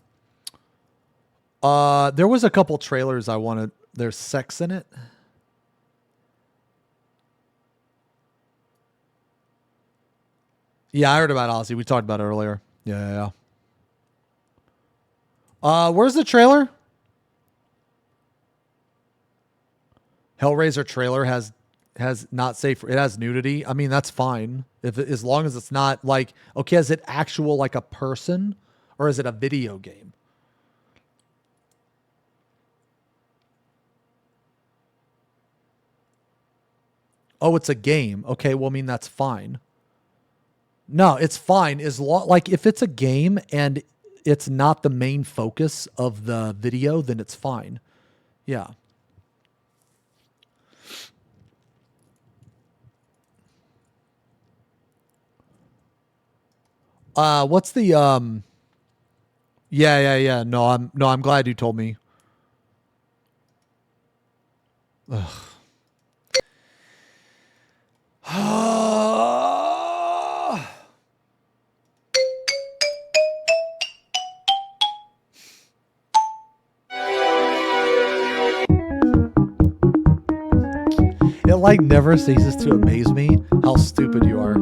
was a couple trailers I wanted. There's sex in it. Yeah, I heard about Ozzy. We talked about it earlier. Yeah. Where's the trailer? Hellraiser trailer has not safe. It has nudity. I mean, that's fine as long as it's not like, okay, is it actual like a person or is it a video game? Oh, it's a game. Okay, well, I mean, that's fine. No, it's fine as long like if it's a game and it's not the main focus of the video, then it's fine. Yeah. What's the Yeah. No, I'm glad you told me. Ugh. It like never ceases to amaze me how stupid you are.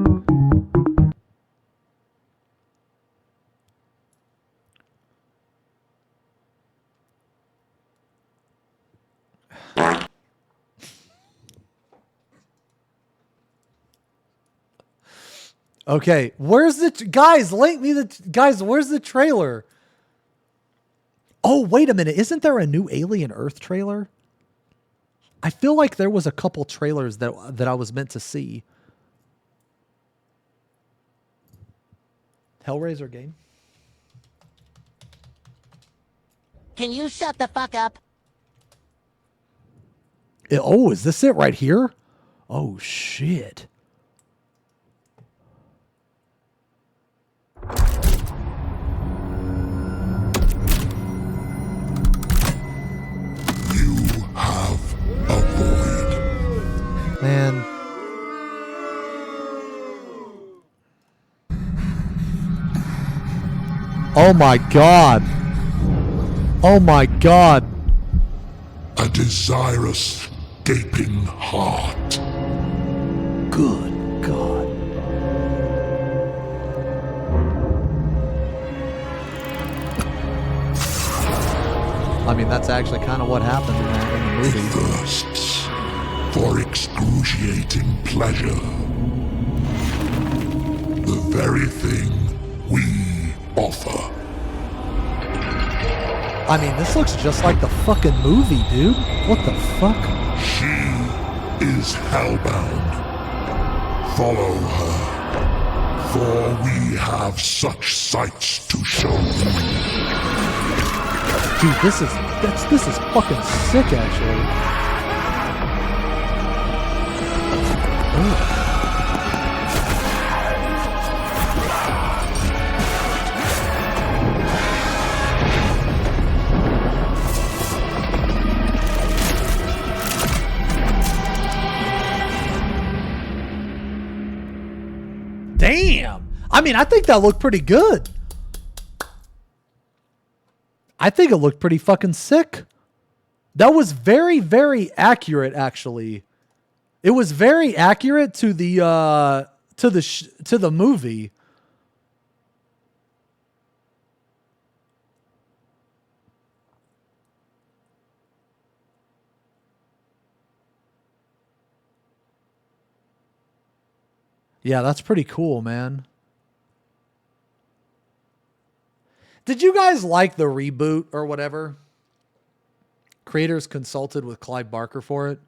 Okay, where's the guys? Link me the guys. Where's the trailer? Oh, wait a minute! Isn't there a new Alien Earth trailer? I feel like there was a couple trailers that I was meant to see. Hellraiser game. Can you shut the fuck up? Oh, is this it right here? Oh shit. Man. Oh my god. Oh my god. A desirous, gaping heart. Good God. I mean, that's actually kind of what happened in the movie. It thirsts for excruciating pleasure. The very thing we offer. I mean, this looks just like the fucking movie, dude. What the fuck? She is hellbound. Follow her, for we have such sights to show you. Dude, this is fucking sick, actually. Ooh. Damn. I mean, I think that looked pretty good. I think it looked pretty fucking sick. That was very, very accurate, actually. It was very accurate to the to the movie. Yeah, that's pretty cool, man. Did you guys like the reboot or whatever? Creators consulted with Clive Barker for it.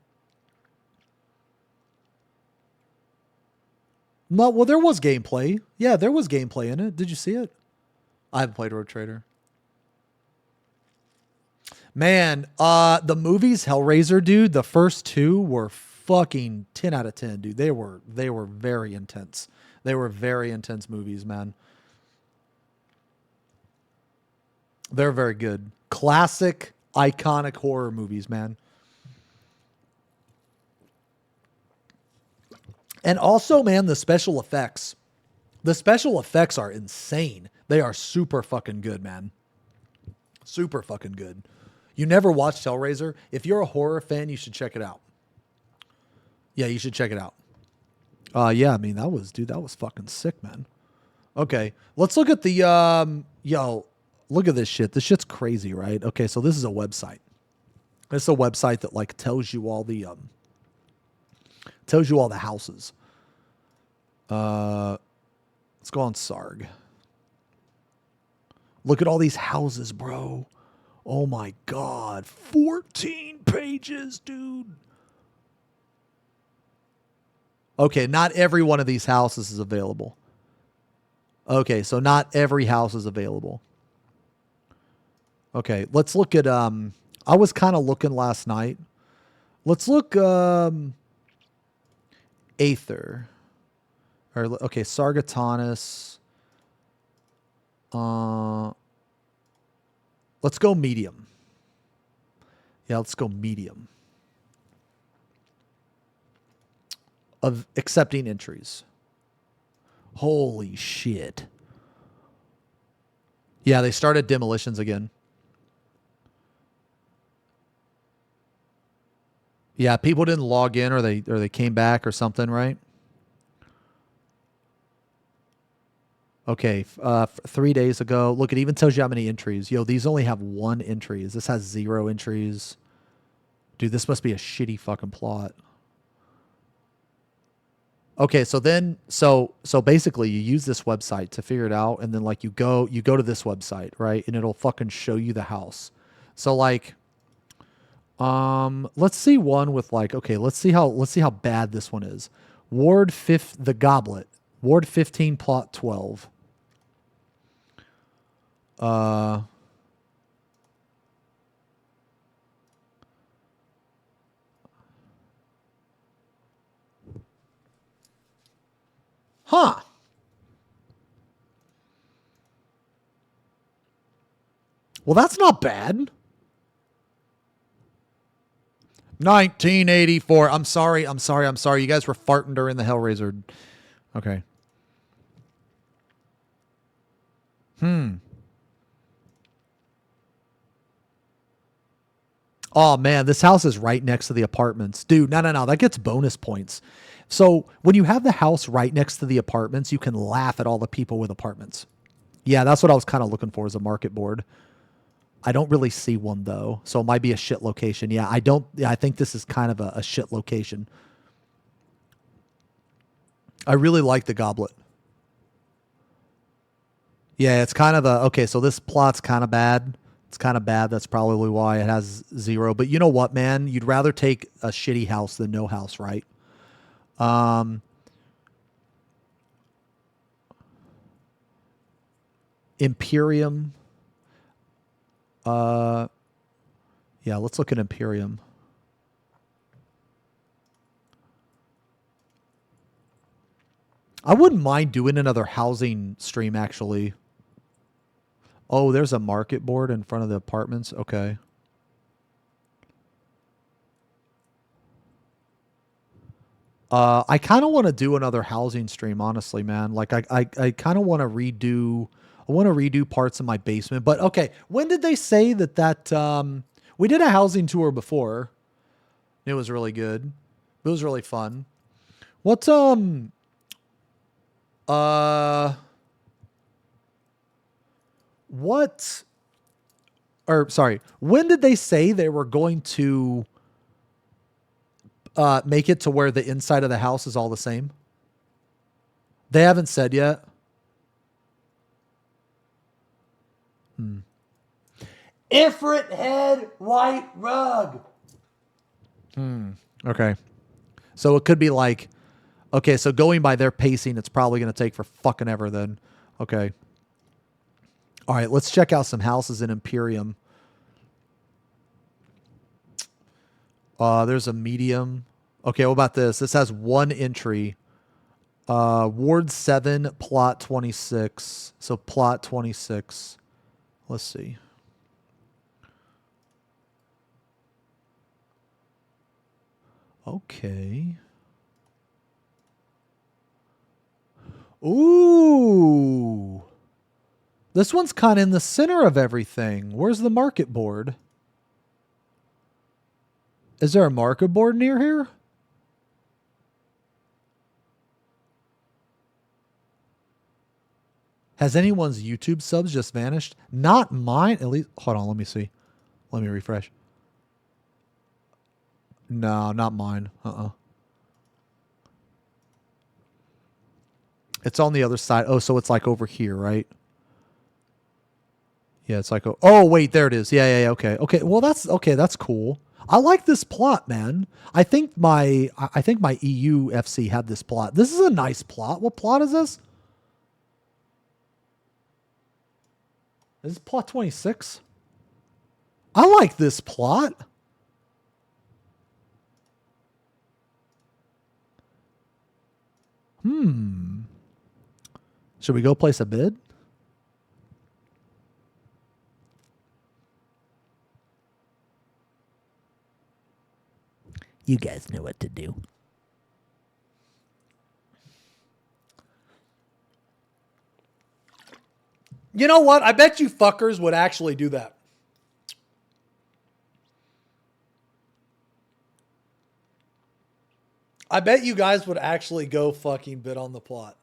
No, well, there was gameplay. Yeah, there was gameplay in it. Did you see it? I haven't played Road Trader. Man, the movies Hellraiser, dude, the first two were fucking 10 out of 10, dude. They were very intense. They were very intense movies, man. They're very good. Classic, iconic horror movies, man. And also, man, the special effects. The special effects are insane. They are super fucking good, man. Super fucking good. You never watched Hellraiser? If you're a horror fan, you should check it out. Yeah, you should check it out. Yeah, I mean, that was fucking sick, man. Okay, let's look at the, yo, look at this shit. This shit's crazy, right? Okay, so this is a website. It's a website that, like, tells you all the houses. Let's go on Sarg. Look at all these houses, bro. Oh my God. 14 pages, dude. Okay, not every one of these houses is available. Okay, so not every house is available. Okay, let's look at, I was kind of looking last night. Let's look, Aether. Or, okay, Sargatanis. Let's go medium. Yeah, let's go medium. Of accepting entries. Holy shit. Yeah, they started demolitions again. Yeah, people didn't log in or they came back or something, right? Okay, 3 days ago. Look, it even tells you how many entries. Yo, these only have 1 entry. This has 0 entries. Dude, this must be a shitty fucking plot. Okay, so then, so basically you use this website to figure it out, and then like you go to this website, right? And it'll fucking show you the house. So like, let's see one with like, okay, let's see how bad this one is. Ward 5, the Goblet. Ward 15, plot 12. Huh. Well, that's not bad. 1984. I'm sorry. You guys were farting during the Hellraiser. Okay. Oh, man, this house is right next to the apartments. Dude, no. That gets bonus points. So when you have the house right next to the apartments, you can laugh at all the people with apartments. Yeah, that's what I was kind of looking for as a market board. I don't really see one, though. So it might be a shit location. Yeah, I think this is kind of a shit location. I really like the Goblet. Yeah, it's kind of okay, so this plot's kind of bad. It's kind of bad. That's probably why it has 0. But you know what, man? You'd rather take a shitty house than no house, right? Imperium. Yeah, let's look at Imperium. I wouldn't mind doing another housing stream, actually. Oh, there's a market board in front of the apartments. Okay. I kind of want to do another housing stream, honestly, man. Like, I kind of want to redo... I want to redo parts of my basement. But, okay, when did they say that... we did a housing tour before. It was really good. It was really fun. What's... What... Or, sorry. When did they say they were going to... make it to where the inside of the house is all the same? They haven't said yet. Ifrit head white rug. Okay. So it could be like, okay, so going by their pacing, it's probably going to take for fucking ever then. Okay. All right, let's check out some houses in Imperium. There's a medium. Okay, what about this? This has 1 entry. Ward 7, plot 26. So plot 26. Let's see. Okay. Ooh. Ooh. This one's kind of in the center of everything. Where's the market board? Is there a market board near here? Has anyone's YouTube subs just vanished? Not mine. At least, hold on, let me see. Let me refresh. No, not mine. It's on the other side. Oh, so it's like over here, right? Yeah, it's like, oh, wait, there it is. Yeah, okay. Okay, well, that's cool. I like this plot, man. I think my EU FC had this plot. This is a nice plot. What plot is this? Is this plot 26? I like this plot. Should we go place a bid? You guys know what to do. You know what? I bet you fuckers would actually do that. I bet you guys would actually go fucking bid on the plot.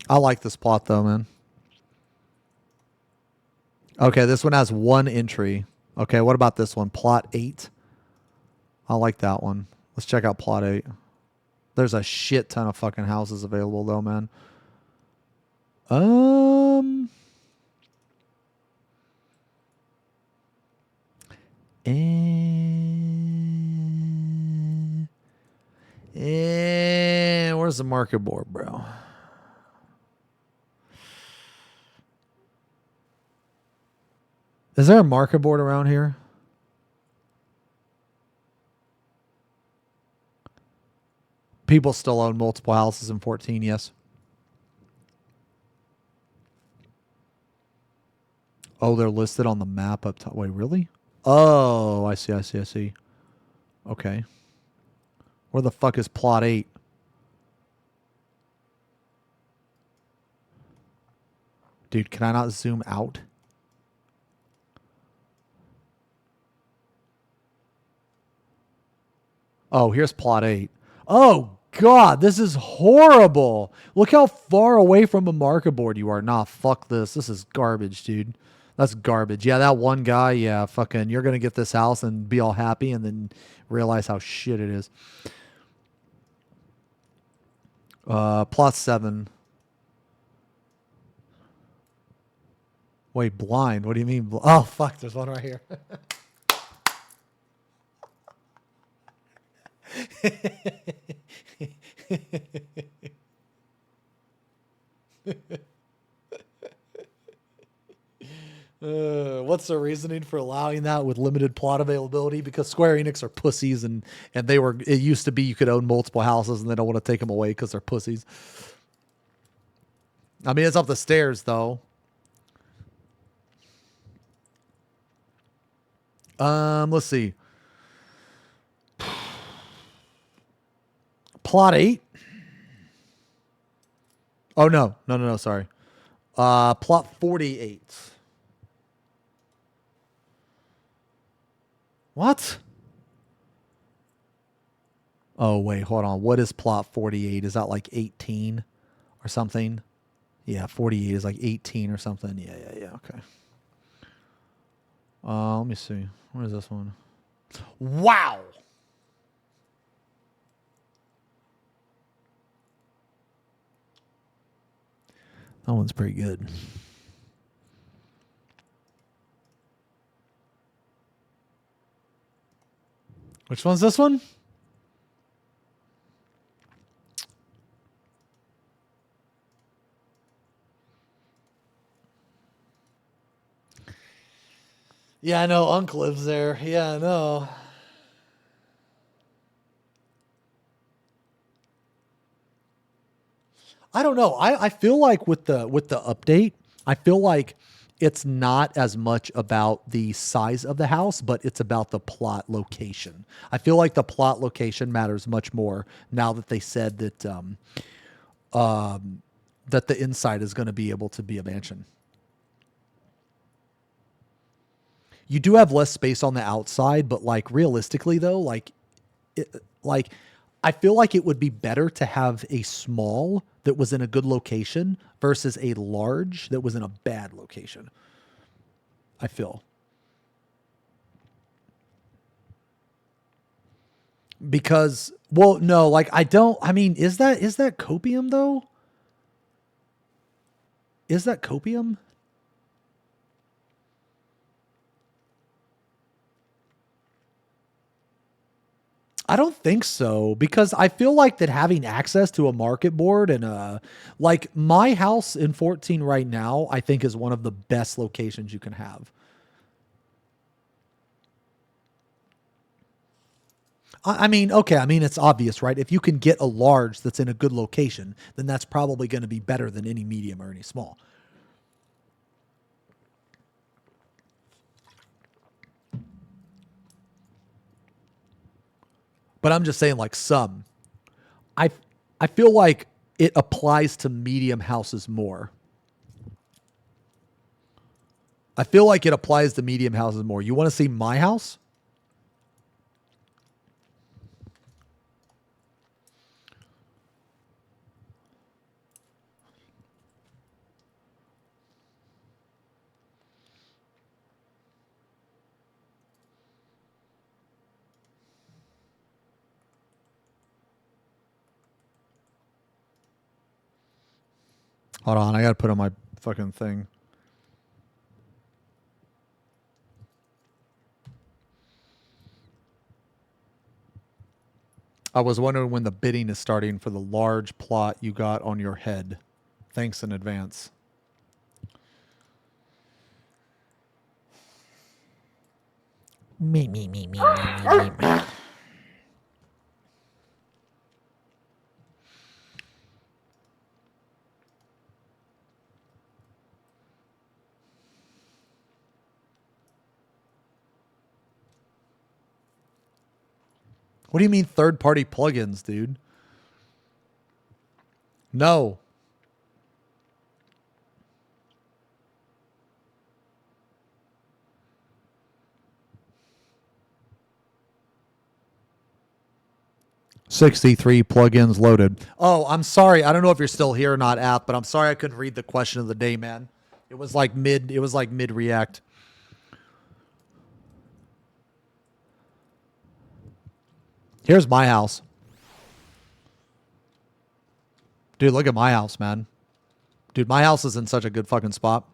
I like this plot though, man. Okay, this one has one entry. Okay, what about this one? Plot 8. I like that one. Let's check out plot 8. There's a shit ton of fucking houses available though, man. Where's the market board, bro? Is there a market board around here? People still own multiple houses in 14, yes. Oh, they're listed on the map up top. Wait, really? Oh, I see. Okay. Where the fuck is plot 8? Dude, can I not zoom out? Oh, here's plot 8. Oh, God, this is horrible. Look how far away from a market board you are. Nah, fuck this. This is garbage, dude. That's garbage. Yeah, that one guy, yeah, fucking, you're going to get this house and be all happy and then realize how shit it is. Plot 7. Wait, blind? What do you mean? Oh, fuck, there's one right here. What's the reasoning for allowing that with limited plot availability? Because Square Enix are pussies, and it used to be you could own multiple houses, and they don't want to take them away because they're pussies. I mean, it's up the stairs though. Let's see. Plot 8. Oh, no, sorry. Plot 48. What? Oh, wait, hold on. What is plot 48? Is that like 18 or something? Yeah, 48 is like 18 or something. Yeah, okay. Let me see. What is this one? Wow! That one's pretty good. Which one's this one? Yeah, I know. Unc lives there. Yeah, I know. I don't know. I feel like with the update, I feel like it's not as much about the size of the house, but it's about the plot location. I feel like the plot location matters much more now that they said that that the inside is going to be able to be a mansion. You do have less space on the outside, but like realistically though, like I feel like it would be better to have a small that was in a good location versus a large that was in a bad location. I feel. Because, well, no, like I mean, is that copium though? Is that copium? I don't think so, because I feel like that having access to a market board and like my house in 14 right now, I think is one of the best locations you can have. I mean, okay, I mean, it's obvious, right? If you can get a large that's in a good location, then that's probably going to be better than any medium or any small. But I'm just saying, like, some. I feel like it applies to medium houses more. I feel like it applies to medium houses more. You want to see my house? Hold on, I got to put on my fucking thing. I was wondering when the bidding is starting for the large plot you got on your head. Thanks in advance. Me. What do you mean third-party plugins, dude? No. $63 plugins loaded. Oh, I'm sorry. I don't know if you're still here or not, App, but I'm sorry I couldn't read the question of the day, man. It was like mid react. Here's my house. Dude, look at my house, man. Dude, my house is in such a good fucking spot.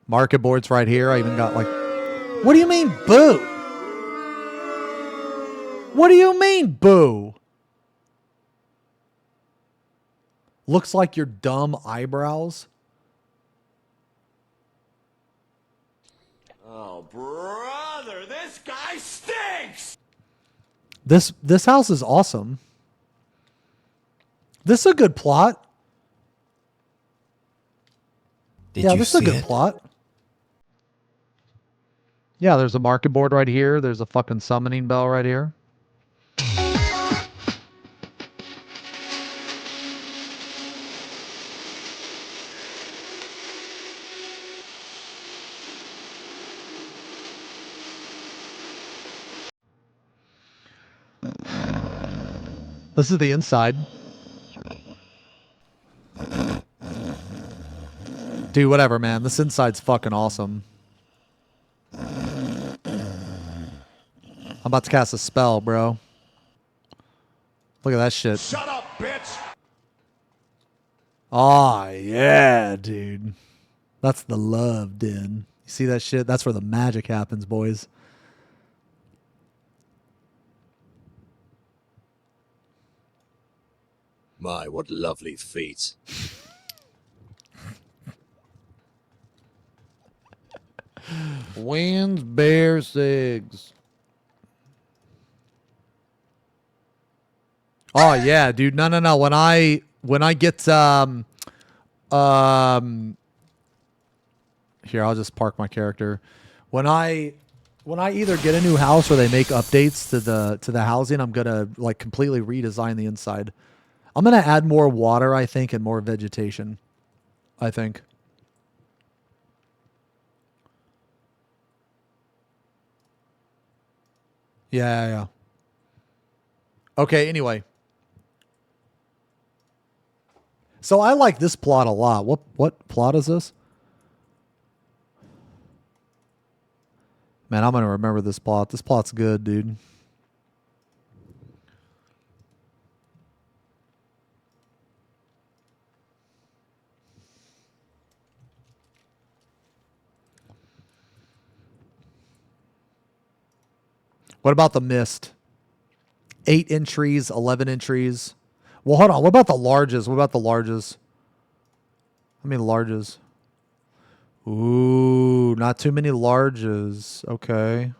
Market boards right here. I even got like... What do you mean, boo? What do you mean, boo? Looks like your dumb eyebrows. Oh, brother, this guy stinks! This house is awesome. This is a good plot. Yeah, this is a good plot. Yeah, there's a market board right here. There's a fucking summoning bell right here. This is the inside. Dude, whatever, man. This inside's fucking awesome. I'm about to cast a spell, bro. Look at that shit. Shut up, bitch! Oh, yeah, dude. That's the love den. You see that shit? That's where the magic happens, boys. My, what lovely feet. Winds, bears, eggs. Oh yeah, dude. No. When I get here, I'll just park my character. When I either get a new house or they make updates to the housing, I'm gonna like completely redesign the inside. I'm gonna add more water, I think, and more vegetation. I think. Yeah. Okay. Anyway. So I like this plot a lot. What plot is this? Man, I'm going to remember this plot. This plot's good, dude. What about the mist? 8 entries, 11 entries. Well, hold on. What about the larges? What about the larges? I mean, larges. Ooh, not too many larges. Okay.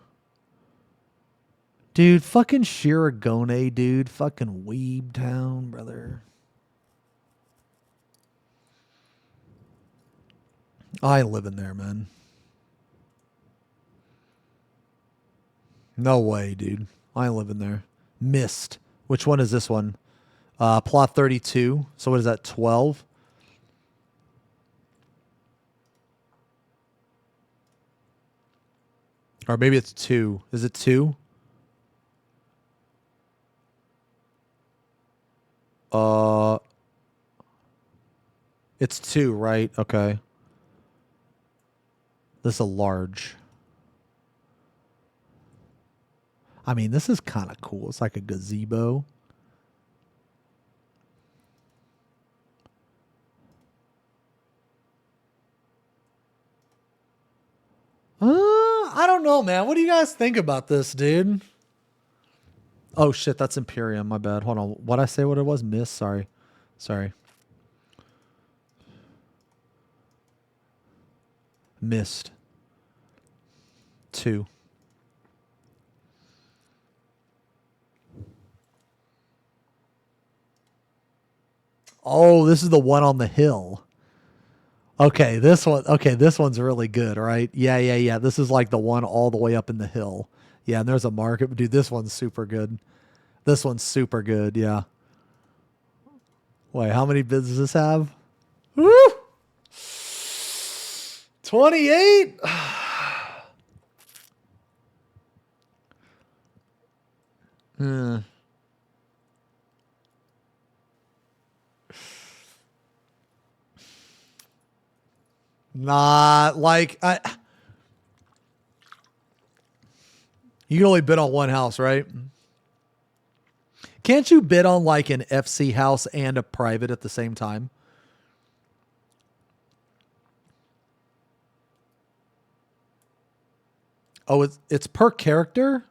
Dude, fucking Shirogane, dude. Fucking Weeb Town, brother. I ain't living there, man. No way, dude. I ain't living there. Mist. Which one is this one? Plot 32. So what is that, 12? Or maybe it's 2. Is it 2? It's 2, right? Okay. This is a large. I mean, this is kind of cool. It's like a gazebo. I don't know, man. What do you guys think about this, dude? Oh, shit. That's Imperium. My bad. Hold on. What'd I say what it was? Miss? Sorry. Missed. 2. Oh, this is the one on the hill. Okay, this one. Okay, this one's really good, right? Yeah. This is like the one all the way up in the hill. Yeah, and there's a market. Dude, this one's super good. This one's super good, yeah. Wait, how many bids does this have? Woo! 28? Not like you can only bid on one house, right? Can't you bid on like an FC house and a private at the same time? Oh, it's per character?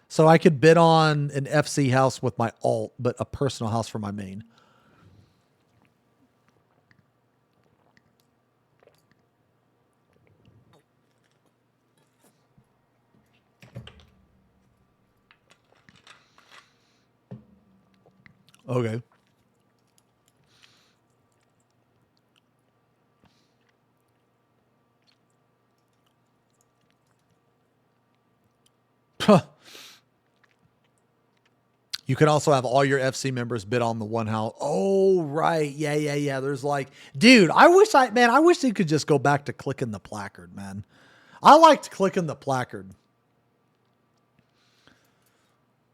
So I could bid on an FC house with my alt, but a personal house for my main. Okay. You could also have all your FC members bid on the one house. Oh, right. Yeah. There's like, dude, I wish you could just go back to clicking the placard, man. I liked clicking the placard.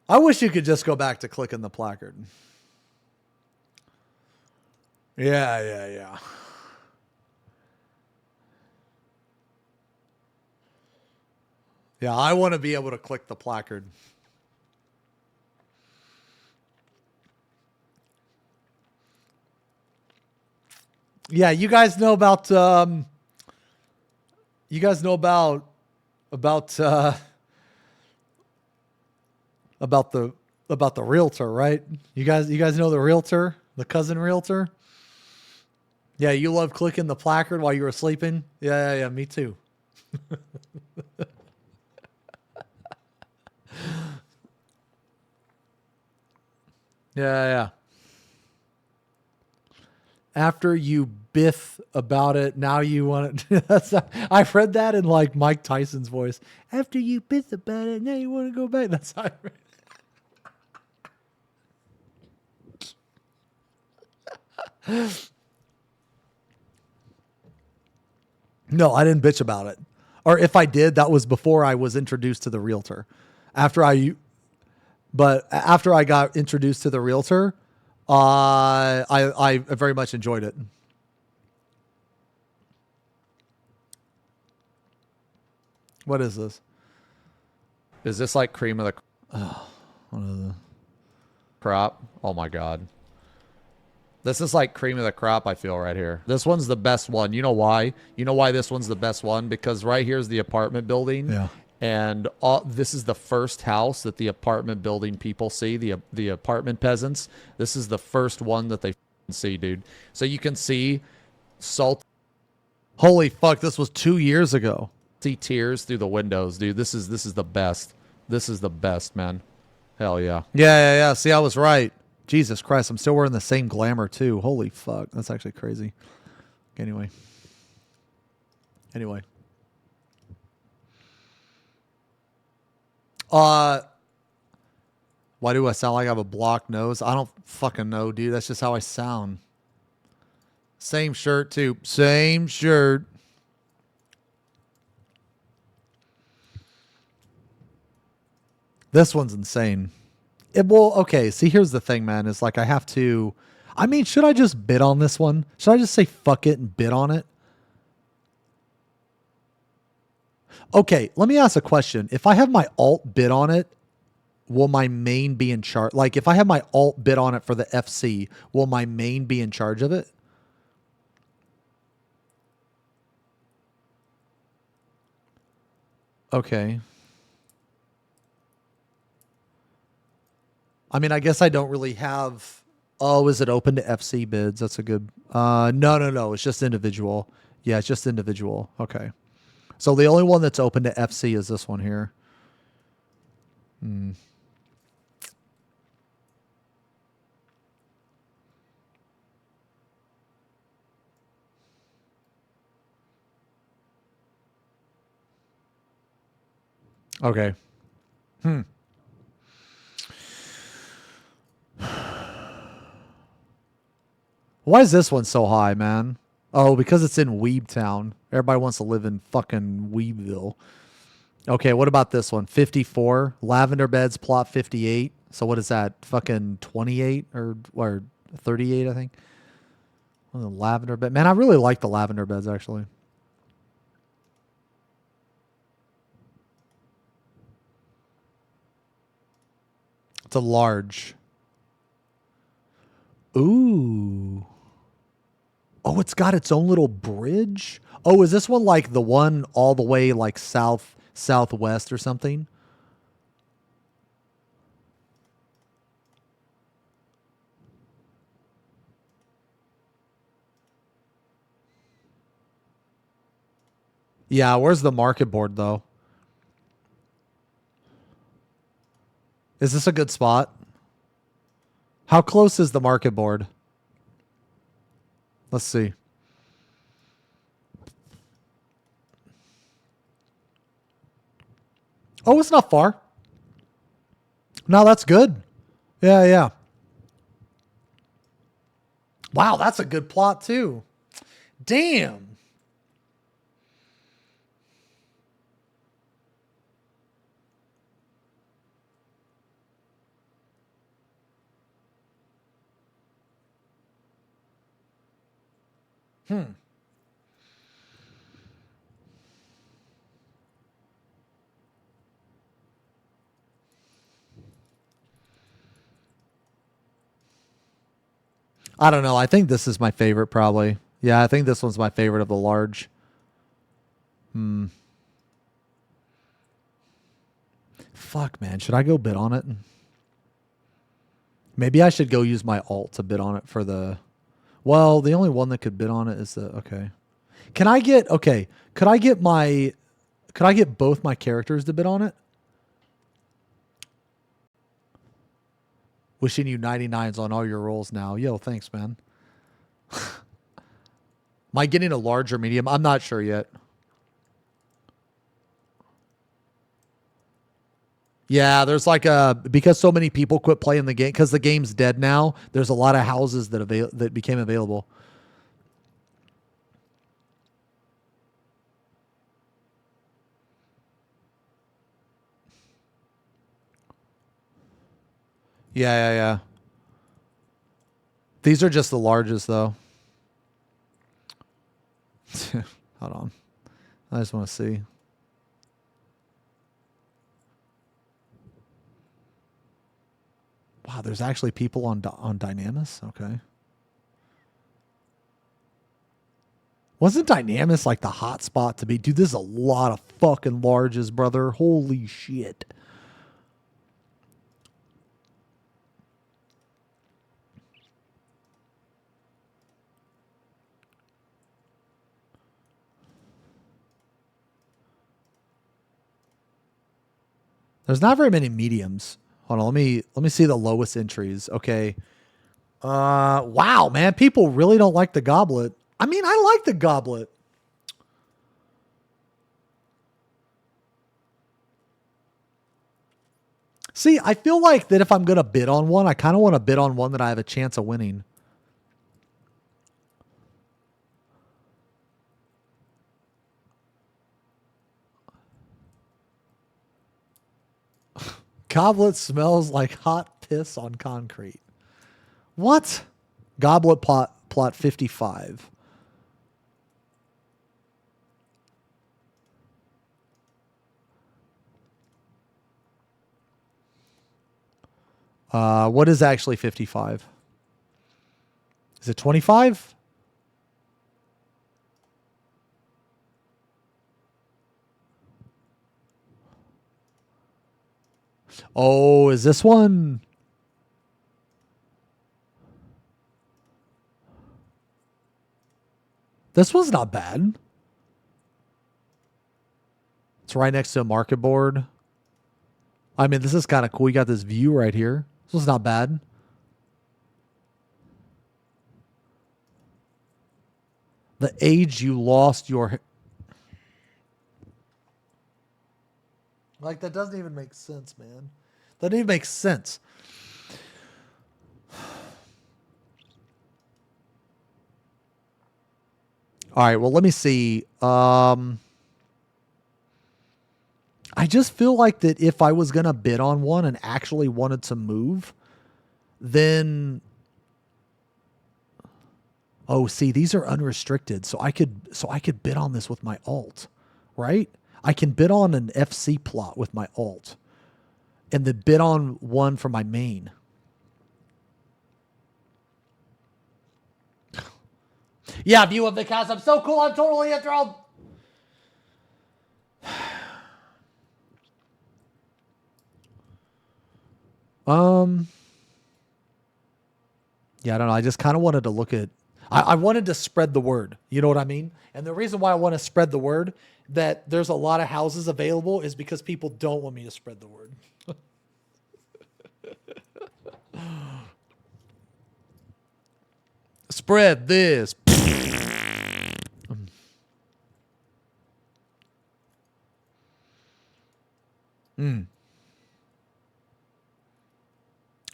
I wish you could just go back to clicking the placard. Yeah. Yeah, I want to be able to click the placard. Yeah, you guys know about the realtor, right? You guys know the realtor, the cousin realtor? Yeah, you love clicking the placard while you were sleeping? Yeah, me too. Yeah. After you biff about it, now you want it. I've read that in like Mike Tyson's voice. After you biff about it, now you want to go back. That's how I read it. No, I didn't bitch about it. Or if I did, that was before I was introduced to the realtor. After I got introduced to the realtor, I very much enjoyed it. What is this? Is this like cream of the what is it? Crop? Oh my God. This is like cream of the crop, I feel, right here. This one's the best one. You know why? You know why this one's the best one? Because right here's the apartment building. Yeah. And this is the first house that the apartment building people see, the apartment peasants. This is the first one that they see, dude. So you can see salt. Holy fuck, this was 2 years ago. See tears through the windows, dude. This is the best. This is the best, man. Hell yeah. Yeah. See, I was right. Jesus Christ, I'm still wearing the same glamour too. Holy fuck, that's actually crazy. Anyway. Why do I sound like I have a blocked nose? I don't fucking know, dude. That's just how I sound. Same shirt too. Same shirt. This one's insane. Okay, see, here's the thing, man. Is like I have to... I mean, should I just bid on this one? Should I just say fuck it and bid on it? Okay, let me ask a question. If I have my alt bid on it, will my main be in charge? Like, if I have my alt bid on it for the FC, will my main be in charge of it? Okay. I mean, I guess I don't really have... Oh, is it open to FC bids? That's a good... No. It's just individual. Yeah, it's just individual. Okay. So the only one that's open to FC is this one here. Okay. Why is this one so high, man? Oh, because it's in Weebtown. Everybody wants to live in fucking Weebville. Okay, what about this one? 54. Lavender beds, plot 58. So what is that? Fucking 28 or 38, I think. Oh, the lavender bed. Man, I really like the lavender beds, actually. It's a large. Ooh. Oh, it's got its own little bridge. Oh, is this one like the one all the way like southwest or something? Yeah, where's the market board though? Is this a good spot? How close is the market board? Let's see. Oh, it's not far. No, that's good. Yeah. Wow, that's a good plot too. Damn. I don't know. I think this is my favorite, probably. Yeah, I think this one's my favorite of the large. Fuck, man. Should I go bid on it? Maybe I should go use my alt to bid on it for the... Well, the only one that could bid on it is the... Okay. Can I get... Okay. Could I get both my characters to bid on it? Wishing you 99s on all your rolls now. Yo, thanks, man. Am I getting a large or medium? I'm not sure yet. Yeah, there's like because so many people quit playing the game because the game's dead now. There's a lot of houses that became available. Yeah. These are just the largest though. Hold on. I just want to see. Wow, there's actually people on Dynamis? Okay. Wasn't Dynamis like the hot spot to be? Dude, this is a lot of fucking larges, brother. Holy shit. There's not very many mediums. Hold on, let me see the lowest entries. Okay. Wow, man, people really don't like the goblet. I mean, I like the goblet. See, I feel like that if I'm going to bid on one, I kind of want to bid on one that I have a chance of winning. Goblet smells like hot piss on concrete. What? Goblet plot 55. What is actually 55? Is it 25? Oh, is this one? This one's not bad. It's right next to a market board. I mean, this is kind of cool. You got this view right here. This one's not bad. The age you lost your... Like, that doesn't even make sense, man. Doesn't even make sense. All right, well, let me see. I just feel like that if I was going to bid on one and actually wanted to move, then... Oh, see, these are unrestricted, so I could bid on this with my alt, right? I can bid on an FC plot with my alt and then bid on one for my main. Yeah, view of the cast. I'm so cool. I'm totally enthralled. Yeah, I don't know. I just kind of wanted to look at... I wanted to spread the word. You know what I mean? And the reason why I want to spread the word that there's a lot of houses available is because people don't want me to spread the word. Spread this.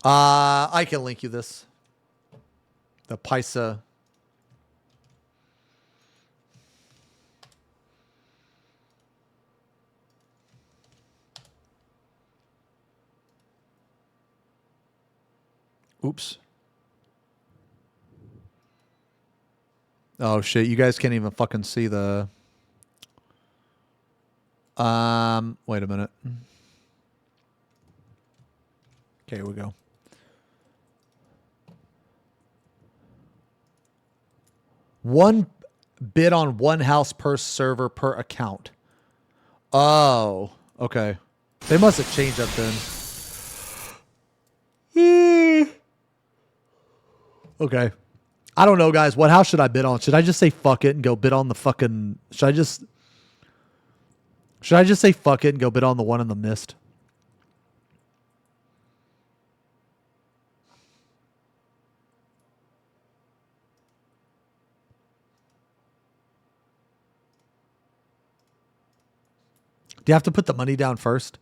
I can link you this. The Paisa. Oops. Oh shit, you guys can't even fucking see the... wait a minute. Okay, here we go. One bid on one house per server per account. Oh, okay. They must have changed that then. Okay. I don't know, guys. What house should I bid on? Should I just say fuck it and go bid on the fucking... Should I just say fuck it and go bid on the one in the mist? Do you have to put the money down first?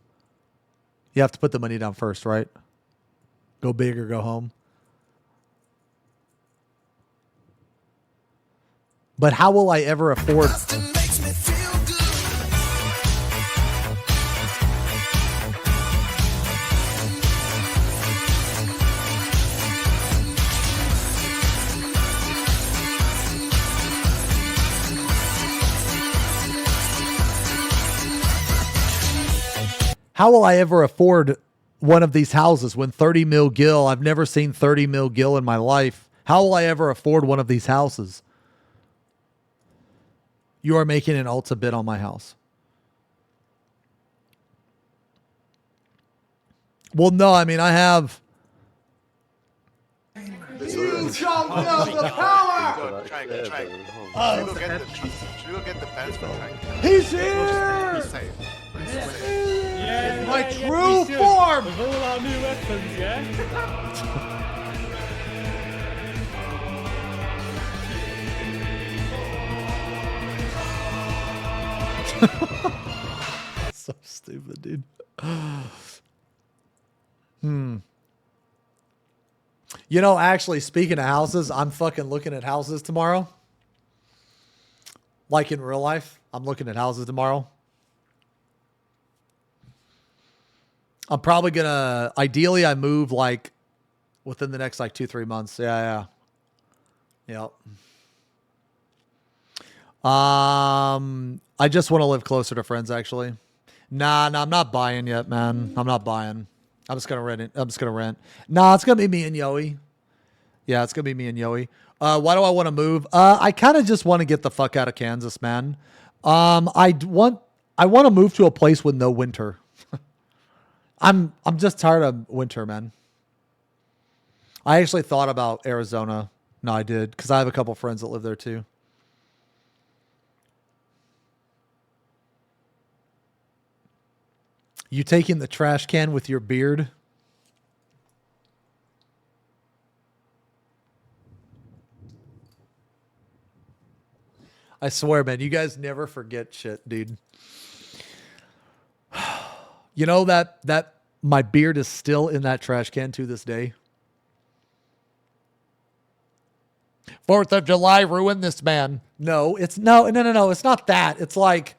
You have to put the money down first, right? Go big or go home. But how will I ever afford... How will I ever afford one of these houses when 30 mil gil? I've never seen 30 mil gil in my life. How will I ever afford one of these houses? You are making an ulta bid on my house. Well, no, I mean, I have... You don't know the power! Try. Should we go get the pants for trying? He's here! He's safe. Yeah, my true form! With all our new weapons, yeah? So stupid, dude. You know, actually, speaking of houses, I'm fucking looking at houses tomorrow. Like in real life, I'm looking at houses tomorrow. I'm probably gonna, ideally, I move like within the next like 2-3 months. Yeah. Yep. I just want to live closer to friends, actually. Nah, I'm not buying yet, man. I'm not buying. I'm just gonna rent it. I'm just gonna rent. Nah, it's gonna be me and Yoey. Yeah, it's gonna be me and Yoey. Why do I want to move? I kind of just want to get the fuck out of Kansas, man. I want to move to a place with no winter. I'm just tired of winter, man. I actually thought about Arizona. No, I did, because I have a couple friends that live there too. You taking the trash can with your beard? I swear, man, you guys never forget shit, dude. You know that my beard is still in that trash can to this day. 4th of July ruined this man. No, it's no. It's not that. It's like,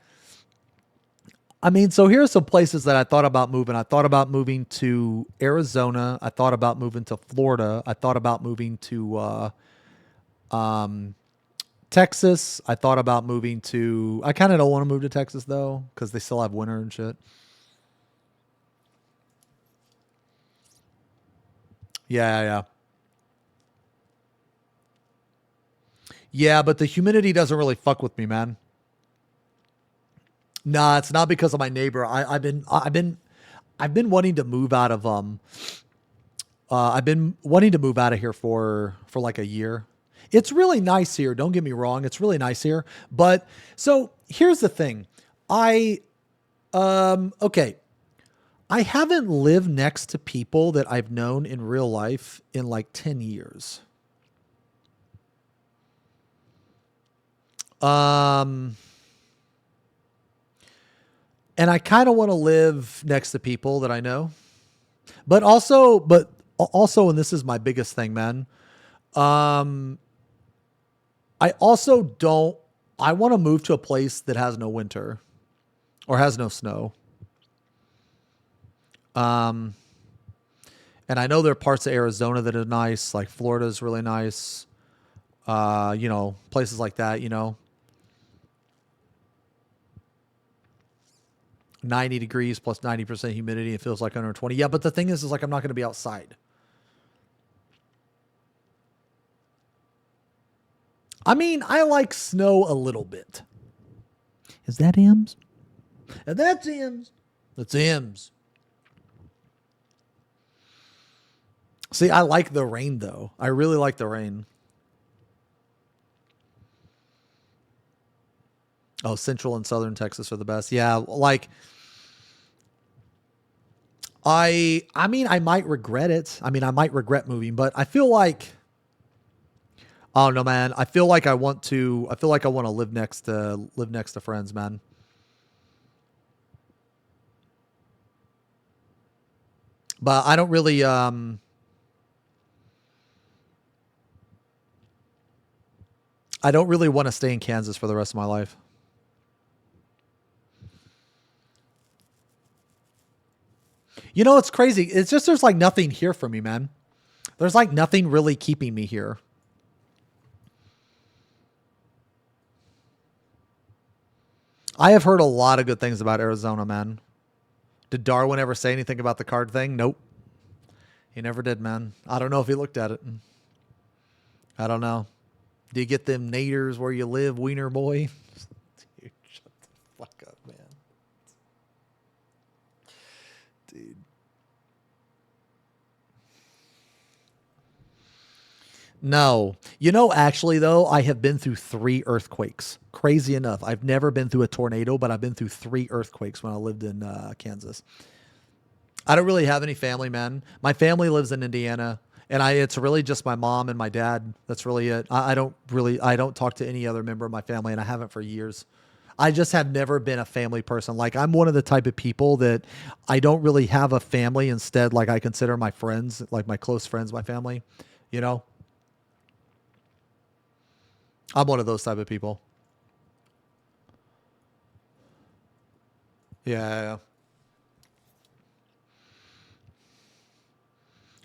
I mean, so here's some places that I thought about moving. I thought about moving to Arizona. I thought about moving to Florida. I thought about moving to Texas. I thought about moving to, I kind of don't want to move to Texas though, because they still have winter and shit. Yeah. Yeah, but the humidity doesn't really fuck with me, man. Nah, it's not because of my neighbor. I've been wanting to move out of I've been wanting to move out of here for like a year. It's really nice here. Don't get me wrong. It's really nice here. But so here's the thing. Okay. I haven't lived next to people that I've known in real life in like 10 years. And I kind of want to live next to people that I know, but also, and this is my biggest thing, man. I want to move to a place that has no winter or has no snow. And I know there are parts of Arizona that are nice, like Florida is really nice. Places like that, 90 degrees plus 90% humidity. It feels like under 20. Yeah, but the thing is like I'm not going to be outside. I mean, I like snow a little bit. Is that M's? That's M's. That's M's. See, I like the rain, though. I really like the rain. Oh, Central and Southern Texas are the best. Yeah, like... I mean, I might regret it. I mean, I might regret moving, but I feel like... Oh, no, man. I feel like I want to live next to friends, man. But I don't really want to stay in Kansas for the rest of my life. You know, it's crazy. It's just there's like nothing here for me, man. There's like nothing really keeping me here. I have heard a lot of good things about Arizona, man. Did Darwin ever say anything about the card thing? Nope. He never did, man. I don't know if he looked at it. I don't know. Do you get them naders where you live, wiener boy? Dude, shut the fuck up, man. Dude. No. You know, actually, though, I have been through 3 earthquakes. Crazy enough. I've never been through a tornado, but I've been through 3 earthquakes when I lived in Kansas. I don't really have any family, man. My family lives in Indiana, and it's really just my mom and my dad. That's really it. I don't talk to any other member of my family, and I haven't for years. I just have never been a family person. Like, I'm one of the type of people that I don't really have a family. Instead, like, I consider my friends, like my close friends, my family, you know? I'm one of those type of people. Yeah.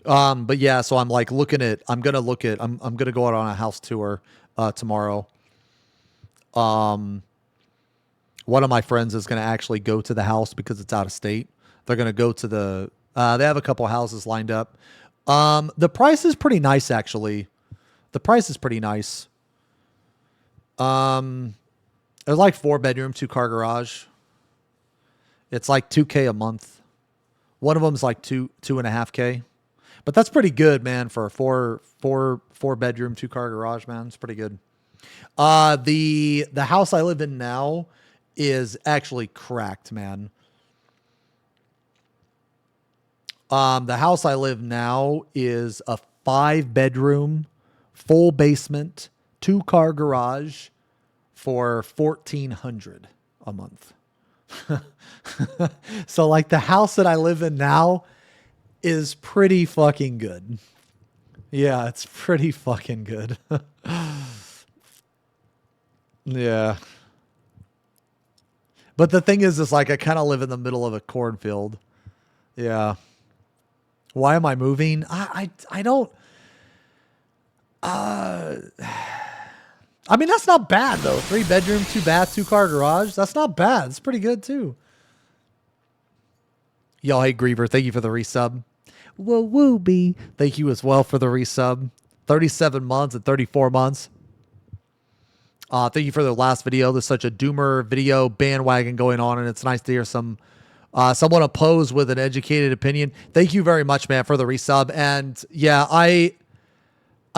But yeah, so I'm like I'm gonna go out on a house tour tomorrow. One of my friends is gonna actually go to the house because it's out of state. They're gonna go to they have a couple houses lined up. The price is pretty nice, actually. The price is pretty nice. There's like 4-bedroom, 2-car garage. It's like $2K a month. One of them's like $2.5K. But that's pretty good, man, for a 4-bedroom, 2-car garage, man. It's pretty good. The house I live in now is actually cracked, man. The house I live now is a 5-bedroom, full basement, 2-car garage for $1,400 a month. So like the house that I live in now is pretty fucking good. Yeah, it's pretty fucking good. Yeah. But the thing is like I kind of live in the middle of a cornfield. Yeah. Why am I moving? I don't. I mean, that's not bad though. 3-bedroom, 2-bath, 2-car garage. That's not bad. It's pretty good too. Yo, hey Griever, thank you for the resub. Whoa, woo, B. Thank you as well for the resub. 37 months and 34 months. Thank you for the last video. There's such a doomer video bandwagon going on, and it's nice to hear someone oppose with an educated opinion. Thank you very much, man, for the resub. And yeah, I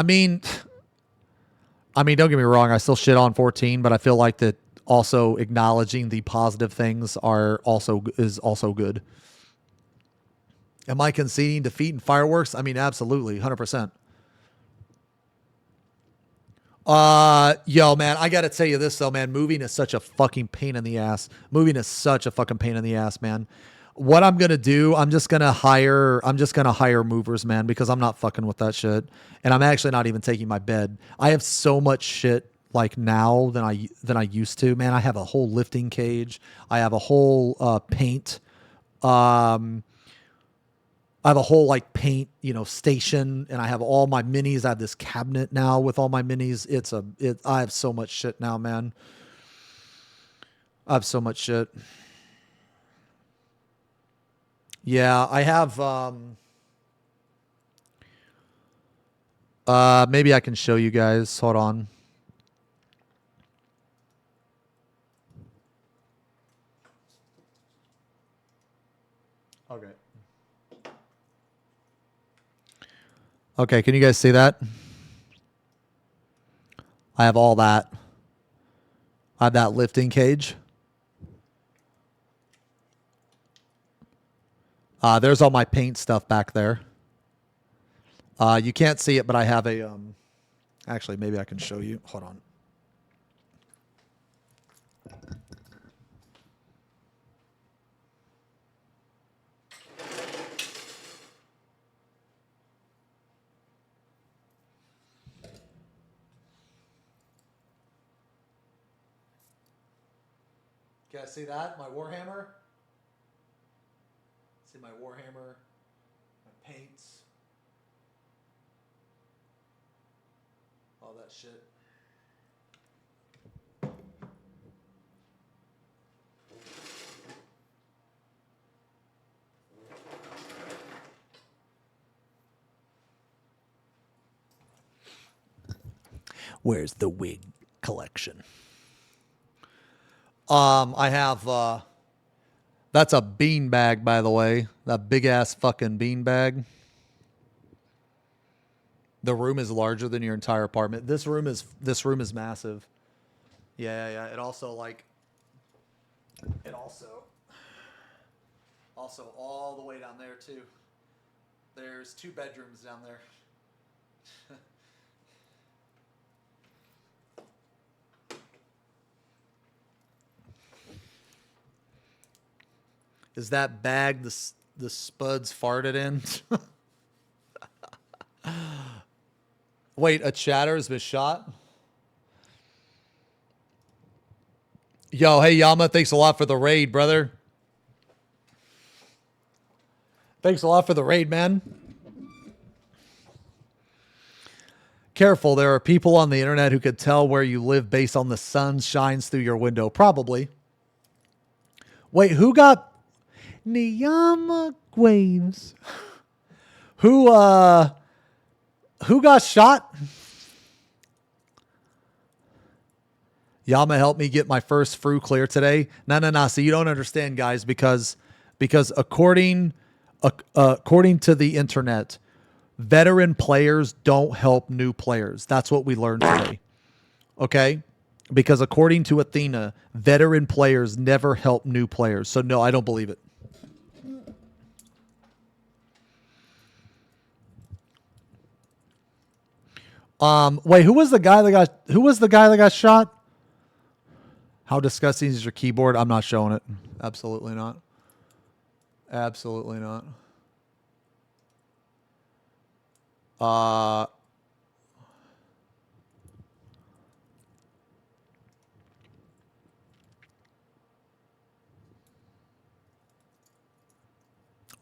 mean, don't get me wrong. I still shit on 14, but I feel like that also acknowledging the positive things is also good. Am I conceding defeat in fireworks? I mean, absolutely, 100%. Yo, man, I gotta tell you this though, man. Moving is such a fucking pain in the ass. Moving is such a fucking pain in the ass, man. What I'm gonna do, I'm just gonna hire movers, man, because I'm not fucking with that shit. And I'm actually not even taking my bed. I have so much shit like now than I used to, man. I have a whole lifting cage. I have a whole paint. I have a whole like paint, station, and I have all my minis. I have this cabinet now with all my minis. I have so much shit now, man. I have so much shit. Yeah, I have, maybe I can show you guys. Hold on. Okay. Okay, can you guys see that? I have all that. I have that lifting cage. There's all my paint stuff back there. You can't see it, but I have a... actually, maybe I can show you. Hold on. You guys see that? My Warhammer? See my Warhammer? My paints? All that shit. Where's the wig collection? I have, that's a bean bag, by the way. That big ass fucking bean bag. The room is larger than your entire apartment. This room is massive. Yeah. It also all the way down there too. There's 2 bedrooms down there. Is that bag the Spuds farted in? Wait, a chatter has been shot? Yo, hey Yama, thanks a lot for the raid, brother. Thanks a lot for the raid, man. Careful, there are people on the internet who could tell where you live based on the sun shines through your window. Probably. Wait, who got... Niyama Waves. Who got shot? Yama helped me get my first fru clear today. No. So you don't understand, guys, because according to the internet, veteran players don't help new players. That's what we learned today. Okay? Because according to Athena, veteran players never help new players. So no, I don't believe it. Wait, who was the guy that got shot? How disgusting is your keyboard? I'm not showing it. Absolutely not. Absolutely not.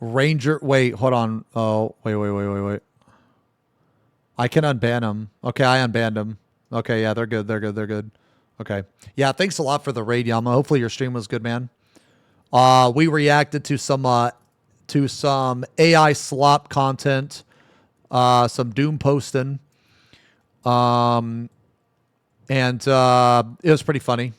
Ranger, wait, hold on. Oh, wait. I can unban them. Okay, I unbanned them. Okay, yeah, they're good. Okay. Yeah, thanks a lot for the raid, Yama. Hopefully your stream was good, man. We reacted to some AI slop content, some doom posting. And it was pretty funny.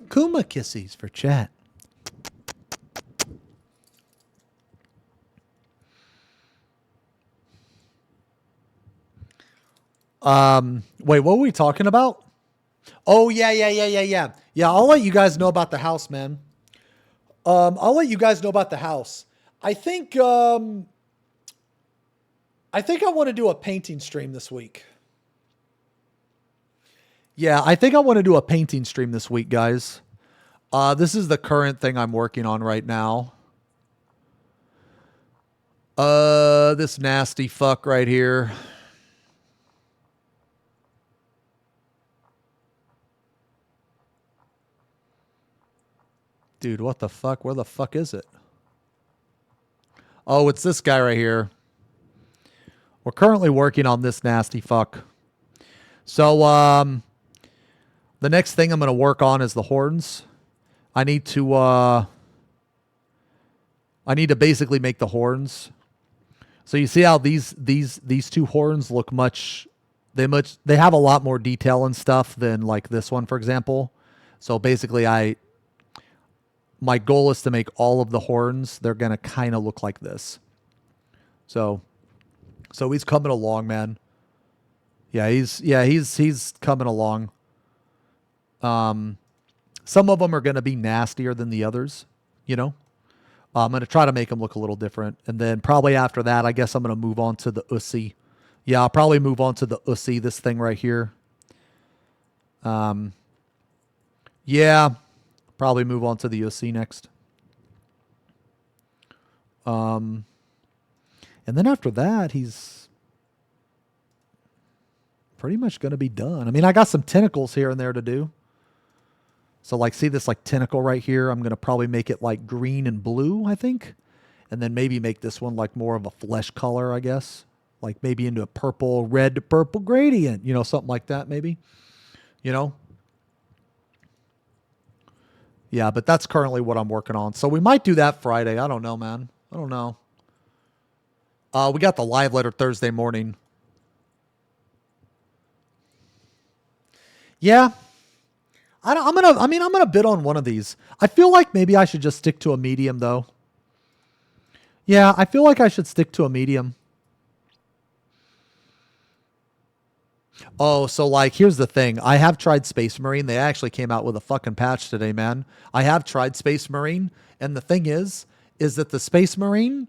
Kuma kissies for chat. Wait, what were we talking about? Oh, yeah. Yeah, I'll let you guys know about the house, man. I'll let you guys know about the house. I think I want to do a painting stream this week. Yeah, I think I want to do a painting stream this week, guys. This is the current thing I'm working on right now. This nasty fuck right here. Dude, what the fuck? Where the fuck is it? Oh, it's this guy right here. We're currently working on this nasty fuck. So, the next thing I'm going to work on is the horns. I need to basically make the horns. So you see how these 2 horns look they have a lot more detail and stuff than like this one, for example. So basically my goal is to make all of the horns, they're going to kind of look like this. So he's coming along, man. Yeah, he's coming along. Some of them are going to be nastier than the others, you know. I'm going to try to make them look a little different. And then probably after that, I guess I'm going to move on to the Ozzy. Yeah, I'll probably move on to the Ozzy, this thing right here. Yeah, probably move on to the Ozzy next. And then after that, he's pretty much going to be done. I mean, I got some tentacles here and there to do. So like, see this like tentacle right here? I'm going to probably make it like green and blue, I think. And then maybe make this one like more of a flesh color, I guess. Like maybe into a purple, red to purple gradient, you know, something like that maybe, you know? Yeah, but that's currently what I'm working on. So we might do that Friday. I don't know, man. I don't know. We got the live letter Thursday morning. Yeah. I'm gonna bid on one of these. I feel like maybe I should just stick to a medium though. Yeah, I feel like I should stick to a medium. Oh, so like, here's the thing. I have tried Space Marine. They actually came out with a fucking patch today, man. I have tried Space Marine. And the thing is that the Space Marine,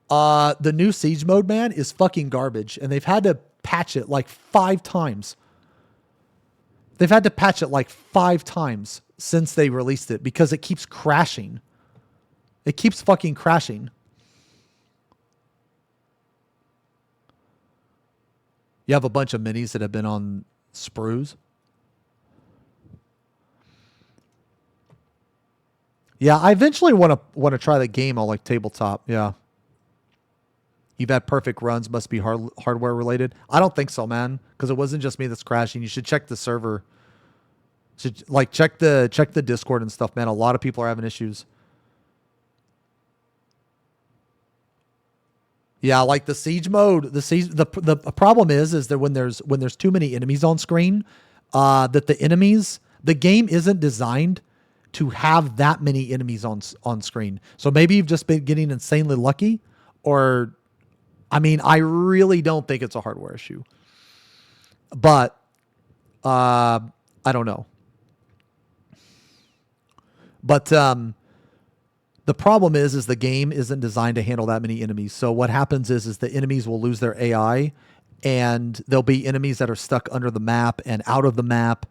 the new Siege mode, man, is fucking garbage. And they've had to patch it like 5 times. They've had to patch it like 5 times since they released it because it keeps crashing. It keeps fucking crashing. You have a bunch of minis that have been on sprues. Yeah, I eventually want to try the game on like tabletop. Yeah. You've had perfect runs, must be hardware related. I don't think so, man, because it wasn't just me that's crashing. You should check the server. Should like check the Discord and stuff, man. A lot of people are having issues. Yeah, like the siege mode, the problem is that when there's too many enemies on screen, that the game isn't designed to have that many enemies on screen. So maybe you've just been getting insanely lucky, or I mean, I really don't think it's a hardware issue. But I don't know. But the problem is the game isn't designed to handle that many enemies. So what happens is the enemies will lose their AI, and there'll be enemies that are stuck under the map and out of the map.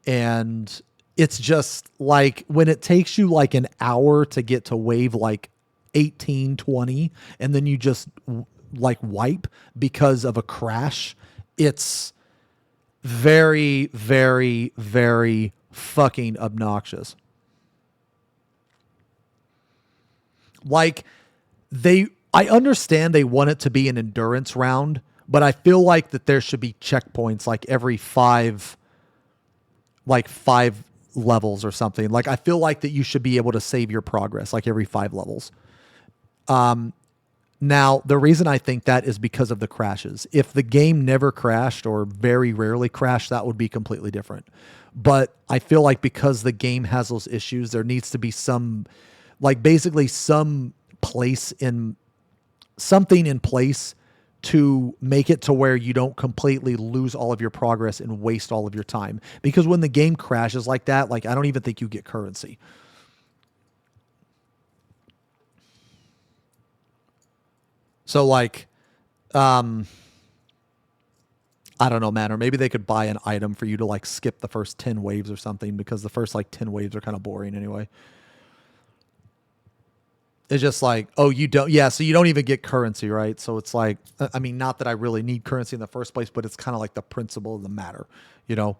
And it's just like when it takes you like an hour to get to wave like 18, 20, and then you just like wipe because of a crash. It's very, very, very fucking obnoxious. Like I understand they want it to be an endurance round, but I feel like that there should be checkpoints like every 5 levels or something. Like I feel like that you should be able to save your progress like every 5 levels. Now the reason I think that is because of the crashes. If the game never crashed or very rarely crashed, that would be completely different. But I feel like because the game has those issues, there needs to be some something in place to make it to where you don't completely lose all of your progress and waste all of your time. Because when the game crashes like that, like I don't even think you get currency. So like, I don't know, man, or maybe they could buy an item for you to like skip the first 10 waves or something, because the first like 10 waves are kind of boring anyway. It's just like, oh, you don't, yeah, so you don't even get currency, right? So it's like, I mean, not that I really need currency in the first place, but it's kind of like the principle of the matter, you know?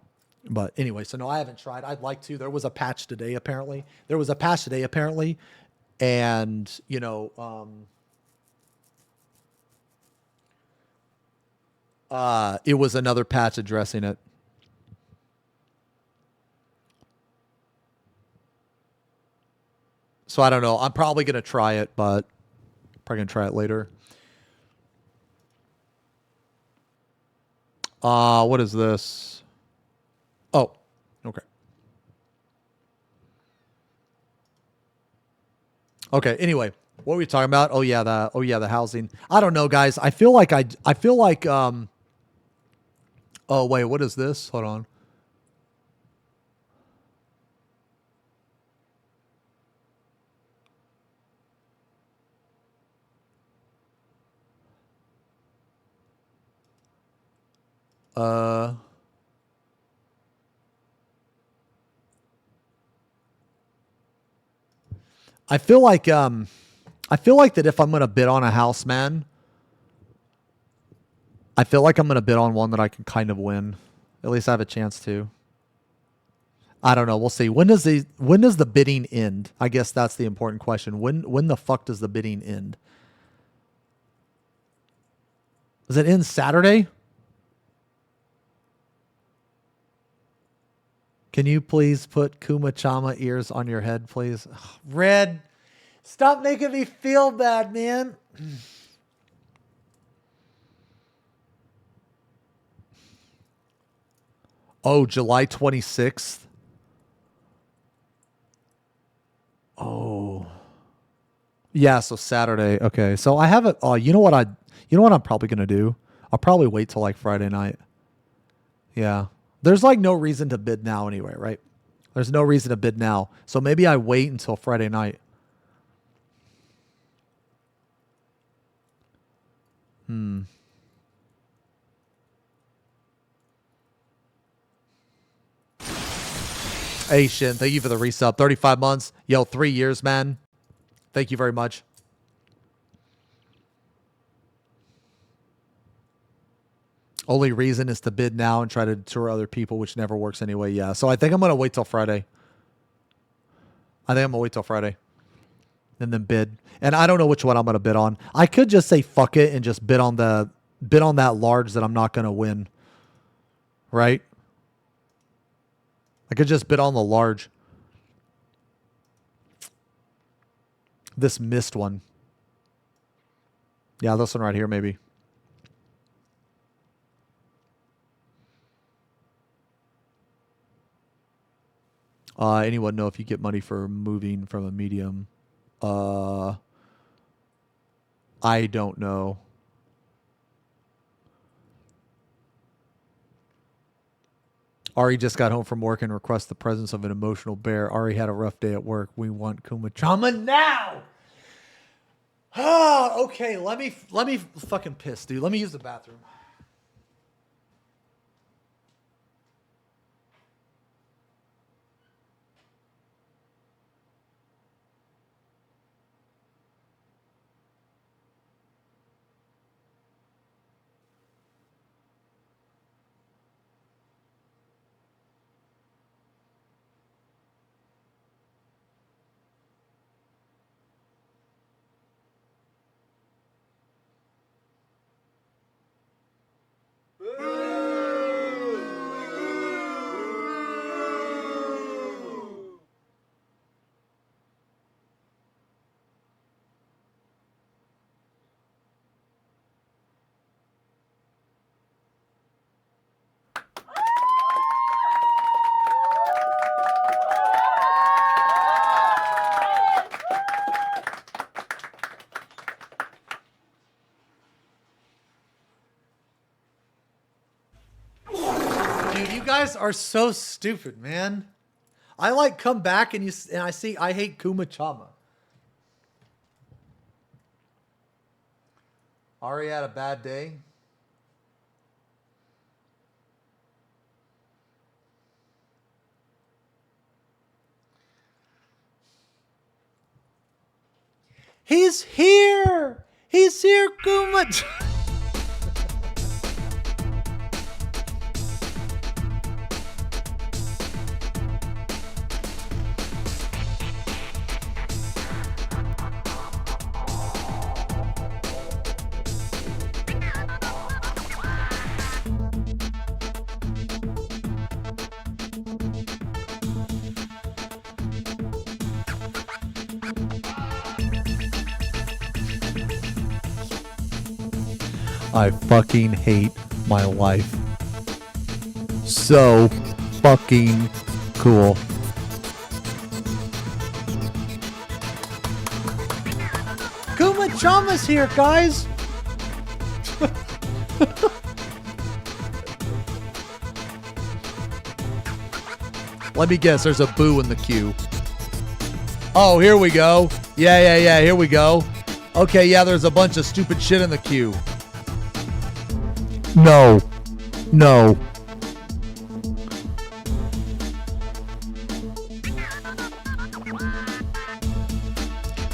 But anyway, so no, I haven't tried. I'd like to. There was a patch today, apparently. And, you know, it was another patch addressing it. So I don't know. I'm probably going to try it, but probably going to try it later. What is this? Oh, okay. Okay. Anyway, what were we talking about? Oh yeah, the housing. I don't know, guys. I feel like oh wait, what is this? Hold on. I feel like that if I'm going to bid on a house, man, I feel like I'm going to bid on one that I can kind of win. At least I have a chance to. I don't know. We'll see. When does the bidding end? I guess that's the important question. When the fuck does the bidding end? Does it end Saturday? Can you please put Kuma-chama ears on your head, please? Ugh, Red, stop making me feel bad, man. Oh, July 26th. Oh. Yeah, so Saturday. Okay. So I have it. Oh, you know what I'm probably going to do? I'll probably wait till like Friday night. Yeah. There's like no reason to bid now anyway, right? There's no reason to bid now. So maybe I wait until Friday night. Hey, Shin, thank you for the resub. 35 months. Yo, 3 years, man. Thank you very much. Only reason is to bid now and try to tour other people, which never works anyway. Yeah, so I think I'm going to wait till Friday. And then bid. And I don't know which one I'm going to bid on. I could just say fuck it and just bid on that large that I'm not going to win. Right? I could just bid on the large. This missed one. Yeah, this one right here, maybe. Anyone know if you get money for moving from a medium? I don't know. Ari just got home from work and requests the presence of an emotional bear. Ari had a rough day at work. We want Kuma-chama now. Oh, okay. Let me fucking piss, dude. Let me use the bathroom. Are so stupid, man. I like come back and I see I hate Kuma-chama. Ari had a bad day. He's here. He's here, Kuma-chama. I fucking hate my life. So fucking cool. Kuma-chama's here, guys. Let me guess, there's a boo in the queue. Oh, here we go. Yeah, here we go. Okay, yeah, there's a bunch of stupid shit in the queue. No.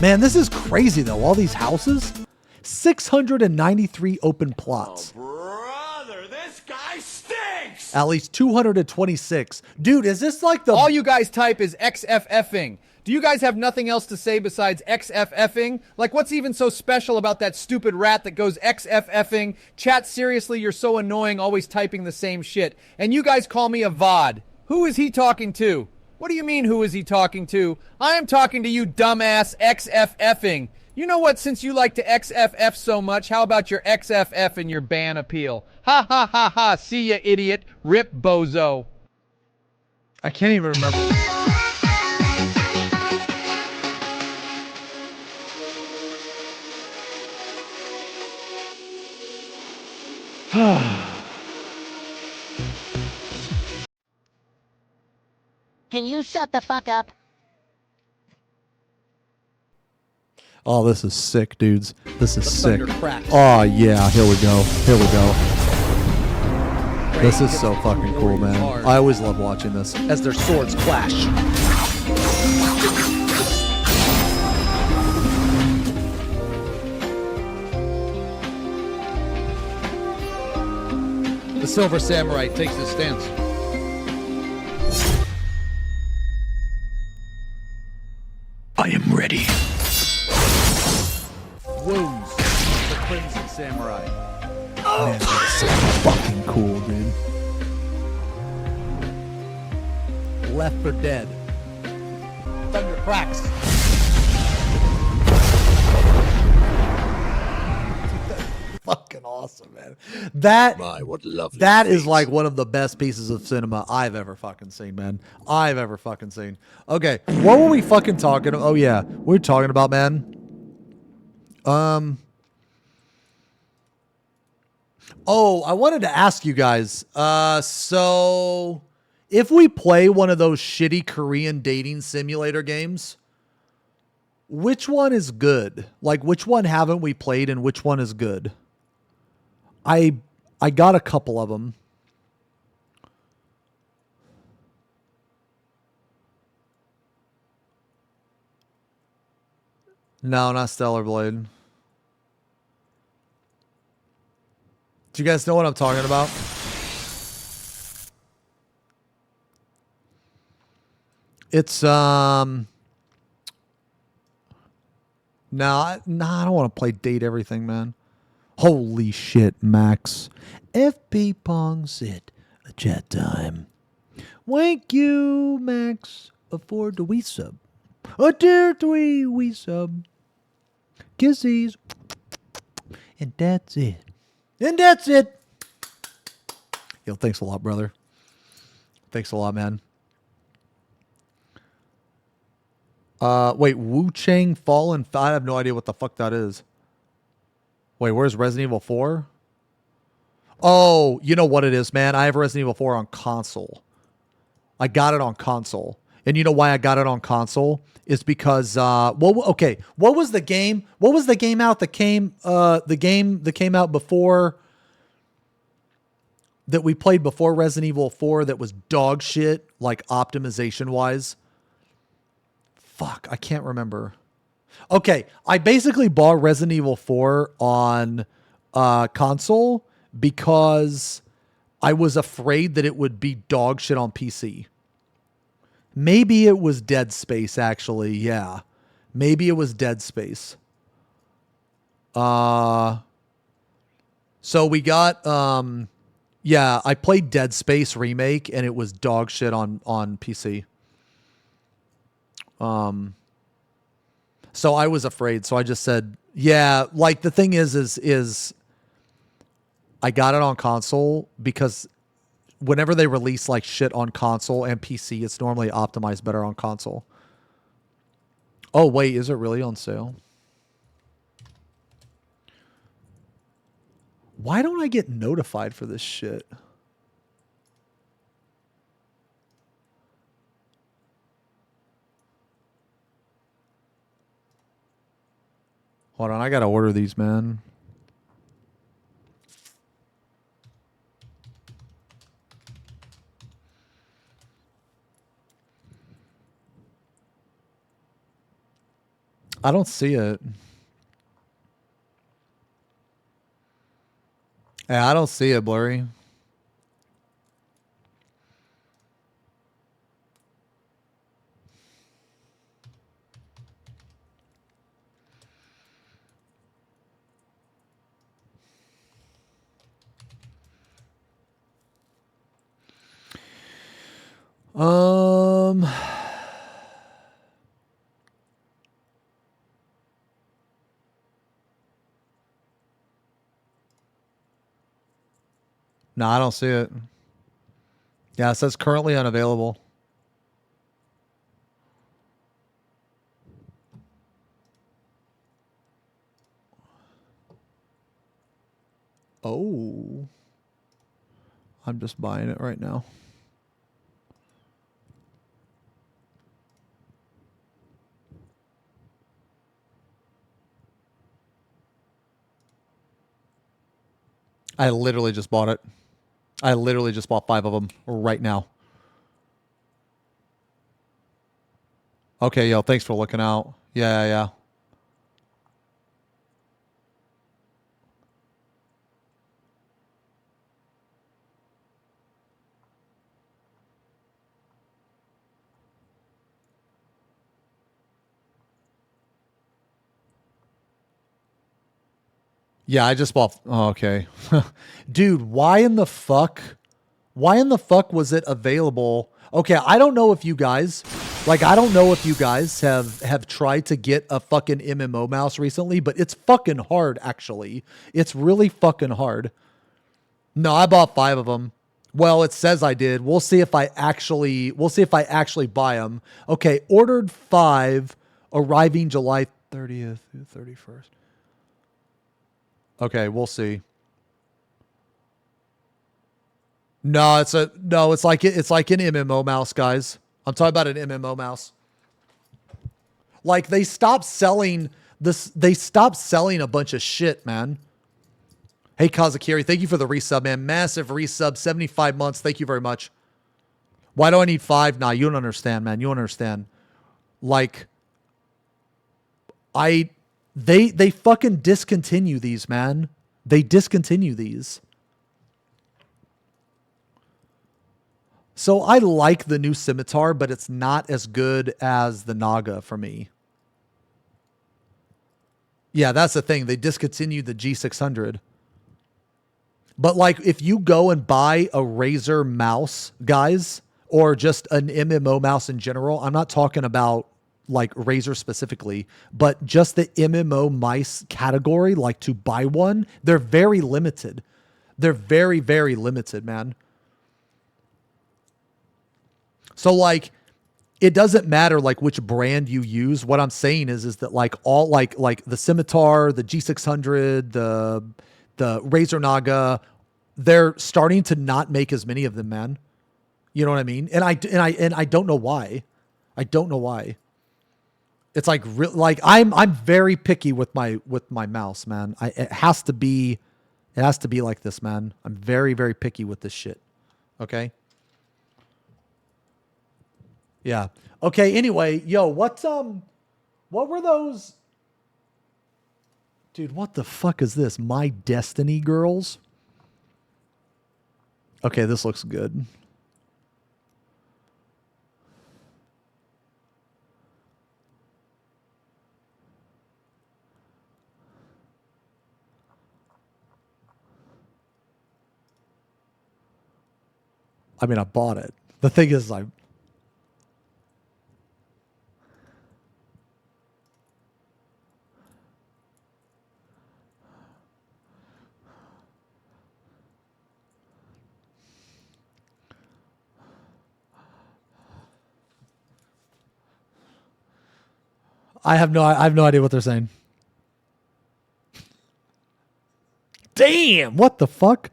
Man, this is crazy though. All these houses, 693 open plots. Oh, brother, this guy stinks. At least 226. Dude, is this like the... All you guys type is XFFing. Do you guys have nothing else to say besides XFFing? Like, what's even so special about that stupid rat that goes XFFing? Chat, seriously, you're so annoying, always typing the same shit. And you guys call me a VOD. Who is he talking to? What do you mean, who is he talking to? I am talking to you, dumbass XFFing. You know what, since you like to XFF so much, how about your XFF and your ban appeal? Ha ha ha ha, see ya, idiot. Rip, bozo. I can't even remember. Can you shut the fuck up? Oh, this is sick, dudes. This is sick. thunder cracks. Oh, yeah. Here we go. Here we go. This is so fucking cool, man. I always love watching this. As their swords clash. The Silver Samurai takes his stance. I am ready. Wounds. The Crimson Samurai. Man, that's so fucking cool, dude. Left for Dead. Thunder cracks. Fucking awesome, man. That What lovely. that is like one of the best pieces of cinema I've ever fucking seen, man. I've ever fucking seen. Okay, what were we fucking talking about? Oh yeah, we were talking about, man. Oh, I wanted to ask you guys. So if we play one of those shitty Korean dating simulator games, which one is good? Like, which one haven't we played and which one is good? I got a couple of them. No, not Stellar Blade. Do you guys know what I'm talking about? It's no, I don't want to play Date Everything, man. Holy shit, Max. FP Pong's it. A chat time. Thank you, Max. Afford the we sub. A tier 3 we sub. Kissies. And that's it. And that's it. Yo, thanks a lot, brother. Thanks a lot, man. Wait, Wu Chang Fallen. I have no idea what the fuck that is. Wait, where's Resident Evil 4? Oh, you know what it is, man. I have Resident Evil 4 on console. I got it on console. And you know why I got it on console? Is because okay, what was the game? What was the game out that came out before that we played before Resident Evil 4 that was dog shit, like optimization wise? Fuck, I can't remember. Okay, I basically bought Resident Evil 4 on console because I was afraid that it would be dog shit on PC. Maybe it was Dead Space, actually. Yeah. Maybe it was Dead Space. So we got, yeah, I played Dead Space Remake and it was dog shit on PC. So I was afraid. So I just said, yeah, like the thing is I got it on console because whenever they release like shit on console and PC, it's normally optimized better on console. Oh, wait, is it really on sale? Why don't I get notified for this shit? Hold on, I gotta order these, man. I don't see it. Yeah, I don't see it, Blurry. Um. No, I don't see it. Yeah, it says currently unavailable. Oh. I'm just buying it right now. I literally just bought it. I literally just bought 5 of them right now. Okay, yo, thanks for looking out. Yeah. Yeah, I just bought... Oh, okay. Dude, why in the fuck was it available? Okay, I don't know if you guys... Like, I don't know if you guys have tried to get a fucking MMO mouse recently, but it's fucking hard, actually. It's really fucking hard. No, I bought 5 of them. Well, it says I did. We'll see if I actually buy them. Okay, ordered 5, arriving July 30th through 31st. Okay, we'll see. No, it's like an MMO mouse, guys. I'm talking about an MMO mouse. Like they stopped selling this. They stopped selling a bunch of shit, man. Hey, Kazakiri, thank you for the resub, man. Massive resub, 75 months. Thank you very much. Why do I need 5? Nah, you don't understand, man. You don't understand. Like, they fucking discontinue these, man. They discontinue these. So I like the new Scimitar, but it's not as good as the Naga for me. Yeah, that's the thing. They discontinued the G600. But like, if you go and buy a Razer mouse, guys, or just an MMO mouse in general, I'm not talking about like Razer specifically, but just the MMO mice category, like to buy one, they're very limited. They're very, very limited, man. So like, it doesn't matter like which brand you use. What I'm saying is that like all like the Scimitar, the G600, the Razer Naga, they're starting to not make as many of them, man. You know what I mean? And I don't know why. I don't know why. It's like I'm very picky with my mouse, man. It has to be like this, man. I'm very, very picky with this shit. Okay? Yeah. Okay, anyway, yo, what were those? Dude, what the fuck is this? My Destiny girls? Okay, this looks good. I mean, I bought it. The thing is, I have no idea what they're saying. Damn, what the fuck?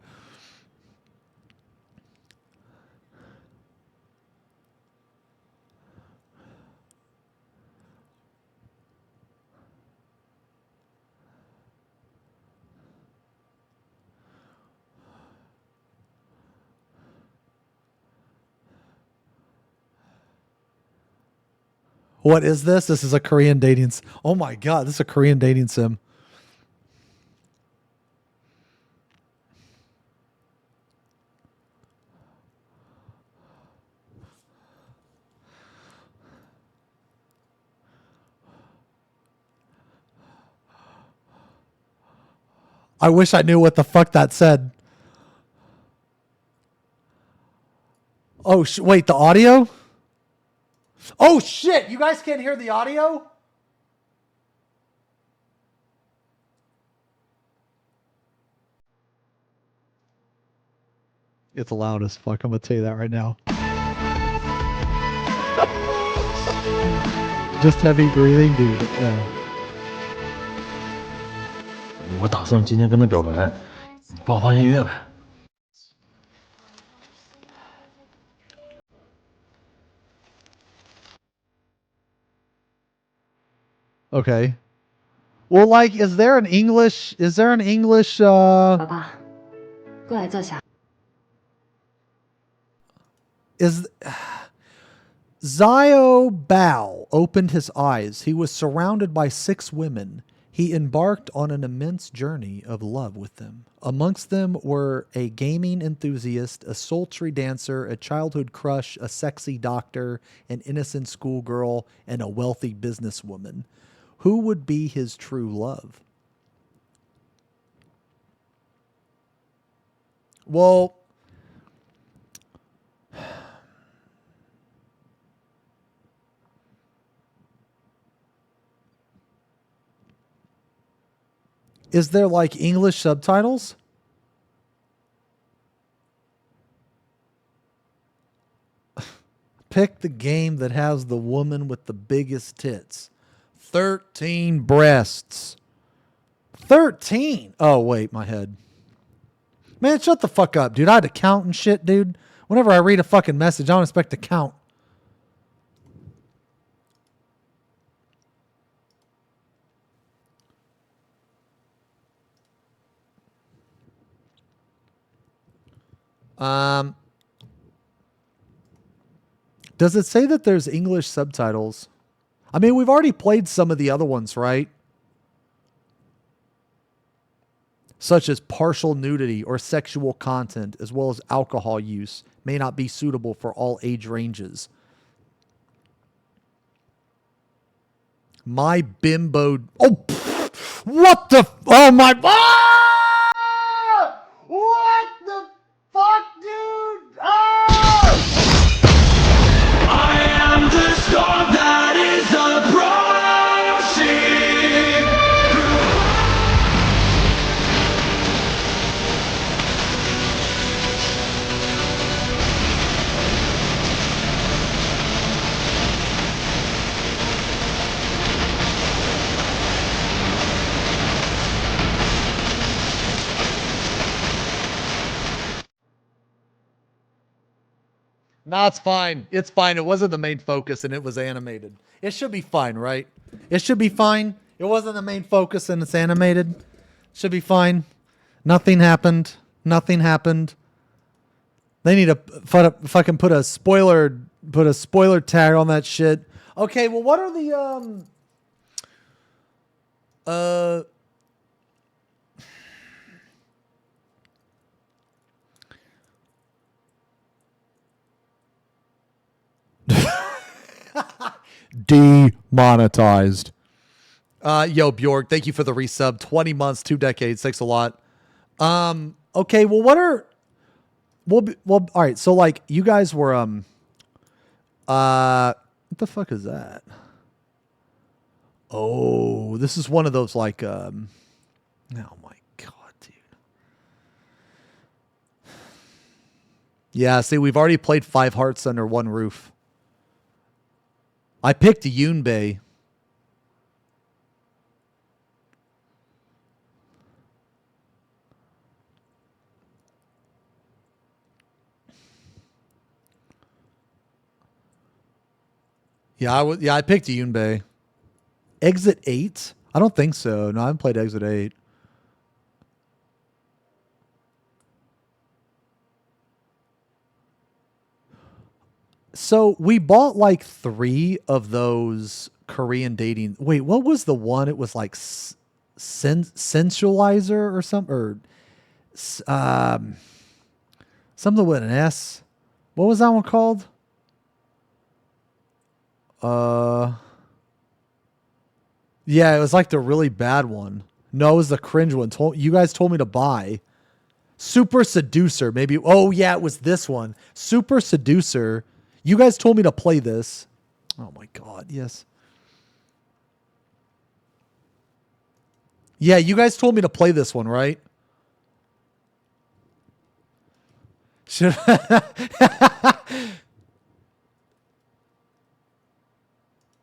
What is this? This is a Korean dating. Oh my God, this is a Korean dating sim. I wish I knew what the fuck that said. Oh, wait, the audio? Oh, shit. You guys can't hear the audio? It's loud as fuck. I'm going to tell you that right now. Just heavy breathing, dude. Yeah. 我打算今天跟他表白，帮我放音乐呗。Okay. Well, like, is there an English? Is there an English? 宝宝，过来坐下。 Is Zio Bao opened his eyes. He was surrounded by 6 women. He embarked on an immense journey of love with them. Amongst them were a gaming enthusiast, a sultry dancer, a childhood crush, a sexy doctor, an innocent schoolgirl, and a wealthy businesswoman. Who would be his true love? Well, is there like English subtitles? Pick the game that has the woman with the biggest tits. 13 breasts. 13. Oh, wait, my head. Man, shut the fuck up, dude. I had to count and shit, dude. Whenever I read a fucking message, I don't expect to count. Does it say that there's English subtitles? I mean, we've already played some of the other ones, right? Such as partial nudity or sexual content, as well as alcohol use, may not be suitable for all age ranges. My bimbo... Oh, what the... Oh, my... Ah! What the fuck, dude? Ah! I am the storm that is approaching. No, it's fine. It's fine. It wasn't the main focus and it was animated. It should be fine, right? It should be fine. It wasn't the main focus and it's animated. Should be fine. Nothing happened. Nothing happened. They need to fucking put a spoiler tag on that shit. Okay, well, what are the demonetized. Yo, Bjork, thank you for the resub. 20 months, 2 decades. Thanks a lot. Okay, well, all right. So like you guys were, what the fuck is that? Oh, this is one of those like, oh my God, dude. Yeah, see, we've already played 5 Hearts Under One Roof. I picked Yunbei. Yeah, I picked Yunbei. Exit 8? I don't think so. No, I haven't played Exit 8. So we bought like 3 of those Korean dating. Wait, what was the one? It was like sensualizer or something, or something with an S. What was that one called? Yeah, it was like the really bad one. No, it was the cringe one. You guys told me to buy. Super Seducer, maybe. Oh, yeah, it was this one. Super Seducer. You guys told me to play this. Oh, my God. Yes. Yeah, you guys told me to play this one, right? Should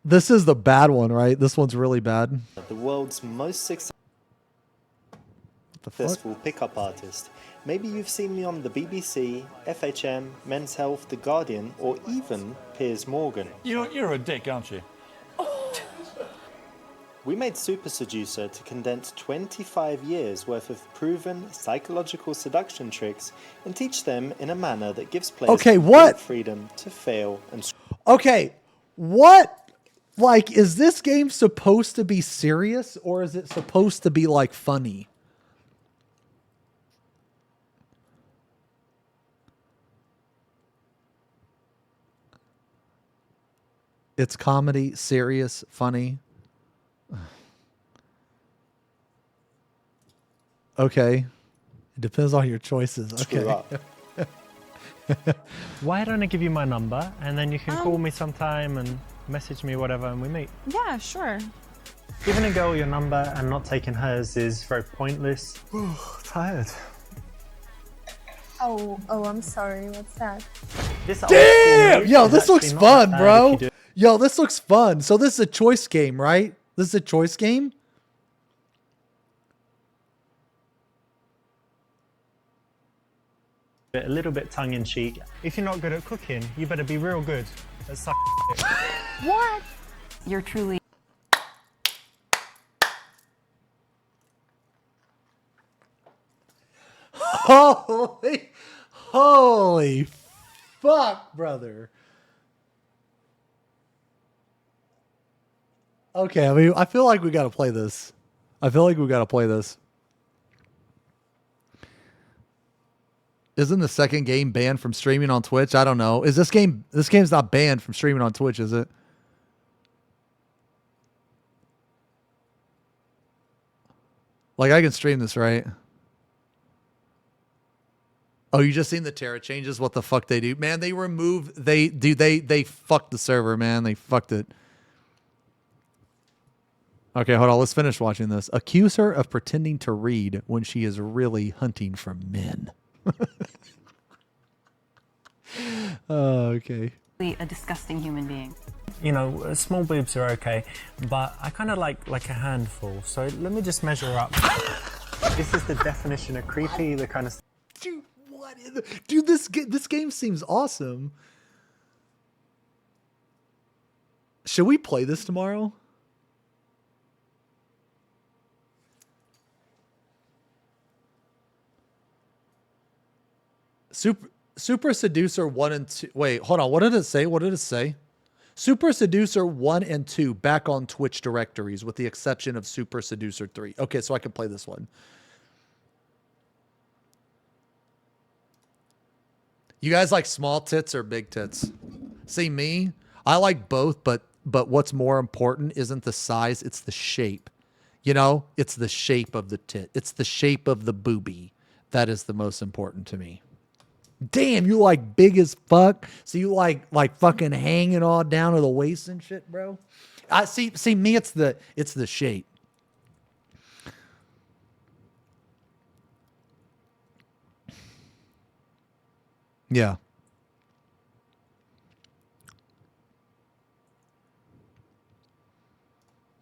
This is the bad one, right? This one's really bad. The world's most successful pickup artist. Maybe you've seen me on the BBC, FHM, Men's Health, The Guardian, or even Piers Morgan. You're a dick, aren't you? We made Super Seducer to condense 25 years worth of proven psychological seduction tricks and teach them in a manner that gives players freedom to fail and... Okay, what? Like, is this game supposed to be serious or is it supposed to be like funny? It's comedy, serious, funny. Okay. It depends on your choices. Okay. Why don't I give you my number and then you can call me sometime and message me whatever and we meet. Yeah, sure. Giving a girl your number and not taking hers is very pointless. Tired. Oh, I'm sorry. What's that? Damn! Yo, this looks fun, bro. Yo, this looks fun. So this is a choice game, right? This is a choice game? A little bit tongue-in-cheek. If you're not good at cooking, you better be real good at sucking. What? You're truly... Holy fuck, brother. Okay, I mean, I feel like we gotta play this. Isn't the second game banned from streaming on Twitch? I don't know. Is this game's not banned from streaming on Twitch, is it? Like, I can stream this, right? Oh, you just seen the Terra changes? What the fuck they do? Man, they fucked the server, man. They fucked it. Okay, hold on. Let's finish watching this. Accuse her of pretending to read when she is really hunting for men. Oh, okay. A disgusting human being. You know, small boobs are okay, but I kind of like a handful. So let me just measure up. This is the definition of creepy, the kind of... Dude, what? Dude, this game seems awesome. Should we play this tomorrow? Super Seducer 1 and 2. Wait, hold on. What did it say? Super Seducer 1 and 2 back on Twitch directories with the exception of Super Seducer 3. Okay, so I can play this one. You guys like small tits or big tits? See, me, I like both, but what's more important isn't the size, it's the shape. You know, it's the shape of the tit. It's the shape of the boobie. That is the most important to me. Damn, you like big as fuck. So you like fucking hanging all down to the waist and shit, bro. I see me, it's the shape. Yeah.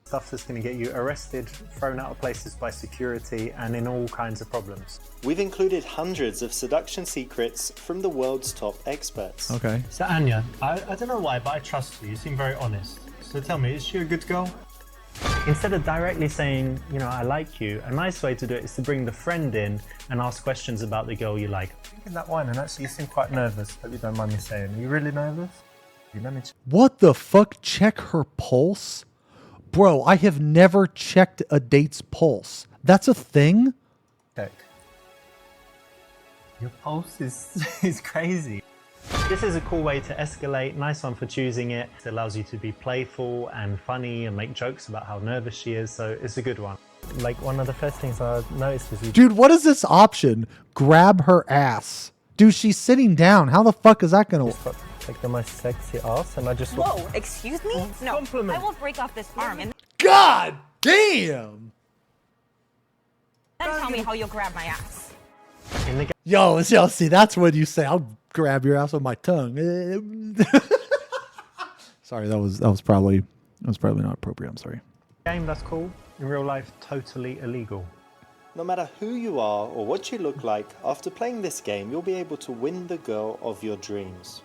Stuff that's going to get you arrested, thrown out of places by security, and in all kinds of problems. We've included hundreds of seduction secrets from the world's top experts. Okay. So Anya, I don't know why, but I trust you. You seem very honest. So tell me, is she a good girl? Instead of directly saying, you know, I like you, a nice way to do it is to bring the friend in and ask questions about the girl you like. I'm drinking that wine and actually you seem quite nervous. Hope you don't mind me saying. Are you really nervous? What the fuck? Check her pulse? Bro, I have never checked a date's pulse. That's a thing? Check. Your pulse is crazy. This is a cool way to escalate. Nice one for choosing it. It allows you to be playful and funny and make jokes about how nervous she is, so it's a good one. Like, one of the first things I noticed was you... Dude, what is this option? Grab her ass. Dude, she's sitting down. How the fuck is that gonna... like the most sexy ass, and I just... Whoa, excuse me? No, I will break off this arm and God damn! then tell me how you'll grab my ass. Yo, see, that's when you say, I'll grab your ass with my tongue. Sorry, that was probably not appropriate. I'm sorry. Game, that's cool. In real life, totally illegal. No matter who you are or what you look like, after playing this game, you'll be able to win the girl of your dreams.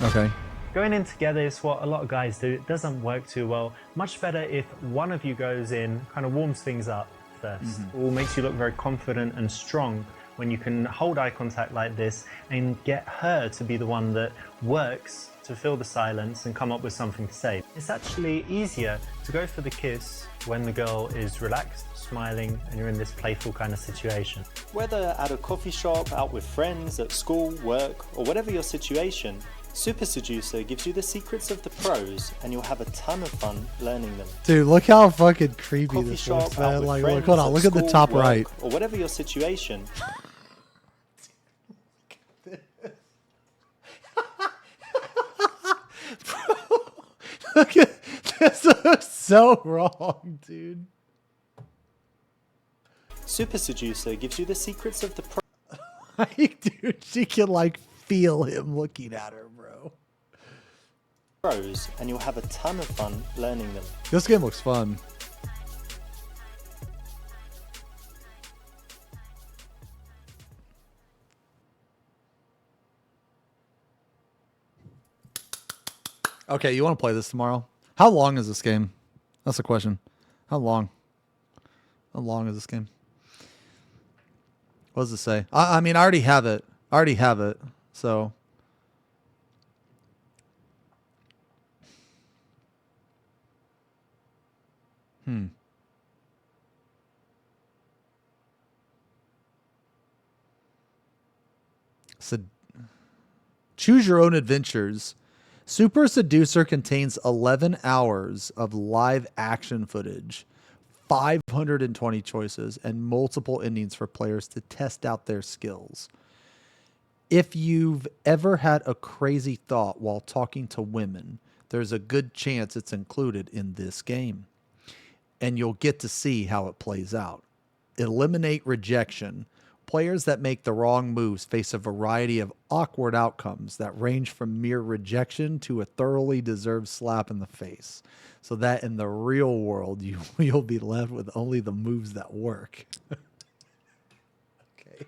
Okay. Going in together is what a lot of guys do. It doesn't work too well. Much better if one of you goes in, kind of warms things up first. It all makes you look very confident and strong when you can hold eye contact like this and get her to be the one that works to fill the silence and come up with something to say. It's actually easier to go for the kiss when the girl is relaxed, smiling, and you're in this playful kind of situation. Whether at a coffee shop, out with friends, at school, work, or whatever your situation, Super Seducer gives you the secrets of the pros, and you'll have a ton of fun learning them. Dude, look how fucking creepy Coffee this shop, looks, out man. with Like, friends, look, hold on, look at the school, top work, right. or whatever your situation. Look at this, looks so wrong, dude. Super Seducer gives you the secrets of the pros. Like, dude, she can like feel him looking at her, bro. Pros, and you'll have a ton of fun learning them. This game looks fun. Okay, you want to play this tomorrow? How long is this game? That's the question. How long? How long is this game? What does it say? I mean, I already have it. So. Choose your own adventures. Super Seducer contains 11 hours of live action footage, 520 choices, and multiple endings for players to test out their skills. If you've ever had a crazy thought while talking to women, there's a good chance it's included in this game. And you'll get to see how it plays out. Eliminate rejection. Players that make the wrong moves face a variety of awkward outcomes that range from mere rejection to a thoroughly deserved slap in the face, so that in the real world you'll be left with only the moves that work. Okay.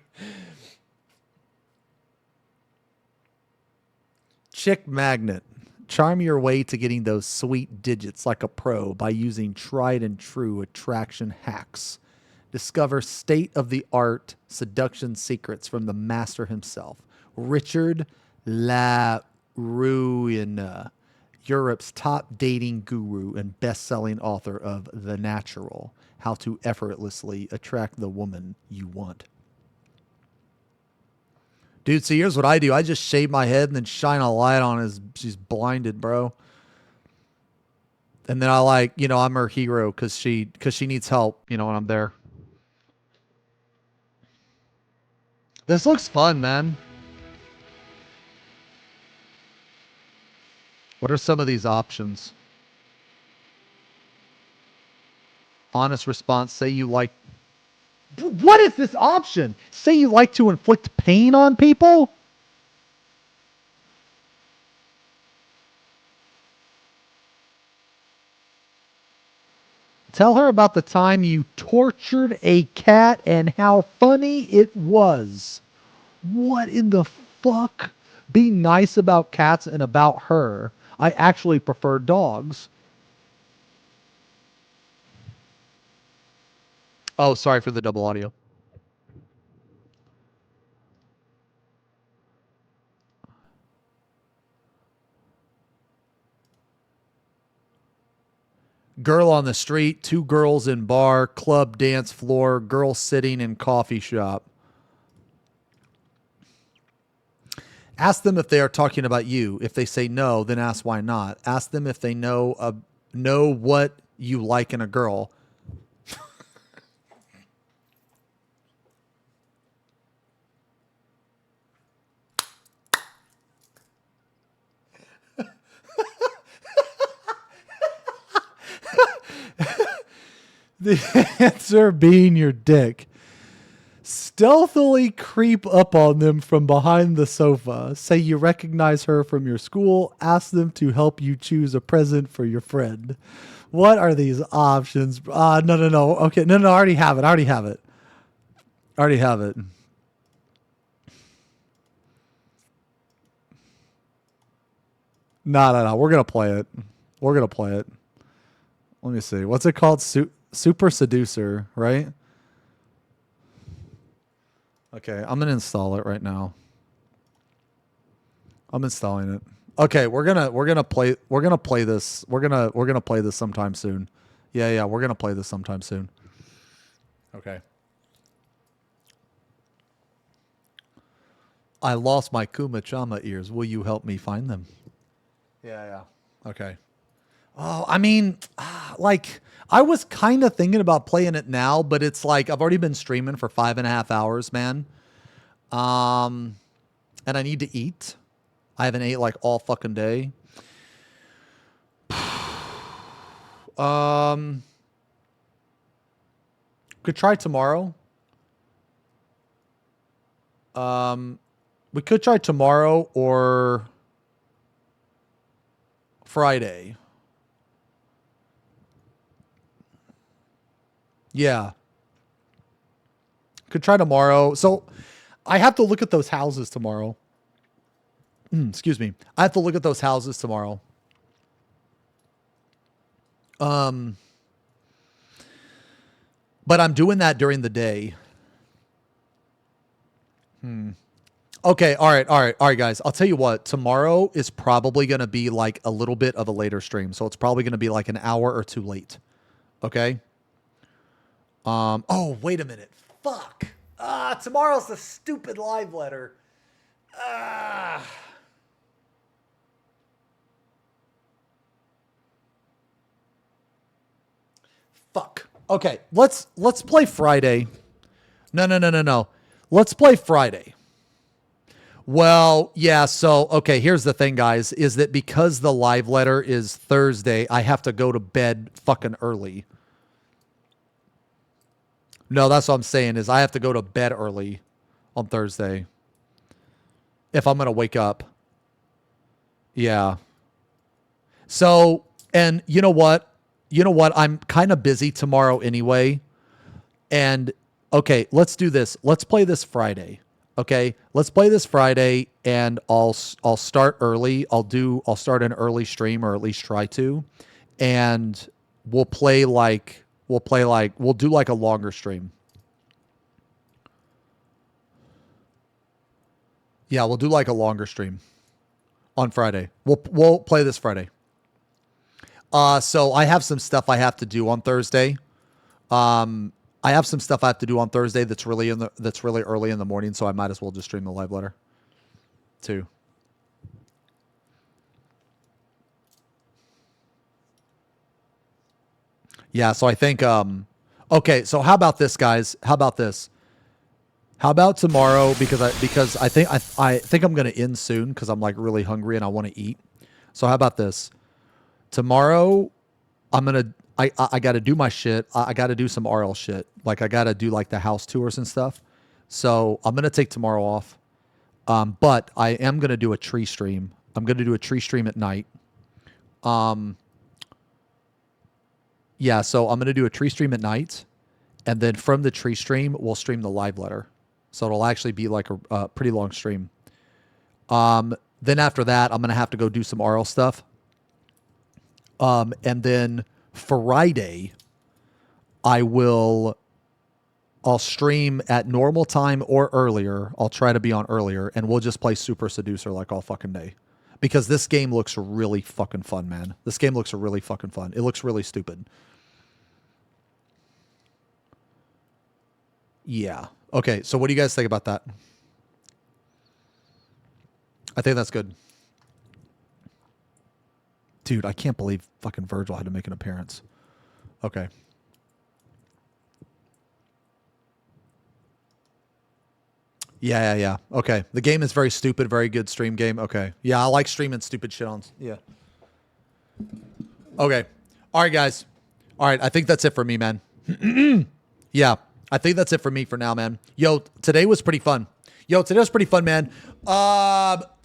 Chick magnet. Charm your way to getting those sweet digits like a pro by using tried and true attraction hacks. Discover state-of-the-art seduction secrets from the master himself, Richard LaRuina, Europe's top dating guru and best-selling author of The Natural, How to Effortlessly Attract the Woman You Want. Dude, see, here's what I do. I just shave my head and then shine a light on her. She's blinded, bro. And then I'm her hero because she needs help, when I'm there. This looks fun, man. What are some of these options? Honest response. Say you like... What is this option? Say you like to inflict pain on people? Tell her about the time you tortured a cat and how funny it was. What in the fuck? Be nice about cats and about her. I actually prefer dogs. Oh, sorry for the double audio. Girl on the street, 2 girls in bar, club, dance floor, girl sitting in coffee shop. Ask them if they are talking about you. If they say no, then ask why not. Ask them if they know what you like in a girl. The answer being your dick. Stealthily creep up on them from behind the sofa. Say you recognize her from your school. Ask them to help you choose a present for your friend. What are these options? No. Okay, no. I already have it. No. We're going to play it. Let me see. What's it called? Super Seducer, right? Okay, I'm going to install it right now. I'm installing it. Okay, we're going to play this. We're going to play this sometime soon. Yeah, we're going to play this sometime soon. Okay. I lost my Kuma Chama ears. Will you help me find them? Yeah. Okay. Oh, I mean, like, I was kind of thinking about playing it now, but it's like I've already been streaming for 5.5 hours, man. And I need to eat. I haven't ate like all fucking day. Could try tomorrow. We could try tomorrow or Friday. Yeah. Could try tomorrow. So I have to look at those houses tomorrow. Excuse me. I have to look at those houses tomorrow. But I'm doing that during the day. Okay. All right, guys. I'll tell you what. Tomorrow is probably going to be like a little bit of a later stream. So it's probably going to be like an hour or two late. Okay. Oh, wait a minute. Fuck. Tomorrow's the stupid live letter. Fuck. Okay, let's play Friday. No. Let's play Friday. Well, yeah, so, okay, here's the thing, guys, is that because the live letter is Thursday, I have to go to bed fucking early. No, that's what I'm saying is I have to go to bed early on Thursday if I'm going to wake up. Yeah. So, and you know what? I'm kind of busy tomorrow anyway. And okay, let's do this. Let's play this Friday. Okay, let's play this Friday and I'll start early. I'll start an early stream, or at least try to. And we'll do like a longer stream. Yeah, we'll do like a longer stream on Friday. We'll play this Friday. So I have some stuff I have to do on Thursday. That's really early in the morning, so I might as well just stream the live letter too. Yeah, so I think okay, so how about this, guys? How about this? How about tomorrow, because I think I'm going to end soon because I'm like really hungry and I want to eat. So how about this? Tomorrow I got to do my shit. I got to do some RL shit. Like I got to do like the house tours and stuff. So I'm going to take tomorrow off. But I am going to do a tree stream. I'm going to do a tree stream at night. Yeah, so I'm going to do a tree stream at night, and then from the tree stream, we'll stream the live letter. So it'll actually be like a pretty long stream. Then after that, I'm going to have to go do some RL stuff. And then Friday, I'll stream at normal time or earlier. I'll try to be on earlier, and we'll just play Super Seducer like all fucking day. Because this game looks really fucking fun, man. This game looks really fucking fun. It looks really stupid. Yeah. Okay, so what do you guys think about that? I think that's good. Dude, I can't believe fucking Virgil had to make an appearance. Okay. Yeah. Okay. The game is very stupid, very good stream game. Okay. Yeah, I like streaming stupid shit on. Yeah. Okay. All right, guys. All right, I think that's it for me, man. Yeah, I think that's it for me for now, man. Yo, today was pretty fun. Man.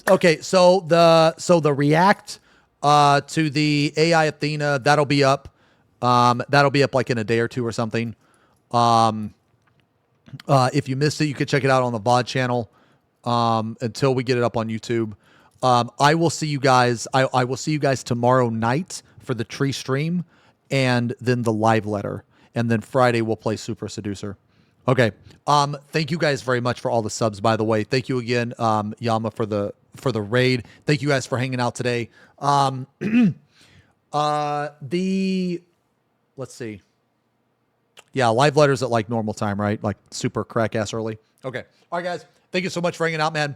Okay, so the React to the AI Athena, that'll be up. That'll be up like in a day or two or something. If you missed it, you could check it out on the VOD channel until we get it up on YouTube. I will see you guys. I will see you guys tomorrow night for the tree stream and then the live letter. And then Friday we'll play Super Seducer. Okay. Thank you guys very much for all the subs, by the way. Thank you again, Yama, for the raid. Thank you guys for hanging out today. Let's see. Yeah, live letters at like normal time, right? Like super crack ass early. Okay. All right, guys. Thank you so much for hanging out, man.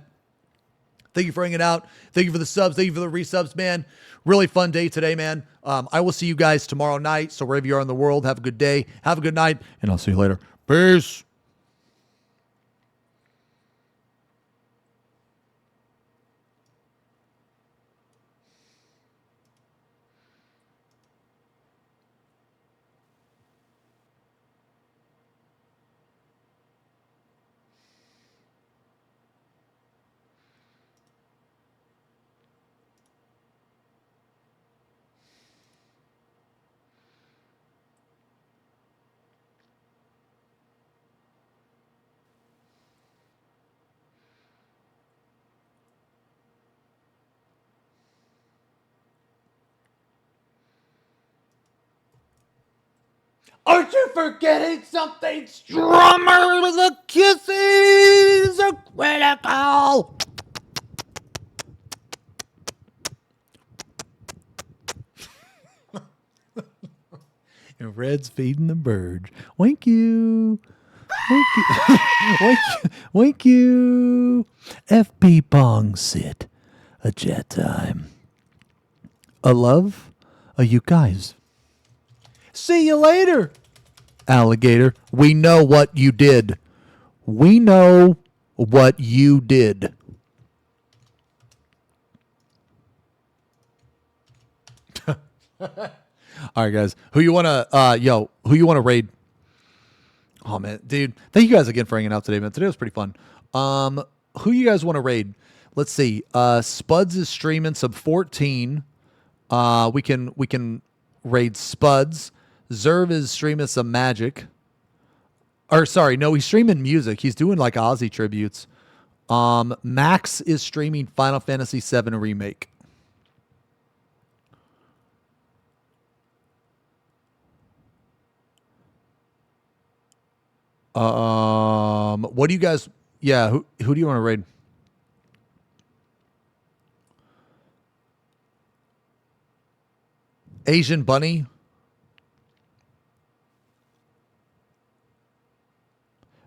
Thank you for hanging out. Thank you for the subs. Thank you for the resubs, man. Really fun day today, man. I will see you guys tomorrow night. So wherever you are in the world, have a good day. Have a good night. And I'll see you later. Peace. Aren't you forgetting something? Strummer, the kisses are critical. And Red's feeding the bird. Thank you. Thank you. Thank you. FP Pong sit. A jet time. A love. A you guys. See you later, alligator. We know what you did. We know what you did. All right, guys. Who you want to raid? Oh, man. Dude, thank you guys again for hanging out today, man. Today was pretty fun. Who you guys want to raid? Let's see. Spuds is streaming sub 14. We can raid Spuds. Zerv is streaming some magic. Or sorry, no, he's streaming music. He's doing like Ozzy tributes. Max is streaming Final Fantasy VII Remake. What do you guys? Yeah, who do you want to raid? Asian Bunny.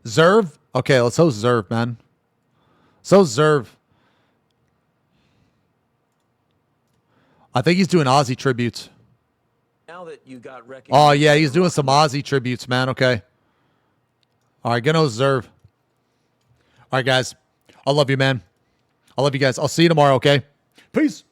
Zerv? Okay, let's host Zerv, man. So Zerv. I think he's doing Ozzy tributes. Now that you got oh, yeah, he's doing some Ozzy tributes, man. Okay. All right, gonna host Zerv. All right, guys. I love you, man. I love you guys. I'll see you tomorrow, okay? Peace.